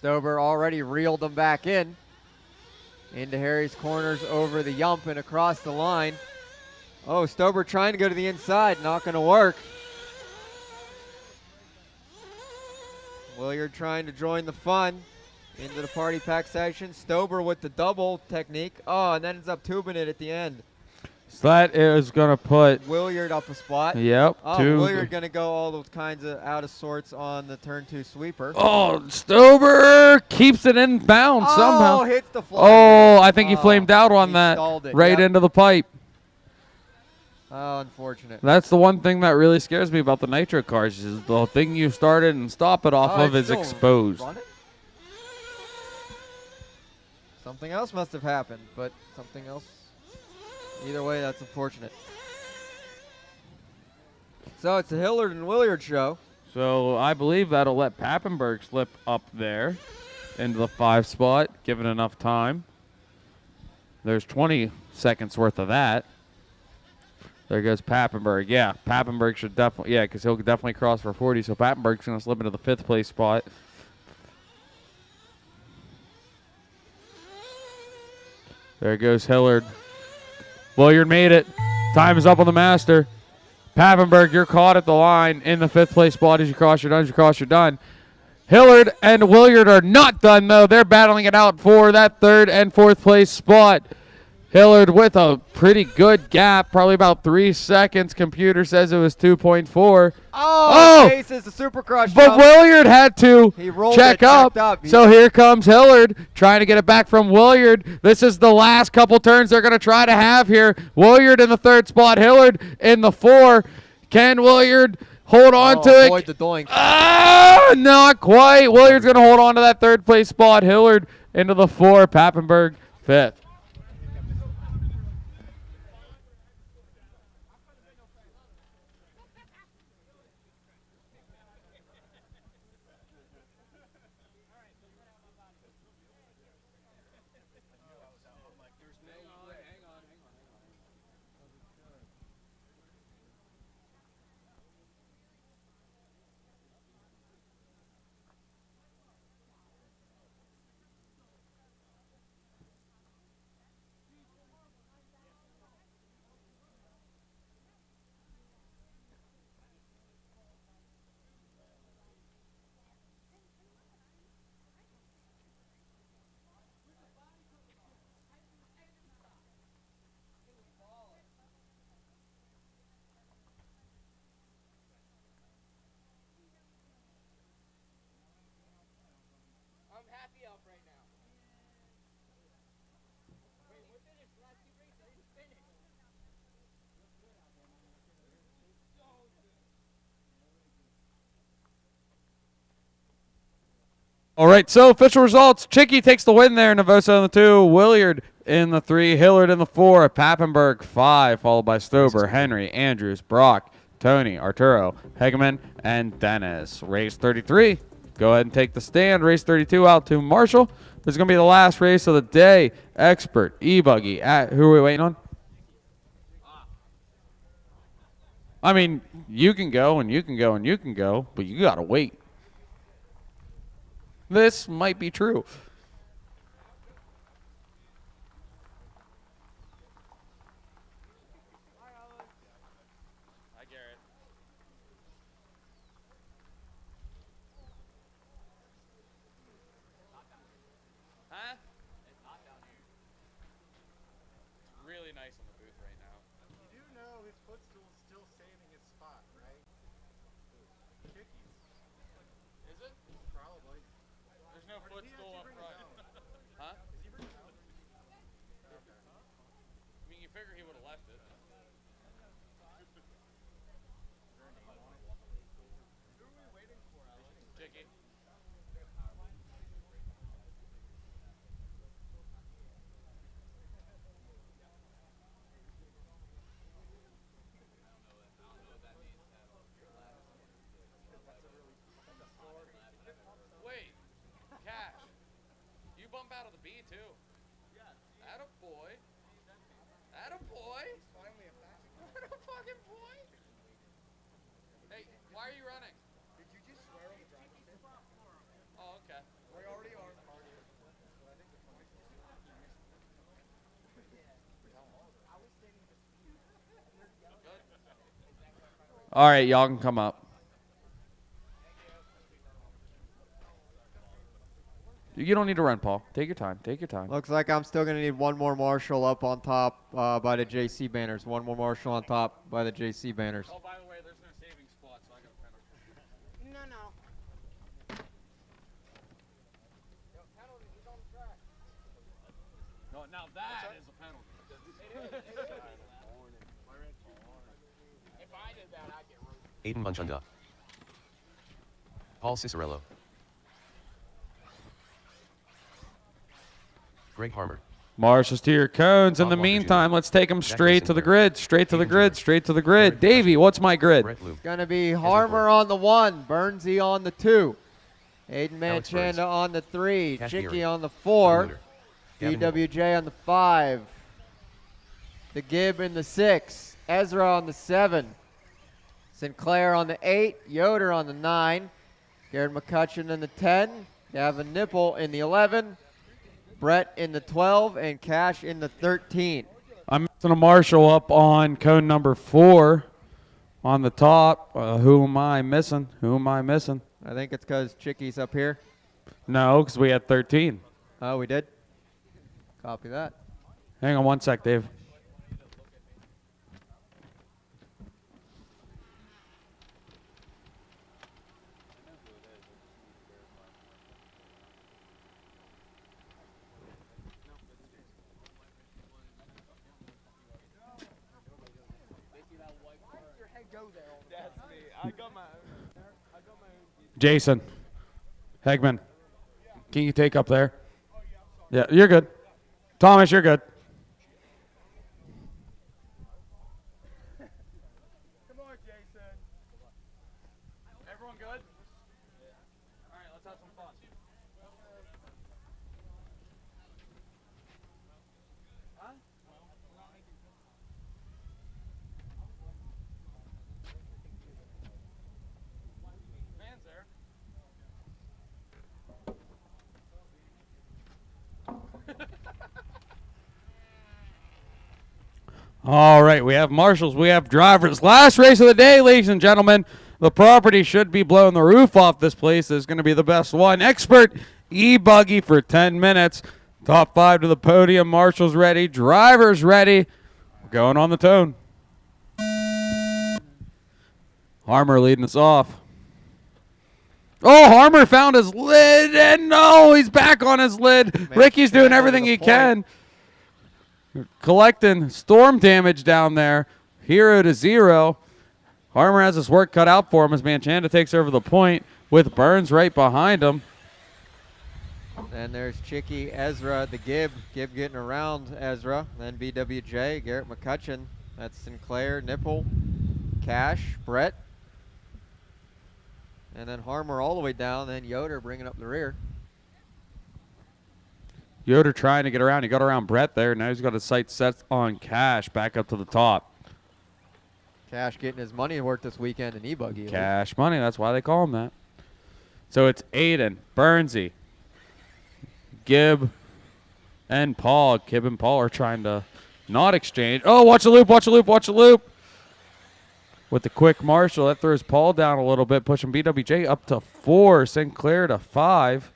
Stober already reeled them back in. Into Harry's corners, over the yump and across the line. Oh, Stober trying to go to the inside, not going to work. Williard trying to join the fun. Into the party pack section. Stober with the double technique. Oh, and then ends up tubing it at the end. So that is going to put Williard up a spot. Yep. Oh, Williard going to go all those kinds of out of sorts on the turn 2 sweeper. Oh, Stober keeps it in bounds somehow. Oh, hits the fly. Oh, I think he flamed out on he that stalled it, right yep. into the pipe. Oh, unfortunate. That's the one thing that really scares me about the Nitro cars is the thing you started and stop it off of is it's still exposed. running? Something else must have happened, but something else. Either way, that's unfortunate. So it's the Hillard and Williard show. So I believe that'll let Pappenberg slip up there into the 5 spot, given enough time. There's 20 seconds worth of that. There goes Pappenberg. Yeah, Pappenberg should definitely, yeah, because he'll definitely cross for 40. So Pappenberg's going to slip into the 5th place spot. There goes Hillard. Williard made it. Time is up on the master. Pappenberg, you're caught at the line in the 5th place spot. As you cross, you're done. As you cross, you're done. Hillard and Williard are not done, though. They're battling it out for that 3rd and 4th place spot. Hillard with a pretty good gap, probably about 3 seconds. Computer says it was 2.4. Oh! Aces the Supercross But jump. Williard had to He rolled check it, up. checked up. So here comes Hillard trying to get it back from Williard. This is the last couple turns they're going to try to have here. Williard in the 3rd spot. Hillard in the 4. Can Williard hold on to it? Avoid the doink. Not quite. Williard's going to hold on to that 3rd place spot. Hillard into the 4. Pappenberg 5th. I'm happy up right now. Wait, we're finished. The last 2 races are even finished. All right, so official results. Chicky takes the win there. Navosa in the 2. Williard in the 3. Hillard in the 4. Pappenberg 5, followed by Stober, Henry, Andrews, Brock, Tony, Arturo, Hegeman, and Dennis. Race 33. Go ahead and take the stand. Race 32 out to Marshall. This is going to be the last race of the day. Expert, E-Buggy. Who are we waiting on? I mean, you can go, and you can go, and you can go, but you got to wait. This might be true. Hi, Garrett. Huh? It's hot down here. It's really nice in the booth right now. You do know his footstool's still saving his spot, right? Chickies. Is it? Probably. There's no footstool up front. Huh? Is he bringing his own? Okay. I mean, you figure he would have left it. Who are we waiting for, Alex? Chicky. Wait, Cash, you bump out of the B too. Attaboy. Attaboy. What a fucking boy. Hey, why are you running? Did you just swear on the driver's seat? Oh, okay. We already are. All right, y'all can come up. You don't need to run, Paul. Take your time. Take your time. Looks like I'm still going to need one more Marshall up on top by the JC banners. One more Marshall on top by the JC banners. Oh, by the way, there's no saving spot, so I got a penalty. No. No, now that is a penalty. If I did that, I'd get roasted. Aiden Munchunda. Paul Cicerello. Greg Harmer. Marshals to your cones. In the meantime, let's take them straight to the grid. Straight to the grid. Straight to the grid. Davey, what's my grid? It's going to be Harmer on the 1, Bernsey on the 2, Aiden Manchanda on the 3, Chicky on the 4, BWJ on the 5, the Gibb in the 6, Ezra on the 7, Sinclair on the 8, Yoder on the 9, Garrett McCutcheon in the 10, Gavin Nipple in the 11, Brett in the 12, and Cash in the 13. I'm missing a Marshall up on cone number 4 on the top. Who am I missing? Who am I missing? I think it's because Chicky's up here. No, because we had 13. Oh, we did? Copy that. Hang on one sec, Dave. Jason, Hegman, can you take up there? Yeah, you're good. Thomas, you're good. Come on, Jason. Everyone good? All right, let's have some fun. Huh? Man's there. All right, we have marshals, we have drivers. Last race of the day, ladies and gentlemen. The property should be blowing the roof off this place. It's going to be the best one. Expert E-Buggy for 10 minutes. Top 5 to the podium. Marshals ready. Drivers ready. We're going on the tone. Harmer leading us off. Oh, Harmer found his lid, and no, he's back on his lid. Ricky's doing everything he can. Collecting storm damage down there. 0-0. Harmer has his work cut out for him as Manchanda takes over the point with Burns right behind him. And there's Chicky, Ezra, the Gibb getting around Ezra. Then BWJ, Garrett McCutcheon. That's Sinclair, Nipple, Cash, Brett. And then Harmer all the way down. Then Yoder bringing up the rear. Yoder trying to get around. He got around Brett there. Now he's got his sights set on Cash back up to the top. Cash getting his money worth this weekend in E-Buggy. Cash money. That's why they call him that. So it's Aiden, Bernsey, Gibb, and Paul. Gibb and Paul are trying to not exchange. Oh, watch the loop, watch the loop, watch the loop. With the quick Marshall, that throws Paul down a little bit, pushing BWJ up to 4, Sinclair to 5,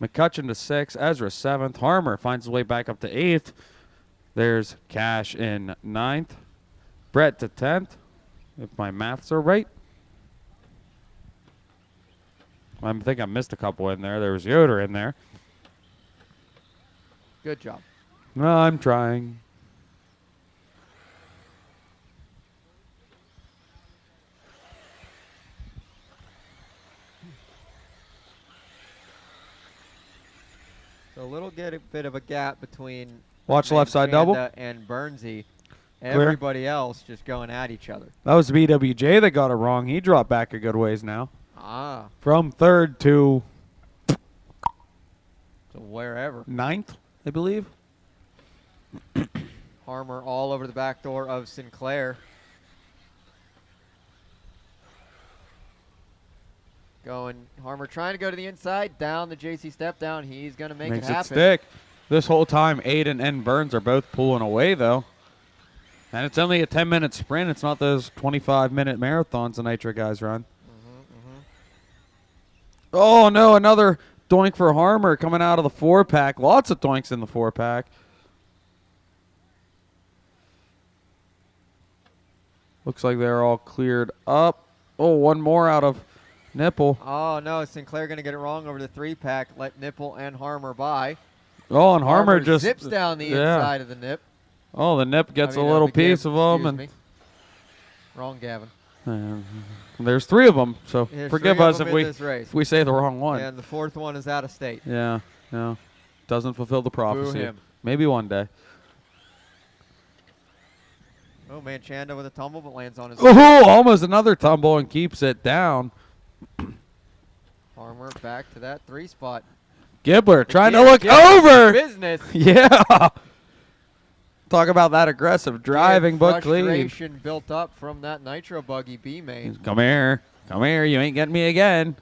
McCutcheon to 6, Ezra 7th. Harmer finds his way back up to 8th. There's Cash in 9th. Brett to 10th, if my maths are right. I think I missed a couple in there. There was Yoder in there. Good job. No, I'm trying. So a little bit of a gap between Watch left side double and Bernsey. Clear. Everybody else just going at each other. That was BWJ that got it wrong. He dropped back a good ways now. Ah. From 3rd to wherever. 9th, I believe. Harmer all over the back door of Sinclair. Harmer trying to go to the inside, down the JC step down. He's going to make it happen. Stick. This whole time, Aiden and Burns are both pulling away, though. And it's only a 10-minute sprint. It's not those 25-minute marathons the Nitro guys run. Oh, no, another doink for Harmer coming out of the 4-pack. Lots of doinks in the 4-pack. Looks like they're all cleared up. Oh, one more out of Nipple. Oh, no, Sinclair going to get it wrong over the 3-pack. Let Nipple and Harmer by. Oh, and Harmer just zips down the inside of the nip. Oh, the nip gets a little piece of them. And wrong, Gavin. There's 3 of them, so There's forgive 3 us of if we say the wrong one. And the 4th one is out of state. Yeah, doesn't fulfill the prophecy. Boo him. Maybe one day. Oh, Manchanda with a tumble, but lands on his. Oh, almost another tumble and keeps it down. Farmer back to that 3 spot. Gibbler trying to Gibb- look Gibb- over. Business. Yeah. Talk about that aggressive driving, but clean. Frustration built up from that Nitro buggy B main. Come here. Come here. You ain't getting me again.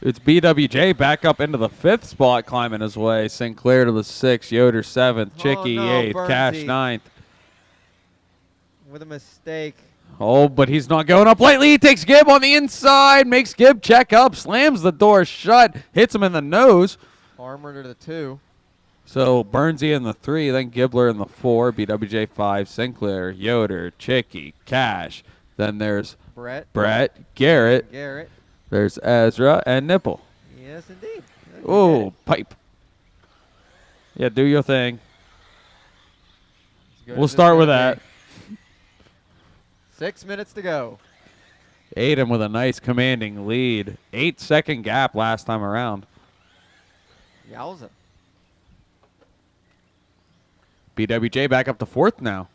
It's BWJ back up into the 5th spot, climbing his way. Sinclair to the 6th. Yoder 7th. Chicky 8th. Cash Bernsey 9th. With a mistake. Oh, but he's not going up lightly. He takes Gibb on the inside, makes Gibb check up, slams the door shut, hits him in the nose. Farmer to the 2. So Bernsey in the 3, then Gibbler in the 4, BWJ 5, Sinclair, Yoder, Chicky, Cash. Then there's Brett, Garrett. Garrett. There's Ezra and Nipple. Yes, indeed. Oh, pipe. Yeah, do your thing. We'll start with that. 6 minutes to go. Aiden with a nice commanding lead. 8-second gap last time around. Yowza. BWJ back up to 4th now.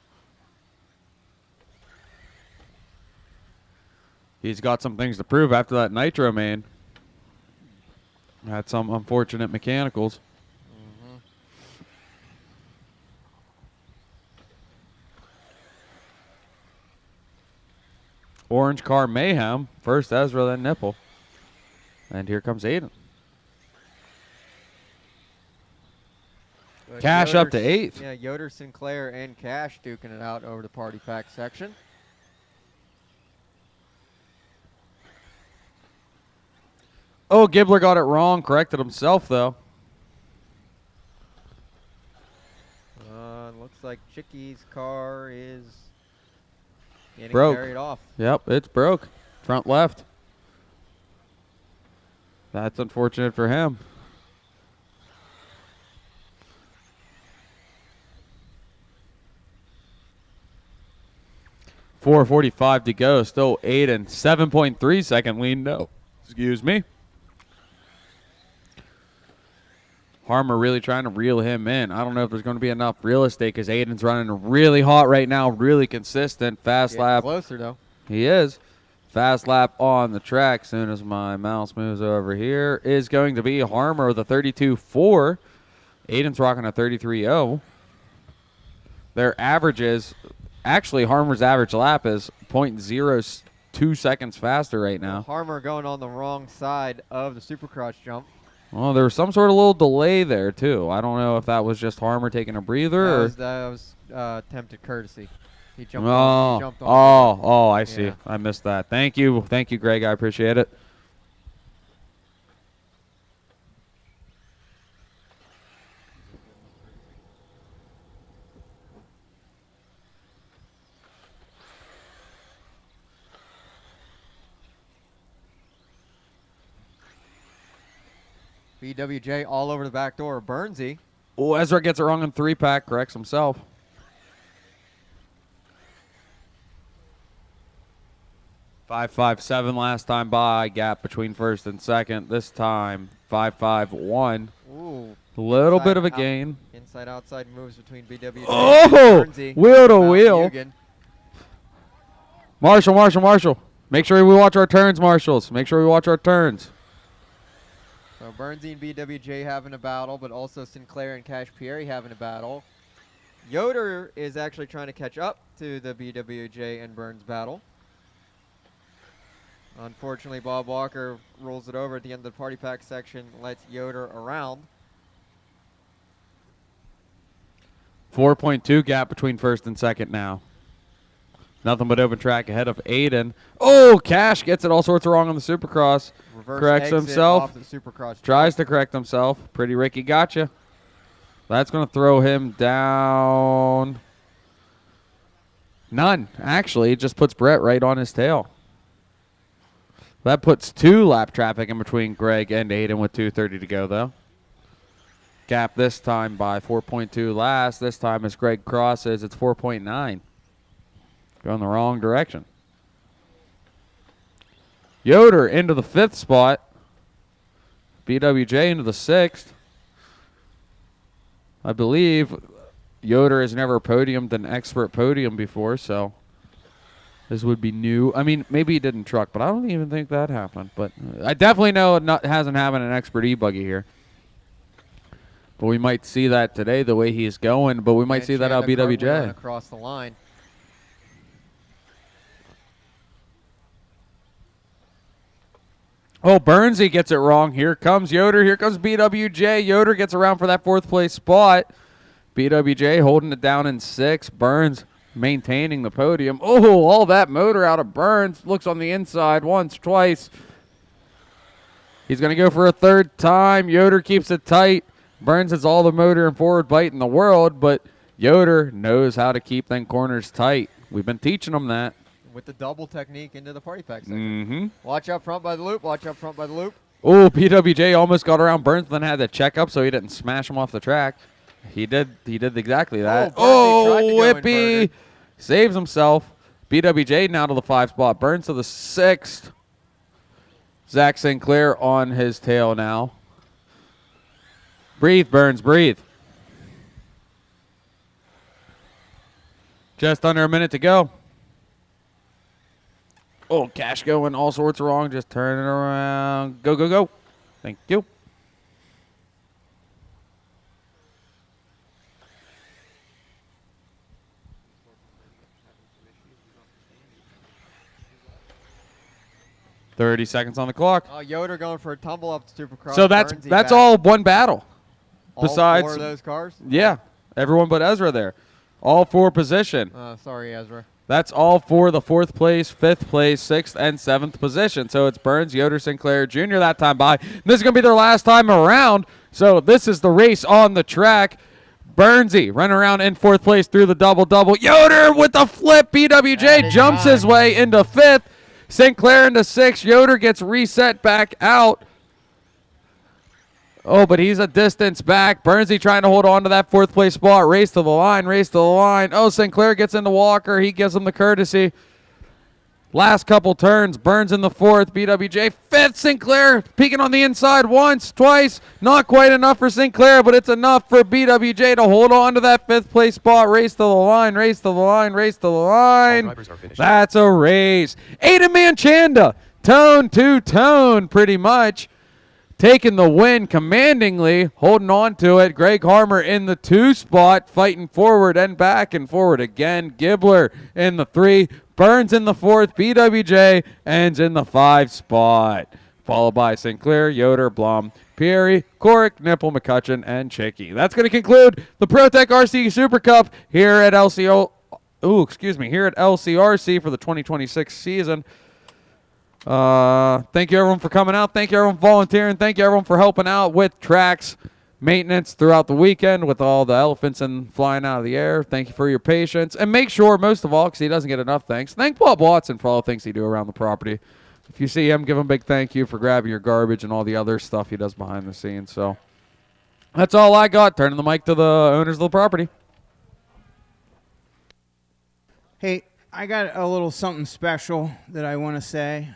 He's got some things to prove after that Nitro main. Had some unfortunate mechanicals. Orange car mayhem. First Ezra, then Nipple. And here comes Aiden. Cash up to 8th. Yeah, Yoder, Sinclair, and Cash duking it out over the party pack section. Oh, Gibbler got it wrong. Corrected himself, though. Looks like Chicky's car is getting Broke. carried off. Yep, it's broke. Front left. That's unfortunate for him. .445 to go. Still Aiden. 7.3 second lead. No. Excuse me. Harmer really trying to reel him in. I don't know if there's going to be enough real estate because Aiden's running really hot right now, really consistent. Fast Getting lap. closer, though. He is. Fast lap on the track. Soon as my mouse moves over here is going to be Harmer with a 32.4. Aiden's rocking a 33.0. Their averages, actually Harmer's average lap is 0.02 seconds faster right now. Harmer going on the wrong side of the Supercross jump. Well, there was some sort of little delay there, too. I don't know if that was just Harmer taking a breather. That was attempted courtesy. He jumped Oh, on. He jumped on I see. Yeah. I missed that. Thank you, Greg. I appreciate it. BWJ all over the back door of Bernsey. Oh, Ezra gets it wrong in 3-pack, corrects himself. .557 last time by, gap between first and second. This time, 551. Ooh. A little bit of a Inside-out- gain. Inside-outside moves between BWJ Oh, and Bernsey. wheel to Mount wheel. Hugan. Marshall. Make sure we watch our turns, Marshals. Make sure we watch our turns. So Bernsey and BWJ having a battle, but also Sinclair and Cash Pierre having a battle. Yoder is actually trying to catch up to the BWJ and Burns battle. Unfortunately, Bob Walker rolls it over at the end of the party pack section, lets Yoder around. 4.2 gap between first and second now. Nothing but open track ahead of Aiden. Oh, Cash gets it all sorts of wrong on the Supercross. Reverse Corrects exit himself. off the Supercross. Tries to correct himself. Pretty Ricky gotcha. That's going to throw him down. None, actually. It just puts Brett right on his tail. That puts 2 lap traffic in between Greg and Aiden with 2:30 to go, though. Gap this time by 4.2 last. This time as Greg crosses, it's 4.9. Going the wrong direction. Yoder into the 5th spot. BWJ into the 6th. I believe Yoder has never podiumed an expert podium before, so this would be new. I mean, maybe he didn't truck, but I don't even think that happened. But I definitely know it hasn't happened an expert e-buggy here. But we might see that today, the way he's going. But we might see that out BWJ. Across the line. Oh, Burnsy gets it wrong. Here comes Yoder. Here comes BWJ. Yoder gets around for that 4th place spot. BWJ holding it down in 6. Burns maintaining the podium. Oh, all that motor out of Burns. Looks on the inside once, twice. He's going to go for a 3rd time. Yoder keeps it tight. Burns has all the motor and forward bite in the world, but Yoder knows how to keep them corners tight. We've been teaching him that. With the double technique into the party pack section. Mm-hmm. Watch up front by the loop. Watch up front by the loop. Oh, BWJ almost got around Burns, then had to check up so he didn't smash him off the track. He did exactly that. Oh, Whippy saves himself. BWJ now to the 5 spot. Burns to the 6th. Zach Sinclair on his tail now. Breathe, Burns, breathe. Just under a minute to go. Oh, Cash going all sorts wrong. Just turn it around. Go, go, go. Thank you. $30 seconds on the clock. Yoder going for a tumble up to Supercross. So that's all one battle. All Besides 4 of those cars? Yeah. Everyone but Ezra there. All 4 position. Sorry, Ezra. That's all for the 4th place, 5th place, 6th, and 7th position. So it's Burns, Yoder, Sinclair Jr. that time by. And this is going to be their last time around. So this is the race on the track. Burnsy running around in 4th place through the double-double. Yoder with the flip. BWJ jumps his way into 5th. Sinclair into 6th. Yoder gets reset back out. Oh, but he's a distance back. Burnsy trying to hold on to that 4th place spot. Race to the line, race to the line. Oh, Sinclair gets into Walker. He gives him the courtesy. Last couple turns. Burns in the 4th. BWJ 5th. Sinclair peeking on the inside once, twice. Not quite enough for Sinclair, but it's enough for BWJ to hold on to that 5th place spot. Race to the line, race to the line, race to the line. That's a race. Aiden Manchanda, tone to tone pretty much. Taking the win commandingly, holding on to it. Greg Harmer in the 2 spot, fighting forward and back and forward again. Gibbler in the 3, Burns in the 4th, BWJ ends in the 5 spot. Followed by Sinclair, Yoder, Blum, Peary, Corrick, Nipple, McCutcheon, and Chicky. That's going to conclude the Protek RC Super Cup here at here at LCRC for the 2026 season. Thank you everyone for coming out. Thank you everyone for volunteering. Thank you everyone for helping out with tracks maintenance throughout the weekend with all the elephants and flying out of the air. Thank you for your patience. And make sure, most of all, because he doesn't get enough thanks, thank Bob Watson for all the things he do around the property. If you see him, give him a big thank you for grabbing your garbage and all the other stuff he does behind the scenes. So that's all I got. Turning the mic to the owners of the property. Hey, I got a little something special that I want to say.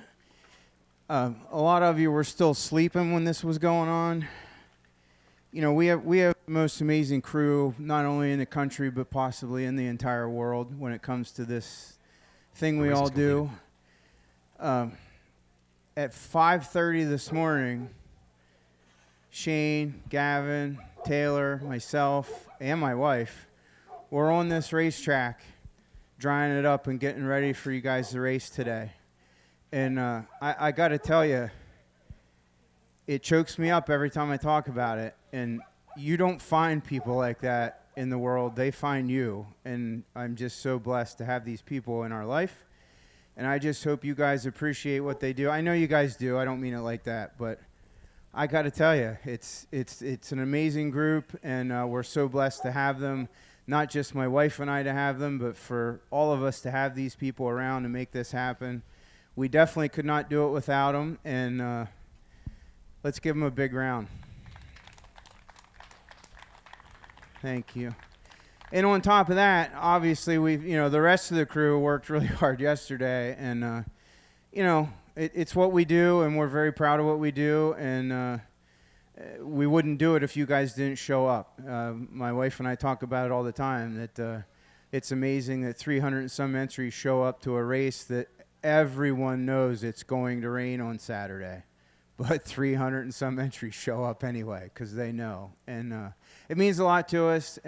A lot of you were still sleeping when this was going on. You know, we have the most amazing crew, not only in the country, but possibly in the entire world when it comes to this thing we all do. At 5:30 this morning, Shane, Gavin, Taylor, myself, and my wife were on this racetrack, drying it up and getting ready for you guys to race today. And I got to tell you, it chokes me up every time I talk about it. And you don't find people like that in the world. They find you. And I'm just so blessed to have these people in our life. And I just hope you guys appreciate what they do. I know you guys do. I don't mean it like that. But I got to tell you, it's an amazing group. And we're so blessed to have them. Not just my wife and I to have them, but for all of us to have these people around to make this happen. We definitely could not do it without them, and let's give them a big round. Thank you. And on top of that, obviously, the rest of the crew worked really hard yesterday, and it's what we do, and we're very proud of what we do, and we wouldn't do it if you guys didn't show up. My wife and I talk about it all the time, that it's amazing that 300 and some entries show up to a race that everyone knows it's going to rain on Saturday. But 300 and some entries show up anyway because they know. And it means a lot to us.